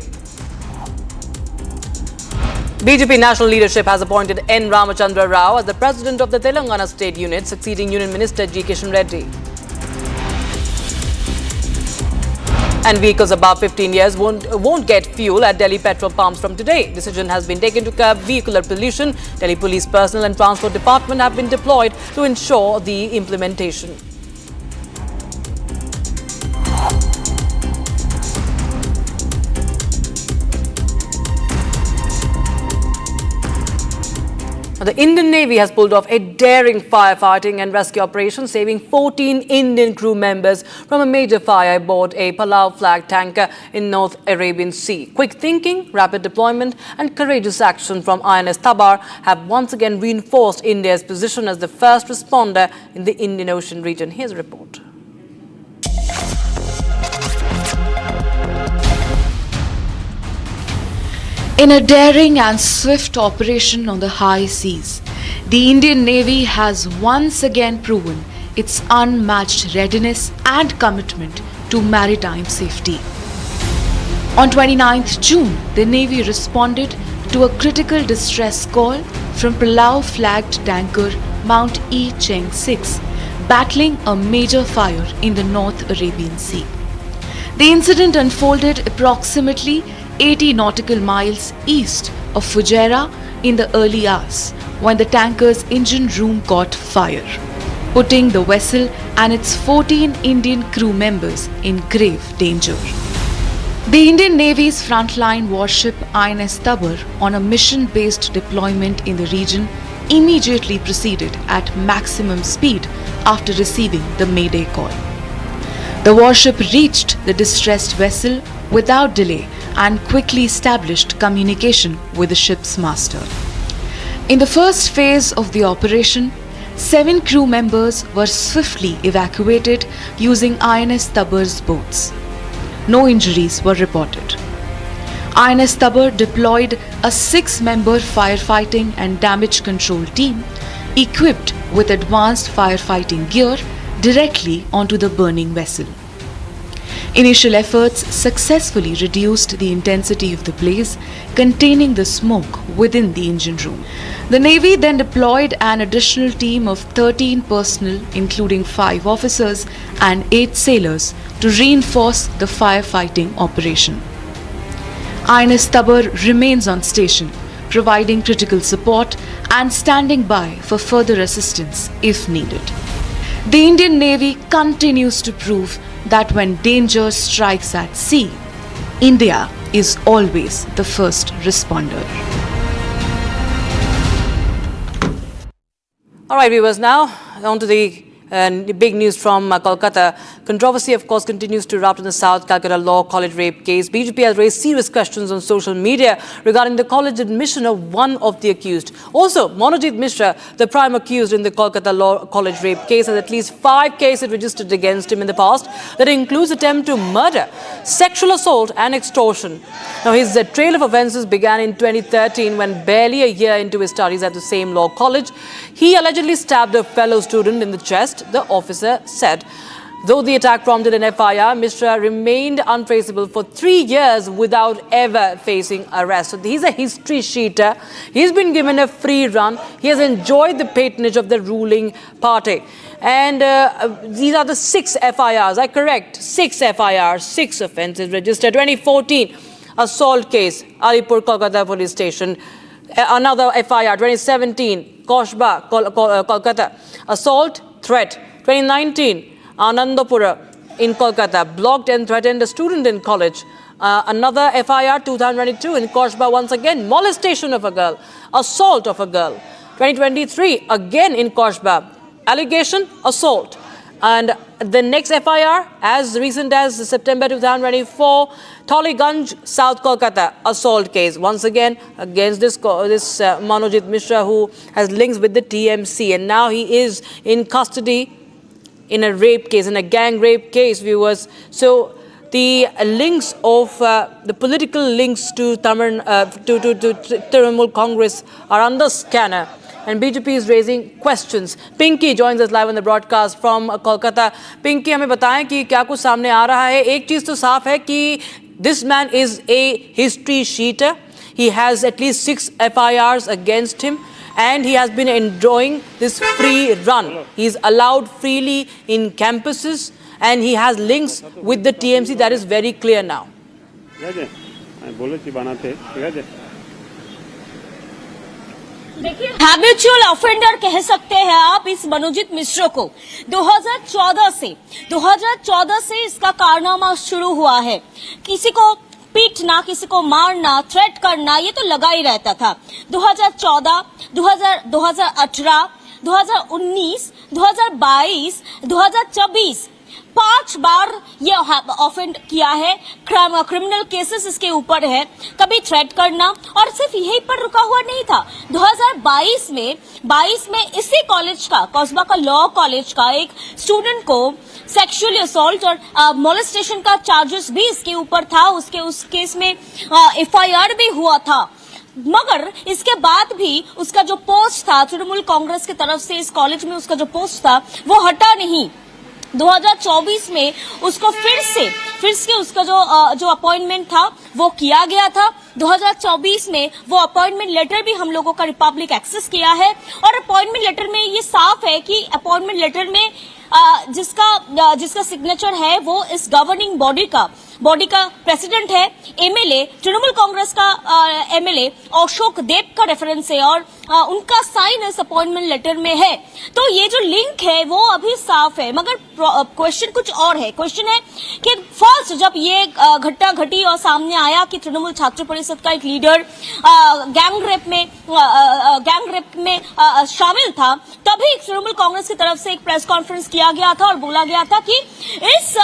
[SPEAKER 14] BJP national leadership has appointed N. Ramachandra Rao as the president of the Telangana state unit, succeeding Union Minister G. Kishan Reddy. And vehicles above 15 years won't get fuel at Delhi petrol pumps from today. Decision has been taken to curb vehicular pollution. Delhi Police Personnel and Transport Department have been deployed to ensure the implementation. The Indian Navy has pulled off a daring firefighting and rescue operation, saving 14 Indian crew members from a major fire aboard a Palau flag tanker in North Arabian Sea. Quick thinking, rapid deployment and courageous action from INS Tabar have once again reinforced India's position as the first responder in the Indian Ocean region. Here's a report.
[SPEAKER 9] In a daring and swift operation on the high seas, the Indian Navy has once again proven its unmatched readiness and commitment to maritime safety. On 29th June, the Navy responded to a critical distress call from Palau-flagged tanker Mount E. Cheng 6, battling a major fire in the North Arabian Sea. The incident unfolded approximately 80 nautical miles east of Fujairah in the early hours when the tanker's engine room caught fire, putting the vessel and its 14 Indian crew members in grave danger. The Indian Navy's frontline warship INS Tabar, on a mission-based deployment in the region, immediately proceeded at maximum speed after receiving the Mayday call. The warship reached the distressed vessel without delay and quickly established communication with the ship's master. In the first phase of the operation, 7 crew members were swiftly evacuated using INS Tabar's boats. No injuries were reported. INS Tabar deployed a 6-member firefighting and damage control team equipped with advanced firefighting gear directly onto the burning vessel. Initial efforts successfully reduced the intensity of the blaze, containing the smoke within the engine room. The Navy then deployed an additional team of 13 personnel, including 5 officers and 8 sailors, to reinforce the firefighting operation. INS Tabar remains on station, providing critical support and standing by for further assistance if needed. The Indian Navy continues to prove that when danger strikes at sea, India is always the first responder.
[SPEAKER 14] All right, viewers, now on to the big news from Kolkata. Controversy, of course, continues to erupt in the South Calcutta Law College rape case. BJP has raised serious questions on social media regarding the college admission of one of the accused. Also, Manojit Mishra, the prime accused in the Kolkata Law College rape case, has at least 5 cases registered against him in the past that includes attempt to murder, sexual assault and extortion. Now, his trail of offences began in 2013 when, barely a year into his studies at the same law college, he allegedly stabbed a fellow student in the chest, the officer said. Though the attack prompted an FIR, Mishra remained untraceable for 3 years without ever facing arrest. So he's a history sheeter. He's been given a free run. He has enjoyed the patronage of the ruling party. And these are the 6 FIRs. I correct, 6 FIRs, 6 offences registered. 2014, assault case, Alipur, Kolkata Police Station. Another FIR, 2017, Koshba, Kolkata, assault, threat. 2019, Anandapura in Kolkata, blocked and threatened a student in college. Another FIR, 2022 in Koshba, once again, molestation of a girl, assault of a girl. 2023, again in Koshba, allegation, assault. And the next FIR, as recent as September 2024, Toliganj, South Kolkata, assault case. Once again, against this Manojit Mishra, who has links with the TMC. And now he is in custody in a rape case, in a gang rape case, viewers. So the links of the political links to Trinamool Congress are under scanner. And BJP is raising questions. Pinky joins us live on the broadcast from Kolkata. Pinky, हमें बताएं कि क्या कुछ सामने आ रहा है. एक चीज़ तो साफ है कि this man is a history sheeter. He has at least 6 FIRs against him. And he has been enjoying this free run. He is allowed freely in campuses. And he has links with the TMC. That is very clear now.
[SPEAKER 24] देखिए, habitual offender कह सकते हैं आप इस मनोजित मिश्र को। 2014 से इसका कारनामा शुरू हुआ है। किसी को
[SPEAKER 12] पीटना, किसी को मारना, थ्रेट करना, ये तो लगा ही रहता था। 2014, 2018, 2019, 2022, 2024 5 बार ये ऑफेंड किया है। क्रिमिनल केसेस इसके ऊपर है। कभी थ्रेट करना, और सिर्फ यही पर रुका हुआ नहीं था। 2022 में इसी कॉलेज का, कस्बा का लॉ कॉलेज का एक स्टूडेंट को सेक्सुअली असॉल्ट और मोलेस्टेशन का चार्जेस भी इसके ऊपर था। उस केस में FIR भी हुआ था। मगर इसके बाद भी उसका जो पोस्ट था तृणमूल कांग्रेस की तरफ से, इस कॉलेज में उसका जो पोस्ट था वो हटा नहीं। 2024 में उसको फिर से उसका जो अपॉइंटमेंट था वो किया गया था। 2024 में वो अपॉइंटमेंट लेटर भी हम लोगों का रिपब्लिक एक्सेस किया है, और अपॉइंटमेंट लेटर में ये साफ है कि अपॉइंटमेंट लेटर में जिसका सिग्नेचर है वो इस गवर्निंग बॉडी का प्रेसिडेंट है, MLA, तृणमूल कांग्रेस का MLA अशोक देव का रेफरेंस है, और उनका साइन इस अपॉइंटमेंट लेटर में है। तो ये जो लिंक है वो अभी साफ है। मगर क्वेश्चन कुछ और है। क्वेश्चन है कि फर्स्ट जब ये घटना घटी और सामने आया कि तृणमूल छात्र परिषद का एक लीडर गैंग रेप में शामिल था, तभी तृणमूल कांग्रेस की तरफ से एक प्रेस कॉन्फ्रेंस किया गया था और बोला गया था कि इस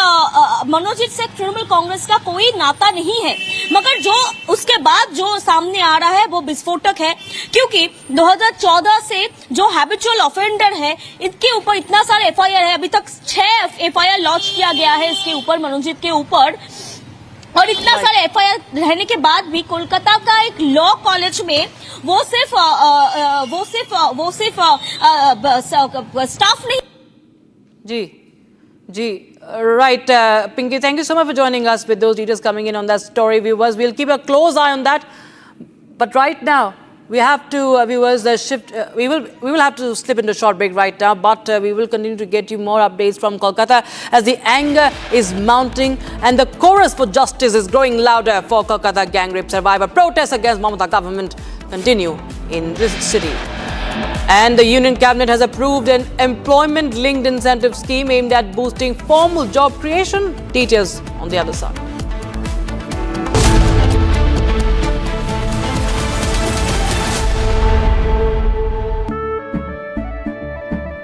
[SPEAKER 12] मनोजीत से तृणमूल कांग्रेस का कोई नाता नहीं है। मगर जो उसके बाद जो सामने आ रहा है वो विस्फोटक है, क्योंकि 2014 से जो हैबिचुअल ऑफेंडर है इनके ऊपर इतना सारा FIR है। अभी तक 6 FIR लॉन्च किया गया है इसके ऊपर, मनोजीत के ऊपर, और इतना सारे FIR रहने के बाद भी कोलकाता का एक लॉ कॉलेज में वो सिर्फ स्टाफ नहीं।
[SPEAKER 14] जी, right, Pinky, thank you so much for joining us with those details coming in on that story, viewers. We'll keep a close eye on that, but right now we have to, viewers, shift. We will have to slip into a short break right now, but we will continue to get you more updates from Kolkata as the anger is mounting and the chorus for justice is growing louder for Kolkata gang rape survivor. Protests against Mamata government continue in this city. And the Union Cabinet has approved an employment-linked incentive scheme aimed at boosting formal job creation. Details on the other side.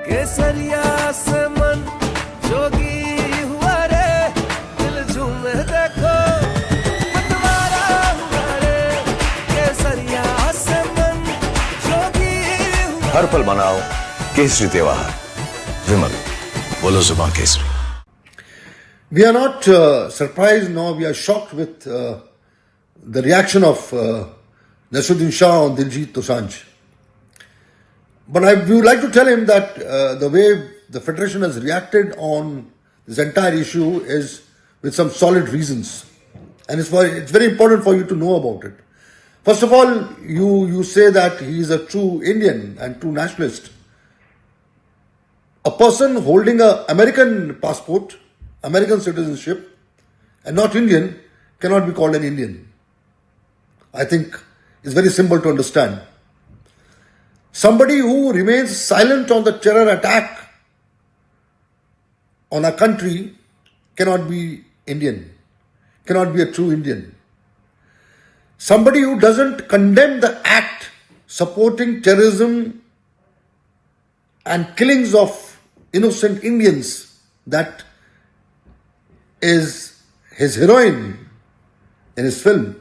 [SPEAKER 2] केसरिया से मन जोगी हुआ रे, दिल झूमे देखो मतवारा हुआ रे। केसरिया से मन जोगी हुआ।
[SPEAKER 5] हर पल मनाओ केसरी त्योहार। विमल, बोलो जुबान Kesari.
[SPEAKER 15] We are not surprised, nor we are shocked with the reaction of Nasuddin Shah on Diljit Dosanjh. But we would like to tell him that the way the Federation has reacted on this entire issue is with some solid reasons. And it's very important for you to know about it. First of all, you say that he is a true Indian and true nationalist. A person holding an American passport, American citizenship, and not Indian cannot be called an Indian. I think it's very simple to understand. Somebody who remains silent on the terror attack on a country cannot be Indian, cannot be a true Indian. Somebody who doesn't condemn the act supporting terrorism and killings of innocent Indians, that is his heroine in his film,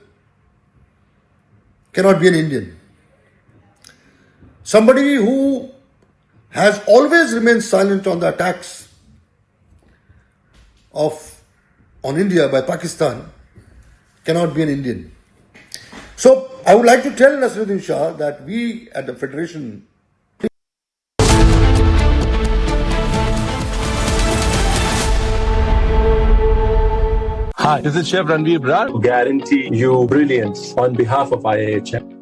[SPEAKER 15] cannot be an Indian. Somebody who has always remained silent on the attacks on India by Pakistan cannot be an Indian. So I would like to tell Nasiruddin Shah that we at the Federation
[SPEAKER 10] Hi, this is Chef Ranveer Brar. Guarantee you brilliance on behalf of IIHM.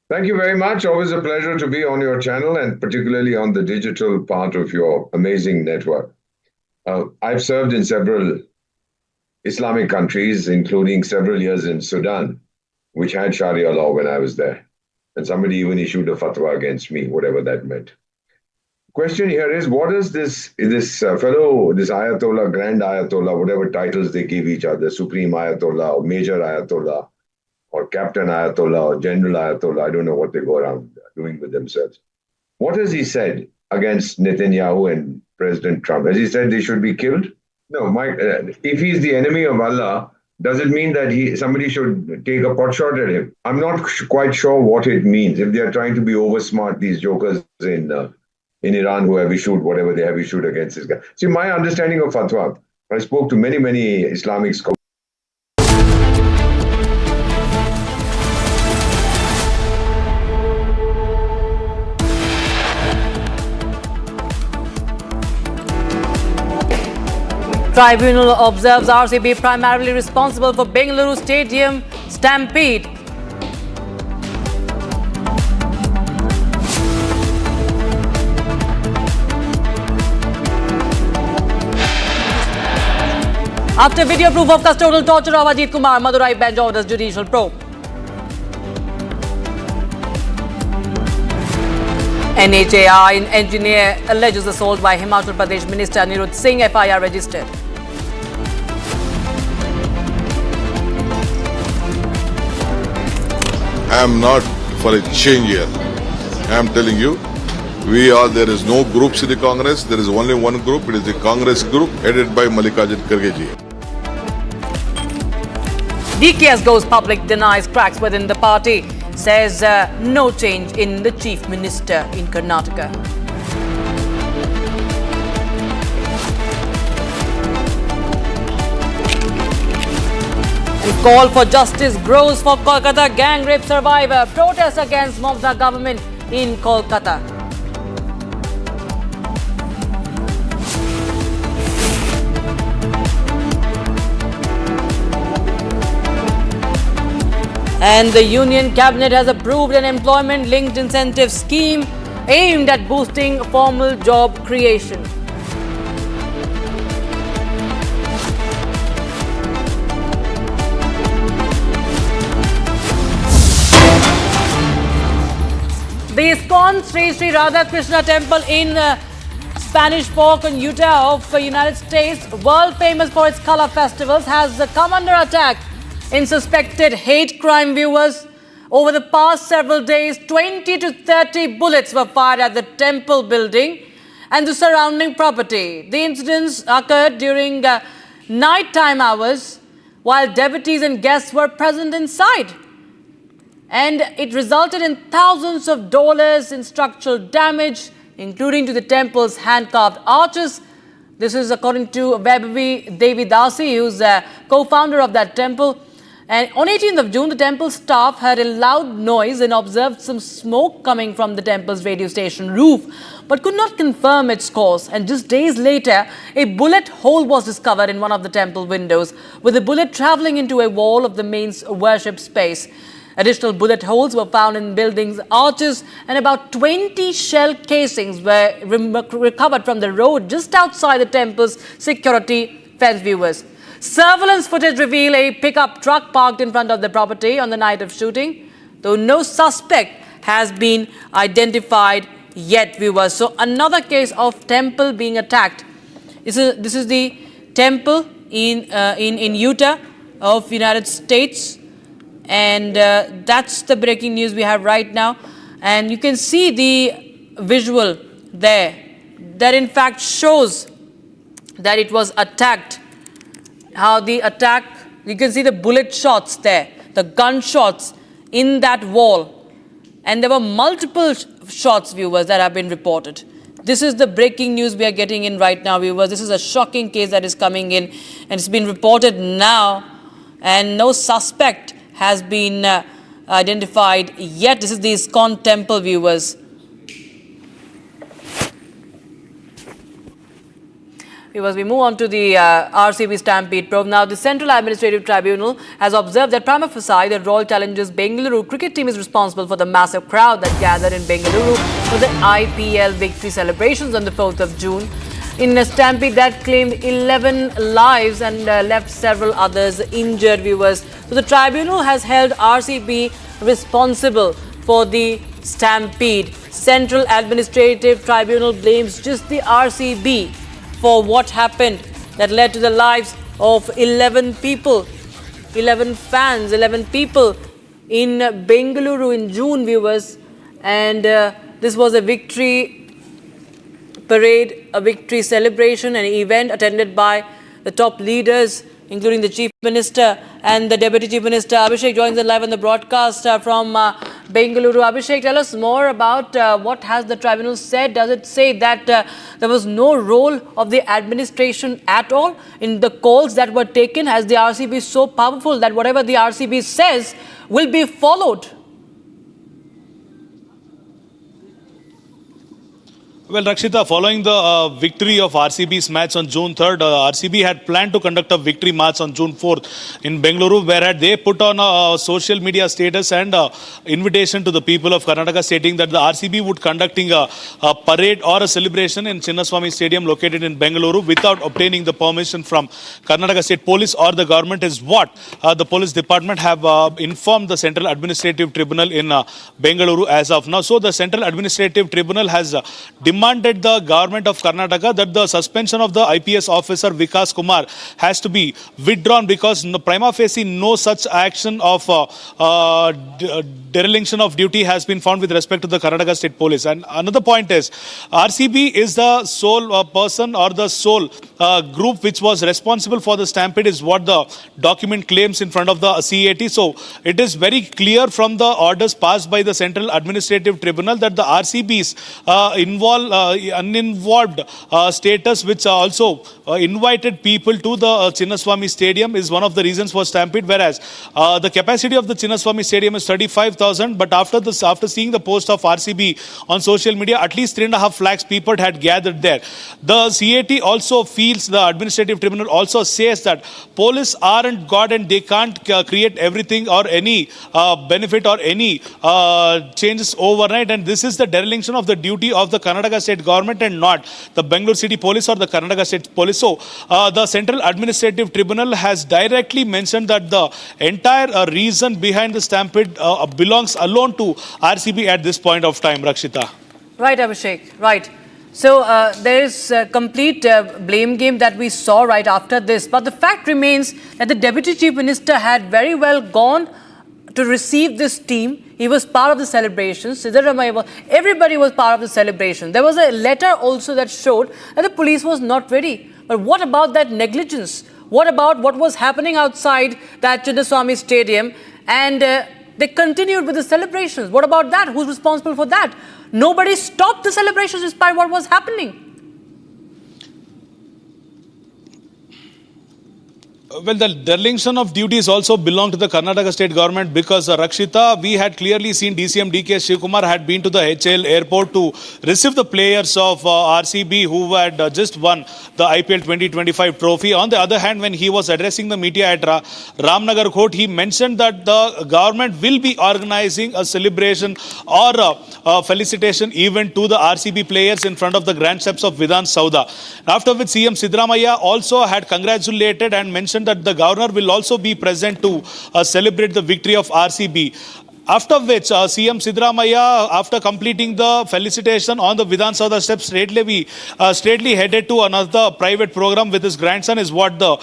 [SPEAKER 11] Thank you very much. Always a pleasure to be on your channel and particularly on the digital part of your amazing network. I've served in several Islamic countries, including several years in Sudan, which had Sharia law when I was there. And somebody even issued a fatwa against me, whatever that meant. Question here is, what does this fellow, this Ayatollah, Grand Ayatollah, whatever titles they give each other, Supreme Ayatollah or Major Ayatollah or Captain Ayatollah or General Ayatollah, I don't know what they go around doing with themselves. What has he said against Netanyahu and President Trump? Has he said they should be killed? No, if he's the enemy of Allah, does it mean that somebody should take a pot shot at him? I'm not quite sure what it means. If they're trying to be oversmart, these jokers in Iran who have issued whatever they have issued against this guy. See, my understanding of fatwa, I spoke to many Islamic scholars.
[SPEAKER 14] Tribunal observes RCB primarily responsible for Bengaluru Stadium stampede. After video proof of custodial torture of Ajith Kumar, Madurai bench orders judicial probe. NHAI engineer alleges assault by Himachal Pradesh Minister Nadu Singh, FIR registered.
[SPEAKER 4] I am not for a change here. I am telling you, there is no groups in the Congress. There is only one group. It is the Congress group headed by Mallikarjun Kharge ji.
[SPEAKER 14] DKS goes public, denies cracks within the party, says no change in the chief minister in Karnataka. The call for justice grows for Kolkata gang rape survivor. Protest against Mamata government in Kolkata. And the Union Cabinet has approved an employment-linked incentive scheme aimed at boosting formal job creation. The ISKCON Sri Sri Radha Krishna Temple in Spanish Fork in Utah of the United States, world famous for its color festivals, has come under attack in suspected hate crime. Viewers, over the past several days, 20 to 30 bullets were fired at the temple building and the surrounding property. The incidents occurred during nighttime hours while devotees and guests were present inside. And it resulted in thousands of dollars in structural damage, including to the temple's hand-carved arches. This is according to Vaibhavi Devi Dasi, who's a co-founder of that temple. And on 18th of June, the temple staff heard a loud noise and observed some smoke coming from the temple's radio station roof, but could not confirm its cause. And just days later, a bullet hole was discovered in one of the temple windows, with a bullet traveling into a wall of the main worship space. Additional bullet holes were found in buildings' arches, and about 20 shell casings were recovered from the road just outside the temple's security fence. Viewers, surveillance footage revealed a pickup truck parked in front of the property on the night of shooting, though no suspect has been identified yet. Viewers, so another case of temple being attacked. This is the temple in Utah of United States. And that's the breaking news we have right now. And you can see the visual there that in fact shows that it was attacked. How the attack, you can see the bullet shots there, the gunshots in that wall. And there were multiple shots, viewers, that have been reported. This is the breaking news we are getting in right now, viewers. This is a shocking case that is coming in, and it's been reported now, and no suspect has been identified yet. This is the ISKCON temple, viewers. Viewers, we move on to the RCB stampede probe. Now, the Central Administrative Tribunal has observed that prima facie, the Royal Challengers Bengaluru cricket team is responsible for the massive crowd that gathered in Bengaluru for the IPL victory celebrations on the 4th of June. in a stampede that claimed 11 lives and left several others injured, viewers. So the tribunal has held RCB responsible for the stampede. Central Administrative Tribunal blames just the RCB for what happened that led to the lives of 11 people, 11 fans, 11 people in Bengaluru in June, viewers. And this was a victory parade, a victory celebration, an event attended by the top leaders, including the Chief Minister and the Deputy Chief Minister. Abhishek joins us live on the broadcast from Bengaluru. Abhishek, tell us more about what has the tribunal said. Does it say that there was no role of the administration at all in the calls that were taken? Has the RCB so powerful that whatever the RCB says will be followed?
[SPEAKER 22] Well, Rakshita, following the victory of RCB's match on June 3rd, RCB had planned to conduct a victory march on June 4th in Bengaluru, where they put on a social media status and invitation to the people of Karnataka stating that the RCB would conducting a parade or a celebration in Chinnaswamy Stadium located in Bengaluru without obtaining the permission from Karnataka State Police or the government is what the police department have informed the Central Administrative Tribunal in Bengaluru as of now. So the Central Administrative Tribunal has demanded the government of Karnataka that the suspension of the IPS officer Vikas Kumar has to be withdrawn because prima facie no such action of dereliction of duty has been found with respect to the Karnataka State Police. And another point is RCB is the sole person or the sole group which was responsible for the stampede is what the document claims in front of the CAT. So it is very clear from the orders passed by the Central Administrative Tribunal that the RCB's uninvolved status which also invited people to the Chinnaswamy Stadium is one of the reasons for stampede, whereas the capacity of the Chinnaswamy Stadium is 35,000, but after seeing the post of RCB on social media, at least 3.5 lakhs people had gathered there. The CAT also feels, the Administrative Tribunal also says that police aren't God and they can't create everything or any benefit or any changes overnight, and this is the dereliction of the duty of the Karnataka State Government and not the Bangalore City Police or the Karnataka State Police. So the Central Administrative Tribunal has directly mentioned that the entire reason behind the stampede belongs alone to RCB at this point of time, Rakshita.
[SPEAKER 14] Right, Abhishek, right. So there is a complete blame game that we saw right after this. But the fact remains that the Deputy Chief Minister had very well gone to receive this team. He was part of the celebrations. Everybody was part of the celebration. There was a letter also that showed that the police was not ready. But what about that negligence? What about what was happening outside that Chinnaswamy Stadium? And they continued with the celebrations. What about that? Who's responsible for that? Nobody stopped the celebrations despite what was happening.
[SPEAKER 22] Well, the dereliction of duties also belong to the Karnataka State Government because, Rakshita, we had clearly seen DCM DK Shivkumar had been to the HL airport to receive the players of RCB who had just won the IPL 2025 trophy. On the other hand, when he was addressing the media at Ramnagar Court, he mentioned that the government will be organizing a celebration or a felicitation event to the RCB players in front of the Grand Steps of Vidhan Sauda. After which CM Siddaramaiah also had congratulated and mentioned that the governor will also be present to celebrate the victory of RCB. After which, CM Siddaramaiah, after completing the felicitation on the Vidhan Sauda steps, straightly headed to another private program with his grandson is what the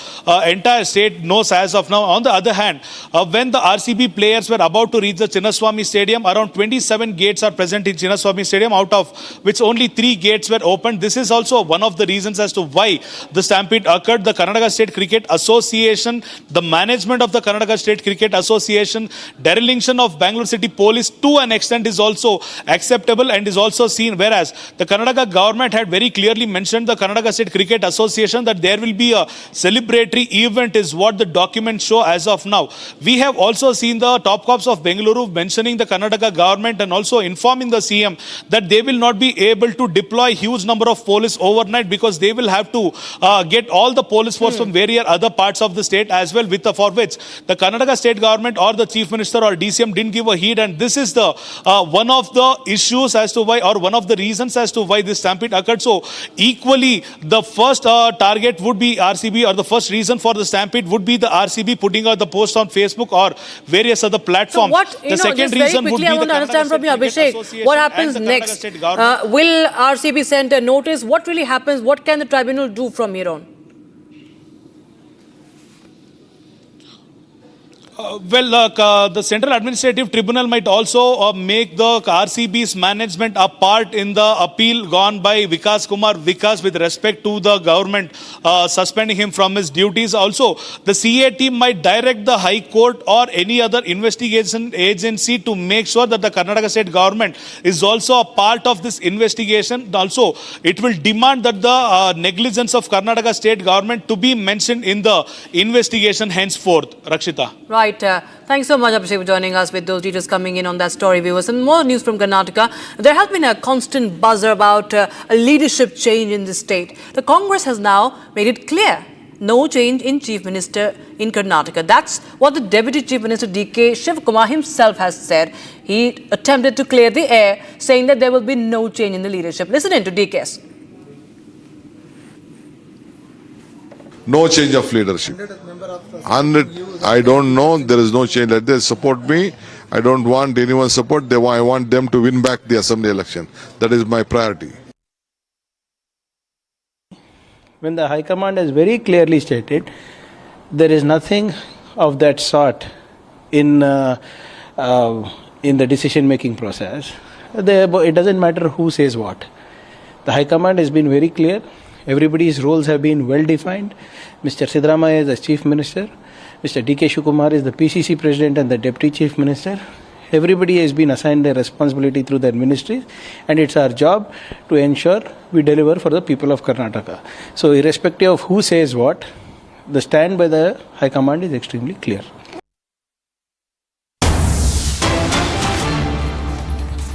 [SPEAKER 22] entire state knows as of now. On the other hand, when the RCB players were about to reach the Chinnaswamy Stadium, around 27 gates are present in Chinnaswamy Stadium, out of which only 3 gates were opened. This is also one of the reasons as to why the stampede occurred. The Karnataka State Cricket Association, the management of the Karnataka State Cricket Association, dereliction of Bangalore City Police to an extent is also acceptable and is also seen, whereas the Karnataka government had very clearly mentioned, the Karnataka State Cricket Association, that there will be a celebratory event is what the documents show as of now. We have also seen the top cops of Bengaluru mentioning the Karnataka government and also informing the CM that they will not be able to deploy huge number of police overnight because they will have to get all the police force from various other parts of the state as well, for which the Karnataka State Government or the Chief Minister or DCM didn't give heat, and this is the one of the issues as to why, or one of the reasons as to why this stampede occurred. So equally, the first target would be RCB, or the first reason for the stampede would be the RCB putting out the post on Facebook or various other platforms.
[SPEAKER 14] So what,
[SPEAKER 22] the second
[SPEAKER 14] just very
[SPEAKER 22] reason would
[SPEAKER 14] quickly,
[SPEAKER 22] be
[SPEAKER 14] I want to understand from you, Abhishek, what happens next? Will RCB send a notice? What really happens? What can the tribunal do from here on?
[SPEAKER 22] The Central Administrative Tribunal might also make the RCB's management a part in the appeal gone by Kumar with respect to the government suspending him from his duties. Also, the CA team might direct the High Court or any other investigation agency to make sure that the Karnataka state government is also a part of this investigation. Also, it will demand that the negligence of Karnataka state government to be mentioned in the investigation henceforth. Rakshita.
[SPEAKER 14] Right. Thanks so much, Abhishek, for joining us with those details coming in on that story, viewers. And more news from Karnataka. There has been a constant buzz about a leadership change in the state. The Congress has now made it clear. No change in Chief Minister in Karnataka. That's what the Deputy Chief Minister D.K. Kumar himself has said. He attempted to clear the air, saying that there will be no change in the leadership. Listen in to D.K.'s.
[SPEAKER 4] No change of leadership. 100, I don't know. There is no change. Let them support me. I don't want anyone's support. I want them to win back the assembly election. That is my priority.
[SPEAKER 20] When the High Command has very clearly stated, there is nothing of that sort in the decision-making process. It doesn't matter who says what. The High Command has been very clear. Everybody's roles have been well defined. Mr. Siddaramaiah is the Chief Minister. Mr. D.K. Kumar is the PCC President and the Deputy Chief Minister. Everybody has been assigned their responsibility through their ministries, and it's our job to ensure we deliver for the people of Karnataka. So irrespective of who says what, the stand by the High Command is extremely clear.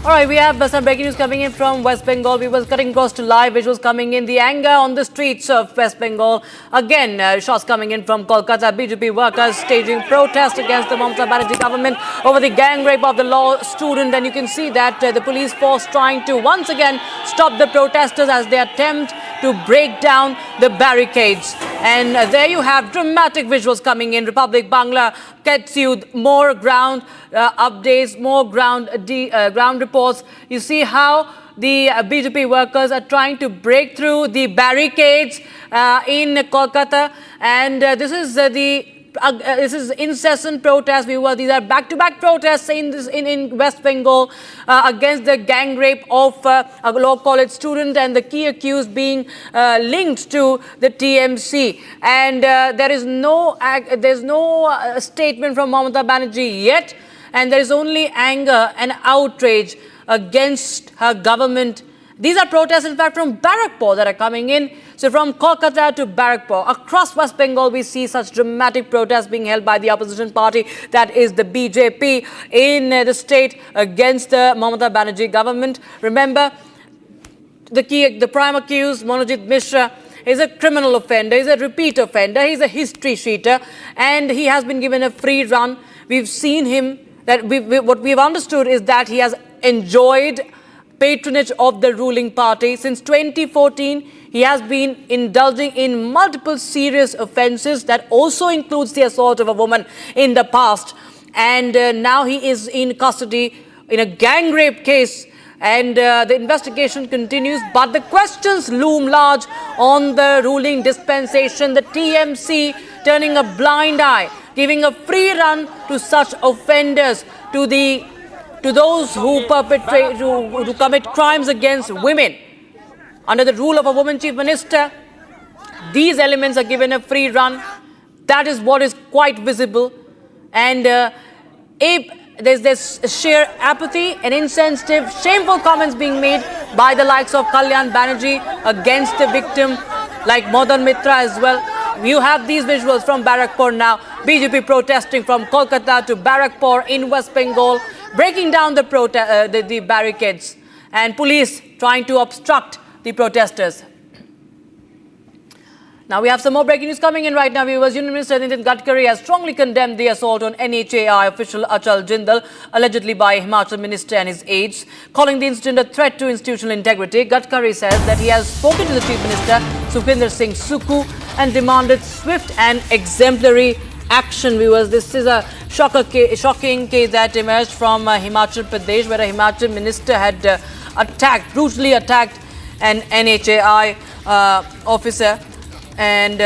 [SPEAKER 14] All right, we have some breaking news coming in from West Bengal. We were cutting across to live visuals coming in. The anger on the streets of West Bengal. Again, shots coming in from Kolkata. BJP workers staging protest against the Mamata Banerjee government over the gang rape of the law student. And you can see that the police force trying to once again stop the protesters as they attempt to break down the barricades. And there you have dramatic visuals coming in. Republic Bangla gets you more ground updates, more ground reports. You see how the BJP workers are trying to break through the barricades in Kolkata, and this is incessant protests. These are back-to-back protests in West Bengal against the gang rape of a law college student, and the key accused being linked to the TMC. And there's no statement from Mamata Banerjee yet, and there is only anger and outrage against her government. These are protests, in fact, from Barrackpore that are coming in. So from Kolkata to Barrackpore, across West Bengal, we see such dramatic protests being held by the opposition party, that is the BJP, in the state against the Mamata Banerjee government. Remember, the prime accused, Manojit Mishra, is a criminal offender, is a repeat offender, he's a history cheater, and he has been given a free run. We've seen him, what we've understood is that he has enjoyed patronage of the ruling party. Since 2014, he has been indulging in multiple serious offences. That also includes the assault of a woman in the past. And now he is in custody in a gang rape case. And the investigation continues. But the questions loom large on the ruling dispensation. The TMC turning a blind eye, giving a free run to such offenders, to those who perpetrate, who commit crimes against women. Under the rule of a woman chief minister, these elements are given a free run. That is what is quite visible. And there's this sheer apathy and insensitive, shameful comments being made by the likes of Kalyan Banerjee against the victim, like Madan Mitra as well. You have these visuals from Barrackpore now. BJP protesting from Kolkata to Barrackpore in West Bengal, breaking down the barricades, and police trying to obstruct the protesters. Now we have some more breaking news coming in right now, viewers. Union Minister Nitin Gadkari has strongly condemned the assault on NHAI official Achal Jindal, allegedly by Himachal Minister and his aides, calling the incident a threat to institutional integrity. Gadkari says that he has spoken to the Chief Minister, Sukhwinder Singh Sukhu, and demanded swift and exemplary action, viewers. This is a shocking case that emerged from Himachal Pradesh, where a Himachal minister had brutally attacked an NHAI officer. And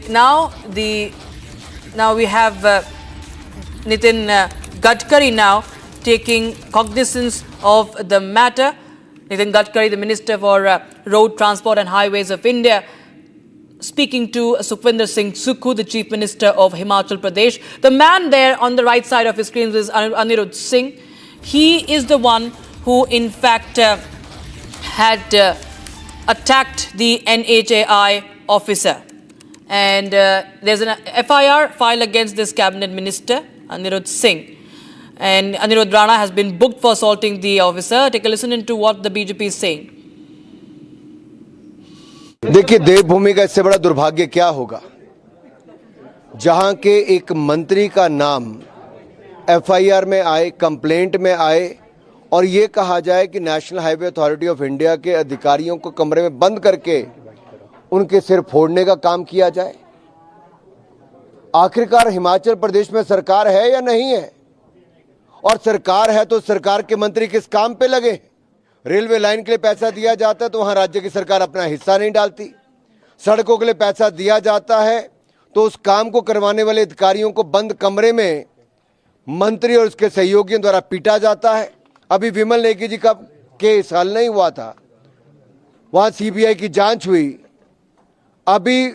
[SPEAKER 14] now we have Nitin Gadkari now taking cognizance of the matter. Nitin Gadkari, the Minister for Road Transport and Highways of India, speaking to Sukhwinder Singh Sukhu, the Chief Minister of Himachal Pradesh. The man there on the right side of his screen is Anirudh Singh. He is the one who in fact had attacked the NHAI officer. And there's an FIR filed against this cabinet minister, Anirudh Singh. And Anirudh Rana has been booked for assaulting the officer. Take a listen into what the BJP is saying.
[SPEAKER 13] देखिए, देवभूमि का इससे बड़ा दुर्भाग्य क्या होगा, जहां के एक मंत्री का नाम FIR में आए, कंप्लेंट में आए और ये कहा जाए कि national highway authority of India के अधिकारियों को कमरे में बंद करके उनके सिर फोड़ने का काम किया जाए। आखिरकार हिमाचल प्रदेश में सरकार है या नहीं है? और सरकार है तो सरकार के मंत्री किस काम पे लगे? रेलवे लाइन के लिए पैसा दिया जाता है तो वहां राज्य की सरकार अपना हिस्सा नहीं डालती। सड़कों के लिए पैसा दिया जाता है तो उस काम को करवाने वाले अधिकारियों को बंद कमरे में मंत्री और उसके सहयोगियों द्वारा पीटा जाता है। अभी विमल नेगी जी का केस हल नहीं हुआ था, वहां CBI की जांच हुई, अभी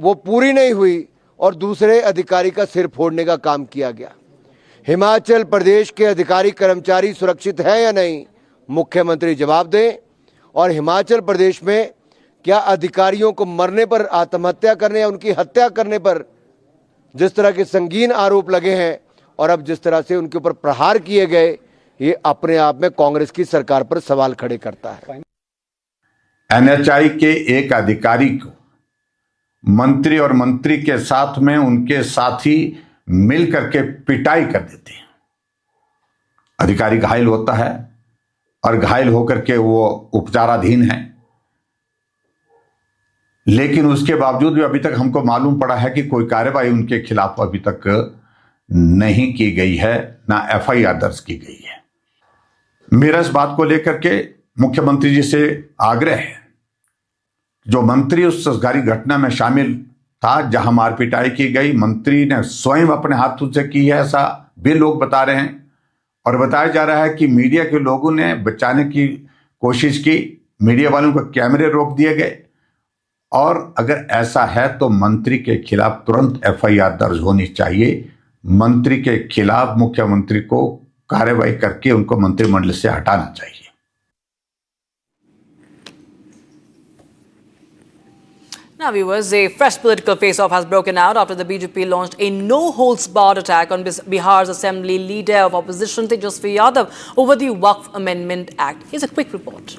[SPEAKER 13] वो पूरी नहीं हुई और दूसरे अधिकारी का सिर फोड़ने का काम किया गया। हिमाचल प्रदेश के अधिकारी कर्मचारी सुरक्षित हैं या नहीं, मुख्यमंत्री जवाब दें। और हिमाचल प्रदेश में क्या अधिकारियों को मरने पर, आत्महत्या करने या उनकी हत्या करने पर जिस तरह के संगीन आरोप लगे हैं और अब जिस तरह से उनके ऊपर प्रहार किए गए, ये अपने आप में कांग्रेस की सरकार पर सवाल खड़े करता है।
[SPEAKER 16] NHAI के एक अधिकारी को मंत्री और मंत्री के साथ में उनके साथी मिल करके पिटाई कर देते हैं। अधिकारी घायल होता है और घायल होकर के वो उपचाराधीन है, लेकिन उसके बावजूद भी अभी तक हमको मालूम पड़ा है कि कोई कार्रवाई उनके खिलाफ अभी तक नहीं की गई है, ना FIR दर्ज की गई है। मेरा इस बात को लेकर के मुख्यमंत्री जी से आग्रह है, जो मंत्री उस सारी घटना में शामिल था जहां मारपिटाई की गई, मंत्री ने स्वयं अपने हाथों से की है, ऐसा भी लोग बता रहे हैं। और बताया जा रहा है कि मीडिया के लोगों ने बचाने की कोशिश की, मीडिया वालों को कैमरे रोक दिए गए। और अगर ऐसा है तो मंत्री के खिलाफ तुरंत FIR दर्ज होनी चाहिए। मंत्री के खिलाफ मुख्यमंत्री को कार्रवाई करके उनको मंत्रिमंडल से हटाना चाहिए।
[SPEAKER 14] Now viewers, a fresh political face-off has broken out after the BJP launched a no-holds-barred attack on Bihar's Assembly Leader of Opposition Tejasvi Yadav over the Waqf Amendment Act. Here's a quick report.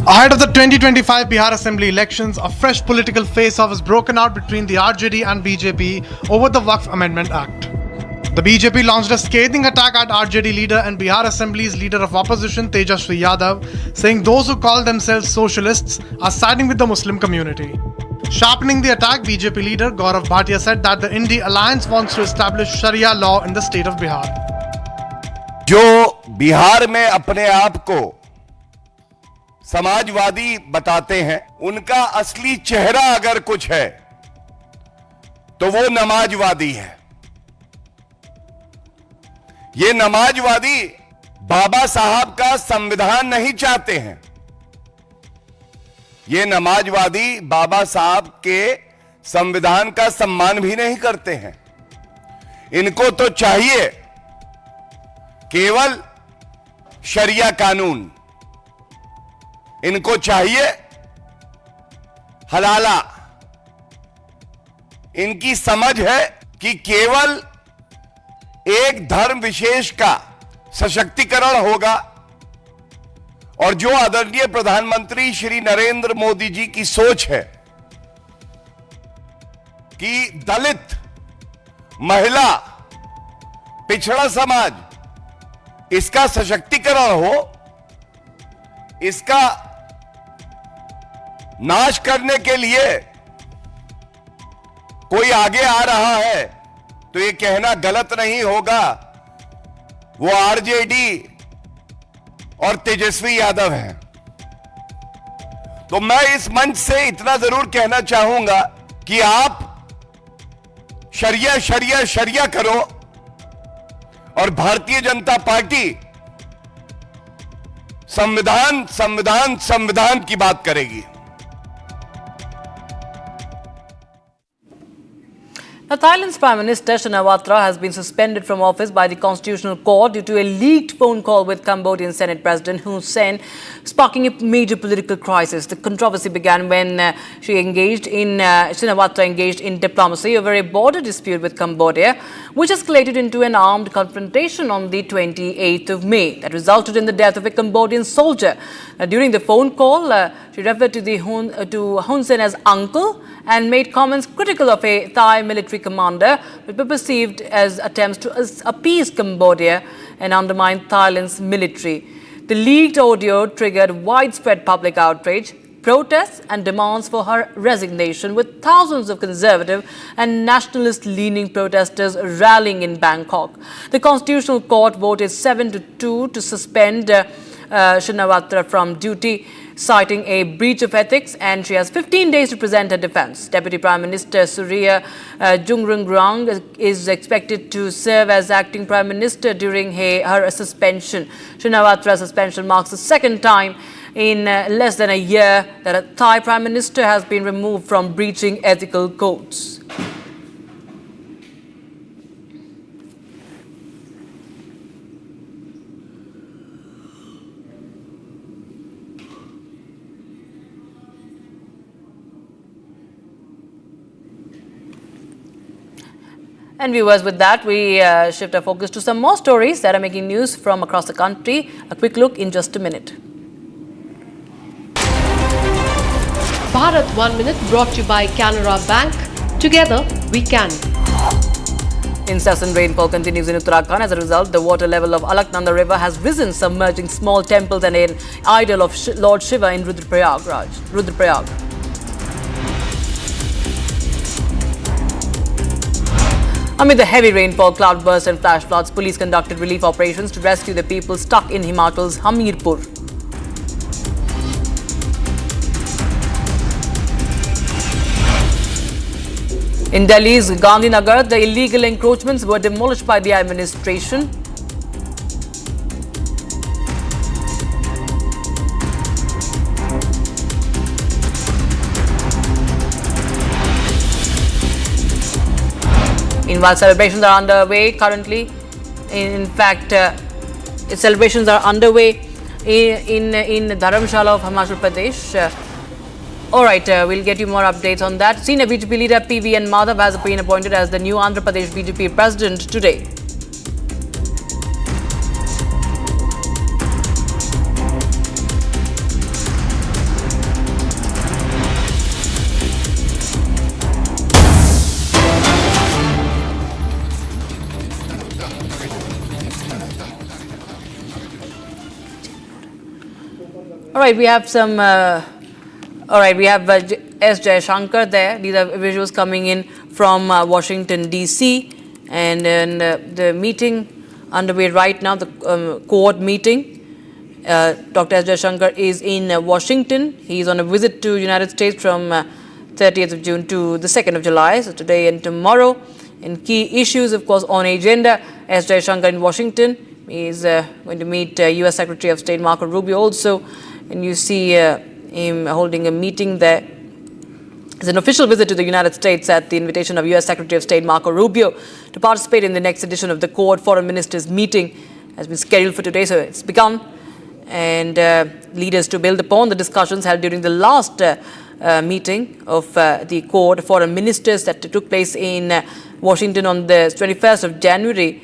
[SPEAKER 22] Ahead of the 2025 Bihar Assembly elections, a fresh political face-off has broken out between the RJD and BJP over the Waqf Amendment Act. The BJP launched a scathing attack at RJD leader and Bihar Assembly's leader of opposition Tejasvi Yadav, saying those who call themselves socialists are siding with the Muslim community. Sharpening the attack, BJP leader Gaurav Bhatia said that the Indie Alliance wants to establish Sharia law in the state of Bihar.
[SPEAKER 1] जो बिहार में अपने आप को समाजवादी बताते हैं, उनका असली चेहरा अगर कुछ है तो वो नमाजवादी है। ये नमाजवादी बाबा साहब का संविधान नहीं चाहते हैं। ये नमाजवादी बाबा साहब के संविधान का सम्मान भी नहीं करते हैं। इनको तो चाहिए केवल शरिया कानून, इनको चाहिए हलाला। इनकी समझ है कि केवल एक धर्म विशेष का सशक्तिकरण होगा और जो आदरणीय प्रधानमंत्री श्री नरेंद्र मोदी जी की सोच है कि दलित, महिला, पिछड़ा समाज इसका सशक्तिकरण हो, इसका नाश करने के लिए कोई आगे आ रहा है तो ये कहना गलत नहीं होगा वो आरजेडी और तेजस्वी यादव हैं। तो मैं इस मंच से इतना जरूर कहना चाहूंगा कि आप शरिया शरिया शरिया करो और भारतीय जनता पार्टी संविधान संविधान संविधान की बात करेगी।
[SPEAKER 14] Now, Thailand's Prime Minister Shinawatra has been suspended from office by the Constitutional Court due to a leaked phone call with Cambodian Senate President Hun Sen, sparking a major political crisis. The controversy began when Shinawatra engaged in diplomacy over a border dispute with Cambodia, which escalated into an armed confrontation on the 28th of May. That resulted in the death of a Cambodian soldier. During the phone call, she referred to Hun Sen as uncle and made comments critical of a Thai military commander, which were perceived as attempts to appease Cambodia and undermine Thailand's military. The leaked audio triggered widespread public outrage, protests and demands for her resignation, with thousands of conservative and nationalist-leaning protesters rallying in Bangkok. The Constitutional Court voted 7-2 to suspend Shinawatra from duty, citing a breach of ethics, and she has 15 days to present her defense. Deputy Prime Minister Surya Jungrungrang is expected to serve as acting Prime Minister during her suspension. Shinawatra's suspension marks the second time in less than a year that a Thai Prime Minister has been removed from breaching ethical codes. And viewers, with that, we shift our focus to some more stories that are making news from across the country. A quick look in just a minute.
[SPEAKER 23] Bharat 1 Minute brought to you by Canara Bank. Together we can.
[SPEAKER 14] Incessant rainfall continues in Uttarakhand. As a result, the water level of Alaknanda River has risen, submerging small temples and an idol of Lord Shiva in Rudraprayag. Amid the heavy rainfall, cloudbursts and flash floods, police conducted relief operations to rescue the people stuck in Himachal's Hamirpur. In Delhi's Gandhinagar, the illegal encroachments were demolished by the administration. Meanwhile, celebrations are underway currently. In fact, celebrations are underway in Dharamshala of Himachal Pradesh. Alright, we'll get you more updates on that. Senior BJP leader PVN Madhav has been appointed as the new Andhra Pradesh BJP president today. Alright, we have some. We have S. Jayashankar there. These are visuals coming in from Washington, D.C. And the meeting underway right now, the Quad meeting. Dr. S. Jayashankar is in Washington. He is on a visit to United States from 30th of June to the 2nd of July, so today and tomorrow. And key issues, of course, on agenda. S. Jayashankar in Washington. He is going to meet U.S. Secretary of State Marco Rubio also. And you see him holding a meeting there. It's an official visit to the United States at the invitation of U.S. Secretary of State Marco Rubio to participate in the next edition of the Quad Foreign Ministers meeting. Has been scheduled for today, so it's begun. And leaders to build upon the discussions held during the last meeting of the Quad Foreign Ministers that took place in Washington on the 21st of January,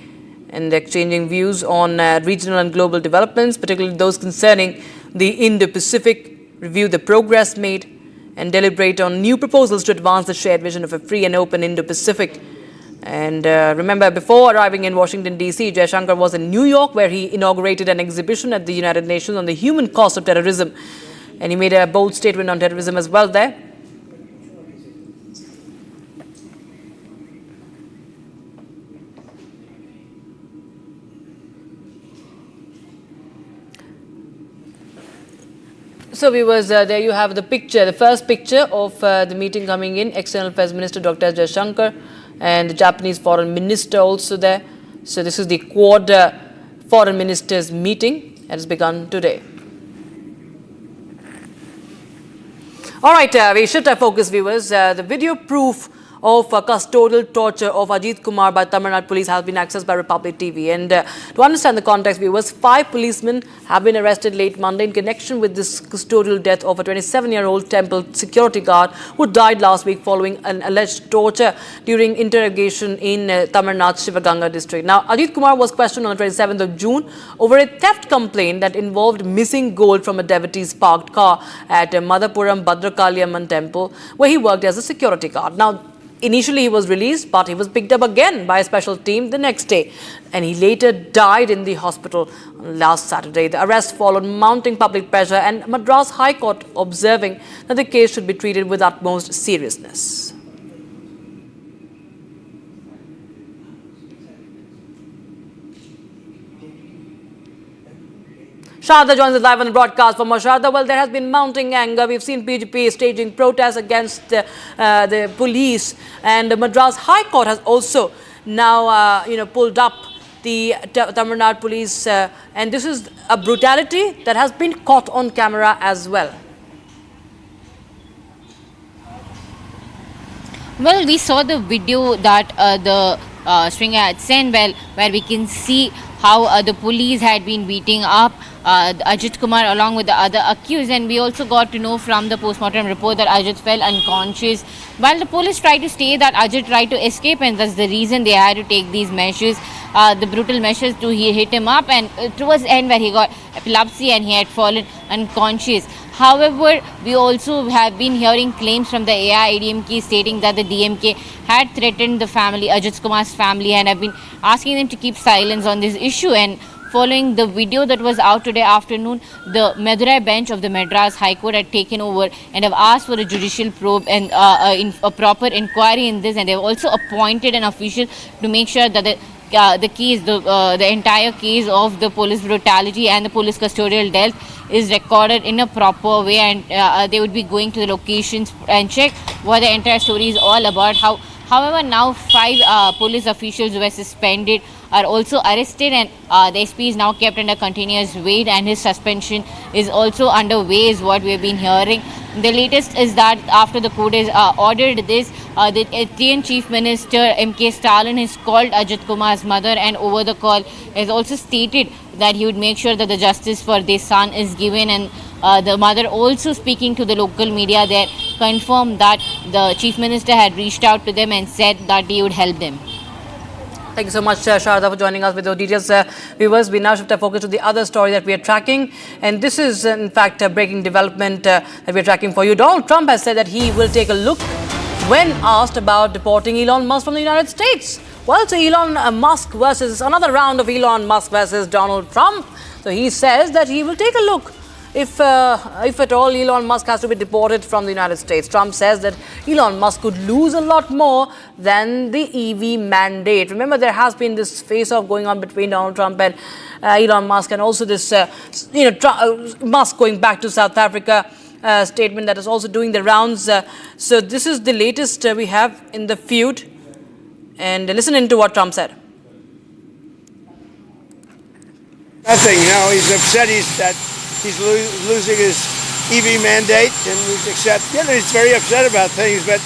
[SPEAKER 14] and exchanging views on regional and global developments, particularly those concerning the Indo-Pacific, review the progress made, and deliberate on new proposals to advance the shared vision of a free and open Indo-Pacific. And remember, before arriving in Washington, D.C., Jaishankar was in New York, where he inaugurated an exhibition at the United Nations on the human cost of terrorism. And he made a bold statement on terrorism as well there. So viewers, there you have the picture, the first picture of the meeting coming in. External Affairs Minister Dr. S. Jaishankar and the Japanese Foreign Minister also there. So this is the Quad Foreign Ministers meeting that has begun today. All right, we shift our focus, viewers. The video proof of custodial torture of Ajith Kumar by Tamil Nadu police has been accessed by Republic TV. And to understand the context, viewers, 5 policemen have been arrested late Monday in connection with this custodial death of a 27-year-old temple security guard who died last week following an alleged torture during interrogation in Tamil Nadu's Shivaganga district. Now, Ajith Kumar was questioned on the 27th of June over a theft complaint that involved missing gold from a devotee's parked car at Madhapuram Bhadrakaliamman temple, where he worked as a security guard. Now, initially, he was released, but he was picked up again by a special team the next day, and he later died in the hospital last Saturday. The arrest followed mounting public pressure and Madras High Court observing that the case should be treated with utmost seriousness. Sharda joins us live on the broadcast. For more, Sharda, well, there has been mounting anger. We've seen PGP staging protests against the police, and the Madras High Court has also now, pulled up the Tamil Nadu police, and this is a brutality that has been caught on camera as well.
[SPEAKER 8] Well, we saw the video that the stringer had sent, where we can see how the police had been beating up Ajith Kumar along with the other accused, and we also got to know from the postmortem report that Ajith fell unconscious, while the police tried to say that Ajith tried to escape, and that's the reason they had to take these measures, the brutal measures to hit him up, and towards the end where he got epilepsy and he had fallen unconscious. However, we also have been hearing claims from the AIADMK stating that the DMK had threatened the family, Ajith Kumar's family, and have been asking them to keep silence on this issue. And following the video that was out today afternoon, the Madurai bench of the Madras High Court had taken over and have asked for a judicial probe and a proper inquiry in this, and they have also appointed an official to make sure that the entire case of the police brutality and the police custodial death is recorded in a proper way, and they would be going to the locations and check what the entire story is all about. However, now 5 police officials who were suspended are also arrested, and the SP is now kept under continuous wait, and his suspension is also underway, is what we have been hearing. The latest is that after the court has ordered this, the Indian Chief Minister M.K. Stalin has called Ajith Kumar's mother, and over the call has also stated that he would make sure that the justice for their son is given, and the mother also speaking to the local media there confirmed that the Chief Minister had reached out to them and said that he would help them.
[SPEAKER 14] Thank you so much, Sharda, for joining us with your details. Viewers, we now shift our focus to the other story that we are tracking. And this is, in fact, a breaking development that we are tracking for you. Donald Trump has said that he will take a look when asked about deporting Elon Musk from the United States. Well, so Elon Musk versus another round of Elon Musk versus Donald Trump. So he says that he will take a look if at all Elon Musk has to be deported from the United States. Trump says that Elon Musk could lose a lot more than the EV mandate. Remember, there has been this face-off going on between Donald Trump and Elon Musk, and also this, Musk going back to South Africa statement that is also doing the rounds. So this is the latest we have in the feud. And listen into what Trump said.
[SPEAKER 3] Nothing, he's upset he's losing his EV mandate, and he's very upset about things, but,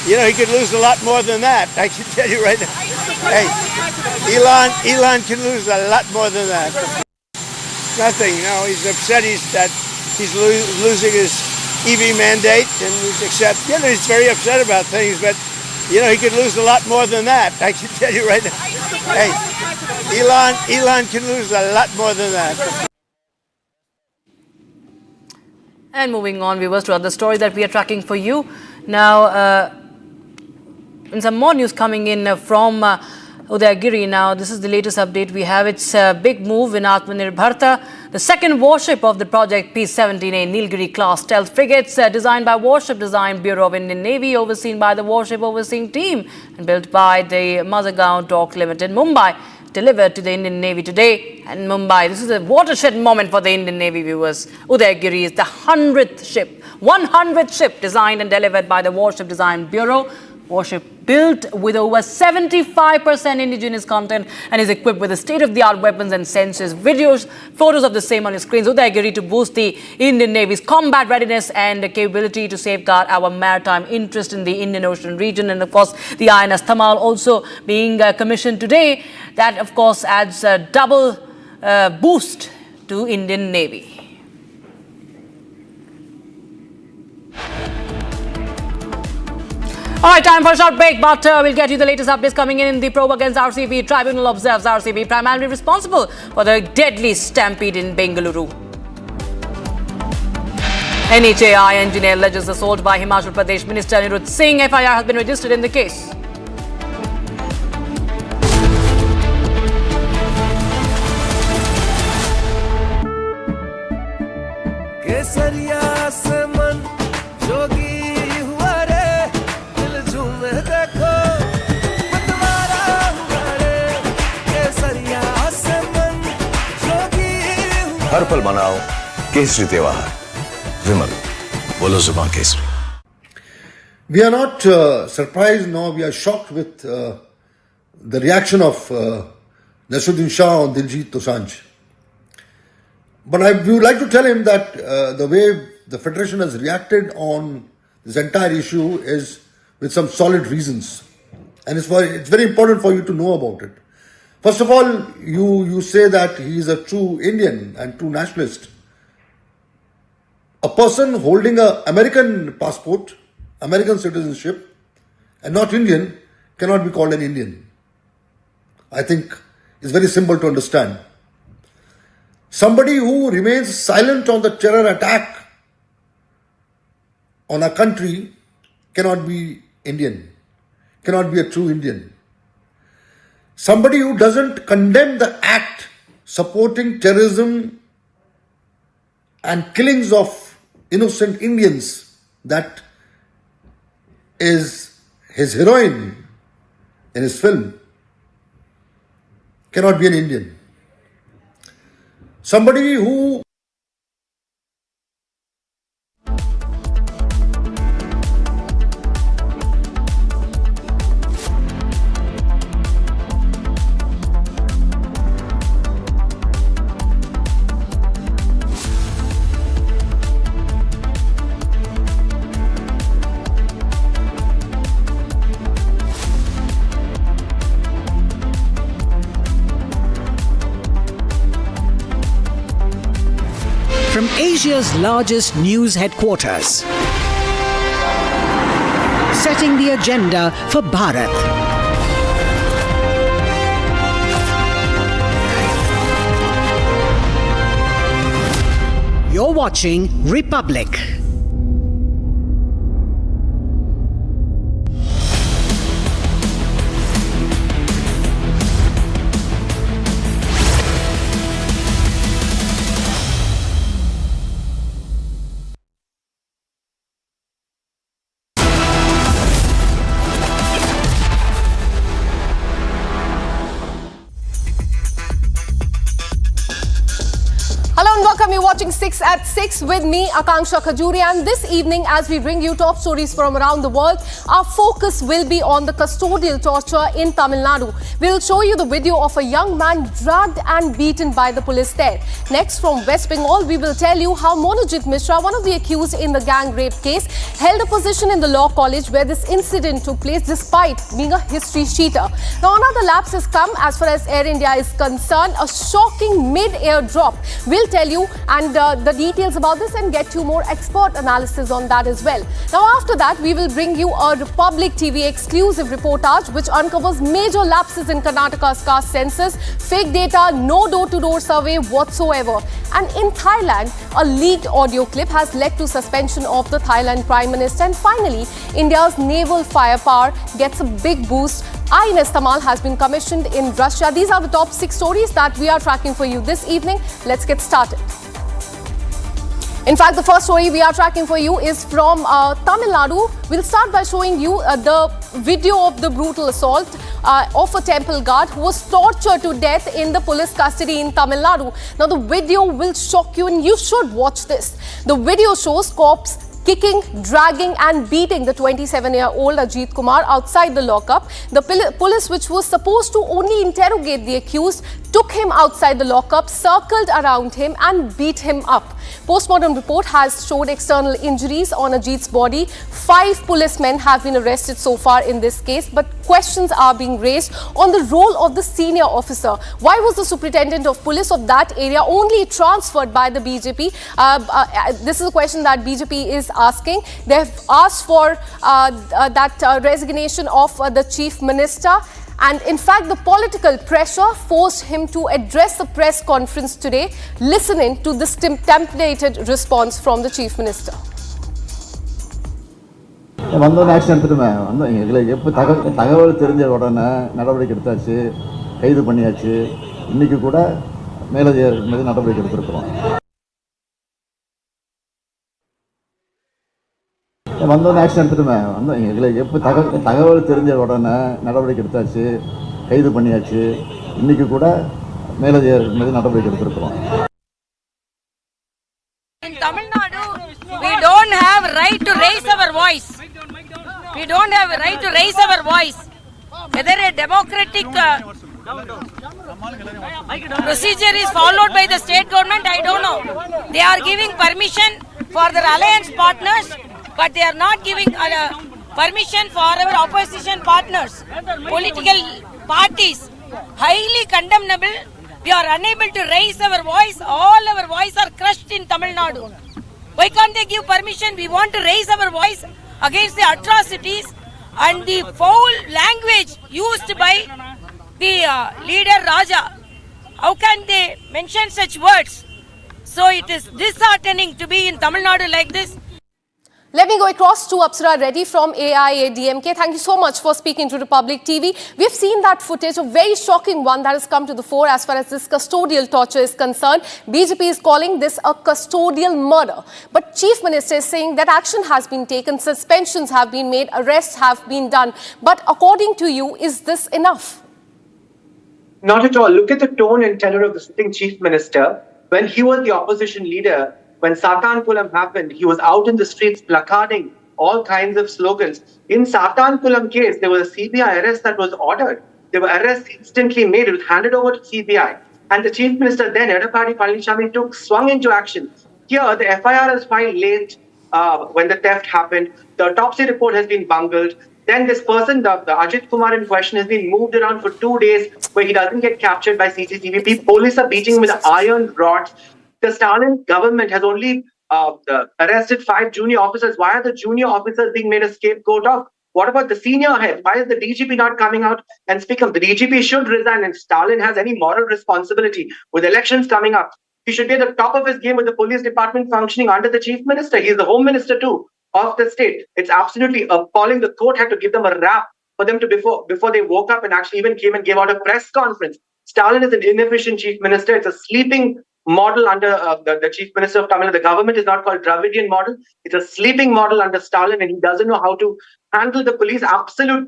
[SPEAKER 3] he could lose a lot more than that. I can tell you right now. Hey, Elon can lose a lot more than that. Nothing, he's upset he's losing his EV mandate, and he's very upset about things, but, he could lose a lot more than that. I can tell you right now. Hey, Elon can lose a lot more than that.
[SPEAKER 14] And moving on, viewers, to other stories that we are tracking for you. Now, in some more news coming in from Udaygiri. Now, this is the latest update we have. It's a big move in Atmanirbharta. The second warship of the project P-17A Nilgiri class stealth frigates designed by Warship Design Bureau of Indian Navy, overseen by the Warship Overseeing Team and built by the Mazagaon Dock Limited, Mumbai, delivered to the Indian Navy today. And Mumbai, this is a watershed moment for the Indian Navy, viewers. Udaygiri is the 100th ship designed and delivered by the Warship Design Bureau. Warship built with over 75% indigenous content and is equipped with state-of-the-art weapons and sensors. Videos, photos of the same on your screens. Udaygiri to boost the Indian Navy's combat readiness and capability to safeguard our maritime interest in the Indian Ocean region. And of course, the INS Thamal also being commissioned today. That of course adds a double boost to Indian Navy. All right, time for a short break, but we'll get you the latest updates coming in. The probe against RCB. Tribunal observes RCB primarily responsible for the deadly stampede in Bengaluru. NHAI engineer alleges assault by Himachal Pradesh Minister Anirudh Singh. FIR has been registered in the case.
[SPEAKER 2] केसरिया से मन जोगी हुआ रे दिल झूमे देखो मतवारा हुआ रे केसरिया से मन जोगी
[SPEAKER 5] हर पल मनाओ केसरी त्योहार विमल बोलो जुबान Kesari.
[SPEAKER 15] We are not surprised, nor we are shocked with the reaction of Nasuddin Shah on Diljit Dosanjh. But we would like to tell him that the way the Federation has reacted on this entire issue is with some solid reasons. And it's very important for you to know about it. First of all, you say that he is a true Indian and true nationalist. A person holding an American passport, American citizenship, and not Indian cannot be called an Indian. I think it's very simple to understand. Somebody who remains silent on the terror attack on a country cannot be Indian, cannot be a true Indian. Somebody who doesn't condemn the act supporting terrorism and killings of innocent Indians, that is his heroine in his film, cannot be an Indian. Somebody who
[SPEAKER 6] from Asia's largest news headquarters, setting the agenda for Bharat. You're watching Republic.
[SPEAKER 23] Hello and welcome. You're watching 6 at 6 with me, Akanksha Khajuri. And this evening, as we bring you top stories from around the world, our focus will be on the custodial torture in Tamil Nadu. We'll show you the video of a young man dragged and beaten by the police there. Next, from West Bengal, we will tell you how Monojit Mishra, one of the accused in the gang rape case, held a position in the law college where this incident took place despite being a history cheater. Now, another lapse has come as far as Air India is concerned. A shocking mid-air drop will tell you and the details about this and get you more expert analysis on that as well. Now after that, we will bring you a Republic TV exclusive reportage which uncovers major lapses in Karnataka's caste census, fake data, no door-to-door survey whatsoever. And in Thailand, a leaked audio clip has led to suspension of the Thailand Prime Minister. And finally, India's naval firepower gets a big boost. INS Tamal has been commissioned in Russia. These are the top 6 stories that we are tracking for you this evening. Let's get started. In fact, the first story we are tracking for you is from Tamil Nadu. We'll start by showing you the video of the brutal assault of a temple guard who was tortured to death in the police custody in Tamil Nadu. Now, the video will shock you and you should watch this. The video shows cops kicking, dragging and beating the 27-year-old Ajith Kumar outside the lockup. The police, which was supposed to only interrogate the accused, took him outside the lockup, circled around him and beat him up. Postmortem report has showed external injuries on Ajith's body. 5 policemen have been arrested so far in this case, but questions are being raised on the role of the senior officer. Why was the superintendent of police of that area only transferred by the BJP? This is a question that BJP is asking. They have asked for that resignation of the chief minister. And in fact, the political pressure forced him to address a press conference today, listening to this templated response from the chief minister.
[SPEAKER 7] வந்தோடனே action எடுத்துட்டுமே வந்தோம். எங்களுக்கு எப்போ தகவல் தெரிஞ்ச உடனே நடவடிக்கை எடுத்தாச்சு, கைது பண்ணியாச்சு. இன்னைக்கு கூட மேலதிகாரி நடவடிக்கை எடுத்திருக்கிறோம். வந்தோடனே ஆக்ஷன் எடுத்துட்டுமே வந்தோம். எங்களுக்கு எப்போ தகவல் தெரிஞ்ச உடனே நடவடிக்கை எடுத்தாச்சு, கைது பண்ணியாச்சு. இன்னைக்கு கூட மேலதிகாரி நடவடிக்கை எடுத்திருக்கிறோம்.
[SPEAKER 17] In Tamil Nadu, we don't have right to raise our voice. We don't have a right to raise our voice. Whether a democratic procedure is followed by the state government, I don't know. They are giving permission for their alliance partners, but they are not giving permission for our opposition partners. Political parties, highly condemnable. We are unable to raise our voice. All our voice are crushed in Tamil Nadu. Why can't they give permission? We want to raise our voice against the atrocities and the foul language used by the leader Raja. How can they mention such words? So it is disheartening to be in Tamil Nadu like this.
[SPEAKER 23] Let me go across to Apsara Reddy from AIADMK. Thank you so much for speaking to Republic TV. We have seen that footage, a very shocking one that has come to the fore as far as this custodial torture is concerned. BJP is calling this a custodial murder. But Chief Minister is saying that action has been taken, suspensions have been made, arrests have been done. But according to you, is this enough?
[SPEAKER 18] Not at all. Look at the tone and tenor of the sitting Chief Minister. When he was the opposition leader, when Satankulam happened, he was out in the streets placarding all kinds of slogans. In Satankulam case, there was a CBI arrest that was ordered. There were arrests instantly made. It was handed over to CBI. And the Chief Minister then, Edappadi Palaniswamy, swung into action. Here, the FIR is filed late when the theft happened. The autopsy report has been bungled. Then this person, the Ajith Kumar in question, has been moved around for 2 days where he doesn't get captured by CCTV. Police are beating him with iron rods. The Stalin government has only arrested 5 junior officers. Why are the junior officers being made a scapegoat of? What about the senior head? Why is the DGP not coming out and speak up? The DGP should resign, and Stalin has any moral responsibility. With elections coming up, he should be at the top of his game with the police department functioning under the chief minister. He is the home minister too of the state. It's absolutely appalling. The court had to give them a rap for them to before they woke up and actually even came and gave out a press conference. Stalin is an inefficient chief minister. It's a sleeping model under the chief minister of Tamil Nadu. The government is not called Dravidian model. It's a sleeping model under Stalin, and he doesn't know how to handle the police. Absolute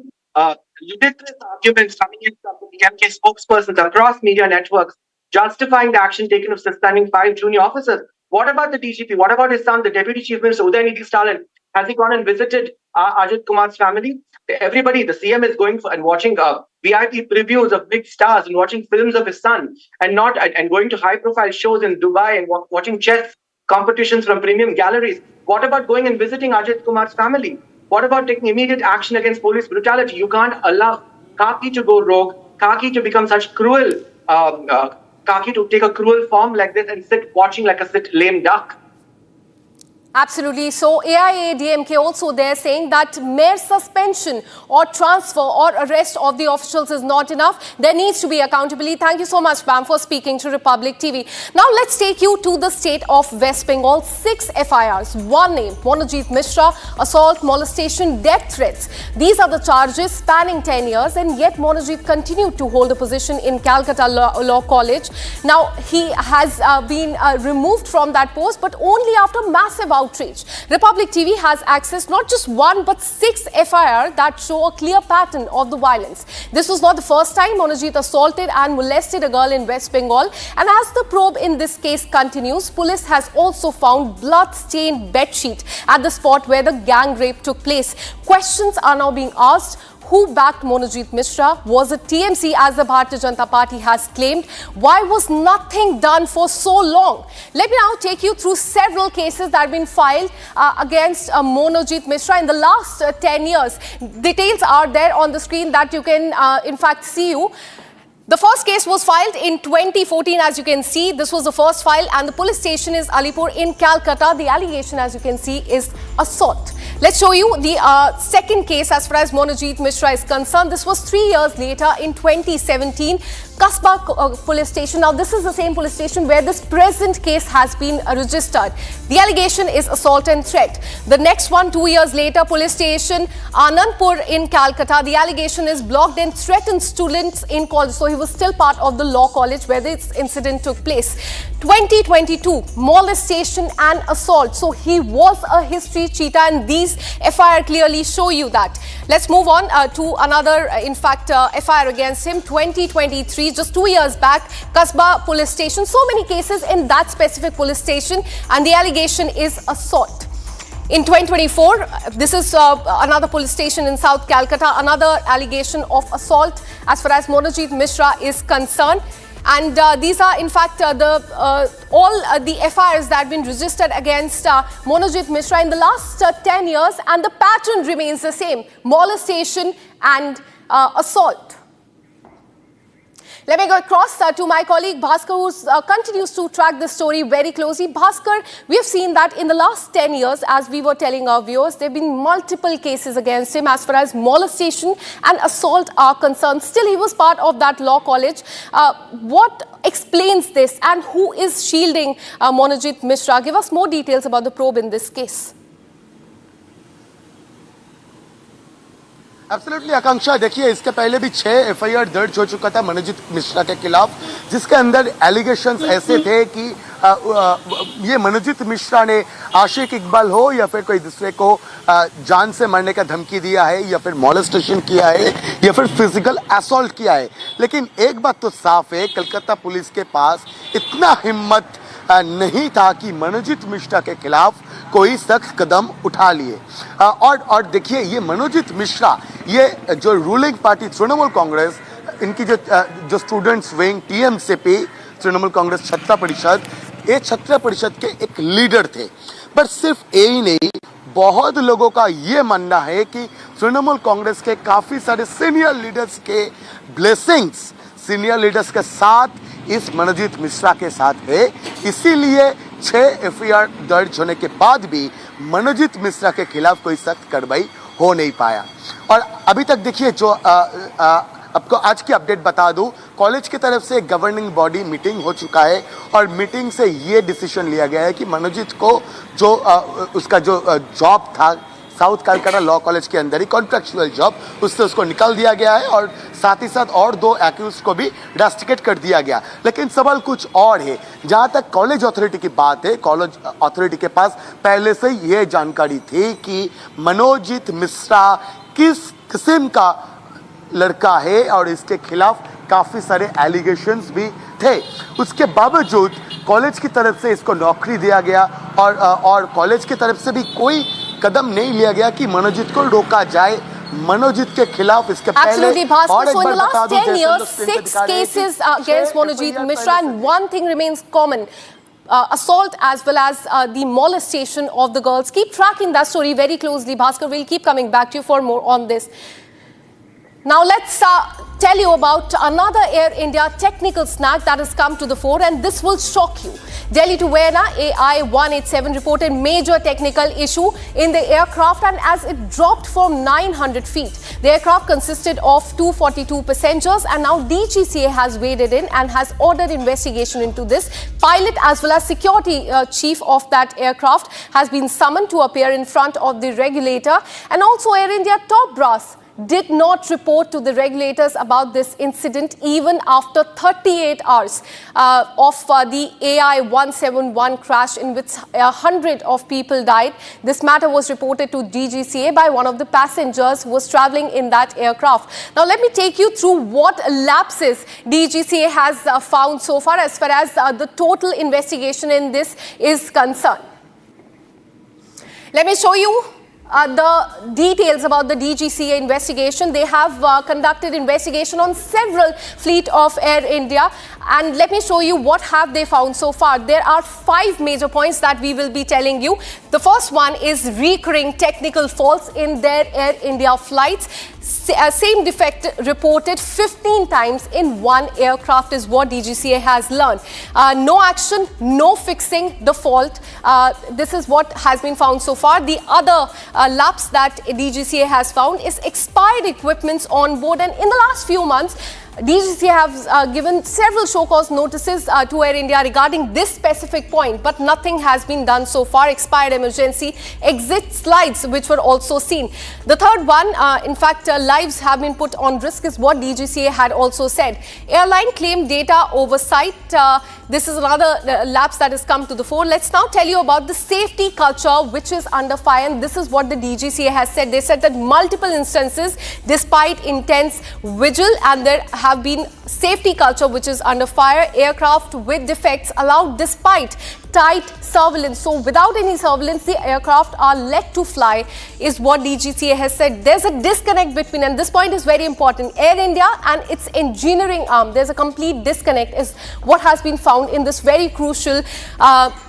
[SPEAKER 18] ludicrous arguments coming in from the DMK spokespersons across media networks justifying the action taken of suspending 5 junior officers. What about the DGP? What about his son, the Deputy Chief Minister, Udayanidhi Stalin? Has he gone and visited Ajith Kumar's family? Everybody, the CM is going for and watching VIP previews of big stars and watching films of his son and going to high-profile shows in Dubai and watching chess competitions from premium galleries. What about going and visiting Ajith Kumar's family? What about taking immediate action against police brutality? You can't allow Khaki to go rogue, Khaki to become such cruel Kaki to take a cruel form like this and sit watching like a lame duck.
[SPEAKER 23] Absolutely. So AIADMK also there saying that mere suspension or transfer or arrest of the officials is not enough. There needs to be accountability. Thank you so much, Bam, for speaking to Republic TV. Now let's take you to the state of West Bengal. 6 FIRs, one name, Monojit Mishra, assault, molestation, death threats. These are the charges spanning 10 years, and yet Monojit continued to hold a position in Calcutta Law College. Now he has been removed from that post, but only after massive outrage. Republic TV has accessed not just one but 6 FIR that show a clear pattern of the violence. This was not the first time Monojit assaulted and molested a girl in West Bengal, and as the probe in this case continues, police has also found blood-stained bedsheet at the spot where the gang rape took place. Questions are now being asked. Who backed Monojit Mishra? Was it TMC, as the Bharatiya Janata Party has claimed? Why was nothing done for so long? Let me now take you through several cases that have been filed against Monojit Mishra in the last 10 years. Details are there on the screen that you can in fact see you. The first case was filed in 2014, as you can see. This was the first file, and the police station is Alipur in Calcutta. The allegation, as you can see, is assault. Let's show you the second case as far as Monojit Mishra is concerned. This was 3 years later in 2017. Kasba police station. Now, this is the same police station where this present case has been registered. The allegation is assault and threat. The next one, 2 years later, police station Anandpur in Calcutta. The allegation is blocked and threatened students in college. So he was still part of the law college where this incident took place. 2022, molestation and assault. So he was a history cheater, and these FIR clearly show you that. Let's move on to another, FIR against him. 2023, just 2 years back, Kasba police station. So many cases in that specific police station, and the allegation is assault. In 2024, this is another police station in South Calcutta, another allegation of assault as far as Monojit Mishra is concerned. And these are, in fact, all the FIRs that have been registered against Monojit Mishra in the last 10 years, and the pattern remains the same: molestation and assault. Let me go across to my colleague Bhaskar, who continues to track this story very closely. Bhaskar, we have seen that in the last 10 years, as we were telling our viewers, there have been multiple cases against him as far as molestation and assault are concerned. Still, he was part of that law college. What explains this, and who is shielding Monojit Mishra? Give us more details about the probe in this case.
[SPEAKER 9] Absolutely Akanksha, देखिए इसके पहले भी 6 FIR दर्ज हो चुका था मनोजित मिश्रा के खिलाफ, जिसके अंदर एलिगेशंस ऐसे थे कि ये मनोजित मिश्रा ने आशिक इकबाल हो या फिर कोई दूसरे को जान से मारने का धमकी दिया है, या फिर मॉलेस्टेशन किया है, या फिर फिजिकल असॉल्ट किया है। लेकिन एक बात तो साफ है, कलकत्ता पुलिस के पास इतना हिम्मत नहीं था कि मनोजित मिश्रा के खिलाफ कोई सख्त कदम उठा लिए। और देखिए, ये मनोजित मिश्रा, ये जो रूलिंग पार्टी तृणमूल कांग्रेस, इनकी जो students wing TMCP, Trinamool Congress छात्र परिषद, ये छात्र परिषद के एक लीडर थे। पर सिर्फ यही नहीं, बहुत लोगों का ये मानना है कि तृणमूल कांग्रेस के काफी सारे सीनियर लीडर्स के ब्लेसिंग्स सीनियर लीडर्स के साथ इस मनोजित मिश्रा के साथ है। इसीलिए 6 FIR दर्ज होने के बाद भी मनोजित मिश्रा के खिलाफ कोई सख्त कार्रवाई हो नहीं पाया। और अभी तक देखिए, जो आपको आज की अपडेट बता दूं, कॉलेज की तरफ से गवर्निंग बॉडी मीटिंग हो चुका है, और मीटिंग से ये डिसीजन लिया गया है कि मनोजित को जो उसका जो जॉब था साउथ कलकत्ता लॉ कॉलेज के अंदर ही, कॉन्ट्रैक्चुअल जॉब, उससे उसको निकाल दिया गया है, और साथ ही साथ और 2 एक्यूज को भी रस्टिकेट कर दिया गया। लेकिन सवाल कुछ और है। जहां तक कॉलेज अथॉरिटी की बात है, कॉलेज अथॉरिटी के पास पहले से ये जानकारी थी कि मनोजित मिश्रा किस किस्म का लड़का है, और इसके खिलाफ काफी सारे एलिगेशंस भी थे। उसके बावजूद कॉलेज की तरफ से इसको नौकरी दिया गया, और कॉलेज की तरफ से भी कोई कदम नहीं लिया गया कि मनोजित को रोका जाए। मनोजित के खिलाफ इसके पहले और एक बार बता दूं,
[SPEAKER 23] 10 years, 6 cases against Monojit Mishra, and one thing remains common: assault as well as the molestation of the girls. Keep tracking that story very closely, Bhaskar. We'll keep coming back to you for more on this. Now let's tell you about another Air India technical snag that has come to the fore, and this will shock you. Delhi to Vienna AI 187 reported major technical issue in the aircraft, and as it dropped from 900 feet. The aircraft consisted of 242 passengers, and now DGCA has waded in and has ordered investigation into this. Pilot as well as security chief of that aircraft has been summoned to appear in front of the regulator, and also Air India top brass did not report to the regulators about this incident even after 38 hours of the AI 171 crash in which 100 of people died. This matter was reported to DGCA by one of the passengers who was traveling in that aircraft. Now let me take you through what lapses DGCA has found so far as the total investigation in this is concerned. Let me show you the details about the DGCA investigation. They have conducted investigation on several fleet of Air India, and let me show you what have they found so far. There are 5 major points that we will be telling you. The first one is recurring technical faults in their Air India flights. Same defect reported 15 times in one aircraft is what DGCA has learned. No action, no fixing the fault. This is what has been found so far. The other lapse that DGCA has found is expired equipments on board, and in the last few months DGCA has given several show cause notices to Air India regarding this specific point, but nothing has been done so far. Expired emergency exit slides which were also seen. The third one, in fact, lives have been put on risk is what DGCA had also said. Airline claim data oversight. This is another lapse that has come to the fore. Let's now tell you about the safety culture which is under fire, and this is what the DGCA has said. They said that multiple instances, despite intense vigil, and there have been safety culture which is under fire. Aircraft with defects allowed despite tight surveillance. So without any surveillance, the aircraft are let to fly is what DGCA has said. There's a disconnect between, and this point is very important, Air India and its engineering arm. There's a complete disconnect is what has been found in this very crucial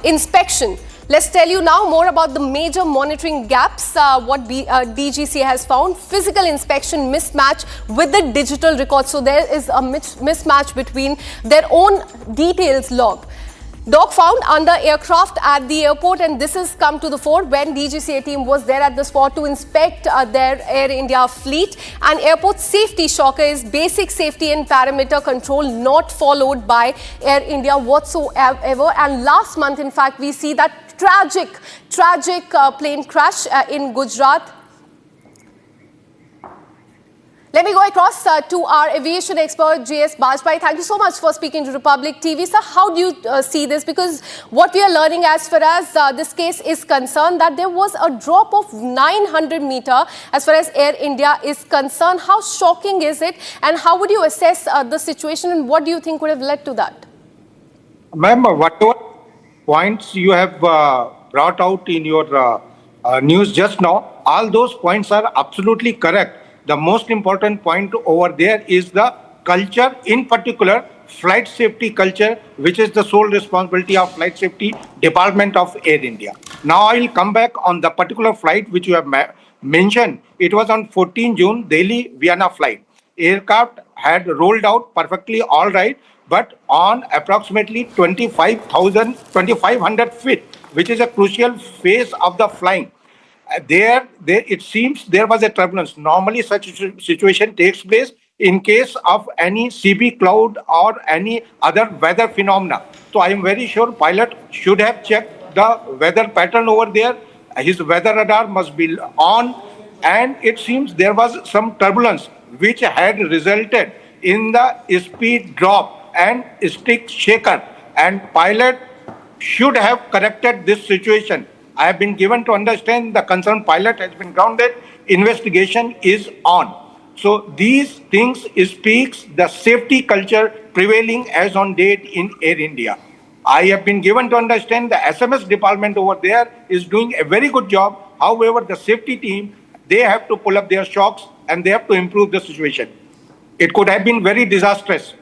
[SPEAKER 23] inspection. Let's tell you now more about the major monitoring gaps, what DGCA has found. Physical inspection mismatch with the digital record. So there is a mismatch between their own details log. Dog found under aircraft at the airport, and this has come to the fore when DGCA team was there at the spot to inspect their Air India fleet. And airport safety shocker is basic safety and parameter control not followed by Air India whatsoever. And last month, in fact, we see that tragic plane crash in Gujarat. Let me go across to our aviation expert, J.S. Bajpai. Thank you so much for speaking to Republic TV. Sir, how do you see this? Because what we are learning as far as this case is concerned, that there was a drop of 900 meter as far as Air India is concerned. How shocking is it? And how would you assess the situation, and what do you think would have led to that?
[SPEAKER 12] Ma'am, whatever points you have brought out in your news just now, all those points are absolutely correct. The most important point over there is the culture, in particular flight safety culture, which is the sole responsibility of Flight Safety Department of Air India. Now I will come back on the particular flight which you have mentioned. It was on 14 June, Delhi-Vienna flight. Aircraft had rolled out perfectly all right, but on approximately 2,500 feet, which is a crucial phase of the flying. There it seems there was a turbulence. Normally such a situation takes place in case of any CB cloud or any other weather phenomena. So I am very sure pilot should have checked the weather pattern over there. His weather radar must be on, and it seems there was some turbulence which had resulted in the speed drop and stick shaker, and pilot should have corrected this situation. I have been given to understand the concerned pilot has been grounded. Investigation is on. So these things speaks the safety culture prevailing as on date in Air India. I have been given to understand the SMS department over there is doing a very good job. However, the safety team, they have to pull up their shocks and they have to improve the situation. It could have been very disastrous.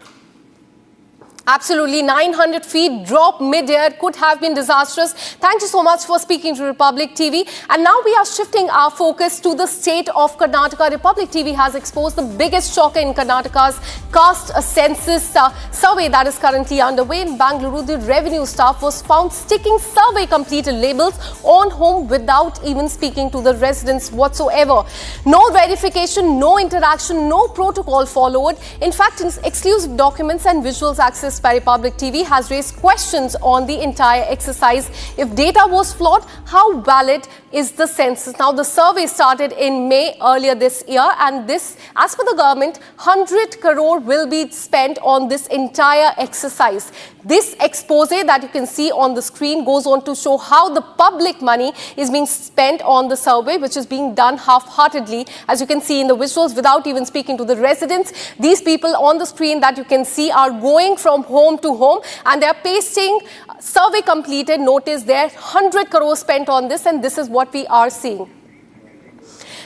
[SPEAKER 23] Absolutely, 900 feet drop mid-air could have been disastrous. Thank you so much for speaking to Republic TV. And now we are shifting our focus to the state of Karnataka. Republic TV has exposed the biggest shocker in Karnataka's caste census survey that is currently underway. In Bangalore, the revenue staff was found sticking survey completed labels on home without even speaking to the residents whatsoever. No verification, no interaction, no protocol followed. In fact, exclusive documents and visuals access by Republic TV has raised questions on the entire exercise. If data was flawed, how valid is the census? Now, the survey started in May earlier this year, and this, as per the government, 100 crore will be spent on this entire exercise. This expose that you can see on the screen goes on to show how the public money is being spent on the survey, which is being done half-heartedly, as you can see in the visuals, without even speaking to the residents. These people on the screen that you can see are going from home to home, and they are pasting survey completed notice there, 100 crore spent on this, and this is what we are seeing.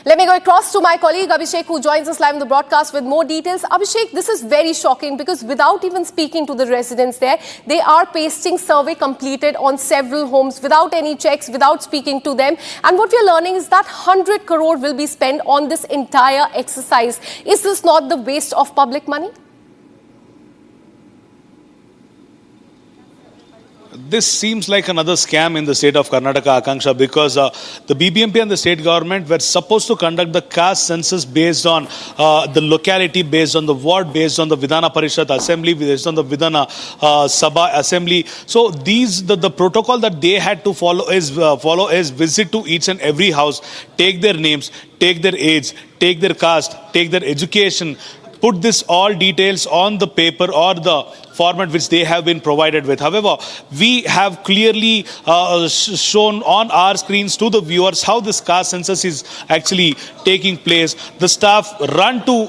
[SPEAKER 23] Let me go across to my colleague Abhishek, who joins us live in the broadcast with more details. Abhishek, this is very shocking because without even speaking to the residents there, they are pasting survey completed on several homes without any checks, without speaking to them. And what we are learning is that 100 crore will be spent on this entire exercise. Is this not the waste of public money?
[SPEAKER 10] This seems like another scam in the state of Karnataka, Akanksha, because the BBMP and the state government were supposed to conduct the caste census based on the locality, based on the ward, based on the Vidhana Parishad Assembly, based on the Vidhana Sabha Assembly. So the protocol that they had to follow is visit to each and every house, take their names, take their age, take their caste, take their education, put this all details on the paper or the format which they have been provided with. However, we have clearly shown on our screens to the viewers how this caste census is actually taking place. The staff run to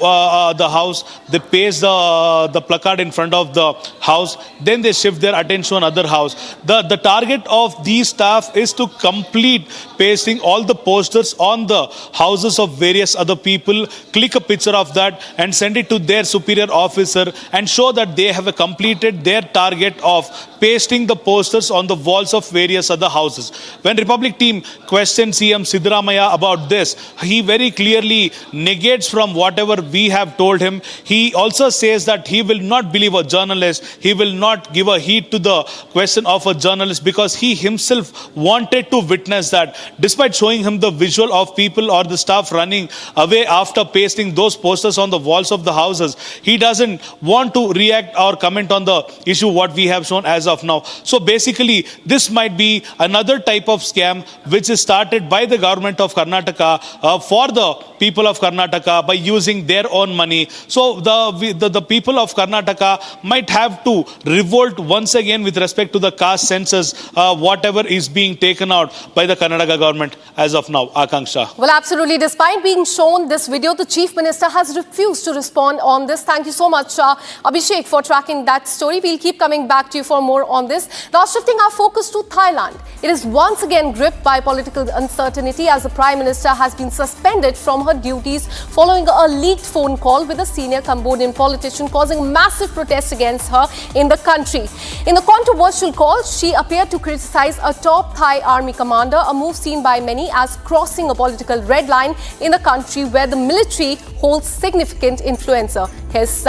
[SPEAKER 10] the house, they paste the placard in front of the house, then they shift their attention to another house. The target of these staff is to complete pasting all the posters on the houses of various other people, click a picture of that and send it to their superior officer and show that they have completed their target of pasting the posters on the walls of various other houses. When Republic team questioned CM Siddaramaiah about this, he very clearly negates from whatever we have told him. He also says that he will not believe a journalist. He will not give a heed to the question of a journalist because he himself wanted to witness that. Despite showing him the visual of people or the staff running away after pasting those posters on the walls of the houses, he doesn't want to react or comment on the issue what we have shown as of now. So basically, this might be another type of scam which is started by the government of Karnataka for the people of Karnataka by using their own money. So the people of Karnataka might have to revolt once again with respect to the caste census, whatever is being taken out by the Karnataka government as of now. Akanksha.
[SPEAKER 23] Well, absolutely. Despite being shown this video, the Chief Minister has refused to respond on this. Thank you so much, Abhishek, for tracking that story. We'll keep coming back to you for more on this. Now, shifting our focus to Thailand. It is once again gripped by political uncertainty as the Prime Minister has been suspended from her duties following a leaked phone call with a senior Cambodian politician, causing massive protests against her in the country. In the controversial call, she appeared to criticize a top Thai army commander, a move seen by many as crossing a political red line in the country where the military holds significant influence. Here's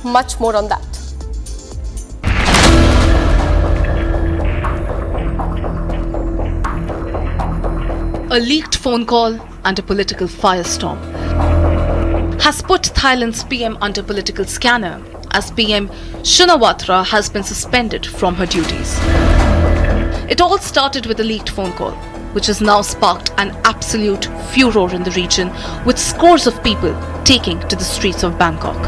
[SPEAKER 23] much more on that.
[SPEAKER 19] A leaked phone call and a political firestorm has put Thailand's PM under political scanner as PM Shinawatra has been suspended from her duties. It all started with a leaked phone call, which has now sparked an absolute furor in the region, with scores of people taking to the streets of Bangkok.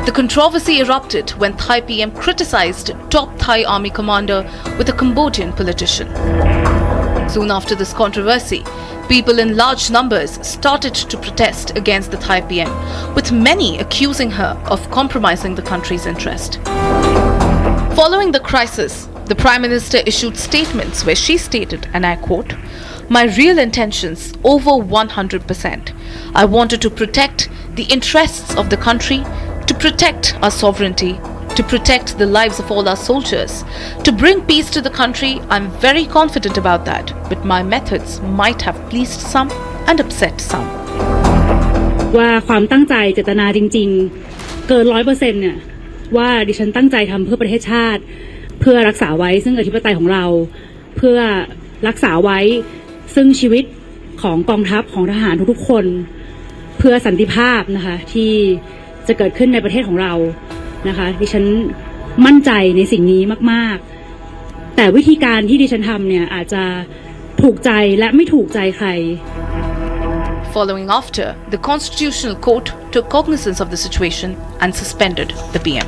[SPEAKER 19] The controversy erupted when Thai PM criticized top Thai army commander with a Cambodian politician. Soon after this controversy, people in large numbers started to protest against the Thai PM, with many accusing her of compromising the country's interest. Following the crisis, the Prime Minister issued statements where she stated, and I quote, "My real intentions over 100%. I wanted to protect the interests of the country, to protect our sovereignty, to protect the lives of all our soldiers, to bring peace to the country. I'm very confident about that, but my methods might have pleased some and upset some.
[SPEAKER 4] ว่าความตั้งใจเจตนาจริงๆเกิน 100% เนี่ยว่าดิฉันตั้งใจทำเพื่อประเทศชาติเพื่อรักษาไว้ซึ่งอธิปไตยของเราเพื่อรักษาไว้ซึ่งชีวิตของกองทัพของทหารทุกๆคนเพื่อสันติภาพนะคะที่จะเกิดขึ้นในประเทศของเรานะคะดิฉันมั่นใจในสิ่งนี้มากๆแต่วิธีการที่ดิฉันทำเนี่ยอาจจะถูกใจและไม่ถูกใจใคร
[SPEAKER 19] Following after, the Constitutional Court took cognizance of the situation and suspended the PM.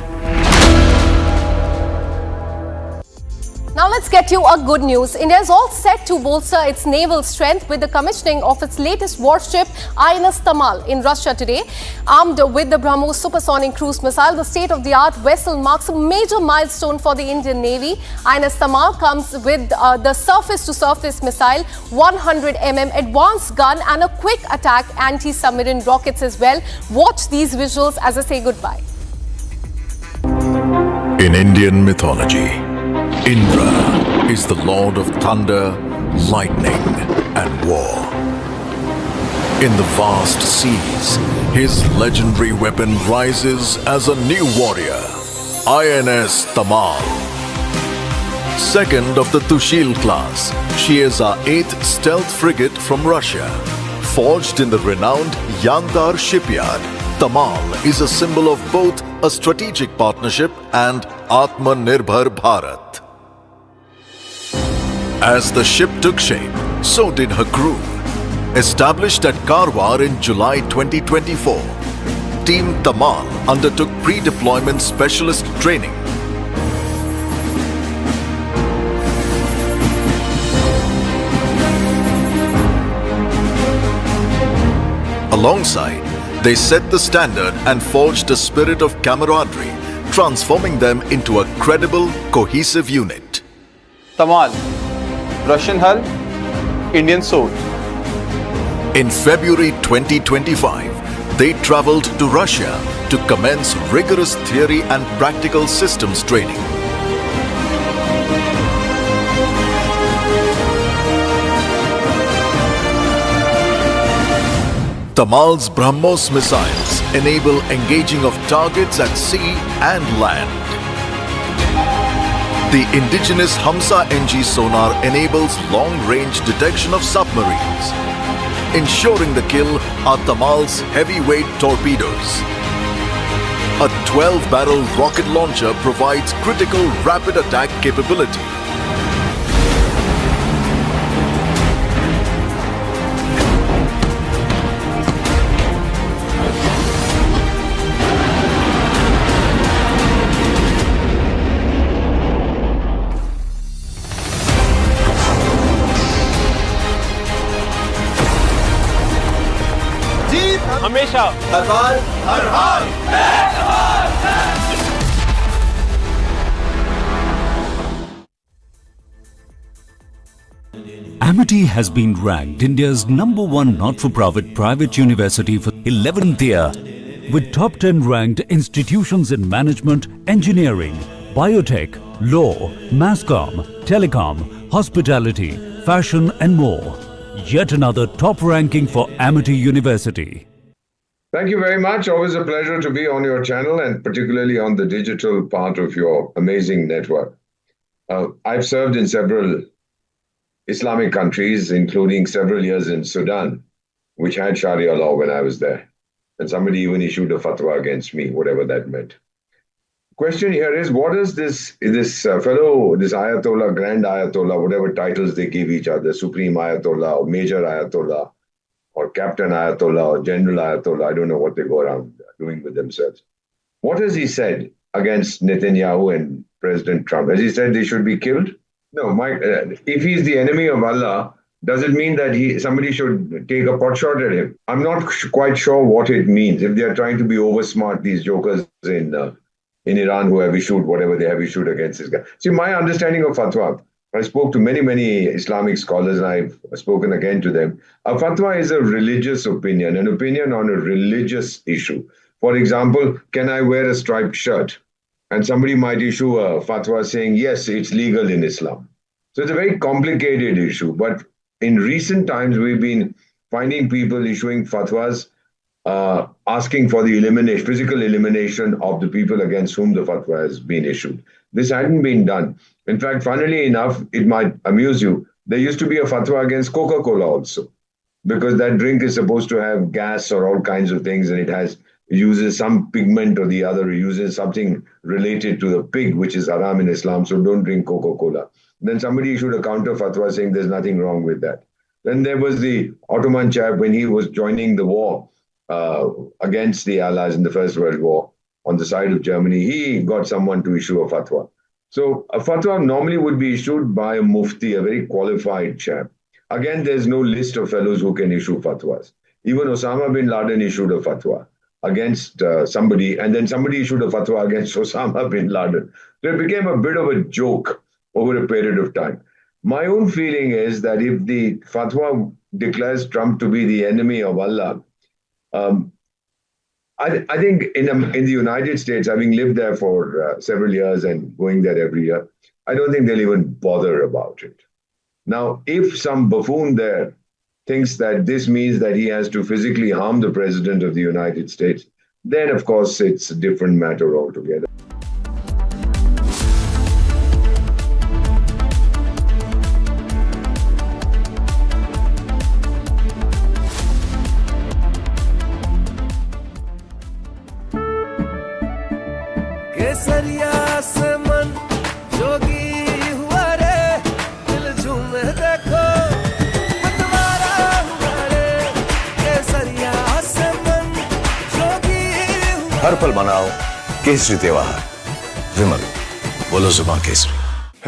[SPEAKER 23] Now let's get you a good news. India is all set to bolster its naval strength with the commissioning of its latest warship INS Tamal in Russia today. Armed with the BrahMos supersonic cruise missile, the state-of-the-art vessel marks a major milestone for the Indian Navy. INS Tamal comes with the surface-to-surface missile, 100 mm advanced gun and a quick attack anti-submarine rockets as well. Watch these visuals as I say goodbye.
[SPEAKER 5] In Indian mythology, Indra is the lord of thunder, lightning, and war. In the vast seas, his legendary weapon rises as a new warrior, INS Tamal. Second of the Tushil class, she is our 8th stealth frigate from Russia. Forged in the renowned Yantar shipyard, Tamal is a symbol of both a strategic partnership and Atmanirbhar Bharat. As the ship took shape, so did her crew. Established at Karwar in July 2024, Team Tamal undertook pre-deployment specialist training. Alongside, they set the standard and forged a spirit of camaraderie, transforming them into a credible, cohesive unit.
[SPEAKER 11] Tamal, Russian hull, Indian soul.
[SPEAKER 5] In February 2025, they traveled to Russia to commence rigorous theory and practical systems training. Tamal's BrahMos missiles enable engaging of targets at sea and land. The indigenous Hamsa NG sonar enables long-range detection of submarines. Ensuring the kill are Tamal's heavyweight torpedoes. A 12-barrel rocket launcher provides critical rapid attack capability.
[SPEAKER 11] हमेशा हर हाल
[SPEAKER 21] Amity has been ranked India's #1 not-for-profit private university for 11th year, with top 10 ranked institutions in management, engineering, biotech, law, mass comm, telecom, hospitality, fashion and more. Yet another top ranking for Amity University.
[SPEAKER 24] Thank you very much. Always a pleasure to be on your channel and particularly on the digital part of your amazing network. I've served in several Islamic countries, including several years in Sudan, which had Sharia law when I was there. And somebody even issued a fatwa against me, whatever that meant. Question here is, what does this Ayatollah, Grand Ayatollah, whatever titles they give each other, Supreme Ayatollah or Major Ayatollah or Captain Ayatollah or General Ayatollah, I don't know what they go around doing with themselves. What has he said against Netanyahu and President Trump? Has he said they should be killed? No, if he's the enemy of Allah, does it mean that somebody should take a pot shot at him? I'm not quite sure what it means. If they're trying to be oversmart, these jokers in Iran who have issued whatever they have issued against this guy. See, my understanding of fatwa, I spoke to many, many Islamic scholars and I've spoken again to them. A fatwa is a religious opinion, an opinion on a religious issue. For example, can I wear a striped shirt? and somebody might issue a fatwa saying, yes, it's legal in Islam. So it's a very complicated issue. But in recent times, we've been finding people issuing fatwas asking for the physical elimination of the people against whom the fatwa has been issued. This hadn't been done. In fact, funnily enough, it might amuse you, there used to be a fatwa against Coca-Cola also, because that drink is supposed to have gas or all kinds of things, and it uses some pigment or the other, uses something related to the pig, which is haram in Islam, so don't drink Coca-Cola. Then somebody issued a counter fatwa saying there's nothing wrong with that. Then there was the Ottoman chap when he was joining the war against the Allies in the First World War on the side of Germany. He got someone to issue a fatwa. So a fatwa normally would be issued by a mufti, a very qualified chap. Again, there's no list of fellows who can issue fatwas. Even Osama bin Laden issued a fatwa against somebody, and then somebody issued a fatwa against Osama bin Laden. So it became a bit of a joke over a period of time. My own feeling is that if the fatwa declares Trump to be the enemy of Allah, I think in the United States, having lived there for several years and going there every year, I don't think they'll even bother about it. Now, if some buffoon there thinks that this means that he has to physically harm the President of the United States, then of course it's a different matter altogether.
[SPEAKER 2] केसरिया से मन जोगी हुआ रे दिल झूमे देखो मतवारा हुआ रे केसरिया से मन जोगी
[SPEAKER 5] हर पल मनाओ केसरी त्योहार विमल बोलो जुबान Kesari.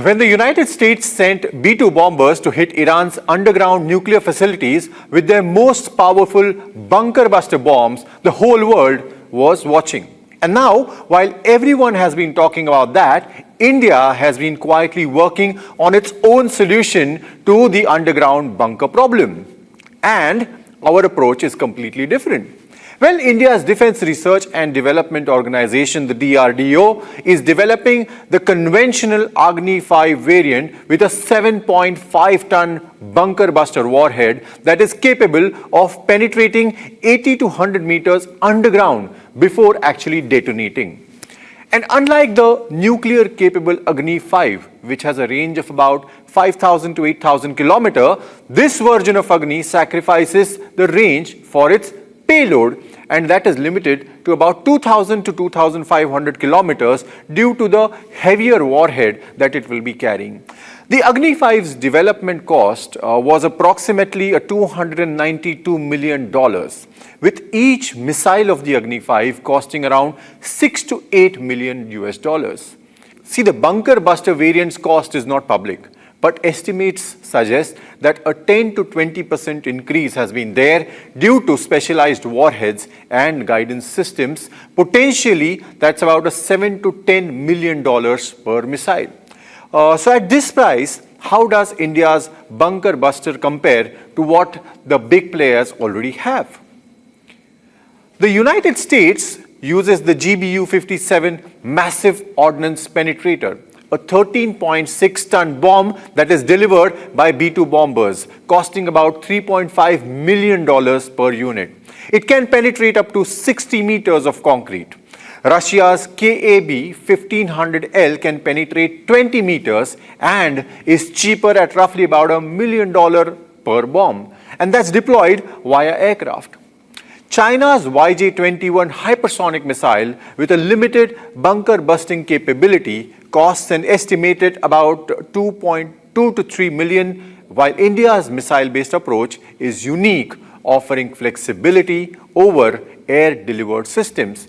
[SPEAKER 11] When the United States sent B-2 bombers to hit Iran's underground nuclear facilities with their most powerful bunker buster bombs, the whole world was watching. And now, while everyone has been talking about that, India has been quietly working on its own solution to the underground bunker problem. And our approach is completely different. Well, India's Defence Research and Development Organization, the DRDO, is developing the conventional Agni 5 variant with a 7.5-ton bunker buster warhead that is capable of penetrating 80 to 100 meters underground before actually detonating. And unlike the nuclear-capable Agni 5, which has a range of about 5,000 to 8,000 kilometers, this version of Agni sacrifices the range for its payload, and that is limited to about 2,000 to 2,500 kilometers due to the heavier warhead that it will be carrying. The Agni 5's development cost was approximately $292 million, with each missile of the Agni 5 costing around $6 to $8 million US. See, the bunker buster variant's cost is not public, but estimates suggest that a 10 to 20% increase has been there due to specialized warheads and guidance systems. Potentially, that's about a $7 to $10 million per missile. So at this price, how does India's bunker buster compare to what the big players already have? The United States uses the GBU-57 massive ordnance penetrator, a 13.6-ton bomb that is delivered by B-2 bombers, costing about $3.5 million per unit. It can penetrate up to 60 meters of concrete. Russia's KAB-1500L can penetrate 20 meters and is cheaper at roughly about $1 million per bomb, and that's deployed via aircraft. China's YJ-21 hypersonic missile with a limited bunker busting capability costs an estimated about $2.2 to $3 million, while India's missile-based approach is unique, offering flexibility over air-delivered systems.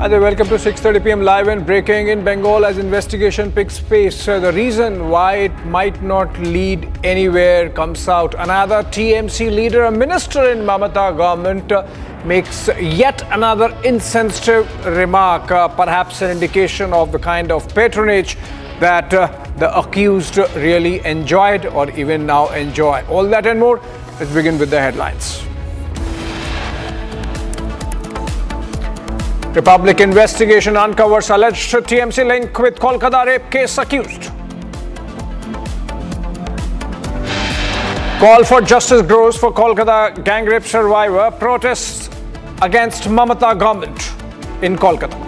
[SPEAKER 11] Hi there, welcome to 6:30 p.m. live and breaking in Bengal as investigation picks pace. The reason why it might not lead anywhere comes out. Another TMC leader, a minister in Mamata government, makes yet another insensitive remark, perhaps an indication of the kind of patronage that the accused really enjoyed or even now enjoy. All that and more. Let's begin with the headlines. Republic investigation uncovers alleged TMC link with Kolkata rape case accused. Call for justice grows for Kolkata gang rape survivor. Protests against Mamata government in Kolkata.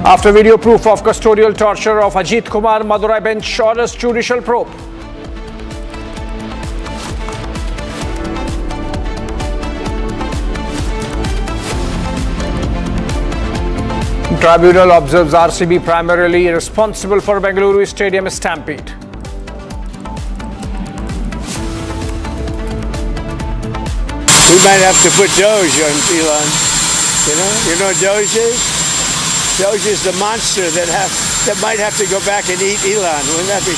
[SPEAKER 11] After video proof of custodial torture of Ajith Kumar, Madurai bench orders judicial probe. Tribunal observes RCB primarily responsible for Bengaluru Stadium stampede.
[SPEAKER 3] We might have to put Doge on Elon. You know what Doge is? Doge is the monster that might have to go back and eat Elon. Wouldn't that be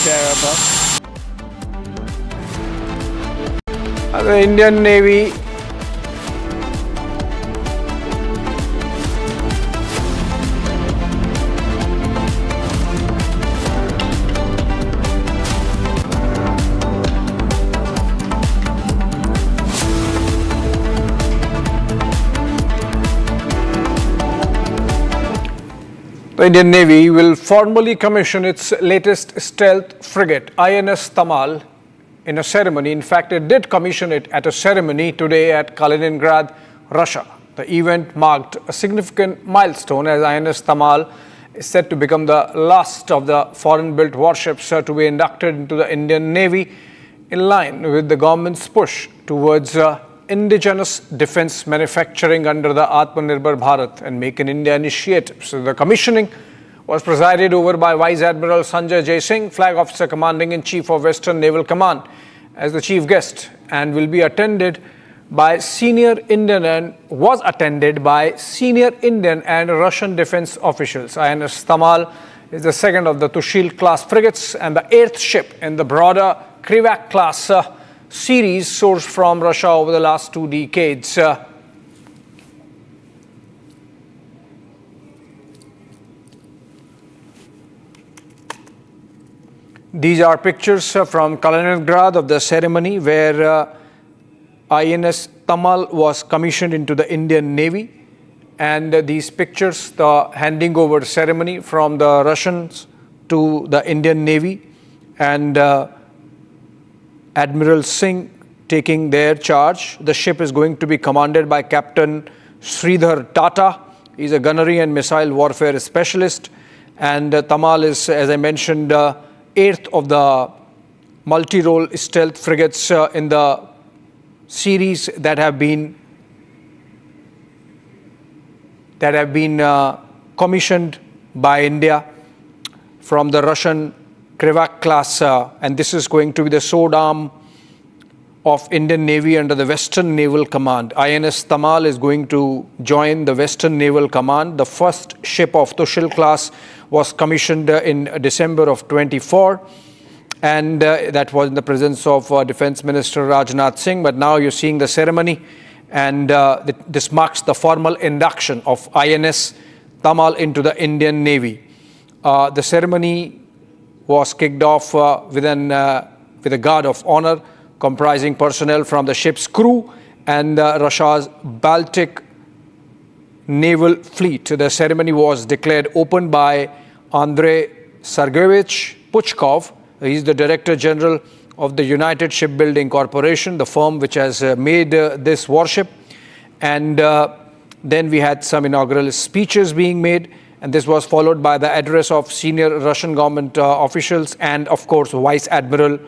[SPEAKER 3] terrible?
[SPEAKER 11] The Indian Navy The Indian Navy will formally commission its latest stealth frigate, INS Tamal, in a ceremony. In fact, it did commission it at a ceremony today at Kaliningrad, Russia. The event marked a significant milestone as INS Tamal is said to become the last of the foreign-built warships to be inducted into the Indian Navy in line with the government's push towards indigenous defense manufacturing under the Atmanirbhar Bharat and Make in India initiative. So the commissioning was presided over by Vice Admiral Sanjay Jay Singh, Flag Officer Commanding in Chief of Western Naval Command, as the chief guest, and will be attended by senior Indian and Russian defense officials. INS Tamal is the second of the Tushil class frigates and the eighth ship in the broader Krivak class series sourced from Russia over the last 2 decades. These are pictures from Kaliningrad of the ceremony where INS Tamal was commissioned into the Indian Navy, and these pictures, the handing over ceremony from the Russians to the Indian Navy, and Admiral Singh taking their charge. The ship is going to be commanded by Captain Sridhar Tata. He's a gunnery and missile warfare specialist. And Tamal is, as I mentioned, eighth of the multi-role stealth frigates in the series that have been commissioned by India from the Russian Krivak class, and this is going to be the sword arm of Indian Navy under the Western Naval Command. INS Tamal is going to join the Western Naval Command. The first ship of Tushil class was commissioned in December of 24, and that was in the presence of Defense Minister Rajnath Singh. But now you're seeing the ceremony, and this marks the formal induction of INS Tamal into the Indian Navy. The ceremony was kicked off with a guard of honor comprising personnel from the ship's crew and Russia's Baltic naval fleet. The ceremony was declared open by Andrei Sergeyevich Puchkov. He is the Director General of the United Shipbuilding Corporation, the firm which has made this warship. And then we had some inaugural speeches being made, and this was followed by the address of senior Russian government officials and, of course, Vice Admiral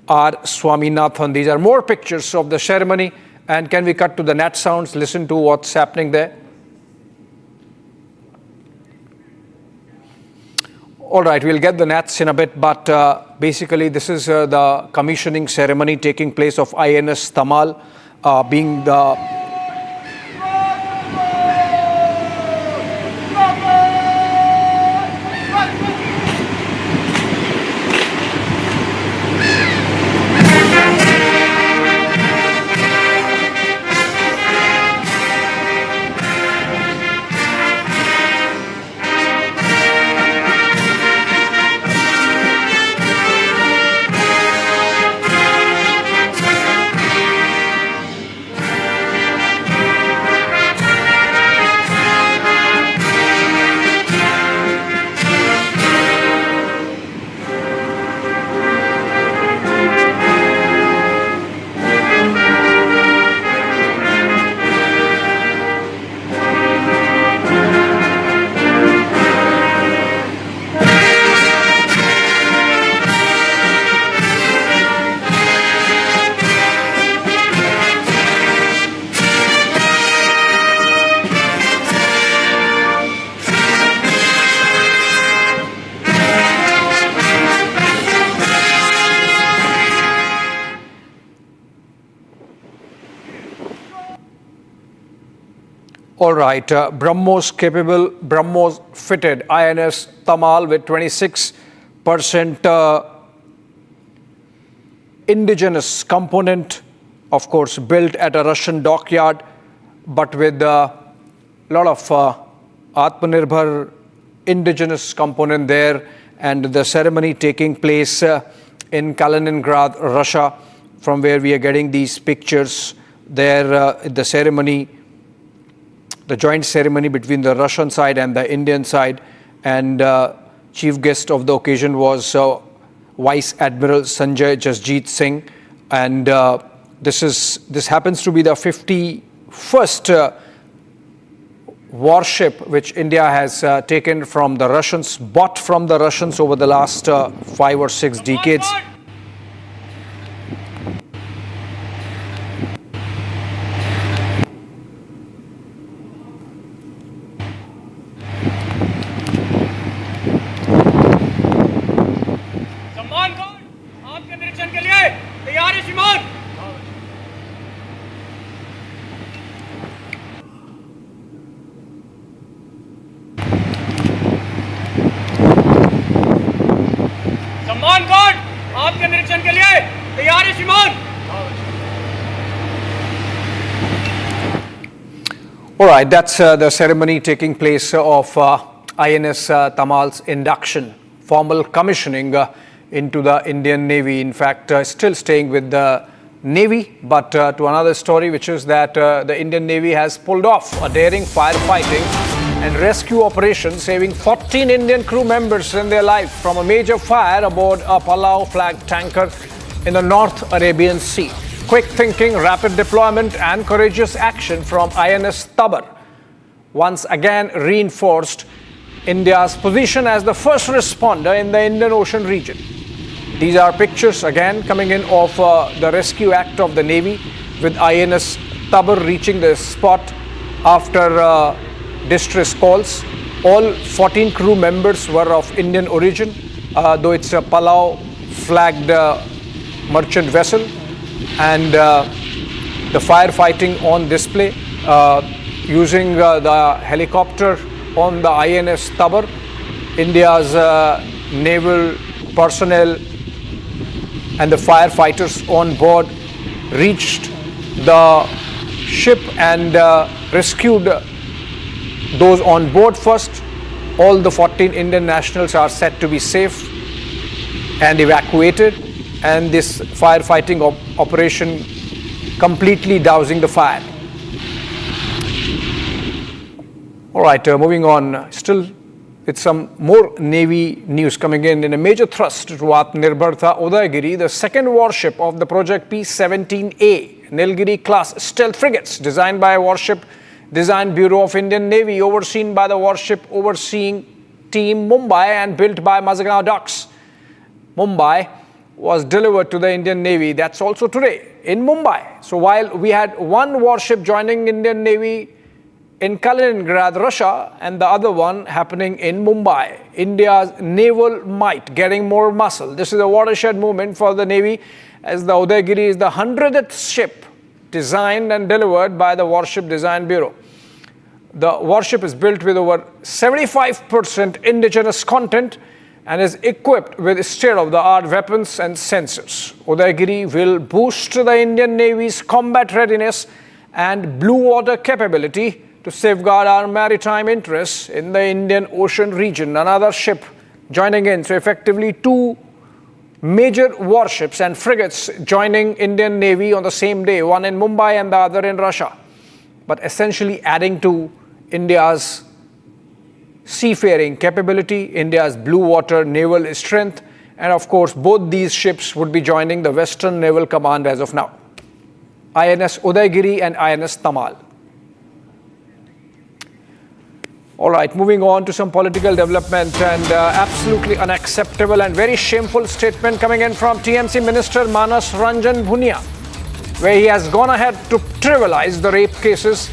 [SPEAKER 11] R. Swaminathan. These are more pictures of the ceremony. And can we cut to the net sounds, listen to what's happening there? All right, we'll get the nats in a bit, but basically this is the commissioning ceremony taking place of INS Tamal.
[SPEAKER 13] being the All right, BrahMos capable, BrahMos fitted INS Tamal with 26% indigenous component, of course, built at a Russian dockyard, but with a lot of Atmanirbhar indigenous component there, and the ceremony taking place in Kaliningrad, Russia, from where we are getting these pictures there, the ceremony, the joint ceremony between the Russian side and the Indian side, and chief guest of the occasion was Vice Admiral Sanjay Jasjeet Singh, and this happens to be the 51st warship which India has taken from the Russians, bought from the Russians over the last 5 or 6 decades. All right, that's the ceremony taking place of INS Tamal's induction, formal commissioning into the Indian Navy. In fact, still staying with the Navy, but to another story, which is that the Indian Navy has pulled off a daring firefighting and rescue operation, saving 14 Indian crew members in their life from a major fire aboard a Palau flagged tanker in the North Arabian Sea. Quick thinking, rapid deployment and courageous action from INS Tabar once again reinforced India's position as the first responder in the Indian Ocean region. These are pictures again coming in of the rescue act of the Navy, with INS Tabar reaching the spot after distress calls. All 14 crew members were of Indian origin, though it's a Palau flagged merchant vessel. And the firefighting on display using the helicopter on the INS Tabar. India's naval personnel and the firefighters on board reached the ship and rescued those on board first. All the 14 Indian nationals are said to be safe and evacuated, and this firefighting operation completely dousing the fire. All right, moving on, still with some more Navy news coming in a major thrust to Atmanirbharta, Udaygiri, the second warship of the Project P-17A, Nilgiri class stealth frigates designed by Warship Design Bureau of Indian Navy, overseen by the Warship Overseeing Team Mumbai and built by Mazagaon Docks, Mumbai, was delivered to the Indian Navy. That's also today in Mumbai. So while we had one warship joining Indian Navy in Kaliningrad, Russia, and the other one happening in Mumbai, India's naval might getting more muscle. This is a watershed moment for the Navy, as the Udaygiri is the 100th ship designed and delivered by the Warship Design Bureau. The warship is built with over 75% indigenous content and is equipped with state-of-the-art weapons and sensors. Udaygiri will boost the Indian Navy's combat readiness and blue water capability to safeguard our maritime interests in the Indian Ocean region. Another ship joining in, so effectively two major warships and frigates joining Indian Navy on the same day, one in Mumbai and the other in Russia, but essentially adding to India's seafaring capability, India's blue water naval strength, and of course both these ships would be joining the Western Naval Command as of now. INS Udaygiri and INS Tamal. All right, moving on to some political development, and absolutely unacceptable and very shameful statement coming in from TMC Minister Manas Ranjan Bhunia, where he has gone ahead to trivialize the rape cases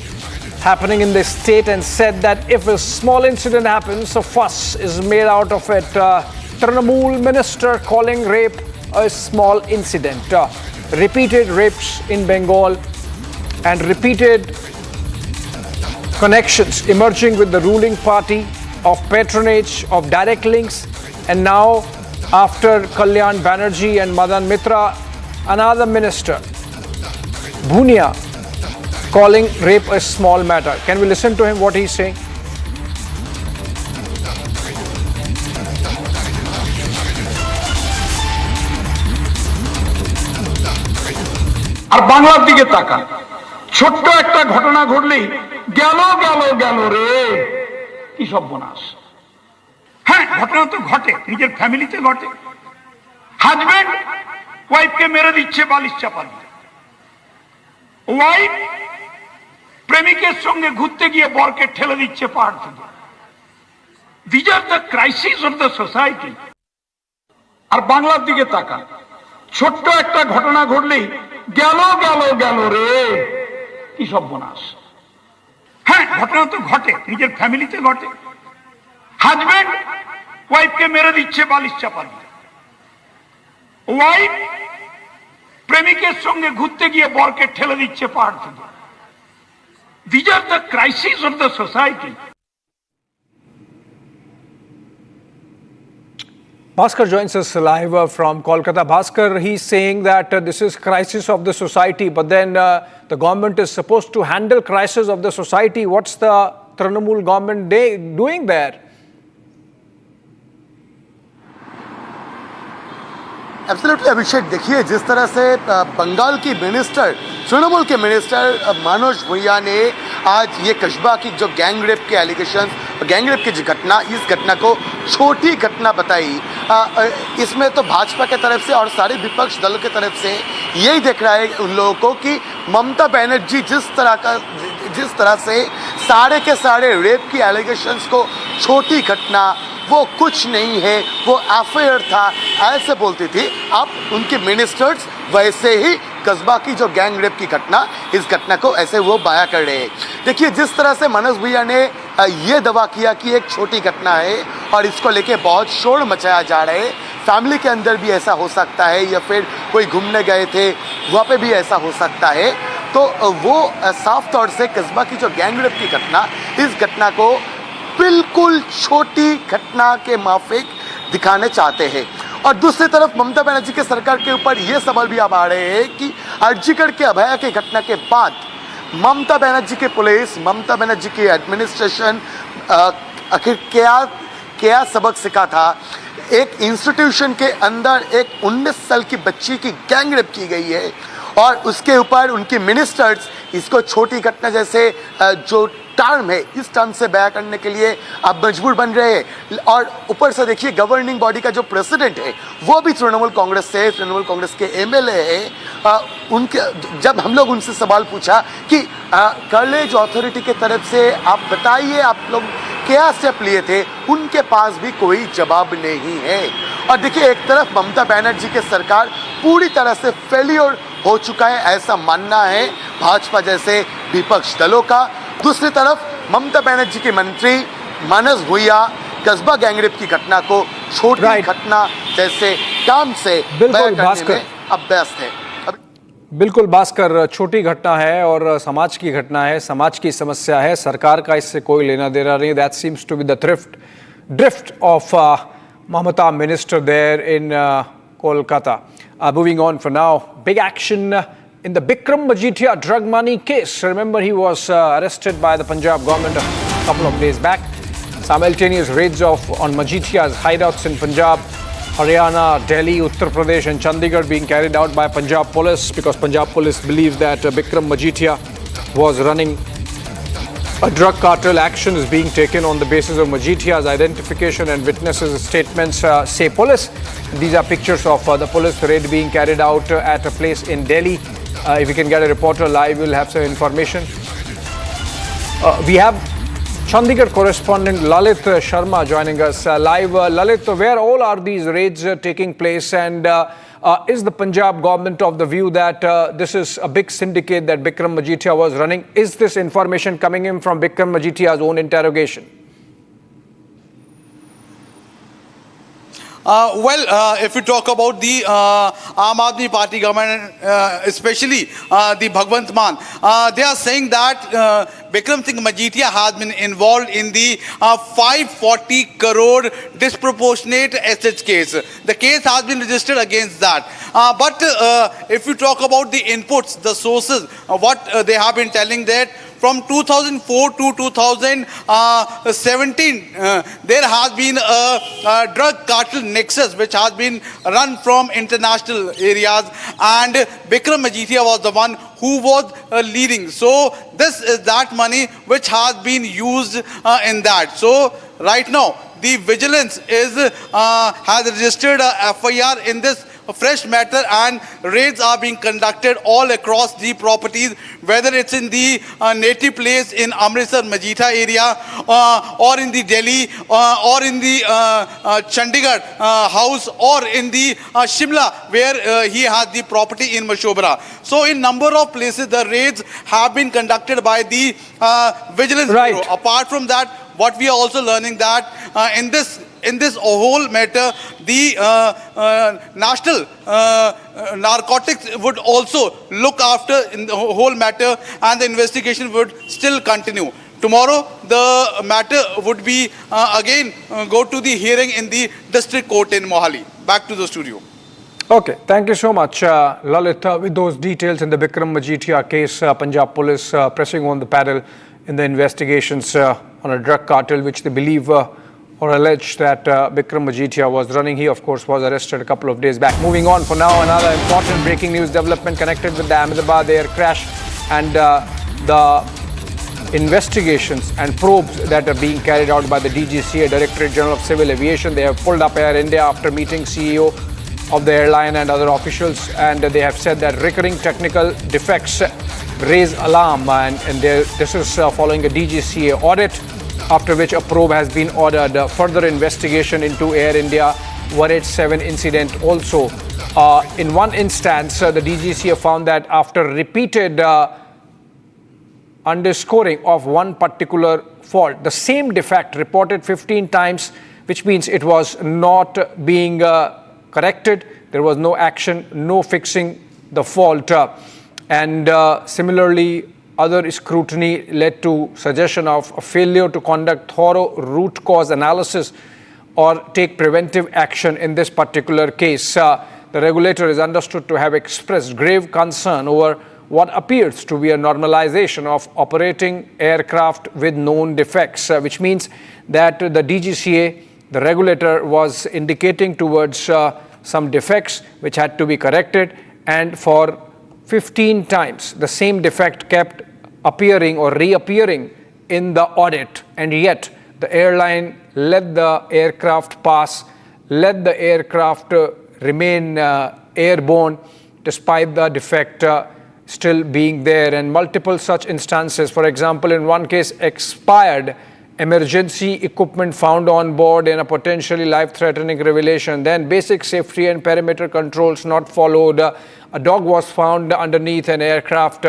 [SPEAKER 13] happening in the state and said that if a small incident happens, a fuss is made out of it. Trinamool minister calling rape a small incident. Repeated rapes in Bengal and repeated connections emerging with the ruling party of patronage, of direct links, and now after Kalyan Banerjee and Madan Mitra, another minister, Bhunia, calling rape a small matter. Can we listen to him, what he's saying?
[SPEAKER 12] আর বাংলার দিকে তাকান, ছোট্ট একটা ঘটনা ঘটলেই গেল গেল গেল রে, কি সর্বনাশ। হ্যাঁ, ঘটনা তো ঘটে, নিজের ফ্যামিলিতে ঘটে। হাজবেন্ড ওয়াইফকে মেরে দিচ্ছে বালিশ চাপা দিয়ে, ওয়াইফ প্রেমিকের সঙ্গে ঘুরতে গিয়ে বরকে ঠেলে দিচ্ছে পাহাড় থেকে। These are the crises of the society. আর বাংলার দিকে তাকান, ছোট্ট একটা ঘটনা ঘটলেই গেল গেল গেল রে, কি সর্বনাশ। হ্যাঁ, ঘটনা তো ঘটে, নিজের ফ্যামিলিতে ঘটে। হাজবেন্ড ওয়াইফকে মেরে দিচ্ছে বালিশ চাপা দিয়ে, ওয়াইফ প্রেমিকের সঙ্গে ঘুরতে গিয়ে বরকে ঠেলে দিচ্ছে পাহাড় থেকে। These are the crises of the society.
[SPEAKER 13] Bhaskar joins us live from Kolkata. Bhaskar, he's saying that this is crisis of the society, but then the government is supposed to handle crisis of the society. What's the Trinamool government doing there?
[SPEAKER 9] Absolutely Abhishek, देखिए जिस तरह से बंगाल की minister, Trinamool के minister Manoj भूया ने आज ये कस्बा की जो गैंग रेप के एलिगेशन, गैंग रेप की जो घटना, इस घटना को छोटी घटना बताई। इसमें तो भाजपा के तरफ से और सारे विपक्ष दलों के तरफ से यही देख रहा है उन लोगों को कि ममता बनर्जी जिस तरह से सारे के सारे रेप की एलिगेशंस को छोटी घटना, वो कुछ नहीं है, वो एफआईआर था, ऐसे बोलती थी। अब उनके मिनिस्टर्स वैसे ही कस्बा की जो गैंग रेप की घटना, इस घटना को ऐसे वो बयां कर रहे हैं। देखिए जिस तरह से मनोज भैया ने ये दावा किया कि एक छोटी घटना है और इसको लेके बहुत शोर मचाया जा रहा है, फैमिली के अंदर भी ऐसा हो सकता है या फिर कोई घूमने गए थे वहाँ पे भी ऐसा हो सकता है, तो वो साफ तौर से कस्बा की जो गैंग रेप की घटना, इस घटना को बिल्कुल छोटी घटना के माफिक दिखाने चाहते हैं। और दूसरी तरफ ममता बनर्जी के सरकार के ऊपर ये सवाल भी अब आ रहे हैं कि अर्जीगढ़ के अभया की घटना के बाद ममता बनर्जी की पुलिस, ममता बनर्जी की एडमिनिस्ट्रेशन आखिर क्या सबक सीखा था। एक इंस्टीट्यूशन के अंदर एक 19 साल की बच्ची की गैंग रेप की गई है और उसके ऊपर उनके मिनिस्टर्स इसको छोटी घटना जैसे जो टर्म है, इस टर्म से बयां करने के लिए अब मजबूर बन रहे हैं। और ऊपर से देखिए गवर्निंग बॉडी का जो प्रेसिडेंट है वो भी तृणमूल कांग्रेस से, तृणमूल कांग्रेस के एमएलए है। उनके जब हम लोग उनसे सवाल पूछा कि कॉलेज अथॉरिटी के तरफ से आप बताइए आप लोग क्या स्टेप लिए थे, उनके पास भी कोई जवाब नहीं है। और देखिए एक तरफ ममता बनर्जी की सरकार पूरी तरह से फेलियर हो चुका है, ऐसा मानना है भाजपा जैसे विपक्ष दलों का। दूसरी तरफ ममता बनर्जी के मंत्री मनोज भूया कस्बा गैंगरेप की घटना को छोटी घटना जैसे काम से
[SPEAKER 13] बिल्कुल भास्कर
[SPEAKER 9] अब व्यस्त है।
[SPEAKER 13] बिल्कुल भास्कर, छोटी घटना है और समाज की घटना है, समाज की समस्या है, सरकार का इससे कोई लेना देना नहीं. That seems to be the drift of Mamata minister there in Kolkata. Moving on for now, big action in the Bikram Majithia drug money case. Remember, he was arrested by the Punjab government a couple of days back. Simultaneous raids on Majithia's hideouts in Punjab, Haryana, Delhi, Uttar Pradesh and Chandigarh being carried out by Punjab police, because Punjab police believes that Bikram Majithia was running a drug cartel. Action is being taken on the basis of Majithia's identification and witnesses' statements, say police. These are pictures of the police raid being carried out at a place in Delhi. If we can get a reporter live, we'll have some information. We have Chandigarh correspondent Lalit Sharma joining us live. Lalit, where all are these raids taking place, and is the Punjab government of the view that this is a big syndicate that Bikram Majithia was running? Is this information coming in from Bikram Majithia's own interrogation?
[SPEAKER 1] If you talk about the Aam Aadmi Party government, especially the Bhagwant Mann, they are saying that Bikram Singh Majithia has been involved in the 540 crore disproportionate assets case. The case has been registered against that. But if you talk about the inputs, the sources, what they have been telling that from 2004 to 2017, there has been a drug cartel nexus which has been run from international areas, and Bikram Majithia was the one who was leading. So this is that money which has been used in that. So right now, the vigilance has registered a FIR in this fresh matter, and raids are being conducted all across the properties, whether it's in the native place in Amritsar Majitha area, or in the Delhi, or in the Chandigarh house, or in the Shimla where he has the property in Mashobra. So in number of places the raids have been conducted by the Vigilance Bureau. Apart from that, what we are also learning that in this whole matter, the national narcotics would also look after in the whole matter, and the investigation would still continue. Tomorrow, the matter would be again go to the hearing in the district court in Mohali. Back to the studio.
[SPEAKER 13] Okay, thank you so much, Lalit, with those details in the Bikram Majithia case. Punjab police pressing on the pedal in the investigations on a drug cartel which they believe or allege that Bikram Majithia was running. He, of course, was arrested a couple of days back. Moving on for now, another important breaking news development connected with the Ahmedabad air crash and the investigations and probes that are being carried out by the DGCA, Directorate General of Civil Aviation. They have pulled up Air India after meeting CEO of the airline and other officials, and they have said that recurring technical defects raise alarm, and this is following a DGCA audit, after which a probe has been ordered. Further investigation into Air India 187 incident also. In one instance, the DGCA found that after repeated underscoring of one particular fault, the same defect reported 15 times, which means it was not being corrected. There was no action, no fixing the fault. And similarly, other scrutiny led to suggestion of a failure to conduct thorough root cause analysis or take preventive action in this particular case. The regulator is understood to have expressed grave concern over what appears to be a normalization of operating aircraft with known defects, which means that the DGCA, the regulator, was indicating towards some defects which had to be corrected, and for 15 times the same defect kept appearing or reappearing in the audit, and yet the airline let the aircraft pass, let the aircraft remain airborne despite the defect still being there. And multiple such instances, for example, in one case, expired emergency equipment found on board in a potentially life-threatening revelation, then basic safety and perimeter controls not followed, a dog was found underneath an aircraft,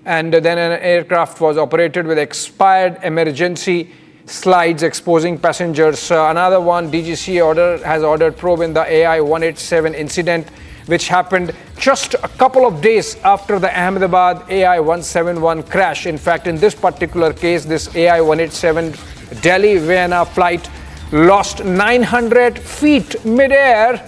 [SPEAKER 13] and then an aircraft was operated with expired emergency slides exposing passengers. Another one, DGCA has ordered probe in the AI 187 incident, which happened just a couple of days after the Ahmedabad AI-171 crash. In fact, in this particular case, this AI-187 Delhi-Vienna flight lost 900 feet mid-air,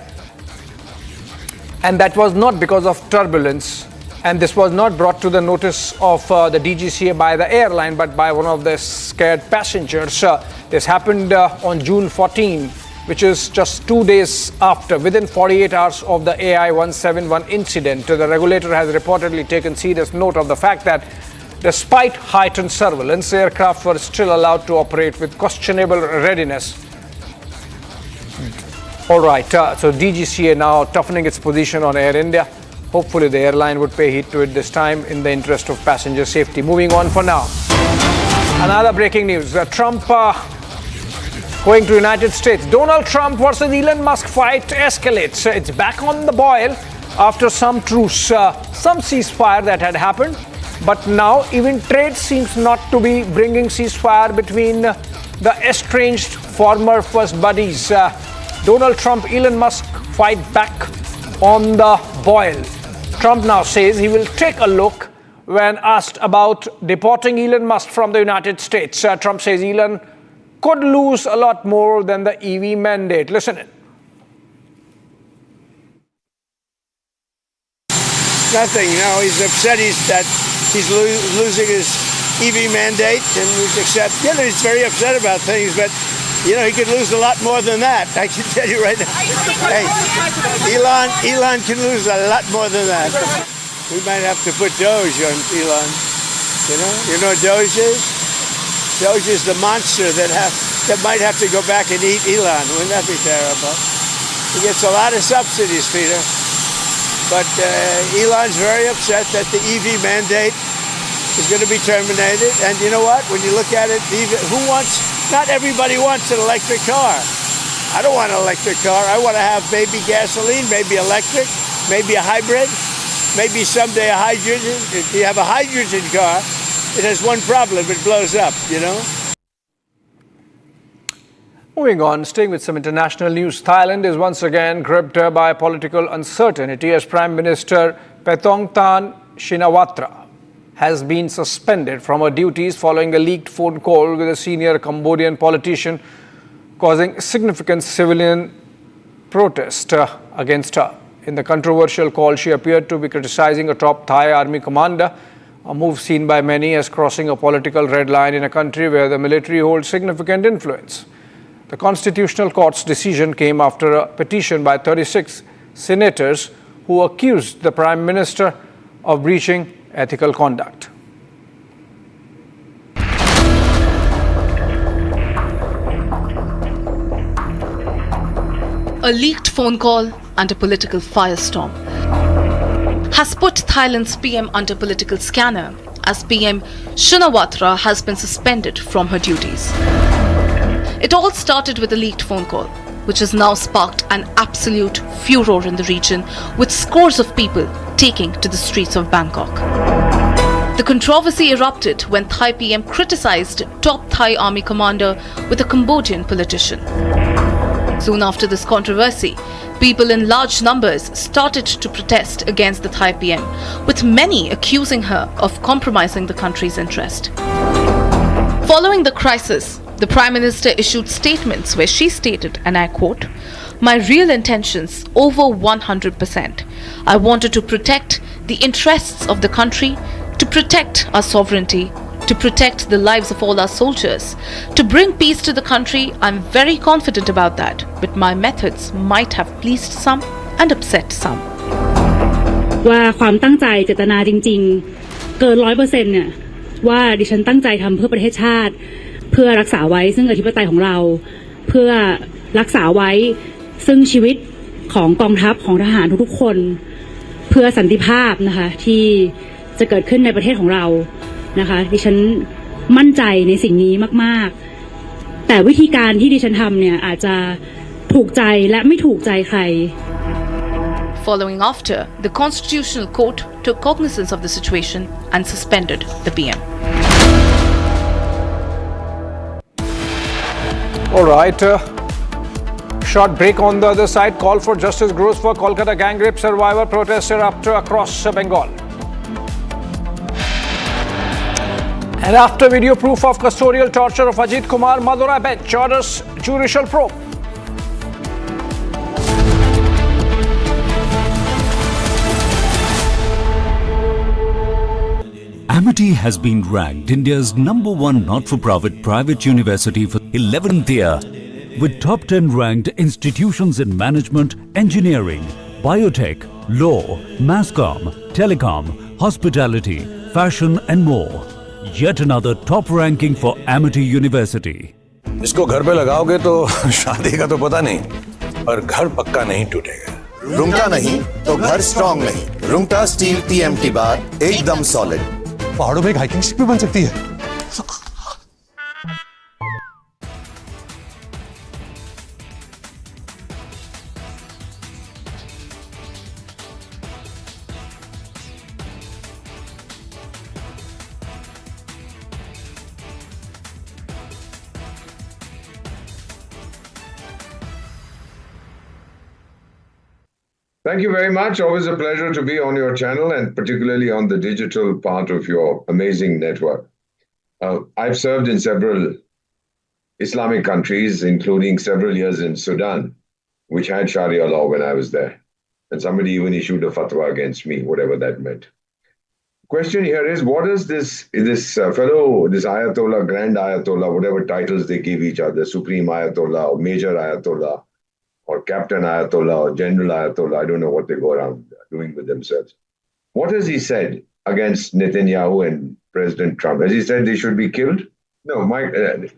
[SPEAKER 13] and that was not because of turbulence. And this was not brought to the notice of the DGCA by the airline, but by one of the scared passengers. This happened on June 14, which is just 2 days after, within 48 hours of the AI-171 incident. The regulator has reportedly taken serious note of the fact that despite heightened surveillance, aircraft were still allowed to operate with questionable readiness. All right, so DGCA now toughening its position on Air India. Hopefully the airline would pay heed to it this time in the interest of passenger safety. Moving on for now. Another breaking news. Trump going to United States. Donald Trump versus Elon Musk fight escalates. It's back on the boil after some truce, some ceasefire that had happened. But now even trade seems not to be bringing ceasefire between the estranged former first buddies. Donald Trump, Elon Musk fight back on the boil. Trump now says he will take a look when asked about deporting Elon Musk from the United States. Trump says Elon could lose a lot more than the EV mandate. Listen in.
[SPEAKER 3] Nothing, he's upset he's losing his EV mandate, and he's very upset about things, but he could lose a lot more than that. I can tell you right now. Hey, Elon can lose a lot more than that. We might have to put Doge on Elon. You know what Doge is? Doge is the monster that might have to go back and eat Elon. Wouldn't that be terrible? He gets a lot of subsidies, Peter. But Elon's very upset that the EV mandate is going to be terminated. And you know what? When you look at it, not everybody wants an electric car. I don't want an electric car. I want to have maybe gasoline, maybe electric, maybe a hybrid, maybe someday a hydrogen. If you have a hydrogen car, it has one problem. It blows up,
[SPEAKER 13] Moving on, staying with some international news, Thailand is once again gripped by political uncertainty as Prime Minister Paetongtarn Shinawatra has been suspended from her duties following a leaked phone call with a senior Cambodian politician, causing significant civilian protest against her. In the controversial call, she appeared to be criticizing a top Thai army commander, a move seen by many as crossing a political red line in a country where the military holds significant influence. The Constitutional Court's decision came after a petition by 36 senators who accused the Prime Minister of breaching ethical conduct.
[SPEAKER 19] A leaked phone call and a political firestorm has put Thailand's PM under political scanner as PM Shinawatra has been suspended from her duties. It all started with a leaked phone call, which has now sparked an absolute furor in the region, with scores of people taking to the streets of Bangkok. The controversy erupted when Thai PM criticized top Thai army commander with a Cambodian politician. Soon after this controversy, people in large numbers started to protest against the Thai PM, with many accusing her of compromising the country's interest. Following the crisis, the Prime Minister issued statements where she stated, and I quote, "My real intentions over 100%. I wanted to protect the interests of the country, to protect our sovereignty, to protect the lives of all our soldiers, to bring peace to the country. I'm very confident about that, but my methods might have pleased some and upset some."
[SPEAKER 4] ว่าความตั้งใจเจตนาจริงๆเกิน 100% เนี่ยว่าดิฉันตั้งใจทำเพื่อประเทศชาติเพื่อรักษาไว้ซึ่งอธิปไตยของเราเพื่อรักษาไว้ซึ่งชีวิตของกองทัพของทหารทุกๆคนเพื่อสันติภาพนะคะที่จะเกิดขึ้นในประเทศของเรานะคะดิฉันมั่นใจในสิ่งนี้มากๆแต่วิธีการที่ดิฉันทำเนี่ยอาจจะถูกใจและไม่ถูกใจใคร
[SPEAKER 19] Following after, the Constitutional Court took cognizance of the situation and suspended the PM.
[SPEAKER 13] All right. Short break on the other side. Call for justice grows for Kolkata gang rape survivor protester across Bengal. And after video proof of custodial torture of Ajith Kumar, Madurai bench orders judicial probe.
[SPEAKER 21] Amity has been ranked India's #1 not-for-profit private university for 11th year, with top 10 ranked institutions in management, engineering, biotech, law, masscom, telecom, hospitality, fashion and more. Yet another top ranking for Amity University.
[SPEAKER 8] इसको घर पे लगाओगे तो शादी का तो पता नहीं, पर घर पक्का नहीं टूटेगा।
[SPEAKER 16] रुंगटा नहीं तो घर स्ट्रॉन्ग नहीं। रुंगटा स्टील TMT बार एकदम सॉलिड।
[SPEAKER 8] पहाड़ों में एक हाइकिंग शिप भी बन सकती है।
[SPEAKER 24] Thank you very much. Always a pleasure to be on your channel and particularly on the digital part of your amazing network. I've served in several Islamic countries, including several years in Sudan, which had Sharia law when I was there. And somebody even issued a fatwa against me, whatever that meant. Question here is, what is this Ayatollah, Grand Ayatollah, whatever titles they give each other, Supreme Ayatollah or Major Ayatollah, or Captain Ayatollah or General Ayatollah, I don't know what they go around doing with themselves. What has he said against Netanyahu and President Trump? Has he said they should be killed? No,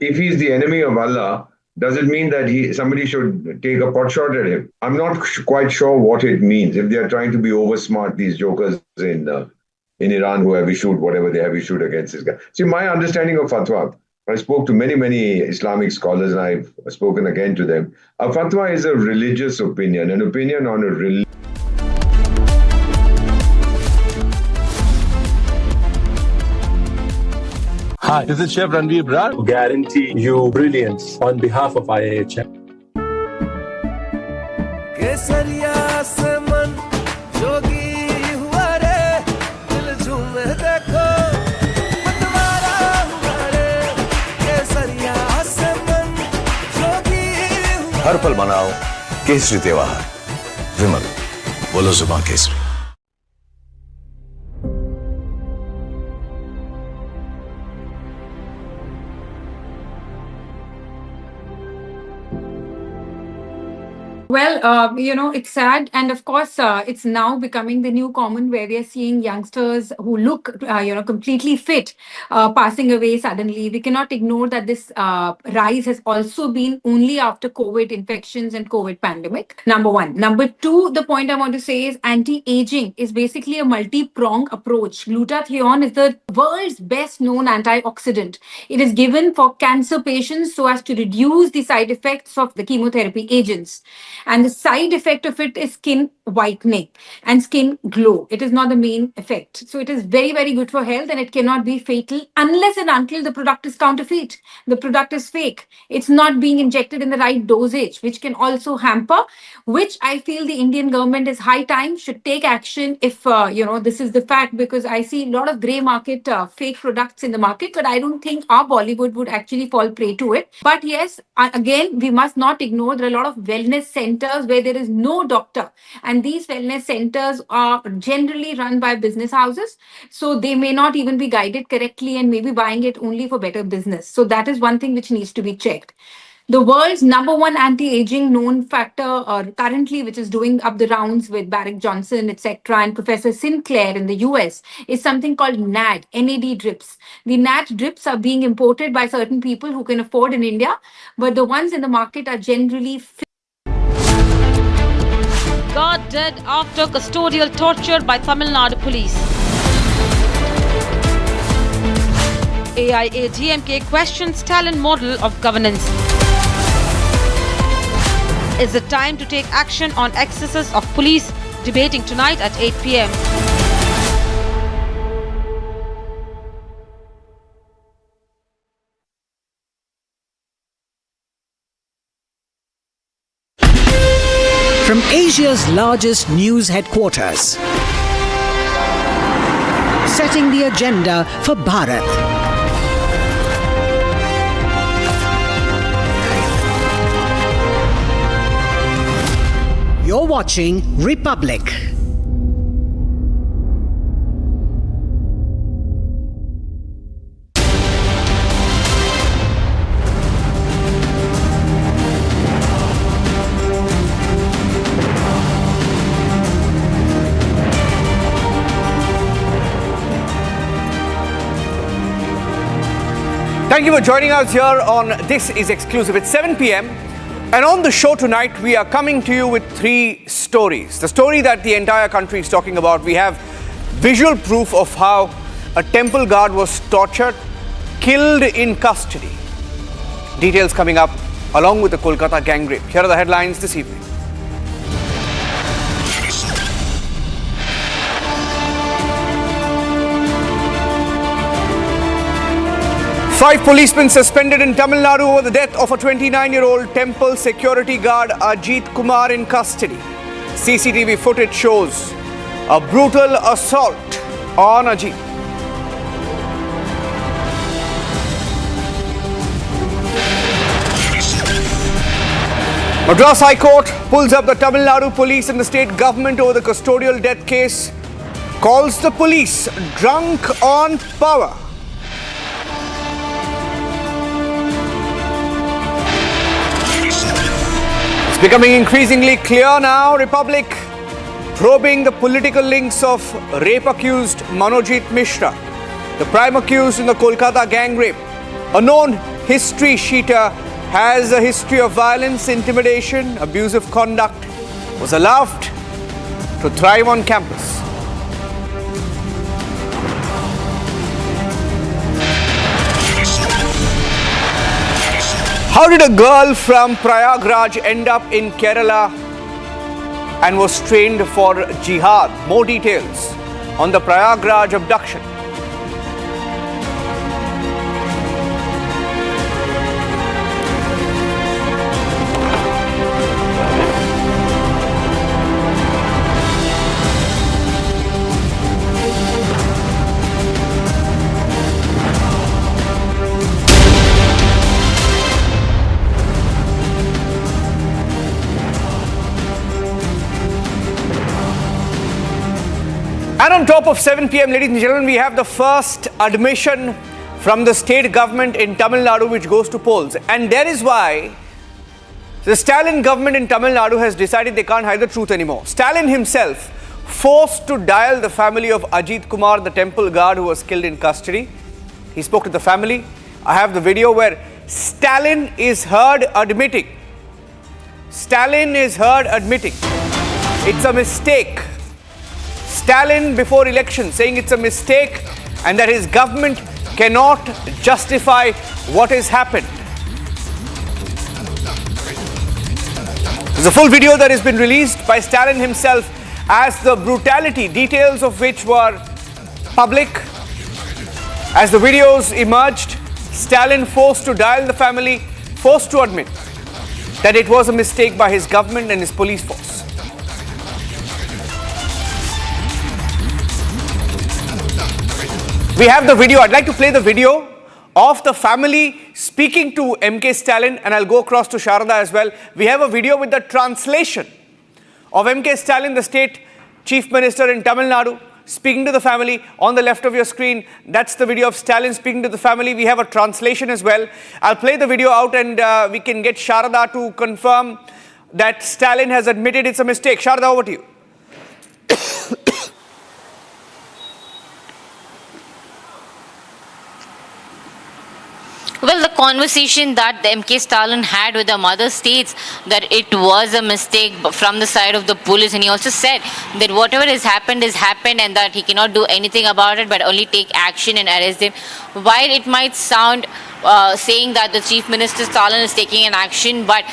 [SPEAKER 24] if he's the enemy of Allah, does it mean that somebody should take a pot shot at him? I'm not quite sure what it means. If they're trying to be oversmart, these jokers in Iran who have issued whatever they have issued against this guy. See, my understanding of fatwa, I spoke to many Islamic scholars and I've spoken again to them. A fatwa is a religious opinion, an opinion on a religion.
[SPEAKER 8] Hi, this is Chef Ranveer Brar. Guarantee you brilliance on behalf of IIHM.
[SPEAKER 2] केसरिया से मन जोगी हुआ रे, दिल झूमे देखो मतवारा हुआ रे। केसरिया से मन जोगी हुआ।
[SPEAKER 8] हर पल मनाओ केसरी त्योहार। विमल, बोलो जुबान Kesari.
[SPEAKER 20] Well, it's sad. And of course, it's now becoming the new common where we are seeing youngsters who look, completely fit, passing away suddenly. We cannot ignore that this rise has also been only after COVID infections and COVID pandemic. Number one. Number two, the point I want to say is anti-aging is basically a multi-pronged approach. Glutathione is the world's best known antioxidant. It is given for cancer patients so as to reduce the side effects of the chemotherapy agents. And the side effect of it is skin whitening and skin glow. It is not the main effect. So it is very, very good for health and it cannot be fatal unless and until the product is counterfeit. The product is fake. It's not being injected in the right dosage, which can also hamper, which I feel the Indian government is high time should take action if, this is the fact, because I see a lot of grey market fake products in the market, but I don't think our Bollywood would actually fall prey to it. But yes, again, we must not ignore there are a lot of wellness centers where there is no doctor, and these wellness centers are generally run by business houses, so they may not even be guided correctly and maybe buying it only for better business. So that is one thing which needs to be checked. The world's #1 anti-aging known factor currently, which is doing up the rounds with Barrick Johnson, etc., and Professor Sinclair in the US, is something called NAD drips. The NAD drips are being imported by certain people who can afford in India, but the ones in the market are generally
[SPEAKER 17] got dead after custodial torture by Tamil Nadu police. AIADMK questions talent model of governance. Is it time to take action on excesses of police? Debating tonight at 8 p.m.
[SPEAKER 6] Asia's largest news headquarters, setting the agenda for Bharat. You're watching Republic.
[SPEAKER 13] Thank you for joining us here on This Is Exclusive. It's 7 p.m. and on the show tonight, we are coming to you with 3 stories. The story that the entire country is talking about. We have visual proof of how a temple guard was tortured, killed in custody. Details coming up along with the Kolkata gang rape. Here are the headlines this evening. Five policemen suspended in Tamil Nadu over the death of a 29-year-old temple security guard Ajith Kumar in custody. CCTV footage shows a brutal assault on Ajith. Madras High Court pulls up the Tamil Nadu police and the state government over the custodial death case, calls the police drunk on power. It's becoming increasingly clear now, Republic probing the political links of rape-accused Manojit Mishra, the prime accused in the Kolkata gang rape. A known history sheeter has a history of violence, intimidation, abusive conduct, was allowed to thrive on campus. How did a girl from Prayagraj end up in Kerala and was trained for jihad? More details on the Prayagraj abduction. And on top of 7 p.m, ladies and gentlemen, we have the first admission from the state government in Tamil Nadu which goes to polls. And that is why the Stalin government in Tamil Nadu has decided they can't hide the truth anymore. Stalin himself forced to dial the family of Ajith Kumar, the temple guard who was killed in custody. He spoke to the family. I have the video where Stalin is heard admitting. It's a mistake. Stalin before election saying it's a mistake and that his government cannot justify what has happened. There's a full video that has been released by Stalin himself as the brutality, details of which were public. As the videos emerged, Stalin forced to dial the family, forced to admit that it was a mistake by his government and his police force. We have the video. I'd like to play the video of the family speaking to MK Stalin, and I'll go across to Sharada as well. We have a video with the translation of MK Stalin, the state chief minister in Tamil Nadu, speaking to the family. On the left of your screen, that's the video of Stalin speaking to the family. We have a translation as well. I'll play the video out and we can get Sharada to confirm that Stalin has admitted it's a mistake. Sharada, over to you.
[SPEAKER 14] Well, the conversation that the MK Stalin had with the mother states that it was a mistake from the side of the police, and he also said that whatever has happened and that he cannot do anything about it but only take action and arrest them. While it might sound saying that the Chief Minister Stalin is taking an action, but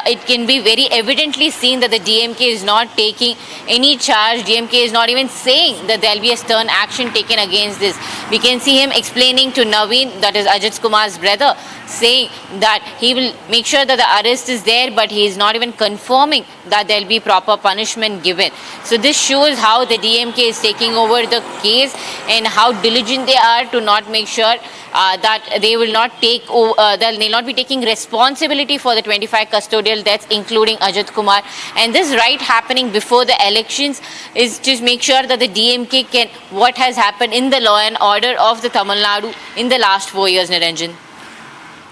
[SPEAKER 14] it can be very evidently seen that the DMK is not taking any charge. DMK is not even saying that there will be a stern action taken against this. We can see him explaining to Naveen, that is Ajith Kumar's brother, saying that he will make sure that the arrest is there, but he is not even confirming that there will be proper punishment given. So this shows how the DMK is taking over the case and how diligent they are to not make sure that they will not take they will not be taking responsibility for the 25 custodial deaths, including Ajith Kumar. And this right happening before the elections is to make sure that the DMK can what has happened in the law and order of the Tamil Nadu in the last 4 years, Niranjan.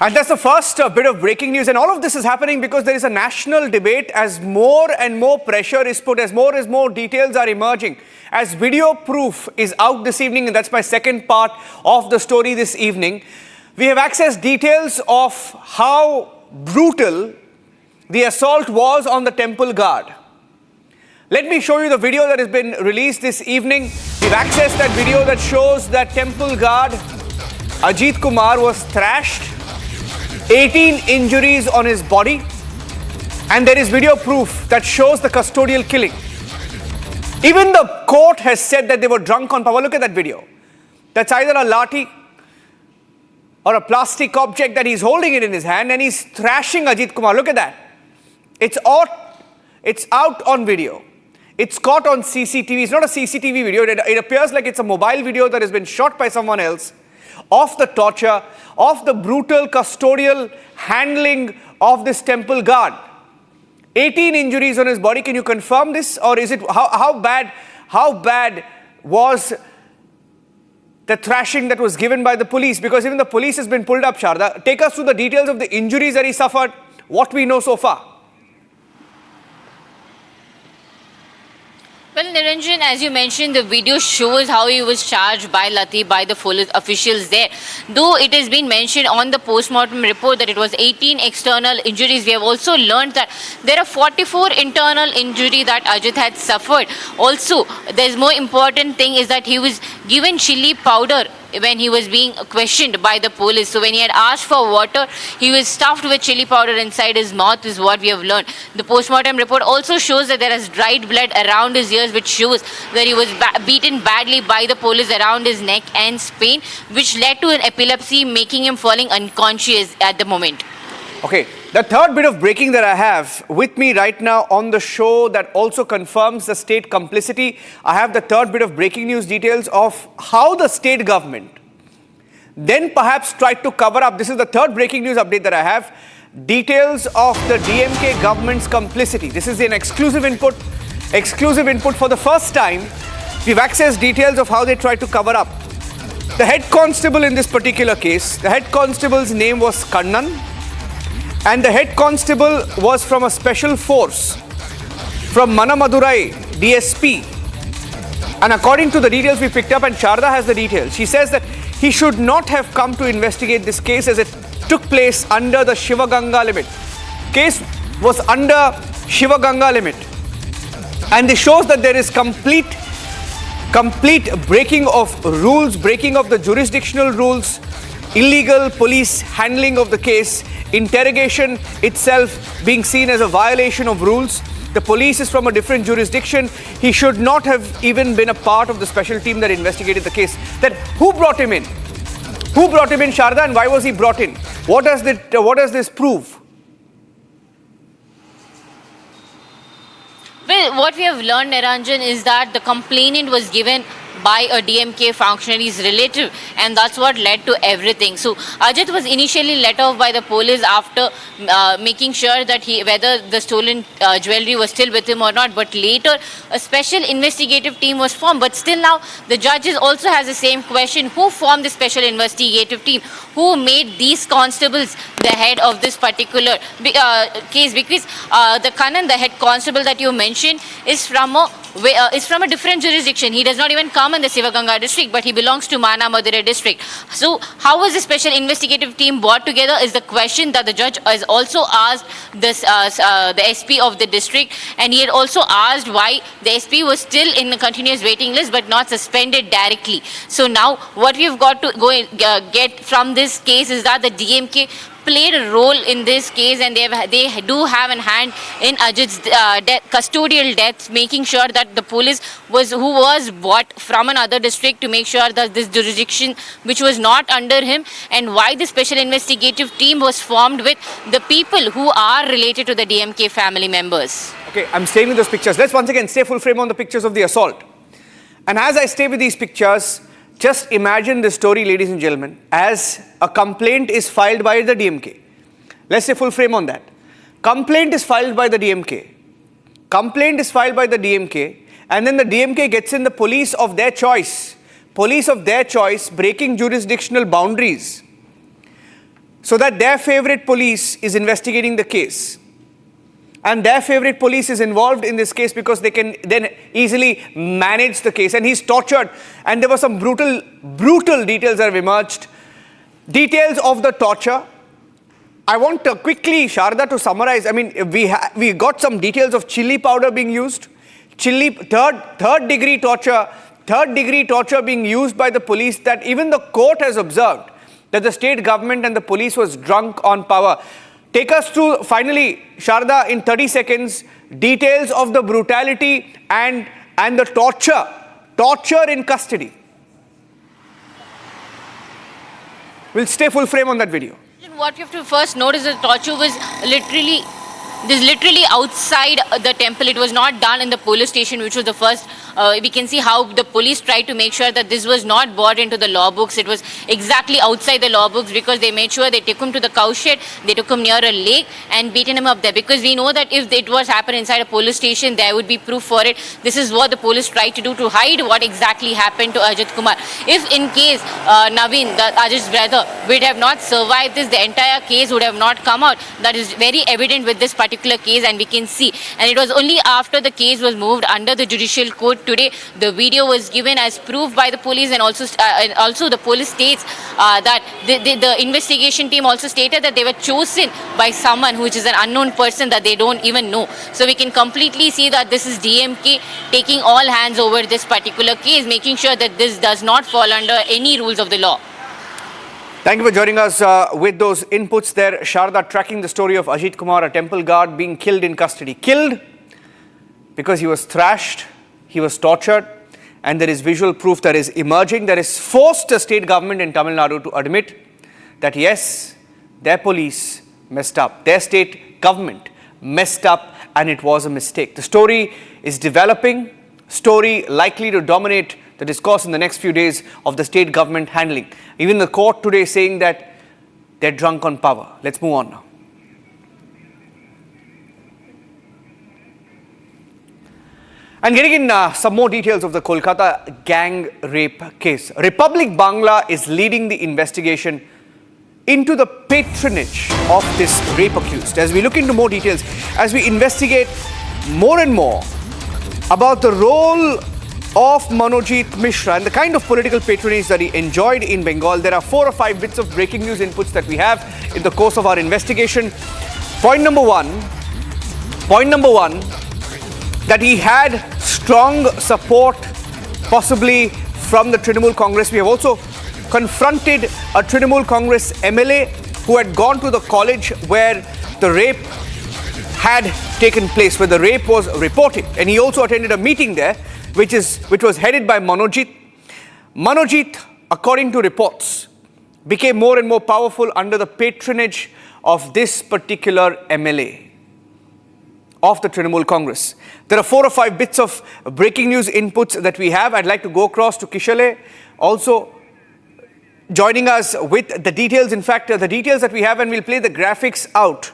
[SPEAKER 13] And that's the first bit of breaking news. And all of this is happening because there is a national debate as more and more pressure is put, as more details are emerging. As video proof is out this evening, and that's my second part of the story this evening, we have accessed details of how brutal the assault was on the temple guard. Let me show you the video that has been released this evening. We've accessed that video that shows that temple guard Ajith Kumar was thrashed, 18 injuries on his body, and there is video proof that shows the custodial killing. Even the court has said that they were drunk on power. Look at that video. That's either a lathi or a plastic object that he's holding it in his hand, and he's thrashing Ajith Kumar. Look at that. It's out on video. It's caught on CCTV. It's not a CCTV video. It appears like it's a mobile video that has been shot by someone else of the torture, of the brutal custodial handling of this temple guard. 18 injuries on his body. Can you confirm this? Or is it, how bad was the thrashing that was given by the police? Because even the police has been pulled up, Sharda. Take us through the details of the injuries that he suffered, what we know so far.
[SPEAKER 14] Well, Niranjan, as you mentioned, the video shows how he was charged by Latif, by the police officials there. Though it has been mentioned on the post-mortem report that it was 18 external injuries, we have also learned that there are 44 internal injuries that Ajith had suffered. Also, there's more important thing is that he was given chili powder when he was being questioned by the police. So when he had asked for water, he was stuffed with chili powder inside his mouth is what we have learned. The post-mortem report also shows that there is dried blood around his ears, which shows that he was beaten badly by the police around his neck and spine, which led to an epilepsy, making him falling unconscious at the moment.
[SPEAKER 13] Okay, the third bit of breaking that I have with me right now on the show that also confirms the state complicity. I have the third bit of breaking news details of how the state government then perhaps tried to cover up. This is the third breaking news update that I have. Details of the DMK government's complicity. This is an exclusive input for the first time. We've accessed details of how they tried to cover up. The head constable in this particular case, the head constable's name was Kannan. And the head constable was from a special force from Madurai, DSP. And according to the details we picked up, and Sharda has the details, she says that he should not have come to investigate this case as it took place under the Shivaganga limit. Case was under Shivaganga limit. And this shows that there is complete breaking of rules, breaking of the jurisdictional rules, illegal police handling of the case, interrogation itself being seen as a violation of rules. The police is from a different jurisdiction. He should not have even been a part of the special team that investigated the case. Then who brought him in? Who brought him in, Sharda, and why was he brought in? What does this prove?
[SPEAKER 14] Well, what we have learned, Niranjan, is that the complainant was given by a DMK functionary's relative, and that's what led to everything. So Ajith was initially let off by the police after making sure that whether the stolen jewelry was still with him or not, but later a special investigative team was formed. But still now the judges also has the same question: who formed the special investigative team? Who made these constables the head of this particular case? Because the Kannan, the head constable that you mentioned, is from a different jurisdiction. He does not even come in the Sivaganga district, but he belongs to Madurai district. So how was the special investigative team brought together is the question that the judge has also asked this, the SP of the district, and he had also asked why the SP was still in the continuous waiting list but not suspended directly. So now what we've got to get from this case is that the DMK played a role in this case, and they do have a hand in Ajith's custodial death, making sure that the police who was bought from another district to make sure that this jurisdiction which was not under him, and why the special investigative team was formed with the people who are related to the DMK family members.
[SPEAKER 7] Okay, I'm staying with those pictures. Let's once again stay full frame on the pictures of the assault. And as I stay with these pictures, just imagine this story, ladies and gentlemen, as a complaint is filed by the DMK. Let's say full frame on that. Complaint is filed by the DMK. Complaint is filed by the DMK, and then the DMK gets in the police of their choice. Police of their choice breaking jurisdictional boundaries so that their favorite police is investigating the case. And their favorite police is involved in this case because they can then easily manage the case. And he's tortured. And there were some brutal details that have emerged. Details of the torture. I want quickly, Sharda, to summarize. I mean, we got some details of chili powder being used. Third degree torture being used by the police, that even the court has observed that the state government and the police was drunk on power. Take us through, finally, Sharda, in 30 seconds, details of the brutality and the torture in custody. We'll stay full frame on that video.
[SPEAKER 14] What you have to first notice is the torture was literally outside the temple. It was not done in the police station, which was the first. We can see how the police tried to make sure that this was not brought into the law books. It was exactly outside the law books because they made sure they took him to the cow shed, they took him near a lake and beaten him up there. Because we know that if it was happened inside a police station, there would be proof for it. This is what the police tried to do to hide what exactly happened to Ajith Kumar. If in case Naveen, Ajith's brother, would have not survived this, the entire case would have not come out. That is very evident with this particular case, and we can see. And it was only after the case was moved under the judicial court today, the video was given as proof by the police, and also the police states that the investigation team also stated that they were chosen by someone which is an unknown person that they don't even know. So we can completely see that this is DMK taking all hands over this particular case, making sure that this does not fall under any rules of the law.
[SPEAKER 7] Thank you for joining us with those inputs there. Sharda, tracking the story of Ajith Kumar, a temple guard being killed in custody. Killed because he was thrashed, he was tortured, and there is visual proof that is emerging that has forced the state government in Tamil Nadu to admit that yes, their police messed up, their state government messed up, and it was a mistake. The story is developing, story likely to dominate the discourse in the next few days of the state government handling. Even the court today saying that they're drunk on power. Let's move on now. And getting in some more details of the Kolkata gang rape case. Republic Bangla is leading the investigation into the patronage of this rape accused. As we look into more details, as we investigate more and more about the role of Manojit Mishra and the kind of political patronage that he enjoyed in Bengal, there are 4 or 5 bits of breaking news inputs that we have in the course of our investigation. Point number one, that he had strong support, possibly from the Trinamool Congress. We have also confronted a Trinamool Congress MLA who had gone to the college where the rape had taken place, where the rape was reported. And he also attended a meeting there, which was headed by Manojit. Manojit, according to reports, became more and more powerful under the patronage of this particular MLA of the Trinamool Congress. There are 4 or 5 bits of breaking news inputs that we have. I'd like to go across to Kishale, also joining us with the details. In fact, the details that we have, and we'll play the graphics out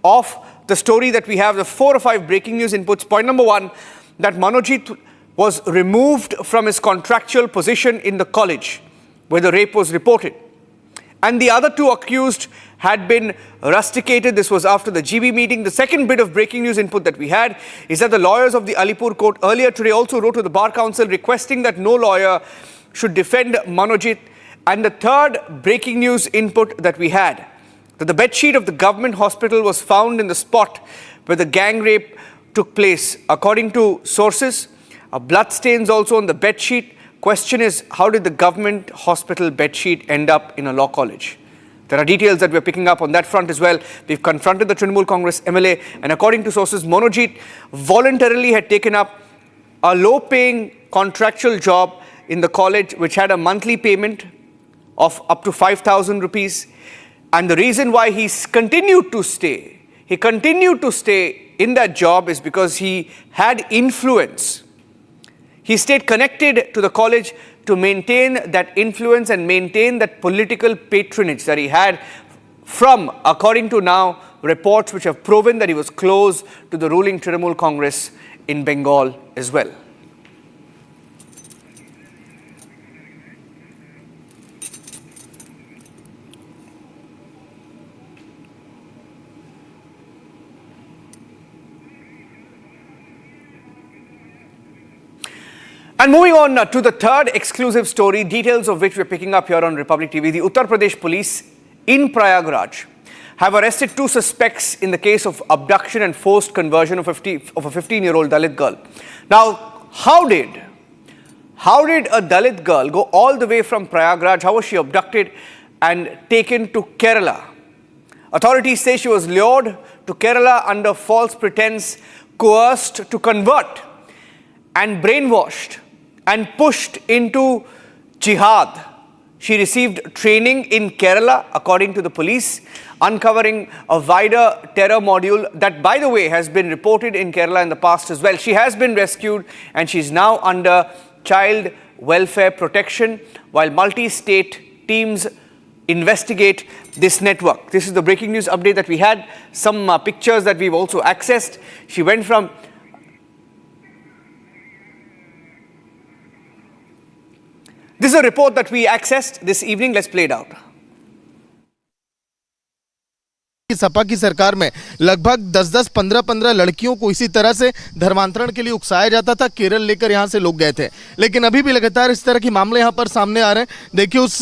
[SPEAKER 7] of the story that we have, the 4 or 5 breaking news inputs. Point number 1, that Manojit was removed from his contractual position in the college where the rape was reported. And the other 2 accused had been rusticated. This was after the GB meeting. The second bit of breaking news input that we had is that the lawyers of the Alipur court earlier today also wrote to the Bar Council requesting that no lawyer should defend Manojit. And the third breaking news input that we had, that the bedsheet of the government hospital was found in the spot where the gang rape took place. According to sources, bloodstains also on the bedsheet. Question is, how did the government hospital bedsheet end up in a law college? There are details that we're picking up on that front as well. We've confronted the Trinamool Congress MLA, and according to sources, Monojit voluntarily had taken up a low-paying contractual job in the college, which had a monthly payment of up to 5,000 rupees. And the reason why he continued to stay in that job is because he had influence. He stayed connected to the college to maintain that influence and maintain that political patronage that he had from, according to now, reports which have proven that he was close to the ruling Trinamool Congress in Bengal as well. And moving on to the third exclusive story, details of which we're picking up here on Republic TV. The Uttar Pradesh police in Prayagraj have arrested 2 suspects in the case of abduction and forced conversion of a 15-year-old Dalit girl. Now, how did a Dalit girl go all the way from Prayagraj? How was she abducted and taken to Kerala? Authorities say she was lured to Kerala under false pretense, coerced to convert, and brainwashed and pushed into jihad. She received training in Kerala, according to the police, uncovering a wider terror module that, by the way, has been reported in Kerala in the past as well. She has been rescued and she's now under child welfare protection while multi-state teams investigate this network. This is the breaking news update that we had. Some pictures that we've also accessed. She went from This is a report that we accessed this evening. Let's play it out.
[SPEAKER 10] Sapa की सरकार में लगभग 10-10, 15-15 लड़कियों को इसी तरह से धर्मांतरण के लिए उकसाया जाता था। केरल लेकर यहाँ से लोग गए थे, लेकिन अभी भी लगातार इस तरह के मामले यहाँ पर सामने आ रहे हैं। देखिए, उस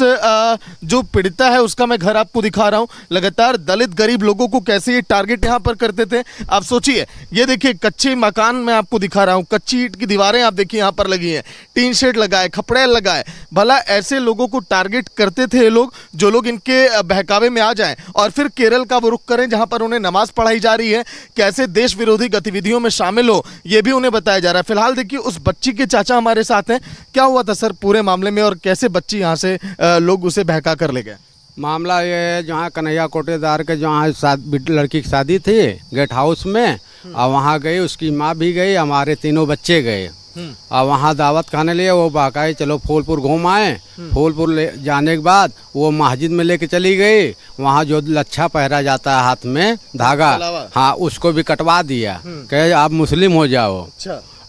[SPEAKER 10] जो पीड़िता है उसका मैं घर आपको दिखा रहा हूँ। लगातार दलित गरीब लोगों को कैसे ये टारगेट यहाँ पर करते थे, आप सोचिए। ये देखिए, कच्चे मकान मैं आपको दिखा रहा हूँ, कच्ची ईंट की दीवारें आप देखिए यहाँ पर लगी हैं, टीन शेड लगाए, खपड़ेल लगाए। भला ऐसे लोगों को टारगेट करते थे ये लोग, जो लोग इनके बहकावे में आ जाएं और फिर केरल का रुख करें जहां पर उन्हें नमाज पढ़ाई जा रही है। कैसे देश विरोधी गतिविधियों में शामिल हो यह भी उन्हें बताया जा रहा है। फिलहाल देखिए, उस बच्ची के चाचा हमारे साथ हैं। क्या हुआ था सर पूरे मामले में और कैसे बच्ची यहां से लोग उसे बहका कर ले गए?
[SPEAKER 15] मामला ये है, जहाँ कन्हैया कोटेदार के जहाँ लड़की की शादी थी गेट हाउस में, और वहाँ गई, उसकी माँ भी गई, हमारे तीनों बच्चे गए और वहाँ दावत खाने लिए। वो बाकाई चलो फूलपुर घूम आए। फूलपुर ले जाने के बाद वो मस्जिद में लेके चली गई। वहाँ जो लच्छा पहरा जाता है हाथ में धागा, हाँ, उसको भी कटवा दिया, कहे आप मुस्लिम हो जाओ।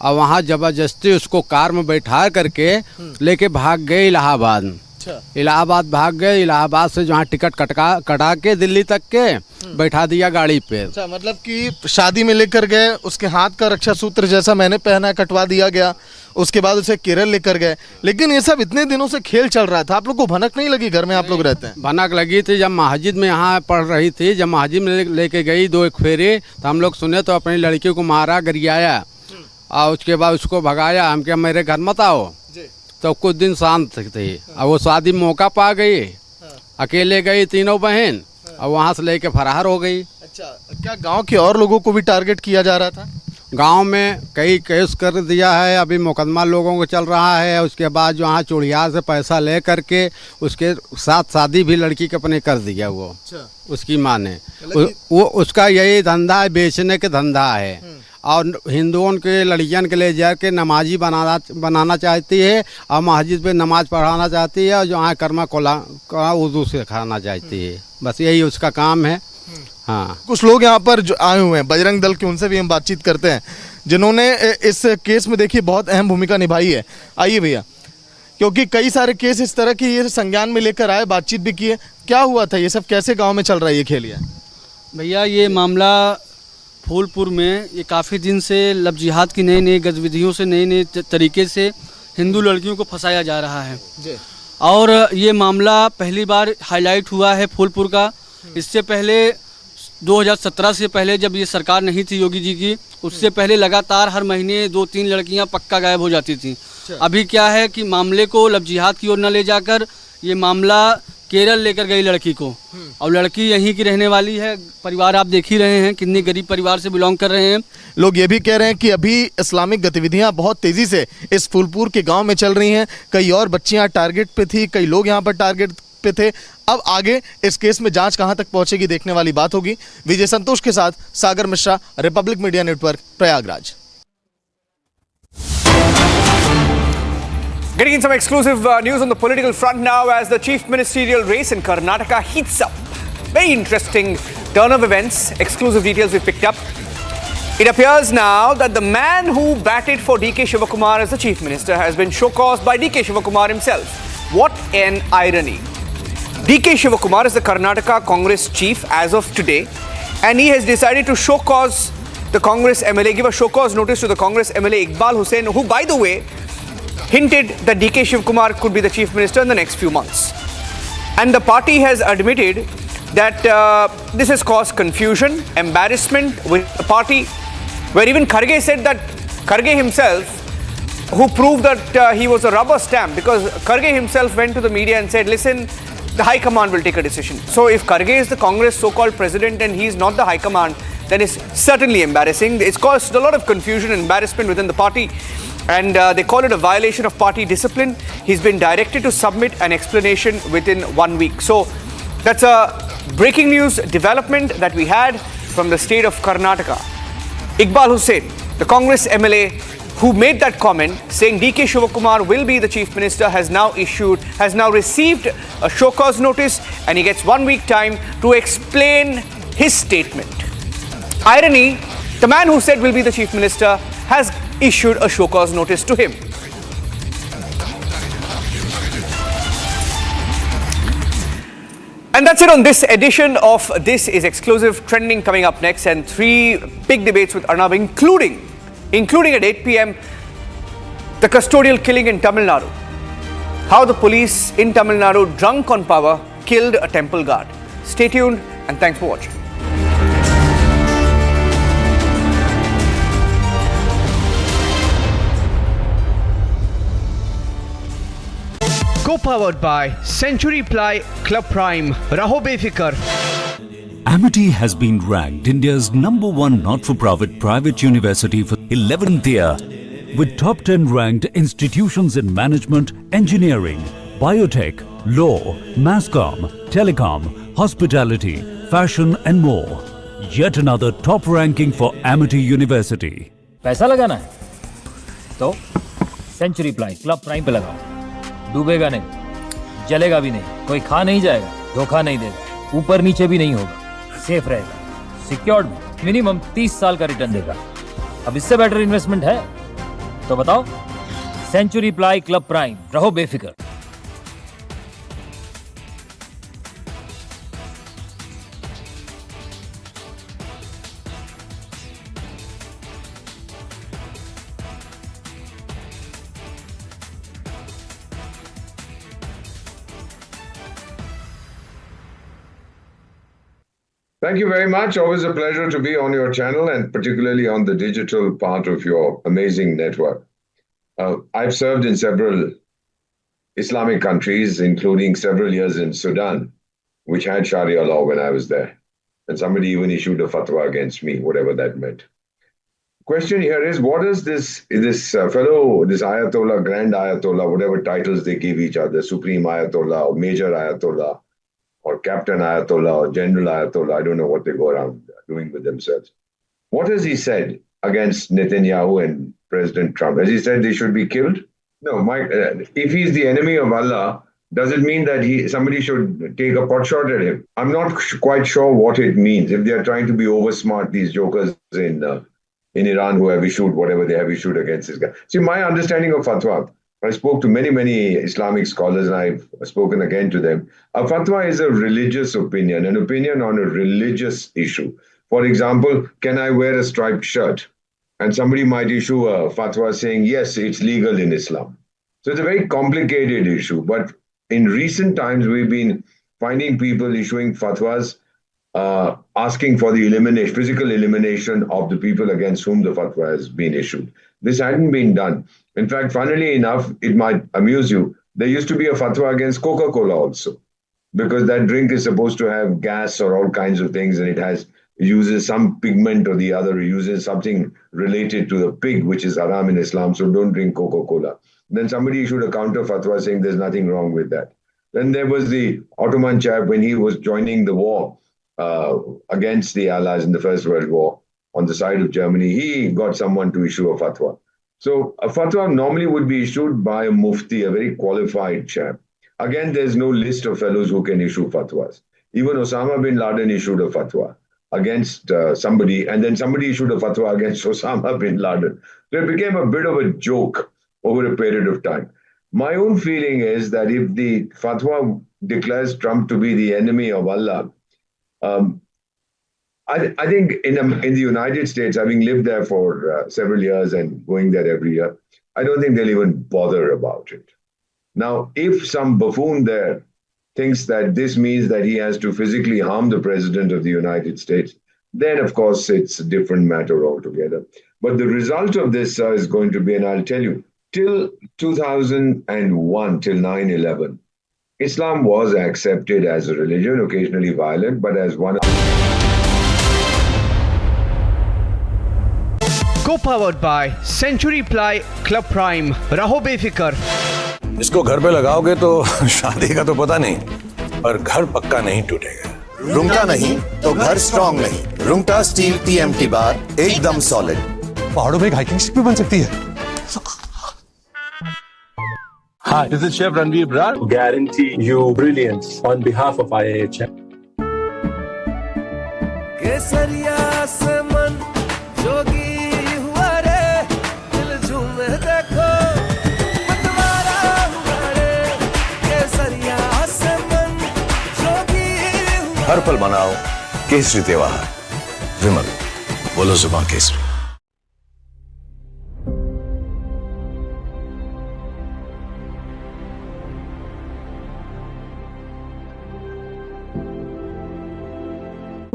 [SPEAKER 15] और वहाँ जबरदस्ती उसको कार में बैठा करके लेके भाग गए इलाहाबाद। इलाहाबाद भाग गए। इलाहाबाद से जहाँ टिकट कटा के दिल्ली तक के बैठा दिया गाड़ी पे।
[SPEAKER 10] अच्छा, मतलब कि शादी में लेकर गए, उसके हाथ का रक्षा सूत्र जैसा मैंने पहना कटवा दिया गया, उसके बाद उसे केरल लेकर गए। लेकिन ये सब इतने दिनों से खेल चल रहा था, आप लोग को भनक नहीं लगी? घर में आप लोग रहते हैं।
[SPEAKER 15] भनक लगी थी जब मस्जिद में यहाँ पढ़ रही थी, जब मस्जिद में लेके गई 2 फेरे, तो हम लोग सुने तो अपनी लड़की को मारा, गरियाया और उसके बाद उसको भगाया। हम क्या मेरे घर मत आओ, तो कुछ दिन शांत थी। अब वो शादी मौका पा गई, अकेले गई तीनों बहन, और वहाँ से लेके फरार हो गई।
[SPEAKER 10] अच्छा, क्या गांव के और लोगों को भी टारगेट किया जा रहा था?
[SPEAKER 15] गांव में कई केस कर दिया है, अभी मुकदमा लोगों को चल रहा है। उसके बाद जो यहाँ चूड़िया से पैसा ले करके उसके साथ शादी भी लड़की के अपने कर दिया वो। उसकी माँ ने वो उसका यही धंधा है, बेचने के धंधा है। और हिंदुओं के लड़कियन के ले जाके नमाजी बनाना चाहती है और मस्जिद पे नमाज पढ़ाना चाहती है, और जो यहाँ कर्मा कोला उर्दू सिखाना चाहती है। बस यही उसका काम है। हाँ,
[SPEAKER 10] कुछ लोग यहाँ पर जो आए हुए हैं बजरंग दल के, उनसे भी हम बातचीत करते हैं, जिन्होंने इस केस में देखिए बहुत अहम भूमिका निभाई है। आइए भैया, क्योंकि कई सारे केस इस तरह के ये संज्ञान में लेकर आए, बातचीत भी की है। क्या हुआ था, ये सब कैसे गाँव में चल रहा है ये खेल?
[SPEAKER 18] भैया, ये मामला फूलपुर में ये काफ़ी दिन से लब जिहाद की नई नई गतिविधियों से नए तरीके से हिंदू लड़कियों को फंसाया जा रहा है। और ये मामला पहली बार हाईलाइट हुआ है फूलपुर का। इससे पहले 2017 से पहले जब ये सरकार नहीं थी योगी जी की, उससे पहले लगातार हर महीने 2-3 लड़कियां पक्का गायब हो जाती थी। अभी क्या है कि मामले को लब जिहाद की ओर न ले जाकर ये मामला केरल लेकर गई लड़की को, और लड़की यहीं की रहने वाली है। परिवार आप देख ही रहे हैं, कितने गरीब परिवार से बिलोंग कर रहे हैं।
[SPEAKER 10] लोग ये भी कह रहे हैं कि अभी इस्लामिक गतिविधियां बहुत तेजी से इस फूलपुर के गांव में चल रही हैं। कई और बच्चियां टारगेट पे थी, कई लोग यहां पर टारगेट पे थे। अब आगे इस केस में जांच कहां तक पहुंचेगी देखने वाली बात होगी। विजय संतोष के साथ Sagar Mishra, Republic media network, Prayagraj.
[SPEAKER 7] Getting in some exclusive news on the political front now as the chief ministerial race in Karnataka heats up. Very interesting turn of events. Exclusive details we picked up. It appears now that the man who batted for DK Shivakumar as the chief minister has been show-caused by DK Shivakumar himself. What an irony. DK Shivakumar is the Karnataka Congress chief as of today, and he has decided to show-cause the Congress MLA, give a show-cause notice to the Congress MLA Iqbal Hussain, who, by the way, hinted that DK Shivakumar could be the chief minister in the next few months. And the party has admitted that this has caused confusion, embarrassment with the party, where even Kharge said that Kharge himself, who proved that he was a rubber stamp, because Kharge himself went to the media and said, listen, the high command will take a decision. So if Kharge is the Congress so-called president and he is not the high command, then it's certainly embarrassing. It's caused a lot of confusion and embarrassment within the party. And they call it a violation of party discipline. He's been directed to submit an explanation within 1 week. So that's a breaking news development that we had from the state of Karnataka. Iqbal Hussain, the Congress MLA who made that comment saying DK Shivakumar will be the chief minister, has now received a show cause notice, and he gets 1 week time to explain his statement. Irony, the man who said will be the chief minister has issued a show cause notice to him. And that's it on this edition of This Is Exclusive. Trending coming up next, and 3 big debates with Arnab, including at 8 p.m, the custodial killing in Tamil Nadu. How the police in Tamil Nadu, drunk on power, killed a temple guard. Stay tuned and thanks for watching.
[SPEAKER 5] Co-powered by Century Ply Club Prime. Raho befikar.
[SPEAKER 21] Amity has been ranked India's #1 not-for-profit private university for 11th year, with top 10 ranked institutions in management, engineering, biotech, law, masscom, telecom, hospitality, fashion and more. Yet another top ranking for Amity University.
[SPEAKER 11] पैसा लगाना है तो century ply club prime पे लगाओ। डूबेगा नहीं, जलेगा भी नहीं, कोई खा नहीं जाएगा, धोखा नहीं देगा, ऊपर नीचे भी नहीं होगा, सेफ रहेगा, सिक्योर्ड भी, मिनिमम 30 साल का रिटर्न देगा। अब इससे बेटर इन्वेस्टमेंट है तो बताओ। सेंचुरी प्लाई क्लब प्राइम, रहो बेफिक्र।
[SPEAKER 24] Thank you very much. Always a pleasure to be on your channel, and particularly on the digital part of your amazing network. I've served in several Islamic countries, including several years in Sudan, which had Sharia law when I was there. And somebody even issued a fatwa against me, whatever that meant. Question here is, what is this fellow, this Ayatollah, Grand Ayatollah, whatever titles they give each other, Supreme Ayatollah or Major Ayatollah, or Captain Ayatollah or General Ayatollah, I don't know what they go around doing with themselves. What has he said against Netanyahu and President Trump? Has he said they should be killed? No, if he's the enemy of Allah, does it mean that somebody should take a pot shot at him? I'm not quite sure what it means. If they're trying to be oversmart, these jokers in Iran who have issued whatever they have issued against this guy. See, my understanding of fatwa, I spoke to many Islamic scholars, and I've spoken again to them. A fatwa is a religious opinion, an opinion on a religious issue. For example, can I wear a striped shirt? And somebody might issue a fatwa saying, yes, it's legal in Islam. So it's a very complicated issue. But in recent times, we've been finding people issuing fatwas asking for the physical elimination of the people against whom the fatwa has been issued. This hadn't been done. In fact, funnily enough, it might amuse you, there used to be a fatwa against Coca-Cola also. because that drink is supposed to have gas or all kinds of things, and uses some pigment or the other, uses something related to the pig, which is haram in Islam, so don't drink Coca-Cola. Then somebody issued a counter fatwa saying there's nothing wrong with that. Then there was the Ottoman chap when he was joining the war against the Allies in the First World War on the side of Germany. He got someone to issue a fatwa. So a fatwa normally would be issued by a mufti, a very qualified chap. Again, there's no list of fellows who can issue fatwas. Even Osama bin Laden issued a fatwa against somebody, and then somebody issued a fatwa against Osama bin Laden. So it became a bit of a joke over a period of time. My own feeling is that if the fatwa declares Trump to be the enemy of Allah, I think in the United States, having lived there for several years and going there every year, I don't think they'll even bother about it. Now, if some buffoon there thinks that this means that he has to physically harm the president of the United States, then of course it's a different matter altogether. But the result of this is going to be, and I'll tell you, till 2001, till 9/11, Islam was accepted as a religion, occasionally violent, but as one.
[SPEAKER 7] Co-powered by Century Ply Club Prime. Raho befikar.
[SPEAKER 8] इसको घर पे लगाओगे तो शादी का तो पता नहीं, पर घर पक्का नहीं टूटेगा।
[SPEAKER 16] रूंगटा नहीं तो घर स्ट्रॉन्ग नहीं। रूंगटा स्टील TMT बार एकदम सॉलिड।
[SPEAKER 8] पहाड़ों में एक हाइकिंग स्टिक भी बन सकती है।
[SPEAKER 9] Hi, this is Chef Ranveer Brar. Guarantee you brilliance on behalf of IIHM.
[SPEAKER 2] केसरिया से मन जोगी हुआ रे, दिल झूमे देखो मतवारा हुआ रे। केसरिया से मन जोगी हुआ।
[SPEAKER 8] हर पल मनाओ केसरी त्योहार। विमल, बोलो जुबान Kesari.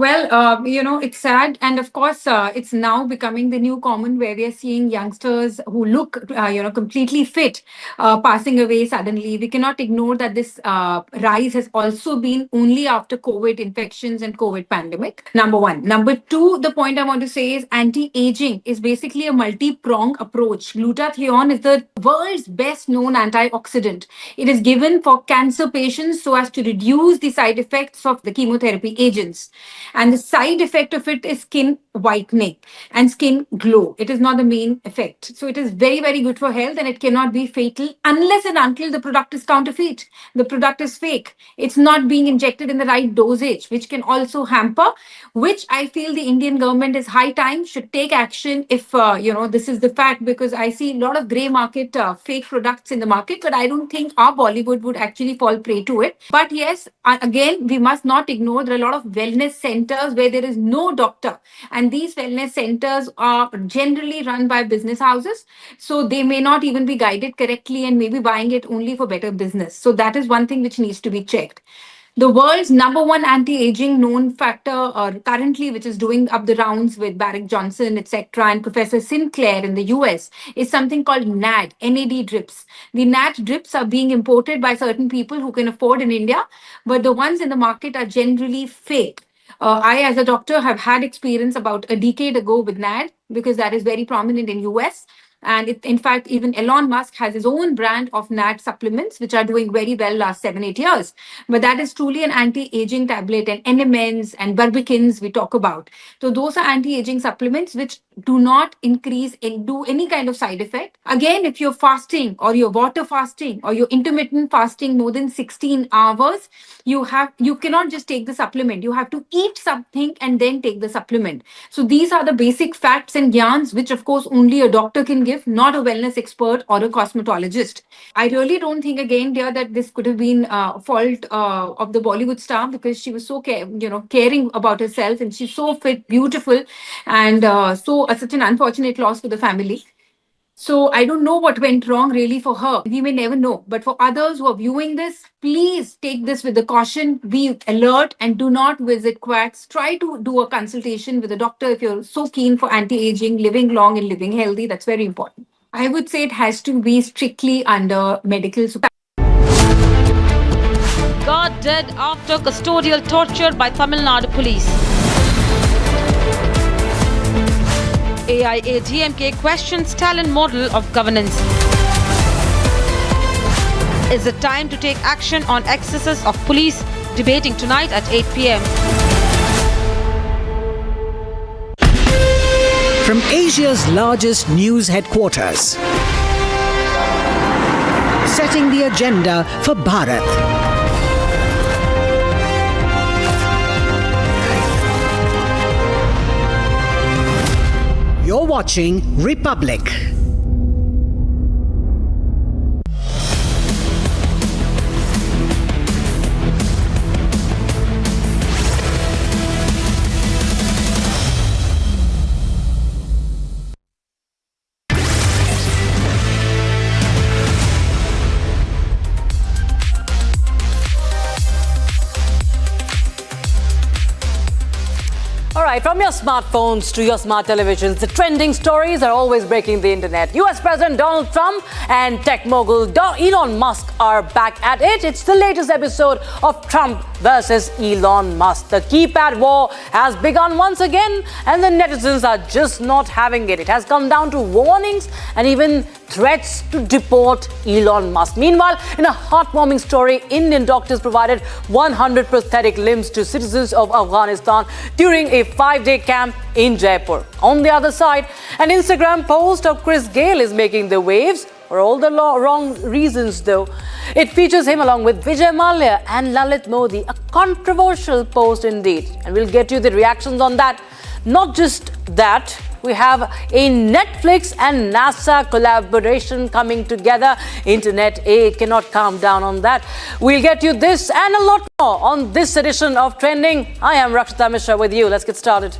[SPEAKER 20] Well, it's sad. And of course, it's now becoming the new common where we are seeing youngsters who look, completely fit, passing away suddenly. We cannot ignore that this rise has also been only after COVID infections and COVID pandemic. Number one. Number two, the point I want to say is anti-aging is basically a multi-pronged approach. Glutathione is the world's best known antioxidant. It is given for cancer patients so as to reduce the side effects of the chemotherapy agents. And the side effect of it is skin whitening and skin glow. It is not the main effect. So it is very, very good for health, and it cannot be fatal unless and until the product is counterfeit. The product is fake. It's not being injected in the right dosage, which can also hamper, which I feel the Indian government is high time should take action if, this is the fact, because I see a lot of grey market fake products in the market, but I don't think our Bollywood would actually fall prey to it. But yes, again, we must not ignore there are a lot of wellness centers where there is no doctor, and these wellness centers are generally run by business houses, so they may not even be guided correctly and maybe buying it only for better business. So that is one thing which needs to be checked. The world's number one anti-aging known factor currently, which is doing up the rounds with Barrick Johnson, etc., and Professor Sinclair in the US, is something called NAD, NAD drips. The NAD drips are being imported by certain people who can afford in India, but the ones in the market are generally fake. I, as a doctor, have had experience about a decade ago with NAD, because that is very prominent in US. And in fact, even Elon Musk has his own brand of NAD supplements, which are doing very well last 7-8 years. But that is truly an anti-aging tablet, and NMNs and Barbicans we talk about. So those are anti-aging supplements which do not increase and do any kind of side effect. Again, if you're fasting or you're water fasting or you're intermittent fasting more than 16 hours, you cannot just take the supplement. You have to eat something and then take the supplement. So these are the basic facts and gyans, which of course only a doctor can give, not a wellness expert or a cosmetologist. I really don't think, again, dear, that this could have been a fault of the Bollywood star, because she was so caring about herself, and she's so fit, beautiful, and such an unfortunate loss for the family. So I don't know what went wrong really for her. We may never know. But for others who are viewing this, please take this with the caution. Be alert and do not visit quacks. Try to do a consultation with a doctor if you're so keen for anti-aging, living long and living healthy. That's very important. I would say it has to be strictly under medical supervision.
[SPEAKER 17] God
[SPEAKER 1] dead after custodial torture by Tamil Nadu police. AIADMK questions talent model of governance. Is it time to take action on excesses of police? Debating tonight at 8 p.m.
[SPEAKER 6] From Asia's largest news headquarters, setting the agenda for Bharat. You're watching Republic.
[SPEAKER 12] All right, from your smartphones to your smart televisions, the trending stories are always breaking the internet. US President Donald Trump and tech mogul Elon Musk are back at it. It's the latest episode of Trump versus Elon Musk. The keypad war has begun once again, and the netizens are just not having it. It has come down to warnings and even threats to deport Elon Musk. Meanwhile, in a heartwarming story, Indian doctors provided 100 prosthetic limbs to citizens of Afghanistan during a 5-day camp in Jaipur. On the other side, an Instagram post of Chris Gayle is making the waves for all the wrong reasons, though. It features him along with Vijay Mallya and Lalit Modi, a controversial post indeed. And we'll get you the reactions on that. Not just that, we have a Netflix and NASA collaboration coming together. Internet A cannot calm down on that. We'll get you this and a lot more on this edition of Trending. I am Rakshita Mishra with you. Let's get started.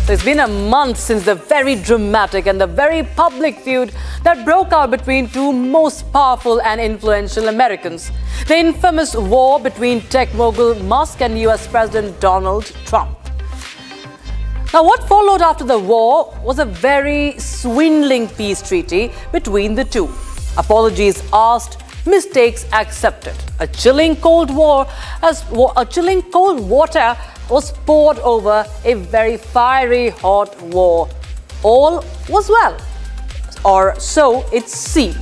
[SPEAKER 12] So it's been a month since the very dramatic and the very public feud that broke out between two most powerful and influential Americans. The infamous war between tech mogul Musk and US President Donald Trump. Now, what followed after the war was a very swindling peace treaty between the two. Apologies asked, mistakes accepted. A chilling cold water was poured over a very fiery hot war. All was well, or so it seemed.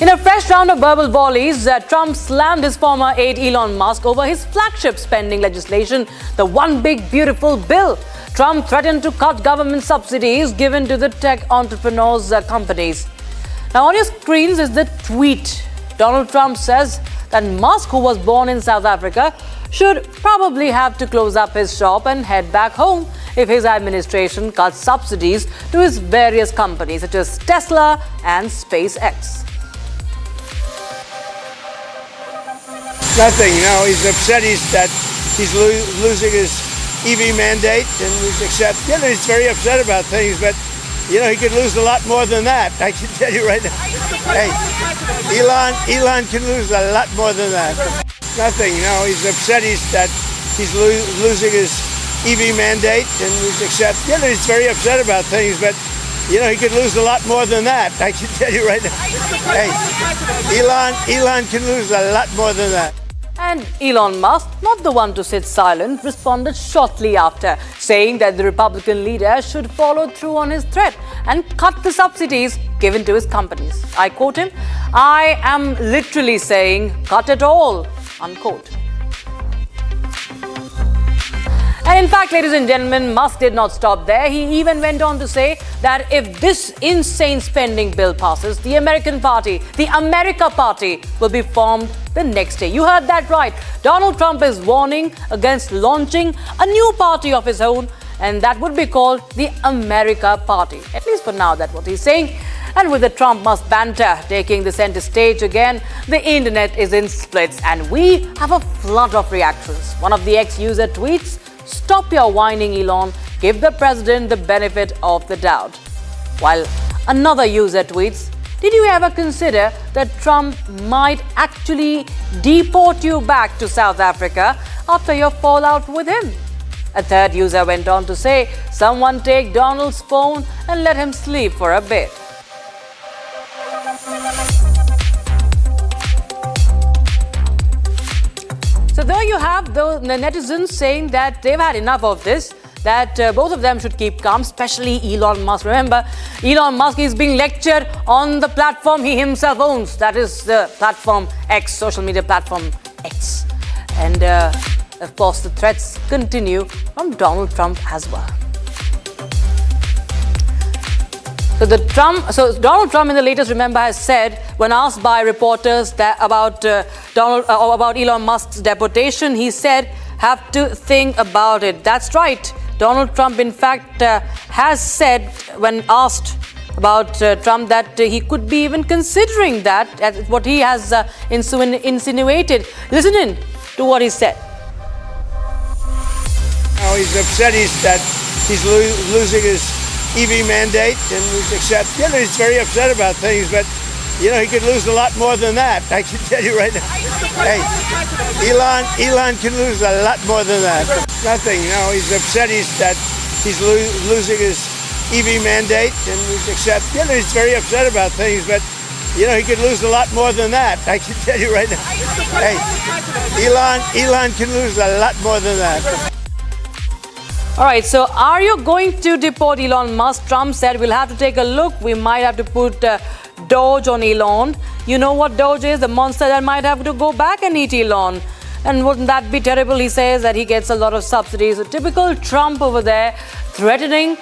[SPEAKER 12] In a fresh round of verbal volleys, Trump slammed his former aide Elon Musk over his flagship spending legislation, the One Big Beautiful Bill. Trump threatened to cut government subsidies given to the tech entrepreneurs' companies. Now on your screens is the tweet. Donald Trump says that Musk, who was born in South Africa, should probably have to close up his shop and head back home if his administration cuts subsidies to his various companies such as Tesla and SpaceX.
[SPEAKER 3] Nothing, he's upset that he's losing his EV mandate, and he's very upset about things, but he could lose a lot more than that. I can tell you right now. Hey, Elon can lose a lot more than that. Nothing, he's upset that he's losing his EV mandate, and he's very upset about things, but he could lose a lot more than that. I can tell you right now. Hey, Elon can lose a lot more than that.
[SPEAKER 12] And Elon Musk, not the one to sit silent, responded shortly after, saying that the Republican leader should follow through on his threat and cut the subsidies given to his companies. I quote him, "I am literally saying, cut it all," unquote. And in fact, ladies and gentlemen, Musk did not stop there. He even went on to say that if this insane spending bill passes, the American Party, the America Party, will be formed the next day. You heard that right. Donald Trump is warning against launching a new party of his own, and that would be called the America Party. At least for now, that's what he's saying. And with the Trump-Musk banter taking the center stage again, the internet is in splits, and we have a flood of reactions. One of the ex-user tweets, "Stop your whining, Elon. Give the president the benefit of the doubt." While another user tweets, "Did you ever consider that Trump might actually deport you back to South Africa after your fallout with him?" A third user went on to say, "Someone take Donald's phone and let him sleep for a bit." So there you have the netizens saying that they've had enough of this, that both of them should keep calm, especially Elon Musk. Remember, Elon Musk is being lectured on the platform he himself owns. That is the platform X, social media platform X. And of course, the threats continue from Donald Trump as well. So Donald Trump in the latest, remember, has said, when asked by reporters that about Elon Musk's deportation, he said, "Have to think about it." That's right. Donald Trump, in fact, has said, when asked about Trump, that he could be even considering that, what he has insinuated. Listen in to what he said.
[SPEAKER 3] Now he's upset that he's losing his EV mandate, and he's very upset about things, but he could lose a lot more than that. I can tell you right now. Hey, Elon can lose a lot more than that. Nothing. He's upset that he's losing his EV mandate, and he's very upset about things, but he could lose a lot more than that. I can tell you right now. Hey, Elon can lose a lot more than that.
[SPEAKER 12] All right, so are you going to deport Elon Musk? Trump said we'll have to take a look. We might have to put Doge on Elon. You know what Doge is? The monster that might have to go back and eat Elon. And wouldn't that be terrible? He says that he gets a lot of subsidies. A typical Trump over there, threatening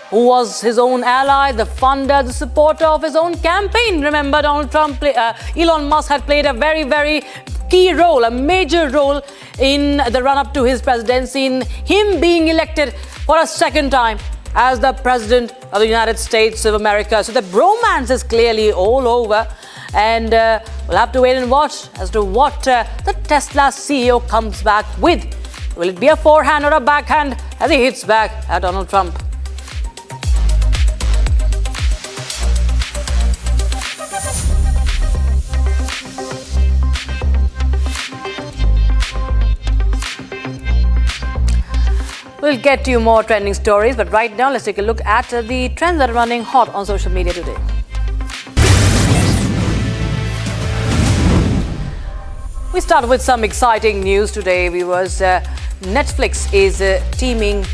[SPEAKER 12] who was his own ally, the funder, the supporter of his own campaign. Remember, Elon Musk had played a very, very key role, a major role in the run-up to his presidency, in him being elected for a second time as the President of the United States of America. So the bromance is clearly all over, and we'll have to wait and watch as to what the Tesla CEO comes back with. Will it be a forehand or a backhand as he hits back at Donald Trump? We'll get to you more trending stories, but right now let's take a look at the trends that are running hot on social media today. We start with some exciting news today, viewers. Netflix is teaming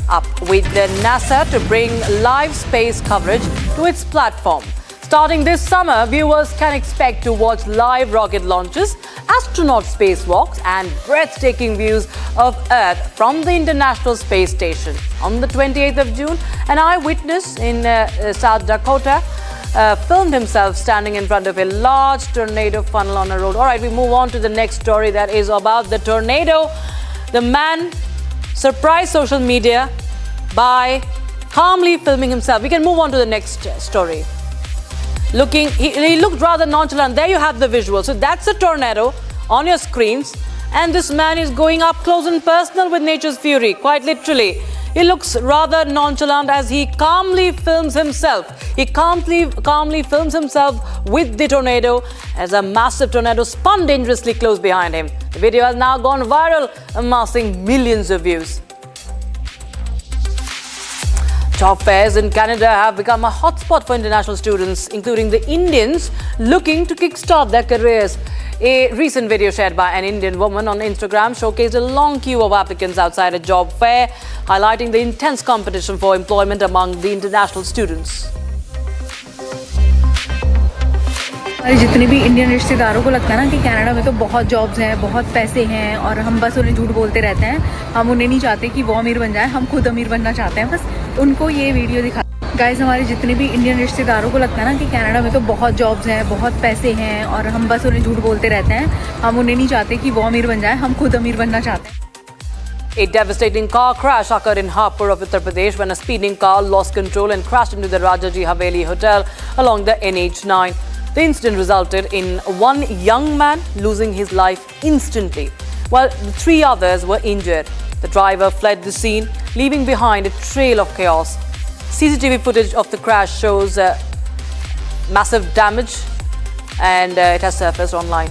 [SPEAKER 12] up with NASA to bring live space coverage to its platform. Starting this summer, viewers can expect to watch live rocket launches, astronaut spacewalks, and breathtaking views of Earth from the International Space Station. On the 28th of June, an eyewitness in South Dakota filmed himself standing in front of a large tornado funnel on a road. All right, we move on to the next story that is about the tornado. The man surprised social media by calmly filming himself. We can move on to the next story. He looked rather nonchalant. There you have the visual. So that's a tornado on your screens, and this man is going up close and personal with nature's fury, quite literally. He looks rather nonchalant as he calmly films himself. He calmly films himself with the tornado as a massive tornado spun dangerously close behind him. The video has now gone viral, amassing millions of views. Job fairs in Canada have become a hotspot for international students, including the Indians looking to kickstart their careers. A recent video shared by an Indian woman on Instagram showcased a long queue of applicants outside a job fair, highlighting the intense competition for employment among the international students.
[SPEAKER 20] हमारे जितने भी Indian रिश्तेदारों को लगता है ना कि Canada में तो बहुत जॉब्स हैं, बहुत पैसे हैं, और हम बस उन्हें झूठ बोलते रहते हैं. हम उन्हें नहीं चाहते कि वो अमीर बन जाए, हम खुद अमीर बनना चाहते हैं. बस उनको ये वीडियो दिखा. गाइस, हमारे जितने भी इंडियन रिश्तेदारों को लगता है ना कि कनाडा में तो बहुत जॉब्स हैं, बहुत पैसे हैं, और हम बस उन्हें झूठ बोलते रहते हैं. हम उन्हें नहीं चाहते कि वो अमीर बन जाए, हम खुद अमीर बनना चाहते हैं.
[SPEAKER 12] A devastating car crash occurred in Hapur of Uttar Pradesh when a speeding car lost control and crashed into the Rajaji Haveli Hotel along the NH9. The incident resulted in one young man losing his life instantly, while the three others were injured. The driver fled the scene, leaving behind a trail of chaos. CCTV footage of the crash shows massive damage, and it has surfaced online.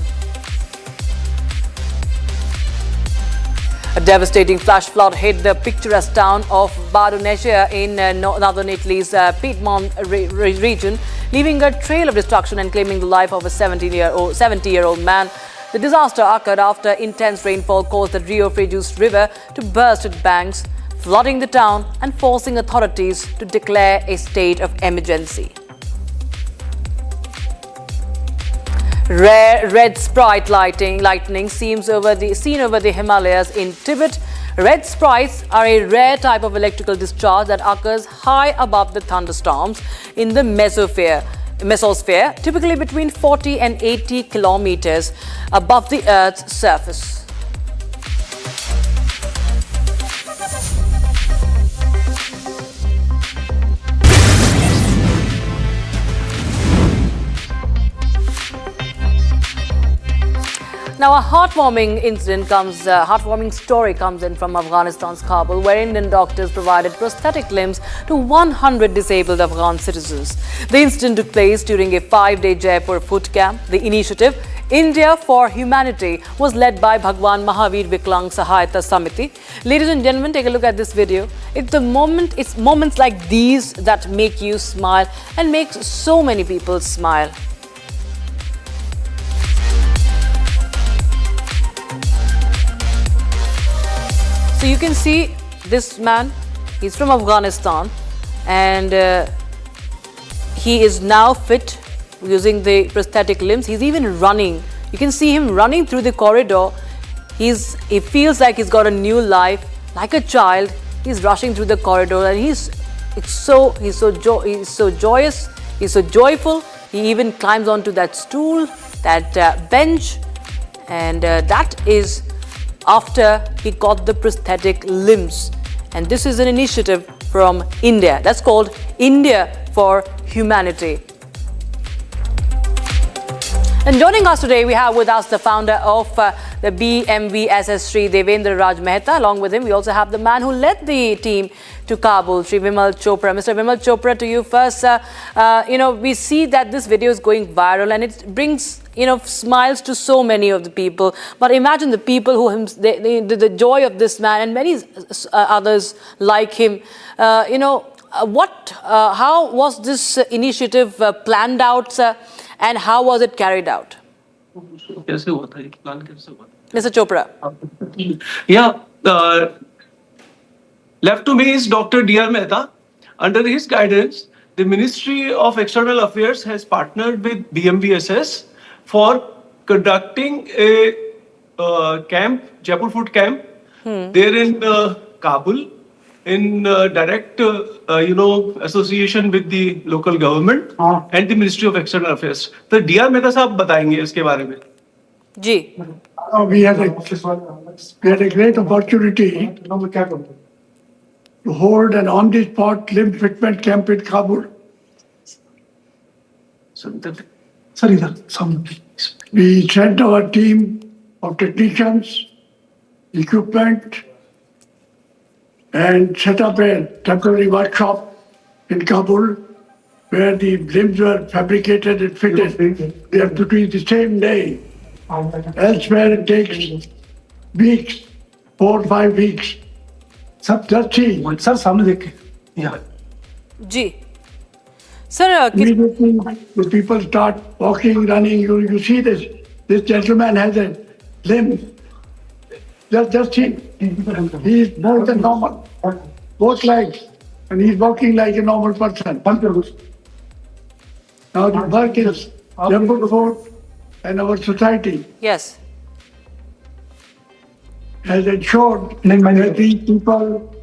[SPEAKER 12] A devastating flash flood hit the picturesque town of Madurai in northern Italy's Piedmont region, leaving a trail of destruction and claiming the life of a 70-year-old man. The disaster occurred after intense rainfall caused the Rio Frejus River to burst its banks, flooding the town and forcing authorities to declare a state of emergency. Rare red sprite lightning seen over the Himalayas in Tibet. Red sprites are a rare type of electrical discharge that occurs high above the thunderstorms in the mesosphere, typically between 40 and 80 kilometers above the Earth's surface. Now, a heartwarming story comes in from Afghanistan's Kabul, where Indian doctors provided prosthetic limbs to 100 disabled Afghan citizens. The incident took place during a 5-day Jaipur foot camp. The initiative, India for Humanity, was led by Bhagwan Mahavir Viklang Sahayata Samiti. Ladies and gentlemen, take a look at this video. It's moments like these that make you smile and make so many people smile. So you can see this man, he's from Afghanistan, and he is now fit using the prosthetic limbs. He's even running. You can see him running through the corridor. He feels like he's got a new life, like a child. He's rushing through the corridor, and he's so joyous. He's so joyful. He even climbs onto that stool, that bench, and that is after he got the prosthetic limbs. And this is an initiative from India. That's called India for Humanity. And joining us today, we have with us the founder of the BMVSS, Sri Devendra Raj Mehta. Along with him, we also have the man who led the team to Kabul, Sri Vimal Chopra. Mr. Vimal Chopra, to you first. We see that this video is going viral and it brings smiles to so many of the people. But imagine the people who the joy of this man and many others like him. How was this initiative planned out, and how was it carried out? Mr. Chopra.
[SPEAKER 4] Yeah, left to me is Dr. D.R. Mehta. Under his guidance, the Ministry of External Affairs has partnered with BMVSS for conducting a camp, Jaipur Foot Camp, there in Kabul, in direct, association with the local government and the Ministry of External Affairs. So, D.R. Mehta साहब बताएंगे इसके बारे में.
[SPEAKER 12] जी.
[SPEAKER 19] We had a great opportunity to hold an on-the-spot limb fitment camp in Kabul. We sent our team of technicians, equipment, and set up a temporary workshop in Kabul where the limbs were fabricated and fitted. They have to do it the same day. Elsewhere it takes weeks, 4 or 5 weeks. Just see. Sir, सामने देख. Yeah.
[SPEAKER 12] Ji. Sir,
[SPEAKER 19] immediately the people start walking, running. You see this. This gentleman has a limb. Just see. He is more than normal. Both legs. And he's walking like a normal person. Now the work is Jaipur Fort and our society.
[SPEAKER 12] Yes.
[SPEAKER 19] Has ensured that these people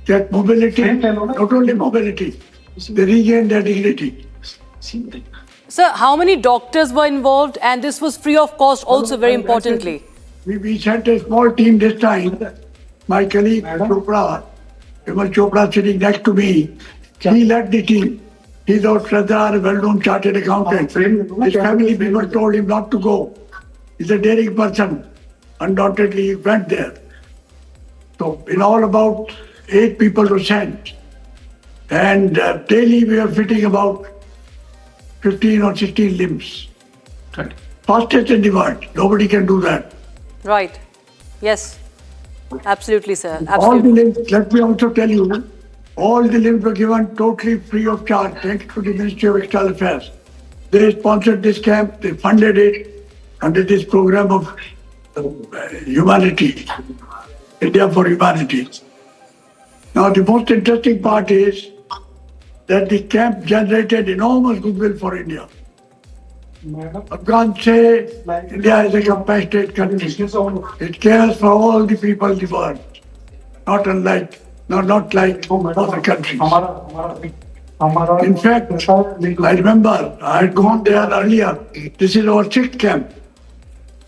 [SPEAKER 19] get mobility, not only mobility, they regain their dignity.
[SPEAKER 12] Sir, how many doctors were involved? And this was free of cost also, very importantly.
[SPEAKER 19] We sent a small team this time. My colleague Chopra, Vimal Chopra sitting next to me, he led the team. He's our Shraddha, a well-known chartered accountant. His family people told him not to go. He's a daring person. Undoubtedly, he went there. So, in all, about 8 people were sent. And daily we are fitting about 15 or 16 limbs. Fastest in the world. Nobody can do that.
[SPEAKER 12] Right. Yes. Absolutely, sir.
[SPEAKER 19] All the
[SPEAKER 12] Absolutely.
[SPEAKER 19] links, let me also tell you, all the links were given totally free of charge, thanks to the Ministry of External Affairs. They sponsored this camp, they funded it under this program of humanity, India for Humanity. Now, the most interesting part is that the camp generated enormous goodwill for India. Afghans say India is a compassionate country. It cares for all the people in the world, not like other countries. In fact, I remember I had gone there earlier. This is our 6th camp.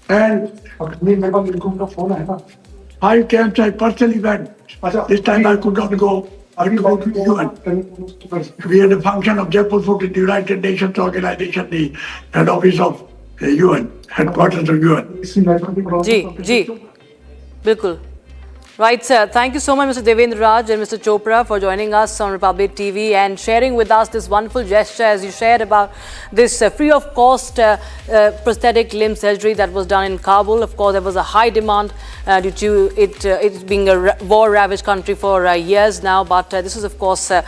[SPEAKER 19] And 5 camps I personally went. This time I could not go. I had to go to the UN. We had a function of Jaipur Foot in the United Nations Organization, the head office of the UN, headquarters of UN.
[SPEAKER 12] Ji, bilkul. Right, sir. Thank you so much, Mr. Devendra Raj and Mr. Chopra, for joining us on Republic TV and sharing with us this wonderful gesture as you shared about this free of cost prosthetic limb surgery that was done in Kabul. Of course, there was a high demand due to it being a war-ravaged country for years now. But this is, of course, a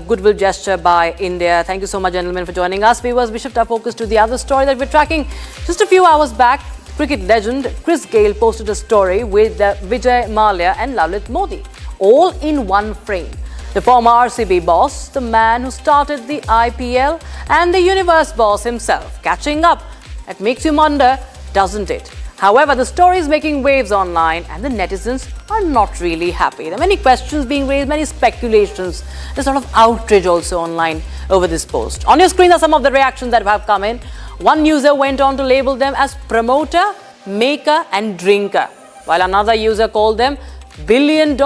[SPEAKER 12] goodwill gesture by India. Thank you so much, gentlemen, for joining us. Viewers, we shift our focus to the other story that we're tracking. Just a few hours back, cricket legend Chris Gayle posted a story with Vijay Mallya and Lalit Modi, all in one frame. The former RCB boss, the man who started the IPL, and the universe boss himself catching up. It makes you wonder, doesn't it? However, the story is making waves online and the netizens are not really happy. There are many questions being raised, many speculations. There's a lot of outrage also online over this post. On your screen are some of the reactions that have come in. One user went on to label them as promoter, maker and drinker, while another user called them $1 billion.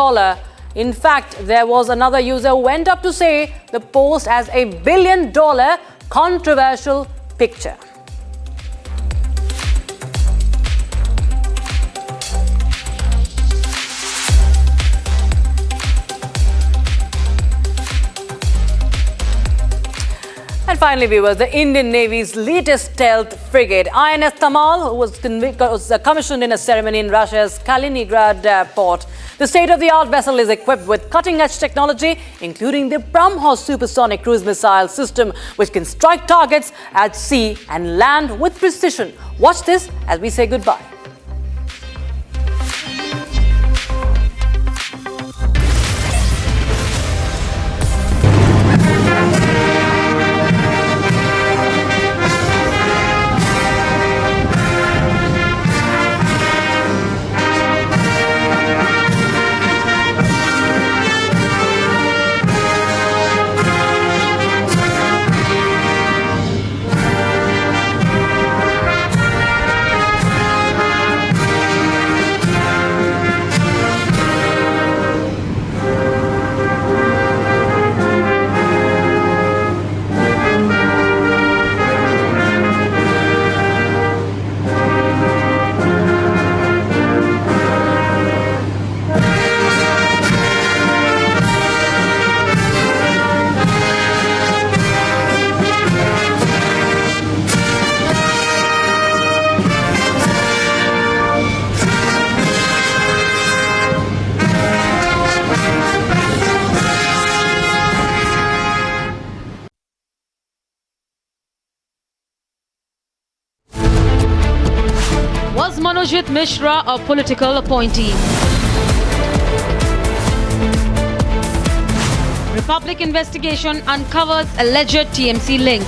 [SPEAKER 12] In fact, there was another user who went up to say the post as a $1 billion controversial picture. And finally, viewers, the Indian Navy's latest stealth frigate, INS Tamal, was commissioned in a ceremony in Russia's Kaliningrad port. The state-of-the-art vessel is equipped with cutting-edge technology, including the BrahMos supersonic cruise missile system, which can strike targets at sea and land with precision. Watch this as we say goodbye.
[SPEAKER 1] Was Manojit Mishra a political appointee? Republic investigation uncovers alleged TMC link.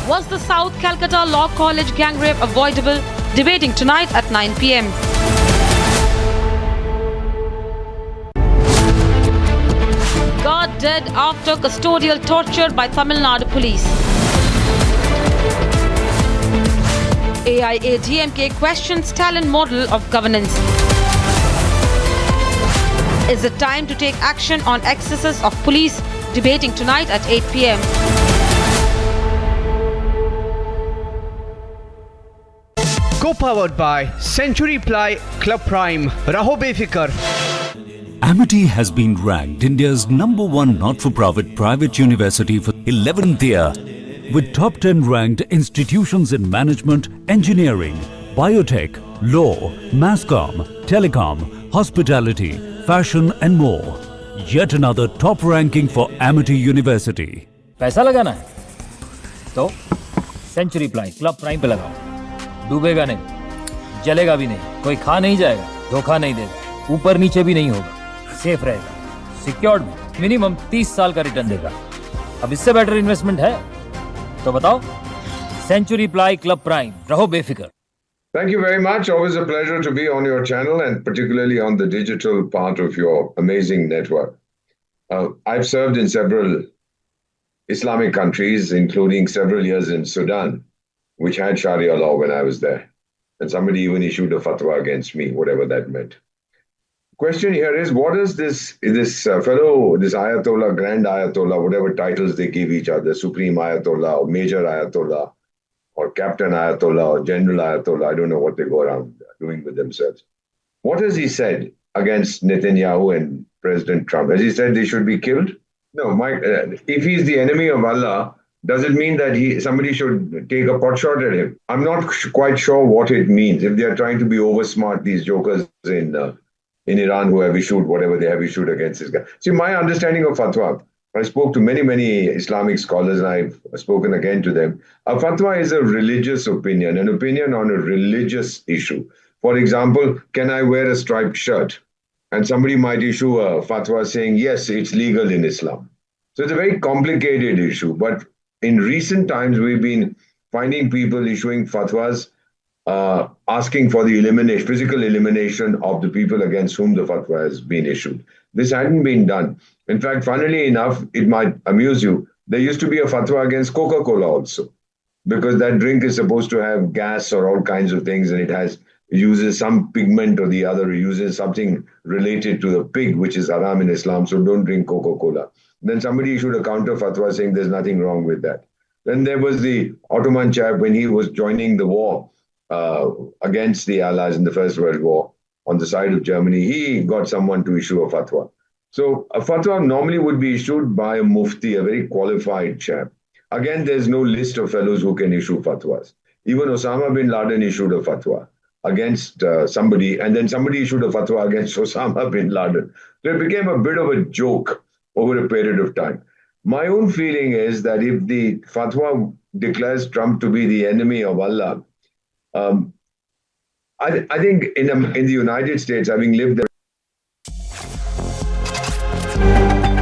[SPEAKER 1] Was the South Calcutta Law College gang rape avoidable? Debating tonight at 9 p.m. God dead after custodial torture by Tamil Nadu police. AIADMK questions talent model of governance. Is it time to take action on excesses of police? Debating tonight at 8 p.m.
[SPEAKER 5] Co-powered by Century Ply Club Prime. Raho befikar.
[SPEAKER 21] Amity has been ranked India's #1 not-for-profit private university for 11th year, with top 10 ranked institutions in management, engineering, biotech, law, masscom, telecom, hospitality, fashion and more. Yet another top ranking for Amity University.
[SPEAKER 11] पैसा लगाना है तो century ply club prime पे लगाओ। डूबेगा नहीं, जलेगा भी नहीं, कोई खा नहीं जाएगा, धोखा नहीं देगा, ऊपर नीचे भी नहीं होगा, सेफ रहेगा, सिक्योर्ड भी, मिनिमम 30 साल का रिटर्न देगा। अब इससे बेटर इन्वेस्टमेंट है तो बताओ। सेंचुरी प्लाई क्लब प्राइम, रहो बेफिक्र।
[SPEAKER 24] Thank you very much. Always a pleasure to be on your channel and particularly on the digital part of your amazing network. I've served in several Islamic countries, including several years in Sudan, which had Sharia law when I was there. And somebody even issued a fatwa against me, whatever that meant. Question here is, what is this fellow, this Ayatollah, Grand Ayatollah, whatever titles they give each other, Supreme Ayatollah or Major Ayatollah, or Captain Ayatollah or General Ayatollah, I don't know what they go around doing with themselves. What has he said against Netanyahu and President Trump? Has he said they should be killed? No, if he's the enemy of Allah, does it mean that somebody should take a pot shot at him? I'm not quite sure what it means. If they're trying to be oversmart, these jokers in Iran who have issued whatever they have issued against this guy. See, my understanding of fatwa, I spoke to many Islamic scholars and I've spoken again to them. A fatwa is a religious opinion, an opinion on a religious issue. For example, can I wear a striped shirt? And somebody might issue a fatwa saying, yes, it's legal in Islam. So it's a very complicated issue. But in recent times, we've been finding people issuing fatwas asking for the physical elimination of the people against whom the fatwa has been issued. This hadn't been done. In fact, funnily enough, it might amuse you, there used to be a fatwa against Coca-Cola also, because that drink is supposed to have gas or all kinds of things, and it uses some pigment or the other, uses something related to the pig, which is haram in Islam, so don't drink Coca-Cola. Then somebody issued a counter fatwa saying there's nothing wrong with that. Then there was the Ottoman chap when he was joining the war against the Allies in the First World War on the side of Germany. He got someone to issue a fatwa. So a fatwa normally would be issued by a mufti, a very qualified chap. Again, there's no list of fellows who can issue fatwas. Even Osama bin Laden issued a fatwa against somebody, and then somebody issued a fatwa against Osama bin Laden. So it became a bit of a joke over a period of time. My own feeling is that if the fatwa declares Trump to be the enemy of Allah, I think in the United States, having lived there,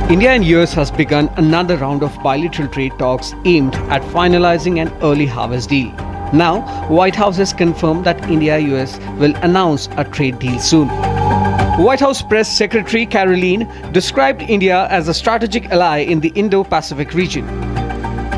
[SPEAKER 5] India and US has begun another round of bilateral trade talks aimed at finalizing an early harvest deal. Now, White House has confirmed that India-US will announce a trade deal soon. White House Press Secretary Caroline described India as a strategic ally in the Indo-Pacific region.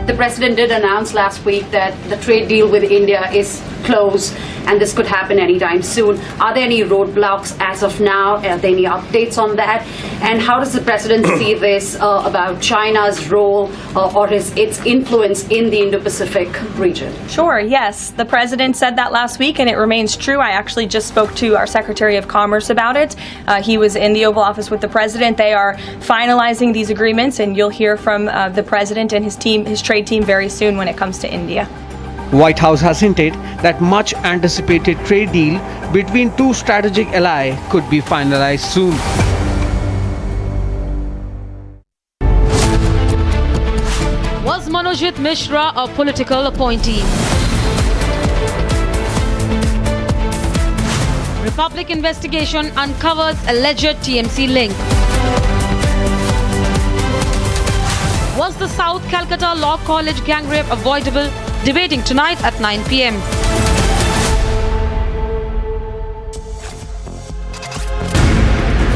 [SPEAKER 13] The president did announce last week that the trade deal with India is close and this could happen anytime soon. Are there any roadblocks as of now? Are there any updates on that? And how does the president see this about China's role or its influence in the Indo-Pacific region?
[SPEAKER 14] Sure, yes. The president said that last week and it remains true. I actually just spoke to our Secretary of Commerce about it. He was in the Oval Office with the president. They are finalizing these agreements and you'll hear from the president and his team, his trade team, very soon when it comes to India.
[SPEAKER 5] White House has hinted that much anticipated trade deal between two strategic allies could be finalized soon.
[SPEAKER 1] Was Manojit Mishra a political appointee? Republic investigation uncovers alleged TMC link. Was the South Calcutta Law College gang rape avoidable? Debating tonight at 9 p.m.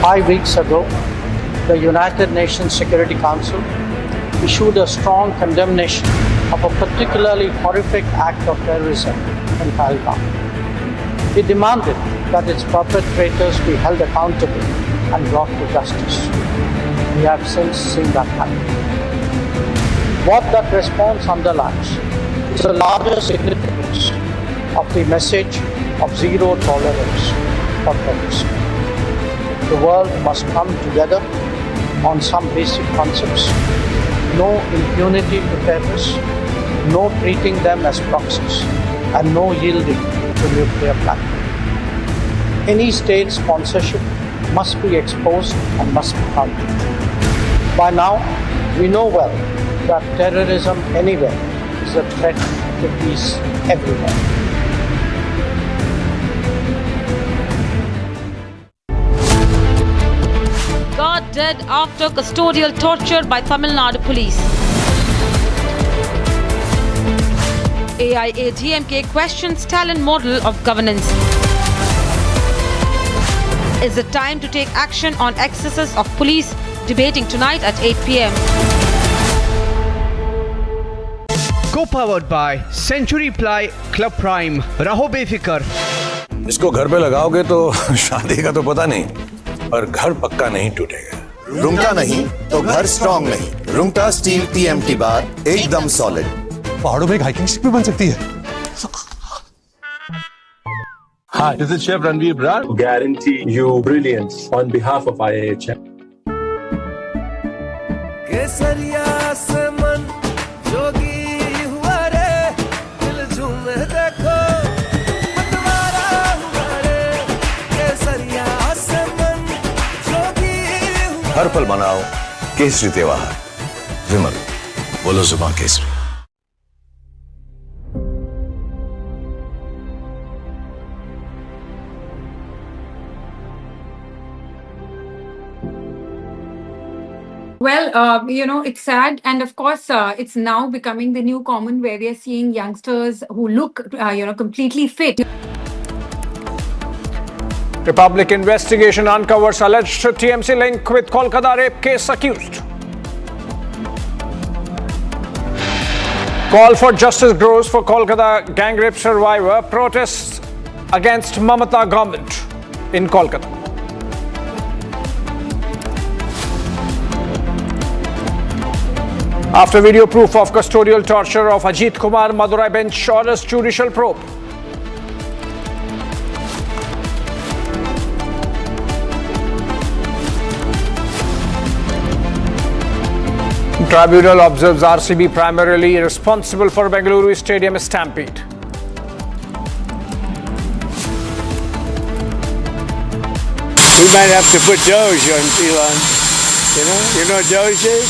[SPEAKER 22] Five weeks ago, the United Nations Security Council issued a strong condemnation of a particularly horrific act of terrorism in Pahalgam. It demanded that its perpetrators be held accountable and brought to justice. We have since seen that happen. What that response underlines is the larger significance of the message of zero tolerance for terrorism. The world must come together on some basic concepts. No impunity to terrorists, no treating them as proxies, and no yielding to nuclear platforms. any state sponsorship must be exposed and must be countered. By now, we know well that terrorism anywhere is a threat to peace everywhere.
[SPEAKER 1] God dead after custodial torture by Tamil Nadu police. AIADMK questions talent model of governance. Is it time to take action on excesses of police? Debating tonight at 8 p.m.
[SPEAKER 5] Co-powered by Century Ply Club Prime. Raho befikar.
[SPEAKER 8] इसको घर पे लगाओगे तो शादी का तो पता नहीं, पर घर पक्का नहीं टूटेगा।
[SPEAKER 16] रूंगटा नहीं तो घर स्ट्रॉन्ग नहीं। रूंगटा स्टील TMT बार एकदम सॉलिड।
[SPEAKER 9] पहाड़ों में हाइकिंग शिप भी बन सकती है। Hi, this is Chef Ranveer Brar. Guarantee you brilliance on behalf of IIHM.
[SPEAKER 2] केसरिया से मन जोगी हुआ रे, दिल झूमे देखो मतवारा हुआ रे। केसरिया से मन जोगी हुआ।
[SPEAKER 8] हर पल मनाओ केसरी त्योहार। विमल, बोलो जुबान Kesari.
[SPEAKER 20] Well, it's sad. And of course, it's now becoming the new common where we are seeing youngsters who look, completely fit.
[SPEAKER 7] Republic investigation uncovers alleged TMC link with Kolkata rape case accused. Call for justice grows for Kolkata gang rape survivor. Protests against Mamata government in Kolkata. After video proof of custodial torture of Ajith Kumar, Madurai bench orders judicial probe. Tribunal observes RCB primarily responsible for Bengaluru Stadium stampede.
[SPEAKER 3] We might have to put Doge on Elon. You know what Doge is?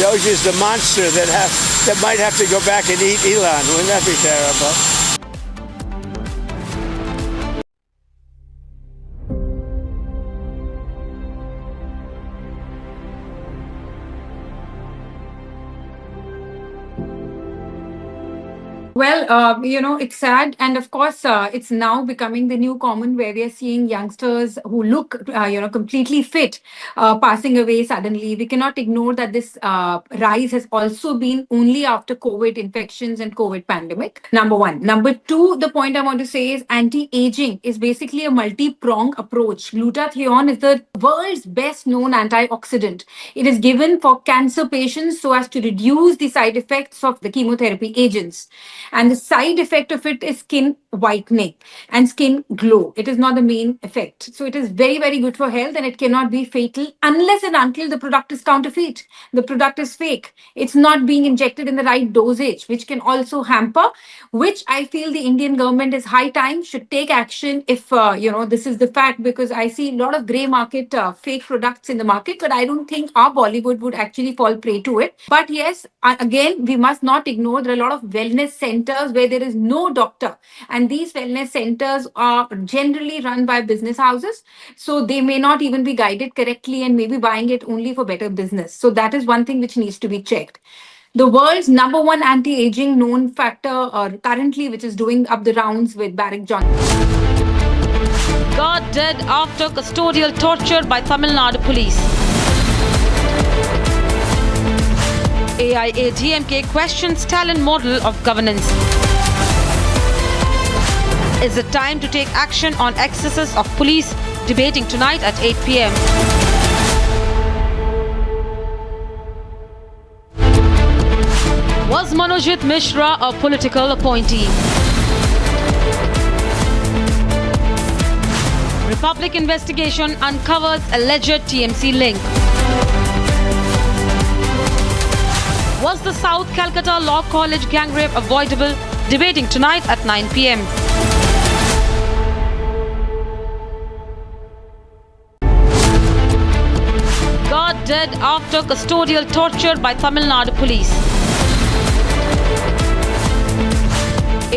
[SPEAKER 3] Doge is the monster that might have to go back and eat Elon. Wouldn't that be terrible?
[SPEAKER 20] Well, it's sad. And of course, it's now becoming the new common where we are seeing youngsters who look, completely fit, passing away suddenly. We cannot ignore that this rise has also been only after COVID infections and COVID pandemic. Number one. Number two, the point I want to say is anti-aging is basically a multi-pronged approach. Glutathione is the world's best known antioxidant. It is given for cancer patients so as to reduce the side effects of the chemotherapy agents. And the side effect of it is skin whitening and skin glow. It is not the main effect. So it is very, very good for health and it cannot be fatal unless and until the product is counterfeit. The product is fake. It's not being injected in the right dosage, which can also hamper, which I feel the Indian government is high time should take action if, this is the fact, because I see a lot of grey market fake products in the market, but I don't think our Bollywood would actually fall prey to it. But yes, again, we must not ignore there are a lot of wellness centers where there is no doctor, and these wellness centers are generally run by business houses, so they may not even be guided correctly and maybe buying it only for better business. So that is one thing which needs to be checked. The world's number one anti-aging known factor currently, which is doing up the rounds with Barrick Johnson.
[SPEAKER 1] God dead after custodial torture by Tamil Nadu police. AIADMK questions talent model of governance. Is it time to take action on excesses of police? Debating tonight at 8 p.m. Was Manojit Mishra a political appointee? Republic investigation uncovers alleged TMC link. Was the South Calcutta Law College gang rape avoidable? Debating tonight at 9 p.m. dead after custodial torture by Tamil Nadu police.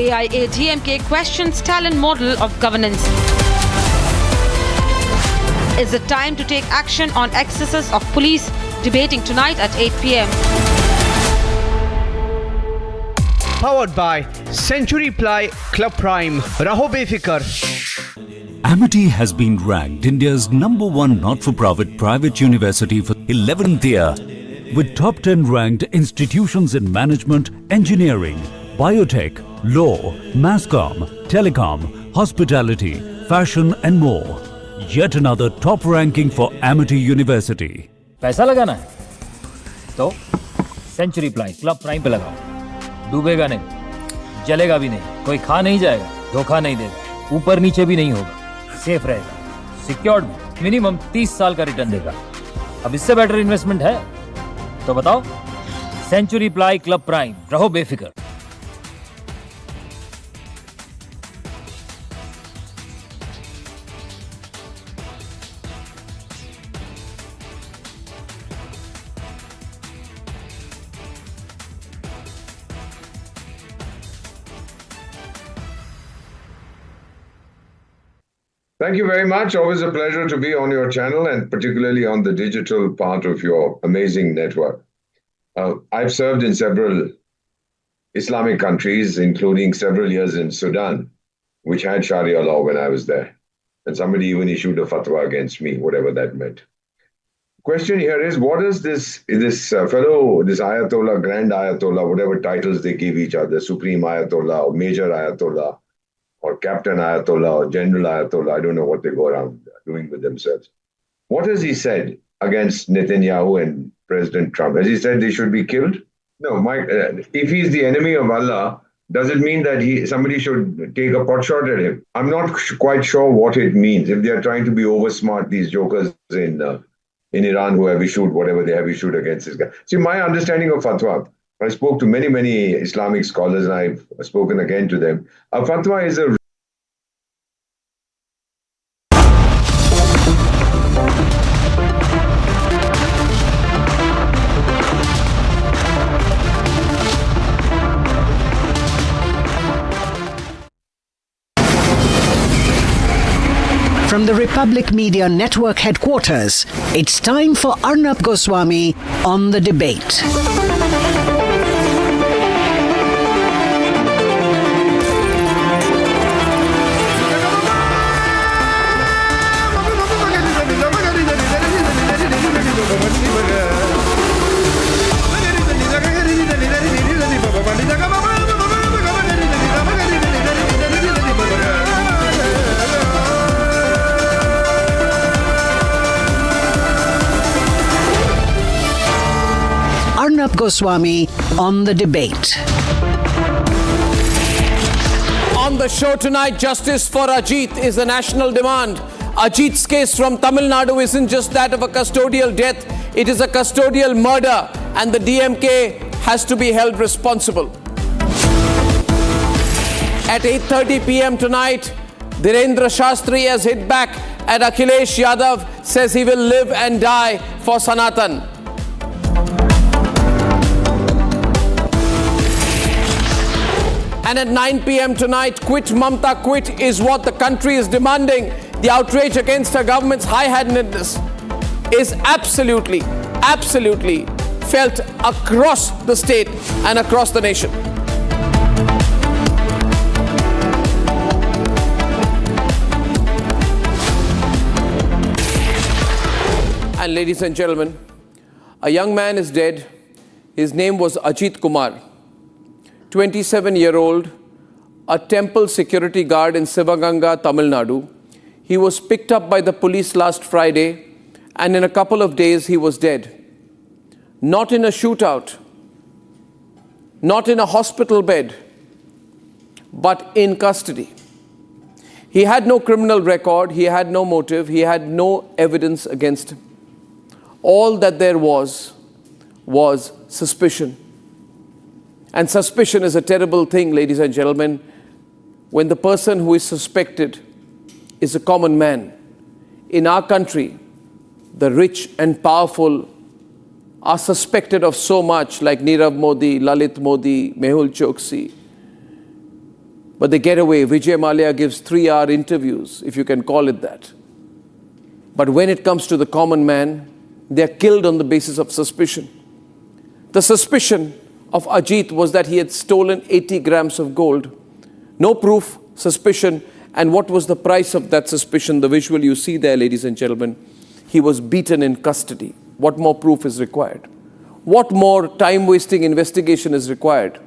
[SPEAKER 1] AIADMK questions talent model of governance. Is it time to take action on excesses of police? Debating tonight at 8 p.m.
[SPEAKER 7] Powered by Century Ply Club Prime. Raho befikar.
[SPEAKER 21] Amity has been ranked India's #1 not-for-profit private university for 11th year, with top 10 ranked institutions in management, engineering, biotech, law, masscom, telecom, hospitality, fashion and more. Yet another top ranking for Amity University.
[SPEAKER 11] पैसा लगाना है तो century ply club prime पे लगाओ, डूबेगा नहीं, जलेगा भी नहीं, कोई खा नहीं जाएगा, धोखा नहीं देगा, ऊपर नीचे भी नहीं होगा, सेफ रहेगा, सिक्योर्ड में मिनिमम 30 साल का रिटर्न देगा। अब इससे बेटर इन्वेस्टमेंट है तो बताओ। सेंचुरी प्लाई क्लब प्राइम, रहो बेफिक्र।
[SPEAKER 24] Thank you very much. Always a pleasure to be on your channel and particularly on the digital part of your amazing network. I've served in several Islamic countries, including several years in Sudan, which had Sharia law when I was there. And somebody even issued a fatwa against me, whatever that meant. Question here is, what is this fellow, this Ayatollah, Grand Ayatollah, whatever titles they give each other, Supreme Ayatollah or Major Ayatollah, or Captain Ayatollah or General Ayatollah, I don't know what they go around doing with themselves. What has he said against Netanyahu and President Trump? Has he said they should be killed? No, if he's the enemy of Allah, does it mean that somebody should take a pot shot at him? I'm not quite sure what it means. If they're trying to be oversmart, these jokers in Iran who have issued whatever they have issued against this guy. See, my understanding of fatwa, I spoke to many, many Islamic scholars and I've spoken again to them. A fatwa is a
[SPEAKER 6] From the Republic Media Network headquarters, it's time for Arnab Goswami on the debate. Arnab Goswami on the debate.
[SPEAKER 10] On the show tonight, justice for Ajith is a national demand. Ajith's case from Tamil Nadu isn't just that of a custodial death, it is a custodial murder, and the DMK has to be held responsible. At 8:30 p.m. tonight, Dhirendra Shastri has hit back at Akhilesh Yadav, says he will live and die for Sanatan. And at 9 p.m. tonight, quit Mamta, quit is what the country is demanding. The outrage against her government's high-handedness is absolutely felt across the state and across the nation. And ladies and gentlemen, a young man is dead. His name was Ajith Kumar. 27-year-old, a temple security guard in Sivaganga, Tamil Nadu. He was picked up by the police last Friday, and in a couple of days he was dead. Not in a shootout, not in a hospital bed, but in custody. He had no criminal record, he had no motive, he had no evidence against him. All that there was suspicion. And suspicion is a terrible thing, ladies and gentlemen, when the person who is suspected is a common man. In our country, the rich and powerful are suspected of so much, like Nirav Modi, Lalit Modi, Mehul Choksi. But they get away. Vijay Mallya gives 3-hour interviews, if you can call it that. But when it comes to the common man, they are killed on the basis of suspicion. The suspicion of Ajith was that he had stolen 80 grams of gold. No proof, suspicion. And what was the price of that suspicion? The visual you see there, ladies and gentlemen. He was beaten in custody. What more proof is required? What more time-wasting investigation is required?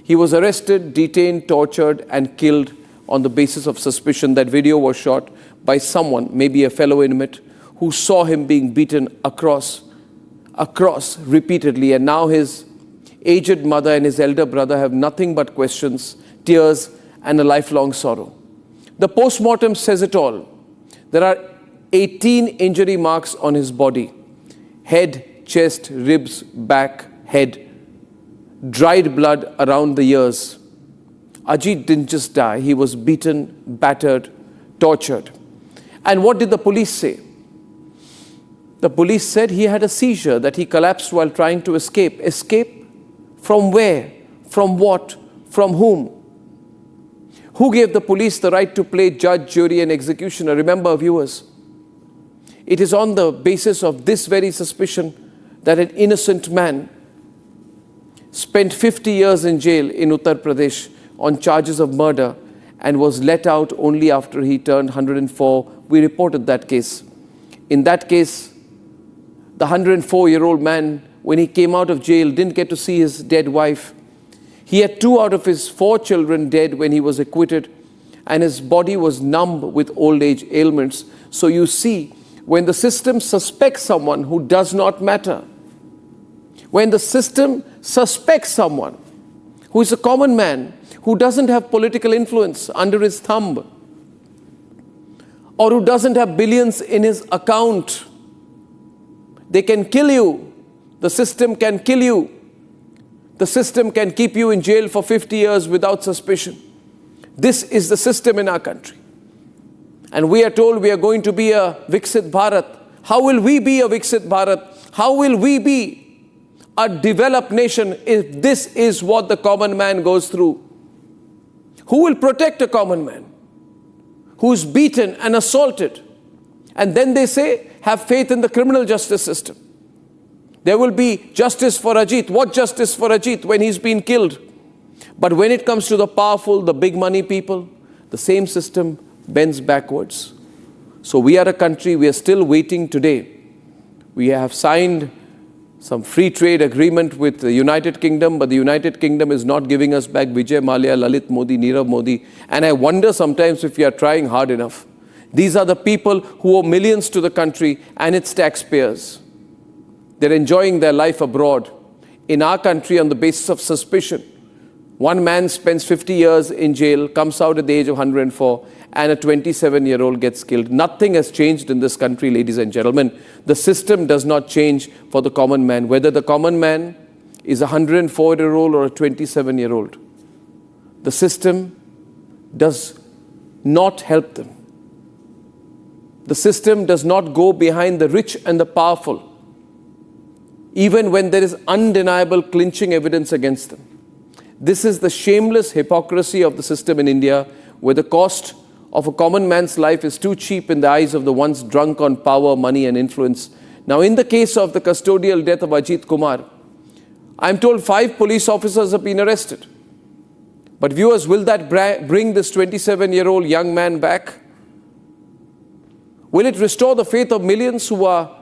[SPEAKER 10] He was arrested, detained, tortured, and killed on the basis of suspicion. That video was shot by someone, maybe a fellow inmate, who saw him being beaten across repeatedly. And now his aged mother and his elder brother have nothing but questions, tears, and a lifelong sorrow. The post-mortem says it all. There are 18 injury marks on his body. Head, chest, ribs, back, head. Dried blood around the ears. Ajith didn't just die. He was beaten, battered, tortured. And what did the police say? The police said he had a seizure, that he collapsed while trying to escape. Escape? From where? From what? From whom? Who gave the police the right to play judge, jury, and executioner? Remember, viewers, it is on the basis of this very suspicion that an innocent man spent 50 years in jail in Uttar Pradesh on charges of murder and was let out only after he turned 104. We reported that case. In that case, the 104-year-old man, when he came out of jail, didn't get to see his dead wife. He had 2 out of his 4 children dead when he was acquitted, and his body was numb with old age ailments. So you see, when the system suspects someone who does not matter, when the system suspects someone who is a common man, who doesn't have political influence under his thumb, or who doesn't have billions in his account, they can kill you. The system can kill you. The system can keep you in jail for 50 years without suspicion. This is the system in our country. And we are told we are going to be a Viksit Bharat. How will we be a Viksit Bharat? How will we be a developed nation if this is what the common man goes through? Who will protect a common man who is beaten and assaulted? And then they say, have faith in the criminal justice system. There will be justice for Ajith. What justice for Ajith when he's been killed? But when it comes to the powerful, the big money people, the same system bends backwards. So we are a country, we are still waiting today. We have signed some free trade agreement with the United Kingdom, but the United Kingdom is not giving us back Vijay Mallya, Lalit Modi, Nirav Modi. And I wonder sometimes if we are trying hard enough. These are the people who owe millions to the country and its taxpayers. They're enjoying their life abroad. In our country, on the basis of suspicion, one man spends 50 years in jail, comes out at the age of 104, and a 27-year-old gets killed. Nothing has changed in this country, ladies and gentlemen. The system does not change for the common man, whether the common man is a 104-year-old or a 27-year-old. The system does not help them. The system does not go behind the rich and the powerful, even when there is undeniable clinching evidence against them. This is the shameless hypocrisy of the system in India, where the cost of a common man's life is too cheap in the eyes of the ones drunk on power, money, and influence. Now, in the case of the custodial death of Ajith Kumar, I'm told 5 police officers have been arrested. But viewers, will that bring this 27-year-old young man back? Will it restore the faith of millions who are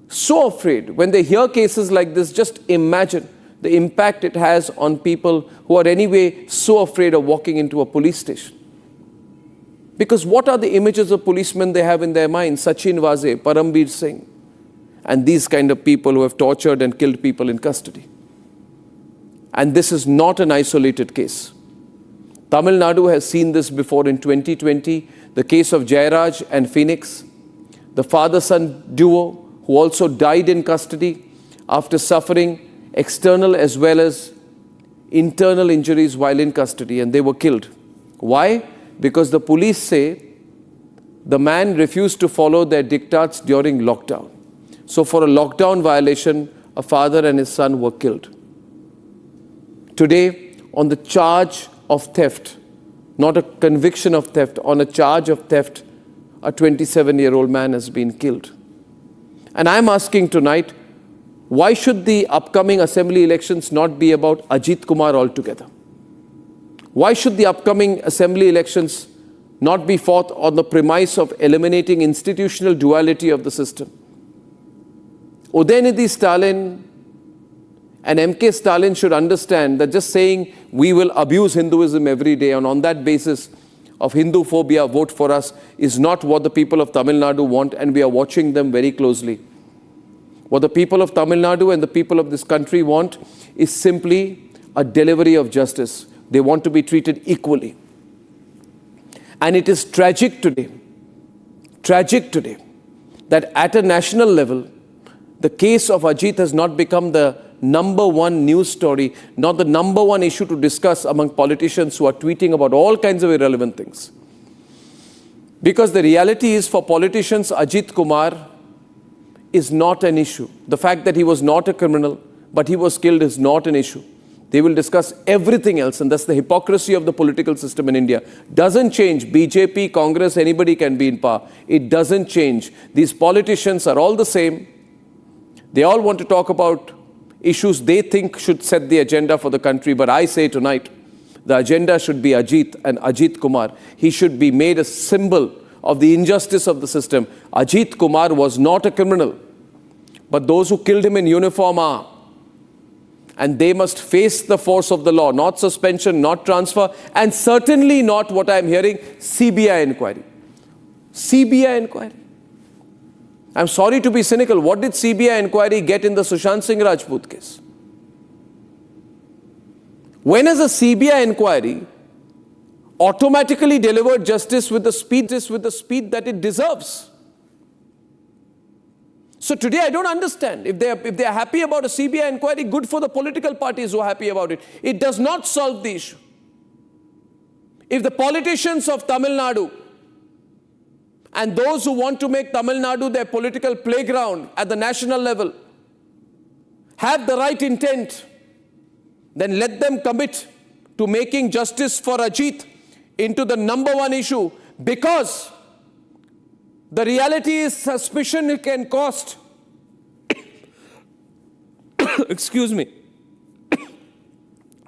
[SPEAKER 10] so afraid when they hear cases like this? Just imagine the impact it has on people who are anyway so afraid of walking into a police station. Because what are the images of policemen they have in their mind? Sachin Vaze, Parambir Singh, and these kind of people who have tortured and killed people in custody. And this is not an isolated case. Tamil Nadu has seen this before in 2020, the case of Jairaj and Phoenix, the father-son duo who also died in custody after suffering external as well as internal injuries while in custody, and they were killed. Why? Because the police say the man refused to follow their diktats during lockdown. So for a lockdown violation, a father and his son were killed. Today, on the charge of theft, not a conviction of theft, on a charge of theft, a 27-year-old man has been killed. And I'm asking tonight, why should the upcoming assembly elections not be about Ajith Kumar altogether? Why should the upcoming assembly elections not be fought on the premise of eliminating institutional duality of the system? Udayanidhi Stalin and MK Stalin should understand that just saying we will abuse Hinduism every day and on that basis of Hindu phobia, vote for us, is not what the people of Tamil Nadu want, and we are watching them very closely. What the people of Tamil Nadu and the people of this country want is simply a delivery of justice. They want to be treated equally. And it is tragic today, that at a national level, the case of Ajith has not become the number one news story, not the number one issue to discuss among politicians who are tweeting about all kinds of irrelevant things. Because the reality is, for politicians, Ajith Kumar is not an issue. The fact that he was not a criminal, but he was killed, is not an issue. They will discuss everything else, and that's the hypocrisy of the political system in India. Doesn't change. BJP, Congress, anybody can be in power. It doesn't change. These politicians are all the same. They all want to talk about issues they think should set the agenda for the country. But I say tonight, the agenda should be Ajith and Ajith Kumar. He should be made a symbol of the injustice of the system. Ajith Kumar was not a criminal, but those who killed him in uniform are. And they must face the force of the law, not suspension, not transfer, and certainly not what I'm hearing, CBI inquiry. CBI inquiry. I'm sorry to be cynical. What did CBI inquiry get in the Sushant Singh Rajput case? When has a CBI inquiry automatically delivered justice with the speed that it deserves? So today I don't understand. If they are happy about a CBI inquiry, good for the political parties who are happy about it. It does not solve the issue. If the politicians of Tamil Nadu and those who want to make Tamil Nadu their political playground at the national level have the right intent, then let them commit to making justice for Ajith into the number one issue, because the reality is suspicion can cost excuse me.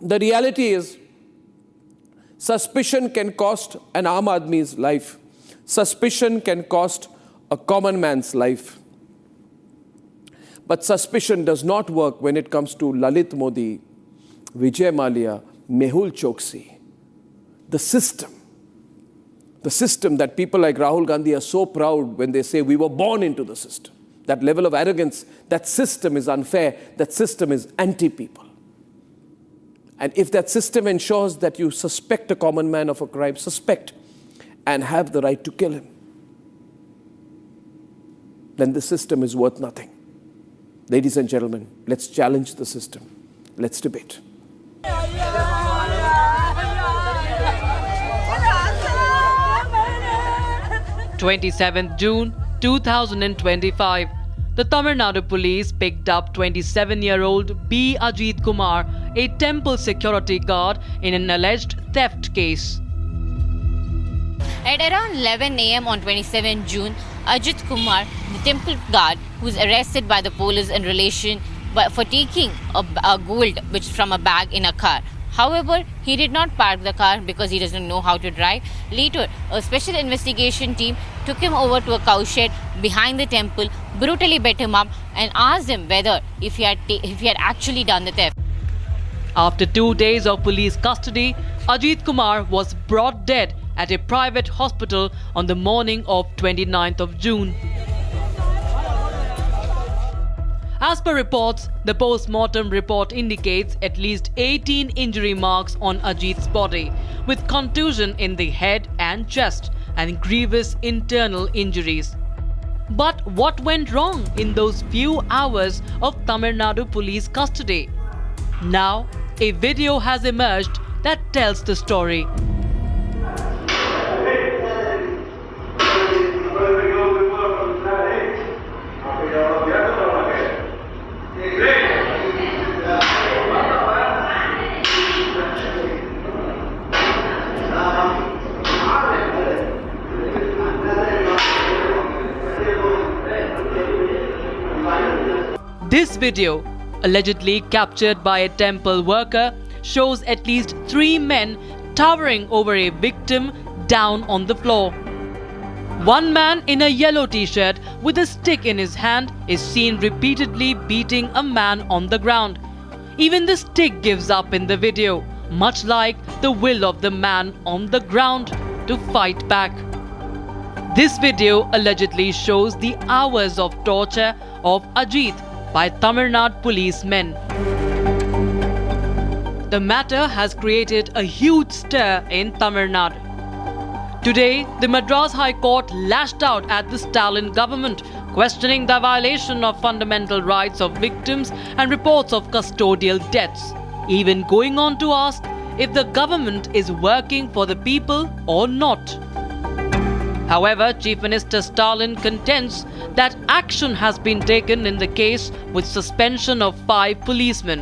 [SPEAKER 10] The reality is suspicion can cost an Aam Aadmi's life. Suspicion can cost a common man's life. But suspicion does not work when it comes to Lalit Modi, Vijay Mallya, Mehul Choksi. The system that people like Rahul Gandhi are so proud when they say we were born into the system. That level of arrogance, that system is unfair, that system is anti-people. And if that system ensures that you suspect a common man of a crime, suspect, and have the right to kill him, then the system is worth nothing. Ladies and gentlemen, let's challenge the system. Let's debate.
[SPEAKER 1] 27th June 2025, the Tamil Nadu police picked up 27-year-old B. Ajith Kumar, a temple security guard, in an alleged theft case.
[SPEAKER 15] At around 11 a.m. on 27 June, Ajith Kumar, the temple guard, was arrested by the police in relation for taking a gold from a bag in a car. However, he did not park the car because he doesn't know how to drive. Later, a special investigation team took him over to a cow shed behind the temple, brutally beat him up and asked him whether if he had actually done the theft.
[SPEAKER 1] After 2 days of police custody, Ajith Kumar was brought dead at a private hospital on the morning of 29th of June. As per reports, the post-mortem report indicates at least 18 injury marks on Ajith's body, with contusion in the head and chest and grievous internal injuries. But what went wrong in those few hours of Tamil Nadu police custody? Now, a video has emerged that tells the story. This video, allegedly captured by a temple worker, shows at least 3 men towering over a victim down on the floor. One man in a yellow t-shirt with a stick in his hand is seen repeatedly beating a man on the ground. Even the stick gives up in the video, much like the will of the man on the ground to fight back. This video allegedly shows the hours of torture of Ajith by Tamil Nadu policemen. The matter has created a huge stir in Tamil Nadu. Today, the Madras High Court lashed out at the Stalin government, questioning the violation of fundamental rights of victims and reports of custodial deaths, even going on to ask if the government is working for the people or not. However, Chief Minister Stalin contends that action has been taken in the case with suspension of 5 policemen.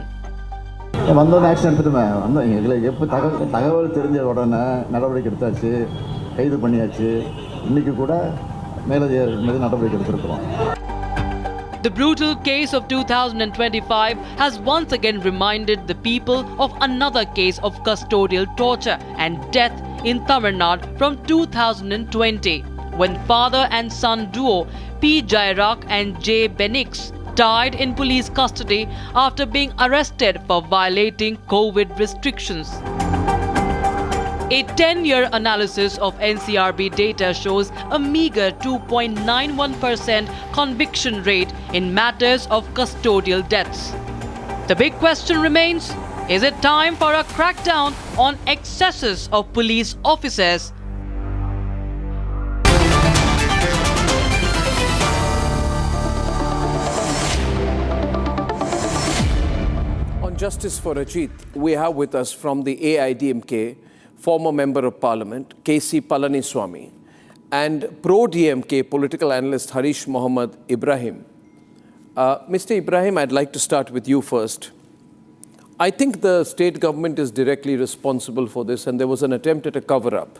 [SPEAKER 4] வந்தோடனே action எடுத்துட்டுமே வந்தோம் எங்களுக்கு எப்போ தகவல் தெரிஞ்ச உடனே நடவடிக்கை எடுத்தாச்சு கைது பண்ணியாச்சு இன்னைக்கு கூட மேலே நடவடிக்கை எடுத்திருக்கிறோம்.
[SPEAKER 1] The brutal case of 2025 has once again reminded the people of another case of custodial torture and death in Tamil Nadu from 2020, when father and son duo P. Jairak and J. Benix died in police custody after being arrested for violating COVID restrictions. A 10-year analysis of NCRB data shows a meager 2.91% conviction rate in matters of custodial deaths. The big question remains, is it time for a crackdown on excesses of police officers?
[SPEAKER 10] Justice for Ajith, we have with us from the AIDMK, former Member of Parliament, K.C. Palaniswamy, and pro-DMK political analyst Harish Mohammed Ibrahim. Mr. Ibrahim, I'd like to start with you first. I think the state government is directly responsible for this, and there was an attempt at a cover-up.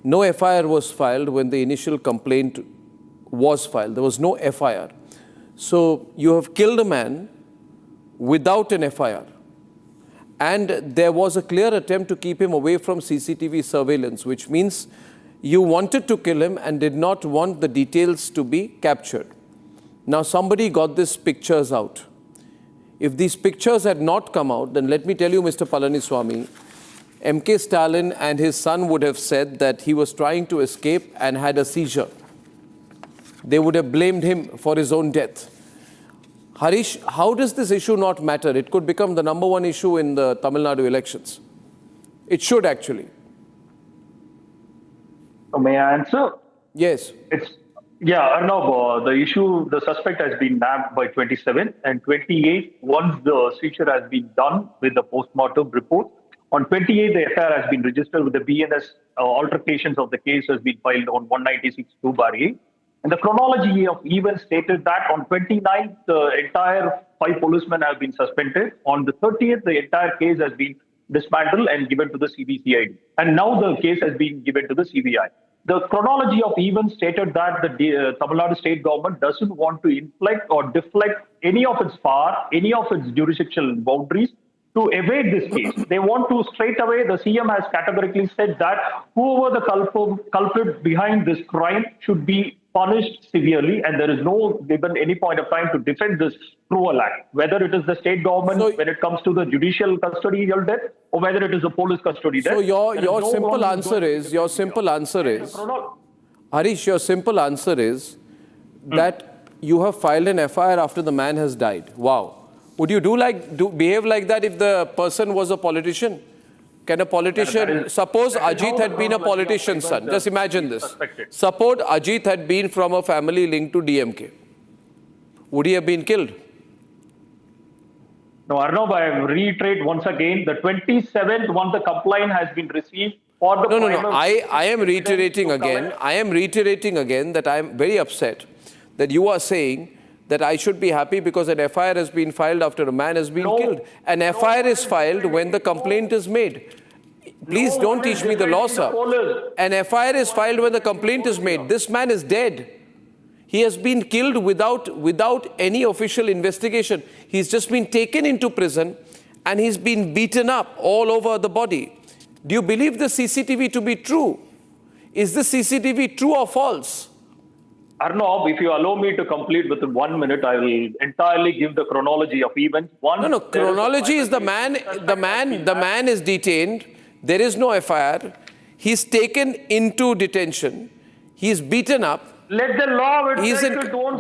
[SPEAKER 10] No FIR was filed when the initial complaint was filed. There was no FIR. So you have killed a man without an FIR. And there was a clear attempt to keep him away from CCTV surveillance, which means you wanted to kill him and did not want the details to be captured. Now somebody got these pictures out. If these pictures had not come out, then let me tell you, Mr. Palaniswamy, MK Stalin and his son would have said that he was trying to escape and had a seizure. They would have blamed him for his own death. Harish, how does this issue not matter? It could become the #1 issue in the Tamil Nadu elections. It should actually.
[SPEAKER 17] May I answer?
[SPEAKER 10] Yes.
[SPEAKER 17] Arnab, the issue, the suspect has been nabbed by 27 and 28. Once the seizure has been done with the post-mortem report, on 28 the FIR has been registered with the BNS. Altercations of the case has been filed on 196(2)(a). And the chronology of events stated that on 29th, the entire 5 policemen have been suspended. On the 30th, the entire case has been dismantled and given to the CBCID. And now the case has been given to the CBI. The chronology of events stated that the Tamil Nadu state government doesn't want to inflict or deflect any of its power, any of its jurisdictional boundaries to evade this case. They want to straight away, the CM has categorically said that whoever the culprit behind this crime should be punished severely, and there is no given any point of time to defend this cruel act, whether it is the state government when it comes to the judicial custodial death or whether it is a police custody death.
[SPEAKER 10] So your simple answer is Harish, your simple answer is that you have filed an FIR after the man has died. Wow. Would you behave like that if the person was a politician? Can a politician, suppose Ajith had been a politician's son, just imagine this. Suppose Ajith had been from a family linked to DMK. Would he have been killed?
[SPEAKER 17] No, Arnab, I reiterate once again, the 27th, once the complaint has been received for the...
[SPEAKER 10] No. I am reiterating again that I am very upset that you are saying that I should be happy because an FIR has been filed after a man has been killed. An FIR is filed when the complaint is made. Please don't teach me the law, sir. An FIR is filed when the complaint is made. This man is dead. He has been killed without any official investigation. He's just been taken into prison and he's been beaten up all over the body. Do you believe the CCTV to be true? Is the CCTV true or false?
[SPEAKER 17] Arnab, if you allow me to complete within 1 minute, I will entirely give the chronology of events.
[SPEAKER 10] No, chronology is the man is detained. There is no FIR. He's taken into detention. He's beaten up.
[SPEAKER 17] Let the law.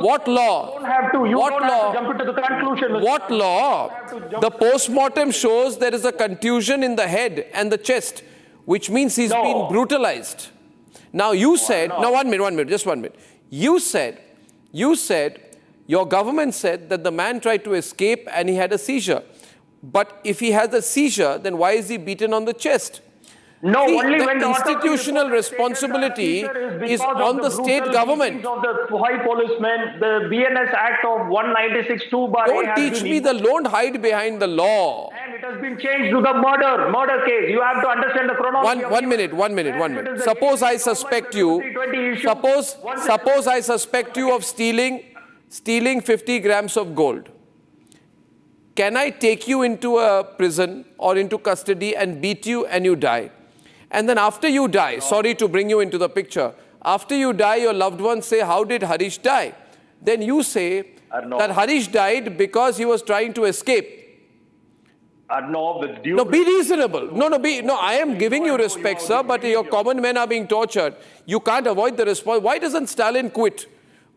[SPEAKER 10] What law?
[SPEAKER 17] You don't have to. You
[SPEAKER 10] what
[SPEAKER 17] don't
[SPEAKER 10] law?
[SPEAKER 17] have to jump into the conclusion.
[SPEAKER 10] What law? The post-mortem shows there is a contusion in the head and the chest, which means he's been brutalized. Now you said, now 1 minute, just 1 minute. You said, your government said that the man tried to escape and he had a seizure. But if he has a seizure, then why is he beaten on the chest?
[SPEAKER 17] No,
[SPEAKER 10] See,
[SPEAKER 17] only when
[SPEAKER 10] the
[SPEAKER 17] the
[SPEAKER 10] institutional responsibility is on the state government.
[SPEAKER 17] Of the high policemen, the BNS Act of 196(2)
[SPEAKER 10] Don't teach me don't hide behind the law.
[SPEAKER 17] And it has been changed to the murder case. You have to understand the chronology.
[SPEAKER 10] One minute. Suppose I suspect you. Suppose I suspect you of stealing 50 grams of gold. Can I take you into a prison or into custody and beat you and you die? And then after you die, sorry to bring you into the picture, after you die, your loved ones say, how did Harish die? Then you say that Harish died because he was trying to escape. No, be reasonable. No, I am giving you respect, sir, but your common men are being tortured. You can't avoid the response. Why doesn't Stalin quit?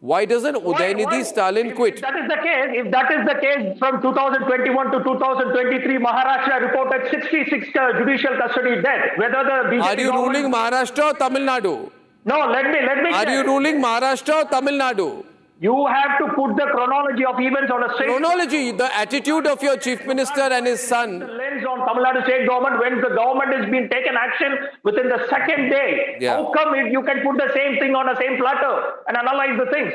[SPEAKER 10] Why doesn't Udaynidhi Stalin quit?
[SPEAKER 17] If that is the case, from 2021 to 2023, Maharashtra reported 66 judicial custody deaths. Whether the BJP
[SPEAKER 10] Are you ruling Maharashtra or Tamil Nadu?
[SPEAKER 17] No, let me.
[SPEAKER 10] Are you ruling Maharashtra or Tamil Nadu?
[SPEAKER 17] You have to put the chronology of events on a straight.
[SPEAKER 10] Chronology, the attitude of your chief minister and his son.
[SPEAKER 17] The lens on Tamil Nadu state government when the government has been taken action within the second day.
[SPEAKER 10] Yeah.
[SPEAKER 17] How come you can put the same thing on the same platter and analyze the things?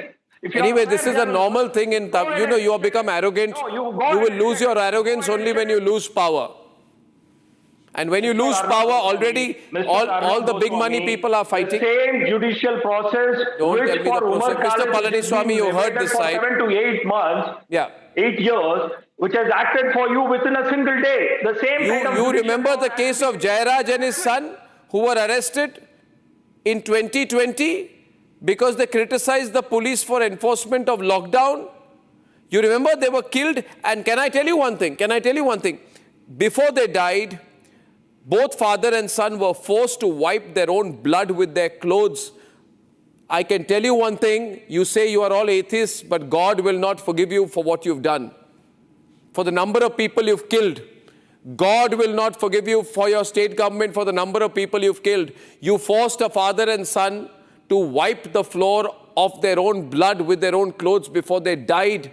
[SPEAKER 10] Anyway, this is a normal thing in Tamil. You have become arrogant. You will lose your arrogance only when you lose power. And when you lose power, already all the big money people are fighting.
[SPEAKER 17] The same judicial process.
[SPEAKER 10] Don't tell me the process. Mr. Palaniswamy, you heard this side.
[SPEAKER 17] 7 to 8 months.
[SPEAKER 10] Yeah.
[SPEAKER 17] 8 years, which has acted for you within a single day. The same.
[SPEAKER 10] You remember the case of Jairaj and his son who were arrested in 2020 because they criticized the police for enforcement of lockdown? You remember they were killed? And can I tell you one thing? Before they died, both father and son were forced to wipe their own blood with their clothes. I can tell you one thing, you say you are all atheists, but God will not forgive you for what you've done. For the number of people you've killed. God will not forgive you for your state government for the number of people you've killed. You forced a father and son to wipe the floor of their own blood with their own clothes before they died.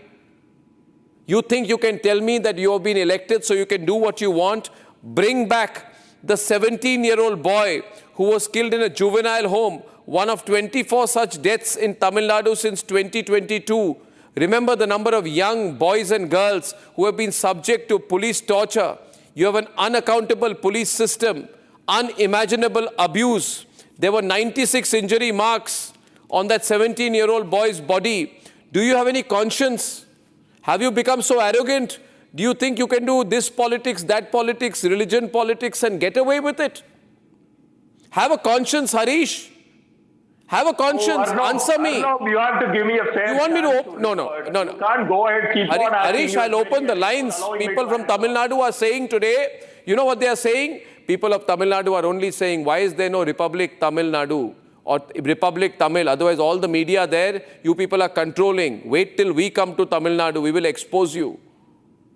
[SPEAKER 10] You think you can tell me that you have been elected so you can do what you want? Bring back the 17-year-old boy who was killed in a juvenile home, one of 24 such deaths in Tamil Nadu since 2022. Remember the number of young boys and girls who have been subject to police torture. You have an unaccountable police system, unimaginable abuse. There were 96 injury marks on that 17-year-old boy's body. Do you have any conscience? Have you become so arrogant? Do you think you can do this politics, that politics, religion politics and get away with it? Have a conscience, Harish. Have a conscience. Answer me.
[SPEAKER 17] You have to give me a fair.
[SPEAKER 10] You want me to open? No.
[SPEAKER 17] You can't go ahead, keep on asking.
[SPEAKER 10] Harish, I'll open the lines. People from Tamil Nadu are saying today, you know what they are saying? People of Tamil Nadu are only saying, why is there no Republic Tamil Nadu or Republic Tamil? Otherwise, all the media there, you people are controlling. Wait till we come to Tamil Nadu. We will expose you.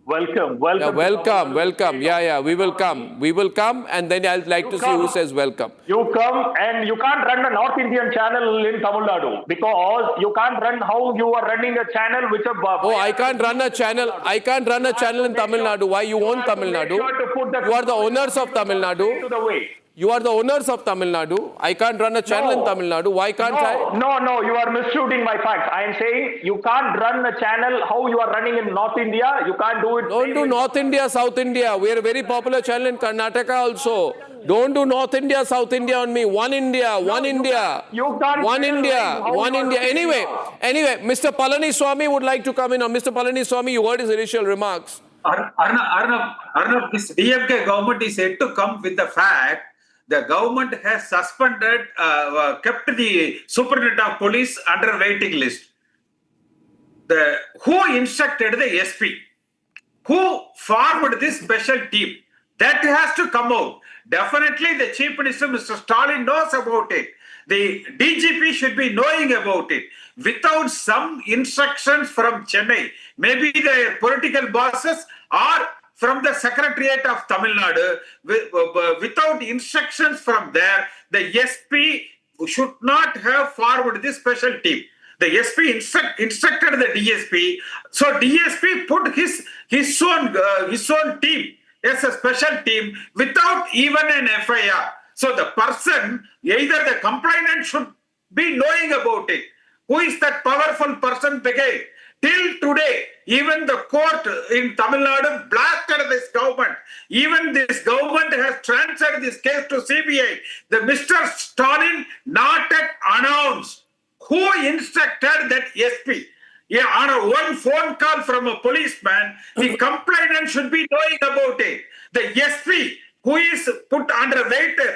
[SPEAKER 17] Welcome.
[SPEAKER 10] Yeah, welcome. Yeah, we will come. And then I'd like to see who says welcome.
[SPEAKER 17] You come and you can't run a North Indian channel in Tamil Nadu because you can't run how you are running a channel which
[SPEAKER 10] I can't run a channel. I can't run a channel in Tamil Nadu. Why? You own Tamil Nadu. You are the owners of Tamil Nadu. You are the owners of Tamil Nadu. I can't run a channel in Tamil Nadu. Why can't I?
[SPEAKER 17] No, you are misshooting my facts. I am saying you can't run a channel how you are running in North India. You can't do it.
[SPEAKER 10] Don't do North India, South India. We are a very popular channel in Karnataka also. Don't do North India, South India on me. One India, one India.
[SPEAKER 17] You can't.
[SPEAKER 10] One India, one India. Anyway, Mr. Palaniswamy would like to come in. Mr. Palaniswamy, you heard his initial remarks.
[SPEAKER 12] Arnab, this DMK government is yet to come with the fact the government has suspended, kept the superintendent of police under waiting list. Who instructed the SP? Who formed this special team? That has to come out. Definitely the Chief Minister, Mr. Stalin, knows about it. The DGP should be knowing about it. Without some instructions from Chennai, maybe the political bosses or from the Secretariat of Tamil Nadu, without instructions from there, the SP should not have formed this special team. The SP instructed the DSP, so DSP put his own team as a special team without even an FIR. So the person, either the complainant should be knowing about it. Who is that powerful person? Till today, even the court in Tamil Nadu blasted this government. Even this government has transferred this case to CBI. The Mr. Stalin not yet announced who instructed that SP. Yeah, on a one phone call from a policeman, the complainant should be knowing about it. The SP who is put under waiting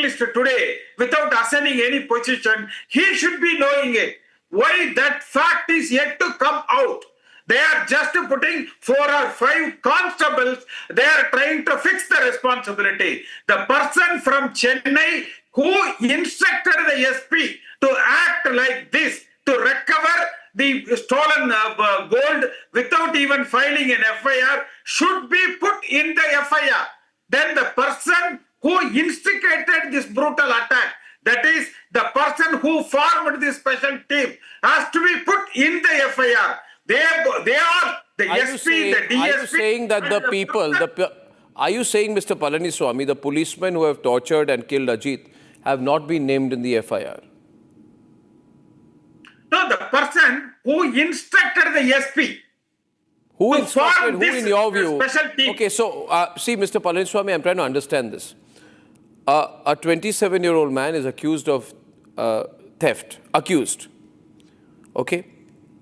[SPEAKER 12] list today without assigning any position, he should be knowing it. Why that fact is yet to come out? They are just putting 4 or 5 constables. They are trying to fix the responsibility. The person from Chennai who instructed the SP to act like this, to recover the stolen gold without even filing an FIR, should be put in the FIR. Then the person who instigated this brutal attack, that is the person who formed this special team, has to be put in the FIR. They are the SP, the DSP.
[SPEAKER 10] Are you saying that the people, are you saying, Mr. Palaniswamy, the policemen who have tortured and killed Ajith have not been named in the FIR?
[SPEAKER 12] No, the person who instructed the SP.
[SPEAKER 10] Who instructed, who in your view?
[SPEAKER 12] Special team.
[SPEAKER 10] Okay, so see, Mr. Palaniswamy, I'm trying to understand this. A 27-year-old man is accused of theft. Accused. Okay?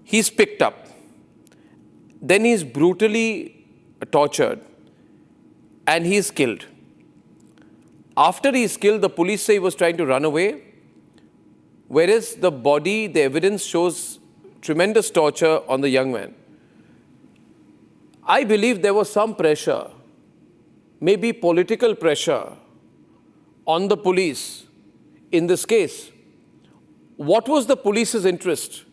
[SPEAKER 10] He's picked up. Then he's brutally tortured. And he's killed. After he's killed, the police say he was trying to run away. Whereas the body, the evidence shows tremendous torture on the young man. I believe there was some pressure, maybe political pressure, on the police in this case. What was the police's interest?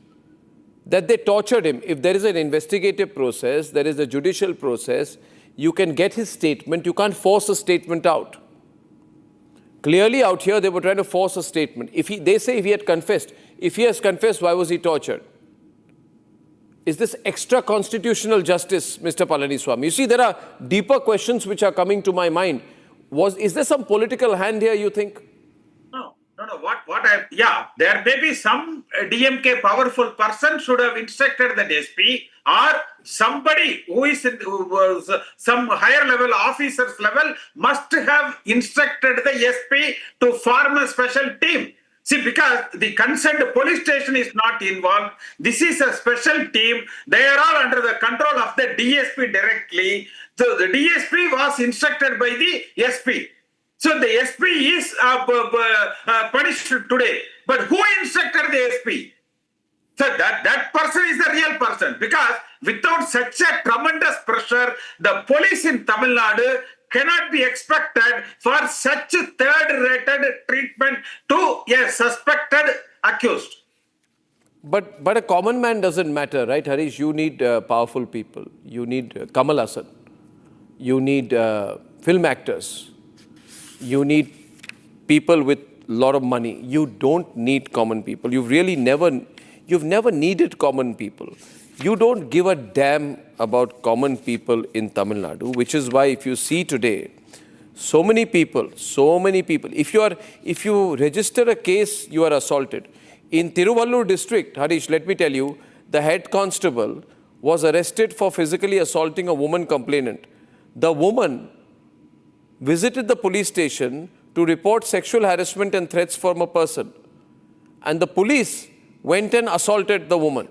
[SPEAKER 10] That they tortured him. If there is an investigative process, there is a judicial process, you can get his statement, you can't force a statement out. Clearly out here, they were trying to force a statement. They say if he had confessed. If he has confessed, why was he tortured? Is this extra constitutional justice, Mr. Palaniswamy? You see, there are deeper questions which are coming to my mind. Is there some political hand here, you think?
[SPEAKER 12] There may be some DMK powerful person should have instructed the SP, or somebody who was some higher level officers level must have instructed the SP to form a special team. See, because the concerned police station is not involved, this is a special team. They are all under the control of the DSP directly. So the DSP was instructed by the SP. So the SP is punished today. But who instructed the SP? So that person is the real person. Because without such a tremendous pressure, the police in Tamil Nadu cannot be expected for such third-rated treatment to a suspected accused.
[SPEAKER 10] But a common man doesn't matter, right, Harish? You need powerful people. You need Kamal Hassan. You need film actors. You need people with a lot of money. You don't need common people. You've never needed common people. You don't give a damn about common people in Tamil Nadu, which is why if you see today, So many people. If you register a case, you are assaulted. In Tiruvallur district, Harish, let me tell you, the head constable was arrested for physically assaulting a woman complainant. The woman visited the police station to report sexual harassment and threats from a person. And the police went and assaulted the woman.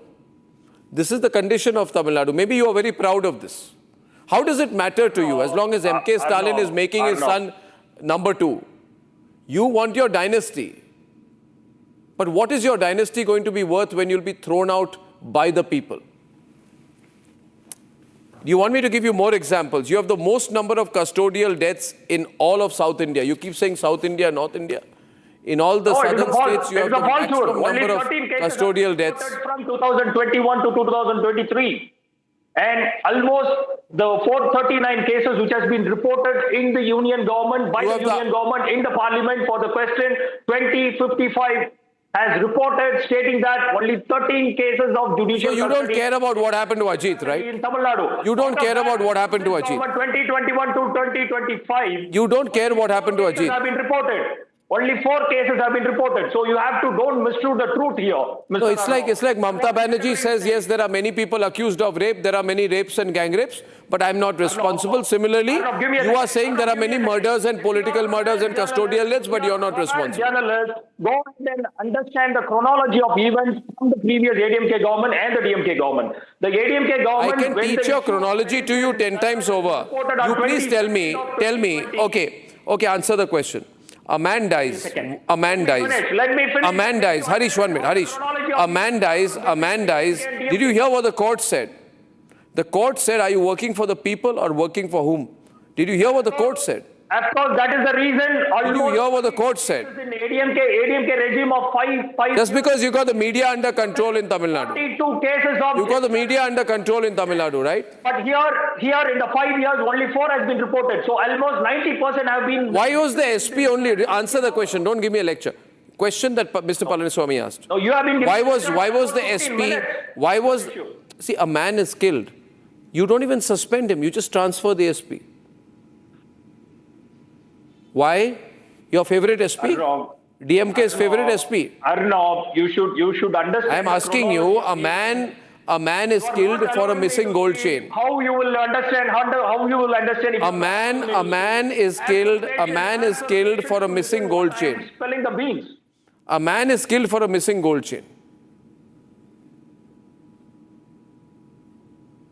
[SPEAKER 10] This is the condition of Tamil Nadu. Maybe you are very proud of this. How does it matter to you as long as MK Stalin is making his son number 2? You want your dynasty. But what is your dynasty going to be worth when you'll be thrown out by the people? Do you want me to give you more examples? You have the most number of custodial deaths in all of South India. You keep saying South India, North India. In all the southern states, you have the maximum number of custodial deaths.
[SPEAKER 17] From 2021 to 2023. And almost the 439 cases which has been reported in the union government, by the union government, in the parliament for the question 2055 has reported stating that only 13 cases of judicial.
[SPEAKER 10] So you don't care about what happened to Ajith, right?
[SPEAKER 17] In Tamil Nadu.
[SPEAKER 10] You don't care about what happened to Ajith.
[SPEAKER 17] 2021 to 2025.
[SPEAKER 10] You don't care what happened to Ajith.
[SPEAKER 17] Have been reported. Only 4 cases have been reported. So you have to don't misconstrue the truth here.
[SPEAKER 10] No, it's like Mamata Banerjee says, yes, there are many people accused of rape. There are many rapes and gang rapes, but I'm not responsible. Similarly, you are saying there are many murders and political murders and custodial deaths, but you're not responsible.
[SPEAKER 17] Journalists, go and understand the chronology of events from the previous ADMK government and the DMK government. The ADMK government...
[SPEAKER 10] I can teach your chronology to you 10 times over. You please tell me, okay, answer the question. A man dies.
[SPEAKER 17] Let me finish.
[SPEAKER 10] A man dies. Harish, 1 minute. Harish. A man dies. Did you hear what the court said? The court said, are you working for the people or working for whom? Did you hear what the court said?
[SPEAKER 17] Of course, that is the reason.
[SPEAKER 10] Did you hear what the court said?
[SPEAKER 17] In ADMK regime of five.
[SPEAKER 10] Just because you got the media under control in Tamil Nadu.
[SPEAKER 17] 42 cases of.
[SPEAKER 10] You got the media under control in Tamil Nadu, right?
[SPEAKER 17] But here in the 5 years, only 4 has been reported. So almost 90% have been.
[SPEAKER 10] Why was the SP only? Answer the question. Don't give me a lecture. Question that Mr. Palaniswamy asked.
[SPEAKER 17] No, you have been.
[SPEAKER 10] Why was the SP? See, a man is killed. You don't even suspend him. You just transfer the SP. Why? Your favorite SP? DMK's favorite SP?
[SPEAKER 17] Arnab, you should understand.
[SPEAKER 10] I am asking you, a man is killed for a missing gold chain.
[SPEAKER 17] How you will understand? How you will understand? If
[SPEAKER 10] a man is killed for a missing gold chain.
[SPEAKER 17] Spelling the beans.
[SPEAKER 10] A man is killed for a missing gold chain.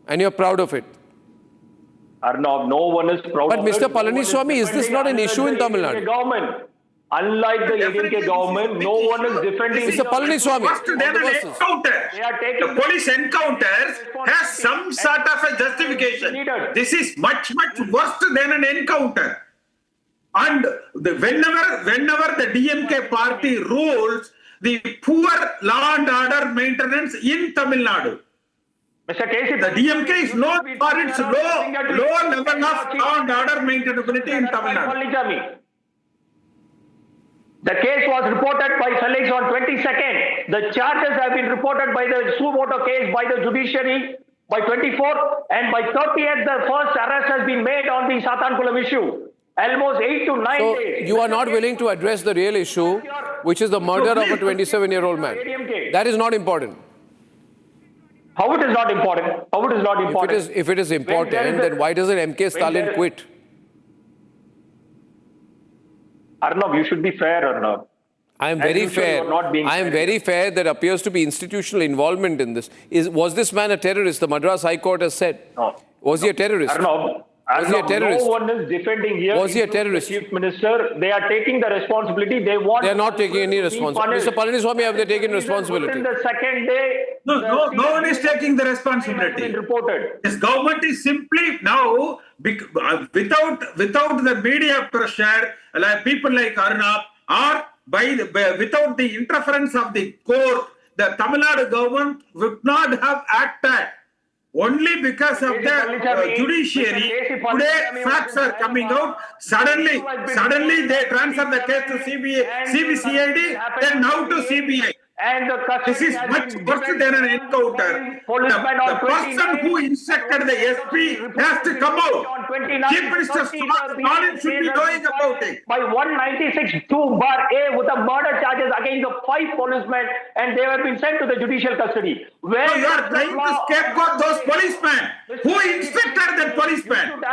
[SPEAKER 10] And you're proud of it.
[SPEAKER 17] Arnab, no one is proud
[SPEAKER 10] but
[SPEAKER 17] of
[SPEAKER 10] Mr.
[SPEAKER 17] it.
[SPEAKER 10] Palaniswamy, is this not an issue in Tamil Nadu?
[SPEAKER 17] Government. Unlike the ADMK government, no one is defending.
[SPEAKER 10] Mr. Palaniswamy.
[SPEAKER 12] The police encounters has some sort of a justification. This is much worse than an encounter. And whenever the DMK party rules, the poor law and order maintenance in Tamil Nadu.
[SPEAKER 17] Mr. Casey,
[SPEAKER 12] the DMK is known for its low level of law and order maintainability in Tamil Nadu.
[SPEAKER 17] The case was reported by Felix on 22nd. The charges have been reported by the suo motu case by the judiciary by 24th, and by 30th the first arrest has been made on the Satankulam issue. Almost 8 to 9 days.
[SPEAKER 10] You are not willing to address the real issue, which is the murder of a 27-year-old man. That is not important.
[SPEAKER 17] How it is not important? How it is not important?
[SPEAKER 10] If it is important, then why doesn't MK Stalin quit?
[SPEAKER 17] Arnab, you should be fair, Arnab.
[SPEAKER 10] I am very fair. I am very fair. There appears to be institutional involvement in this. Was this man a terrorist? The Madras High Court has said.
[SPEAKER 17] No.
[SPEAKER 10] Was he a terrorist?
[SPEAKER 17] Arnab,
[SPEAKER 10] was he a terrorist?
[SPEAKER 17] No one is defending here.
[SPEAKER 10] Was he a terrorist?
[SPEAKER 17] The Chief Minister, they are taking the responsibility. They are
[SPEAKER 10] not taking any responsibility. Mr. Palaniswamy, have they taken responsibility?
[SPEAKER 17] The second day.
[SPEAKER 12] No one is taking the responsibility.
[SPEAKER 17] Reported.
[SPEAKER 12] This government is simply now, without the media pressure, like people like Arnab, or without the interference of the court, the Tamil Nadu government would not have acted. Only because of the judiciary, today facts are coming out. Suddenly they transfer the case to CBCID, then now to CBI.
[SPEAKER 17] And the
[SPEAKER 12] This is much worse than an encounter. The person who instructed the SP has to come out. Chief Minister Stalin should be knowing about it.
[SPEAKER 17] By 196(2)(a) with the murder charges against the 5 policemen, and they have been sent to the judicial custody.
[SPEAKER 12] So you are trying to scapegoat those policemen. Who instructed that policeman?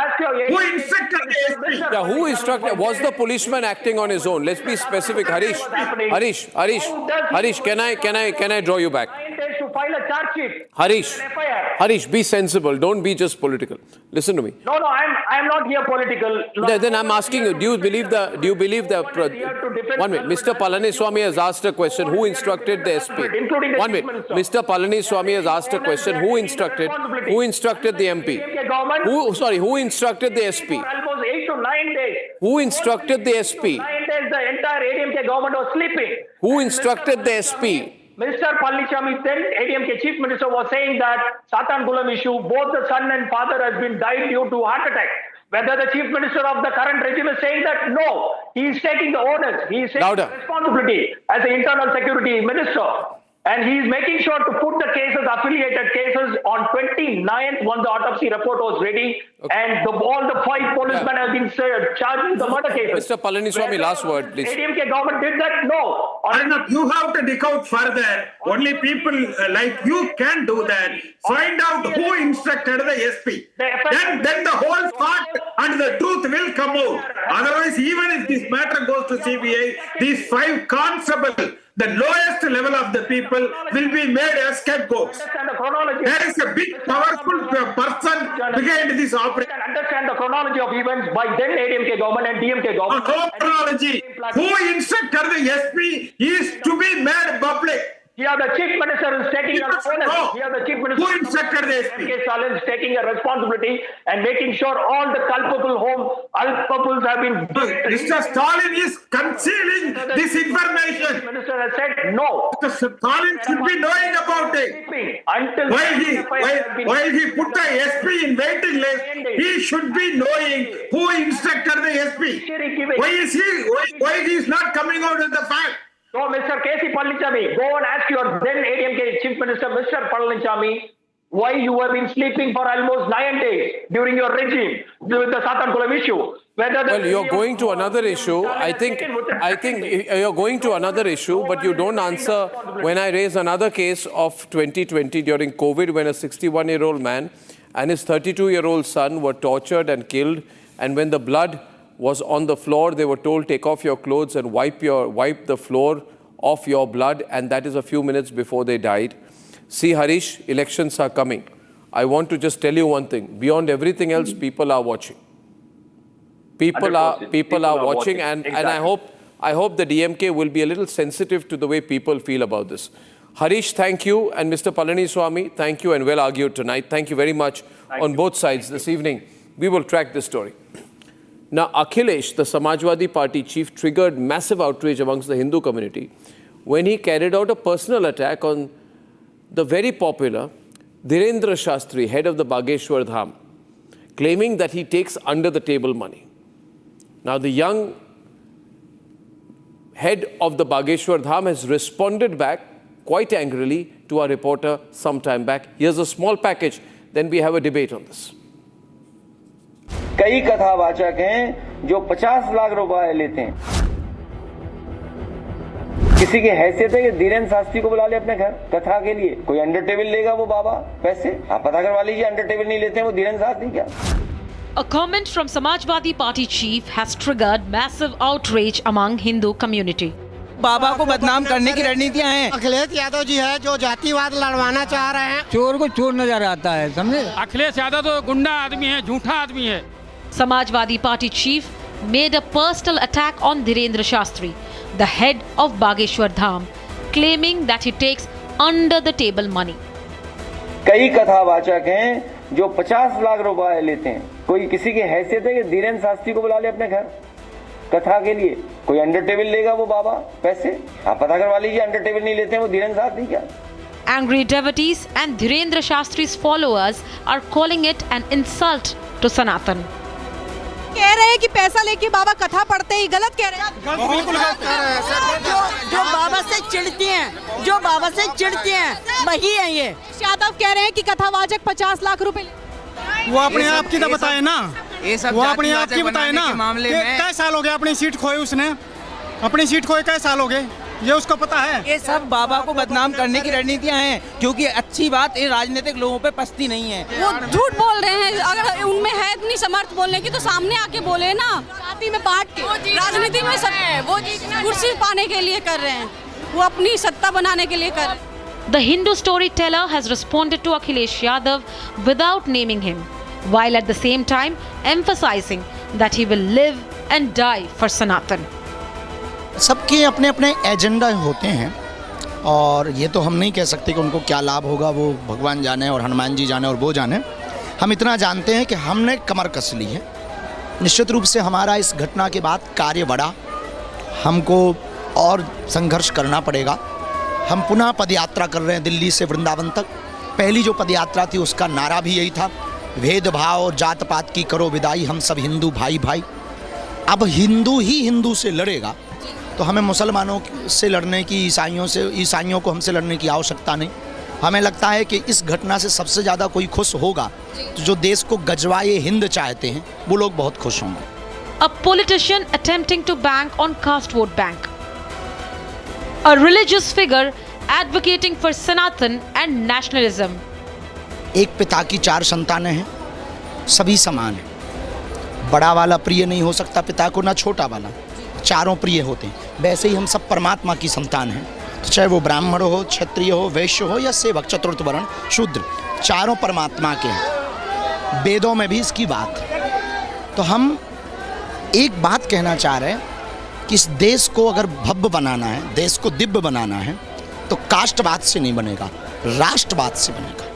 [SPEAKER 12] Who instructed the SP?
[SPEAKER 10] Yeah, who instructed? Was the policeman acting on his own? Let's be specific, Harish. Can I draw you back?
[SPEAKER 17] 9 days to file a charge sheet.
[SPEAKER 10] Harish, be sensible. Don't be just political. Listen to me.
[SPEAKER 17] No, I'm not here political.
[SPEAKER 10] Then I'm asking you, do you believe one minute, Mr. Palaniswamy has asked a question, who instructed the SP? One minute, Mr. Palaniswamy has asked a question, who instructed the MP? Who instructed the SP?
[SPEAKER 17] Almost 8 to 9 days.
[SPEAKER 10] Who instructed the SP?
[SPEAKER 17] 9 days the entire ADMK government was sleeping.
[SPEAKER 10] Who instructed the SP?
[SPEAKER 17] Minister Palaniswamy, then ADMK chief minister, was saying that Satangulam issue, both the son and father has been died due to heart attack. Whether the chief minister of the current regime is saying that, no, he is taking the onus, he is taking the responsibility as the internal security minister. And he is making sure to put the cases, affiliated cases, on 29th when the autopsy report was ready. Okay. And all the 5 policemen have been charged with the murder cases.
[SPEAKER 10] Mr. Palaniswamy, last word, please.
[SPEAKER 17] ADMK government did that? No.
[SPEAKER 12] Arnab, you have to dig out further. Only people like you can do that. Find out who instructed the SP. Then the whole fact and the truth will come out. Otherwise, even if this matter goes to CBI, these 5 constables, the lowest level of the people, will be made as scapegoats. There is a big, powerful person behind this operation.
[SPEAKER 17] Understand the chronology of events by then ADMK government and DMK government.
[SPEAKER 12] No chronology. Who instructed the SP is to be made public.
[SPEAKER 17] Here the chief minister is taking a onus. Here the chief minister
[SPEAKER 12] who instructed the SP?
[SPEAKER 17] Stalin is taking a responsibility and making sure all the culpable culpables have been.
[SPEAKER 12] Mr. Stalin is concealing this information.
[SPEAKER 17] The minister has said no.
[SPEAKER 12] Mr. Stalin should be knowing about it. While he put the SP in waiting list, he should be knowing who instructed the SP. Why he is not coming out with the fact?
[SPEAKER 17] So, Mr. K.C. Palaniswamy, go and ask your then ADMK Chief Minister, Mr. Palaniswamy, why you have been sleeping for almost 9 days during your regime with the Satangulam issue.
[SPEAKER 10] Well, you're going to another issue. I think you're going to another issue, but you don't answer when I raise another case of 2020 during COVID when a 61-year-old man and his 32-year-old son were tortured and killed, and when the blood was on the floor, they were told, take off your clothes and wipe the floor off your blood, and that is a few minutes before they died. See, Harish, elections are coming. I want to just tell you one thing. Beyond everything else, people are watching. People are watching, and I hope the DMK will be a little sensitive to the way people feel about this. Harish, thank you, and Mr. Palaniswamy, thank you, and well argued tonight. Thank you very much on both sides this evening. We will track this story. Now, Akhilesh, the Samajwadi Party chief, triggered massive outrage amongst the Hindu community when he carried out a personal attack on the very popular Dhirendra Shastri, head of the Bageshwar Dham, claiming that he takes under-the-table money. Now, the young head of the Bageshwar Dham has responded back quite angrily to our reporter some time back. Here's a small package, then we have a debate on this.
[SPEAKER 13] कई कथावाचक हैं जो 50 लाख रुपए लेते हैं। किसी की हैसियत है कि धीरेन्द्र शास्त्री को बुला ले अपने घर कथा के लिए, कोई अंडर टेबल लेगा वो बाबा पैसे? आप पता करवा लीजिए, अंडर टेबल नहीं लेते हैं वो धीरेन्द्र शास्त्री क्या?
[SPEAKER 1] A comment from Samajwadi Party chief has triggered massive outrage among Hindu community.
[SPEAKER 18] बाबा को बदनाम करने की रणनीतियां हैं। अखिलेश यादव जी है जो जातिवाद लड़वाना चाह रहे हैं। चोर को चोर नजर आता है, समझे? अखिलेश यादव तो गुंडा आदमी है, झूठा आदमी है।
[SPEAKER 1] Samajwadi Party chief made a personal attack on Dhirendra Shastri, the head of Bageshwar Dham, claiming that he takes under-the-table money.
[SPEAKER 13] कई कथावाचक हैं जो 50 लाख रुपए लेते हैं। कोई किसी की हैसियत है कि धीरेन्द्र शास्त्री को बुला ले अपने घर कथा के लिए, कोई अंडर टेबल लेगा वो बाबा पैसे? आप पता करवा लीजिए, अंडर टेबल नहीं लेते हैं वो धीरेन्द्र शास्त्री क्या?
[SPEAKER 1] Angry devotees and Dhirendra Shastri's followers are calling it an insult to Sanatan.
[SPEAKER 14] कह रहे हैं कि पैसा लेके बाबा कथा पढ़ते ही गलत कह रहे हैं।
[SPEAKER 18] बिल्कुल गलत कह रहे हैं।
[SPEAKER 14] जो बाबा से चिढ़ती हैं वही है ये। यादव कह रहे हैं कि कथावाचक 50 लाख रुपए
[SPEAKER 18] वो अपने आप की तो बताए ना, वो अपने आप की बताए ना कि कई साल हो गए अपनी सीट खोए उसने, अपनी सीट खोए कई साल हो गए, ये उसको पता है।
[SPEAKER 19] ये सब बाबा को बदनाम करने की रणनीतियां हैं, क्योंकि अच्छी बात इन राजनीतिक लोगों पे पचती नहीं है।
[SPEAKER 14] वो झूठ बोल रहे हैं, अगर उनमें है इतनी समर्थ बोलने की तो सामने आके बोले ना। जाति में बांट के राजनीति में सब है, वो कुर्सी पाने के लिए कर रहे हैं, वो अपनी सत्ता बनाने के लिए कर रहे हैं।
[SPEAKER 1] The Hindu storyteller has responded to Akhilesh Yadav without naming him, while at the same time emphasizing that he will live and die for Sanatan.
[SPEAKER 22] सबके अपने अपने एजेंडा होते हैं और ये तो हम नहीं कह सकते कि उनको क्या लाभ होगा, वो भगवान जाने और हनुमान जी जाने और वो जाने। हम इतना जानते हैं कि हमने कमर कस ली है। निश्चित रूप से हमारा इस घटना के बाद कार्य बढ़ा, हमको और संघर्ष करना पड़ेगा। हम पुनः पदयात्रा कर रहे हैं दिल्ली से वृंदावन तक। पहली जो पदयात्रा थी उसका नारा भी यही था, भेदभाव और जात पात की करो विदाई, हम सब हिंदू भाई भाई। अब हिंदू ही हिंदू से लड़ेगा तो हमें मुसलमानों से लड़ने की, ईसाइयों को हमसे लड़ने की आवश्यकता नहीं। हमें लगता है कि इस घटना से सबसे ज़्यादा कोई खुश होगा तो जो देश को गजवाए हिंद चाहते हैं वो लोग बहुत खुश होंगे।
[SPEAKER 1] A politician attempting to bank on caste vote bank. A religious figure advocating for Sanatan and nationalism.
[SPEAKER 22] एक पिता की 4 संतानें हैं, सभी समान हैं। बड़ा वाला प्रिय नहीं हो सकता पिता को, ना छोटा वाला, चारों प्रिय होते हैं। वैसे ही हम सब परमात्मा की संतान हैं, चाहे वो ब्राह्मण हो, क्षत्रिय हो, वैश्य हो या सेवक, चतुर्थ वर्ण, शूद्र, चारों परमात्मा के हैं। वेदों में भी इसकी बात है। तो हम एक बात कहना चाह रहे हैं कि इस देश को अगर भव्य बनाना है, देश को दिव्य बनाना है तो कास्टवाद से नहीं बनेगा, राष्ट्रवाद से बनेगा।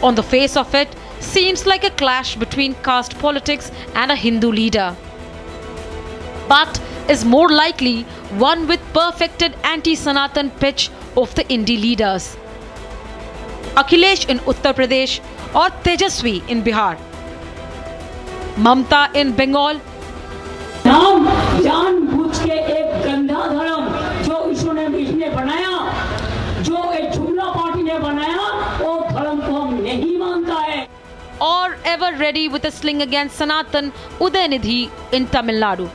[SPEAKER 1] On the face of it, seems like a clash between caste politics and a Hindu leader, but is more likely one with perfected anti-Sanatan pitch of the indie leaders. Akhilesh in Uttar Pradesh or Tejaswi in Bihar. Mamta in Bengal.
[SPEAKER 23] हम जानबूझ के एक गंदा धर्म जो इसने बनाया, जो एक जुमला पार्टी ने बनाया, वो धर्म को हम नहीं मानता है।
[SPEAKER 1] Or ever ready with a sling against Sanatan, Udayanidhi in Tamil Nadu.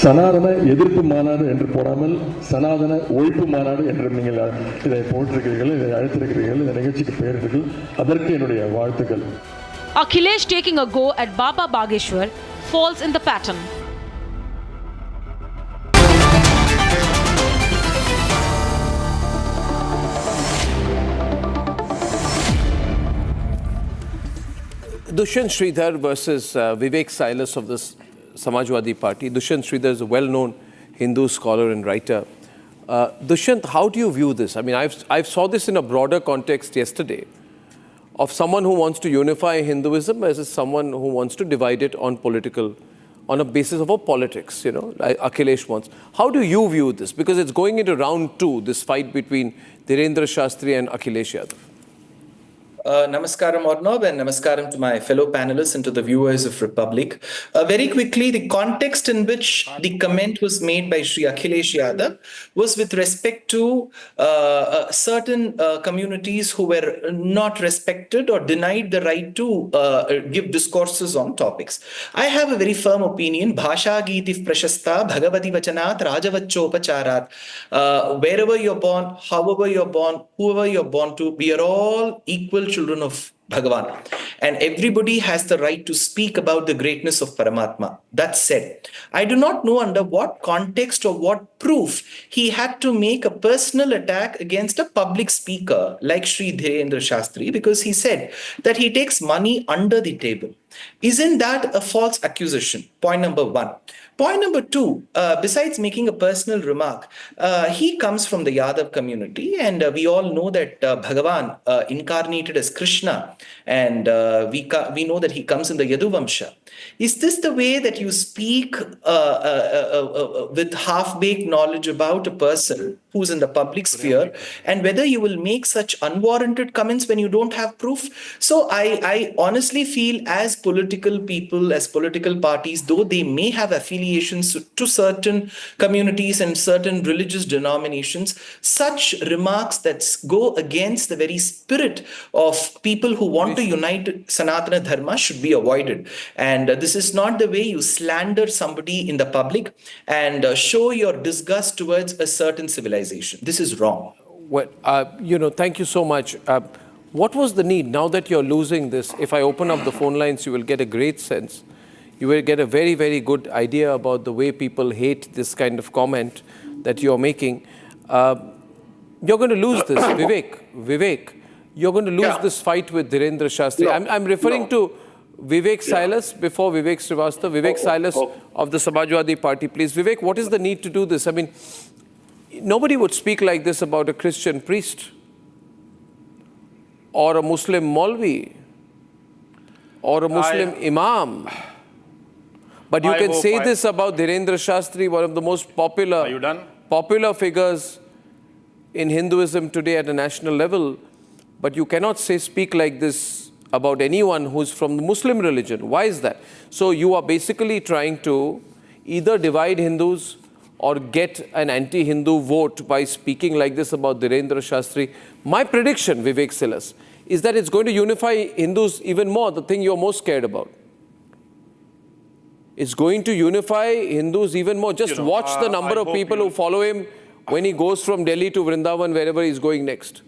[SPEAKER 9] சனாதன எதிர்ப்பு மாநாடு என்று போடாமல் சனாதன ஒழிப்பு மாநாடு என்று நீங்கள் இதை போட்டிருக்கிறீர்கள், இதை அழைத்திருக்கிறீர்கள், இந்த நிகழ்ச்சிக்கு பெயரிட்டீர்கள், அதற்கு என்னுடைய வாழ்த்துக்கள்.
[SPEAKER 1] Akhilesh taking a go at Baba Bageshwar falls in the pattern.
[SPEAKER 10] Dushyant Sridhar versus Vivek Silas of this Samajwadi Party. Dushyant Sridhar is a well-known Hindu scholar and writer. Dushyant, how do you view this? I mean, I saw this in a broader context yesterday of someone who wants to unify Hinduism versus someone who wants to divide it on a basis of politics, like Akhilesh wants. How do you view this? Because it's going into round 2, this fight between Dhirendra Shastri and Akhilesh Yadav.
[SPEAKER 25] Namaskaram Arnab, and namaskaram to my fellow panelists and to the viewers of Republic. Very quickly, the context in which the comment was made by Shri Akhilesh Yadav was with respect to certain communities who were not respected or denied the right to give discourses on topics. I have a very firm opinion. Bhasha Geetif Prashasta Bhagavati Vachanat Rajavachopacharat. Wherever you're born, however you're born, whoever you're born to, we are all equal children of Bhagavan, and everybody has the right to speak about the greatness of Paramatma. That said, I do not know under what context or what proof he had to make a personal attack against a public speaker like Sri Dhirendra Shastri, because he said that he takes money under the table. Isn't that a false accusation? Point number 1. Point number 2, besides making a personal remark, he comes from the Yadav community, and we all know that Bhagavan incarnated as Krishna, and we know that he comes in the Yadu Vamsha. Is this the way that you speak with half-baked knowledge about a person who's in the public sphere, and whether you will make such unwarranted comments when you don't have proof? So I honestly feel, as political people, as political parties, though they may have affiliations to certain communities and certain religious denominations, such remarks that go against the very spirit of people who want to unite Sanatana Dharma should be avoided. And this is not the way you slander somebody in the public and show your disgust towards a certain civilization. This is wrong.
[SPEAKER 10] Well, thank you so much. What was the need? Now that you're losing this, if I open up the phone lines, you will get a great sense. You will get a very, very good idea about the way people hate this kind of comment that you're making. You're going to lose this, Vivek. You're going to lose this fight with Dhirendra Shastri. I'm referring to Vivek Silas before Vivek Srivastava. Vivek Silas of the Samajwadi Party, please. Vivek, what is the need to do this? I mean, nobody would speak like this about a Christian priest or a Muslim Maulvi or a Muslim Imam. But you can say this about Dhirendra Shastri, one of the most popular figures in Hinduism today at a national level. But you cannot speak like this about anyone who's from the Muslim religion. Why is that? So you are basically trying to either divide Hindus or get an anti-Hindu vote by speaking like this about Dhirendra Shastri. My prediction, Vivek Silas, is that it's going to unify Hindus even more, the thing you're most scared about. It's going to unify Hindus even more. Just watch the number of people who follow him when he goes from Delhi to Vrindavan, wherever he's going next.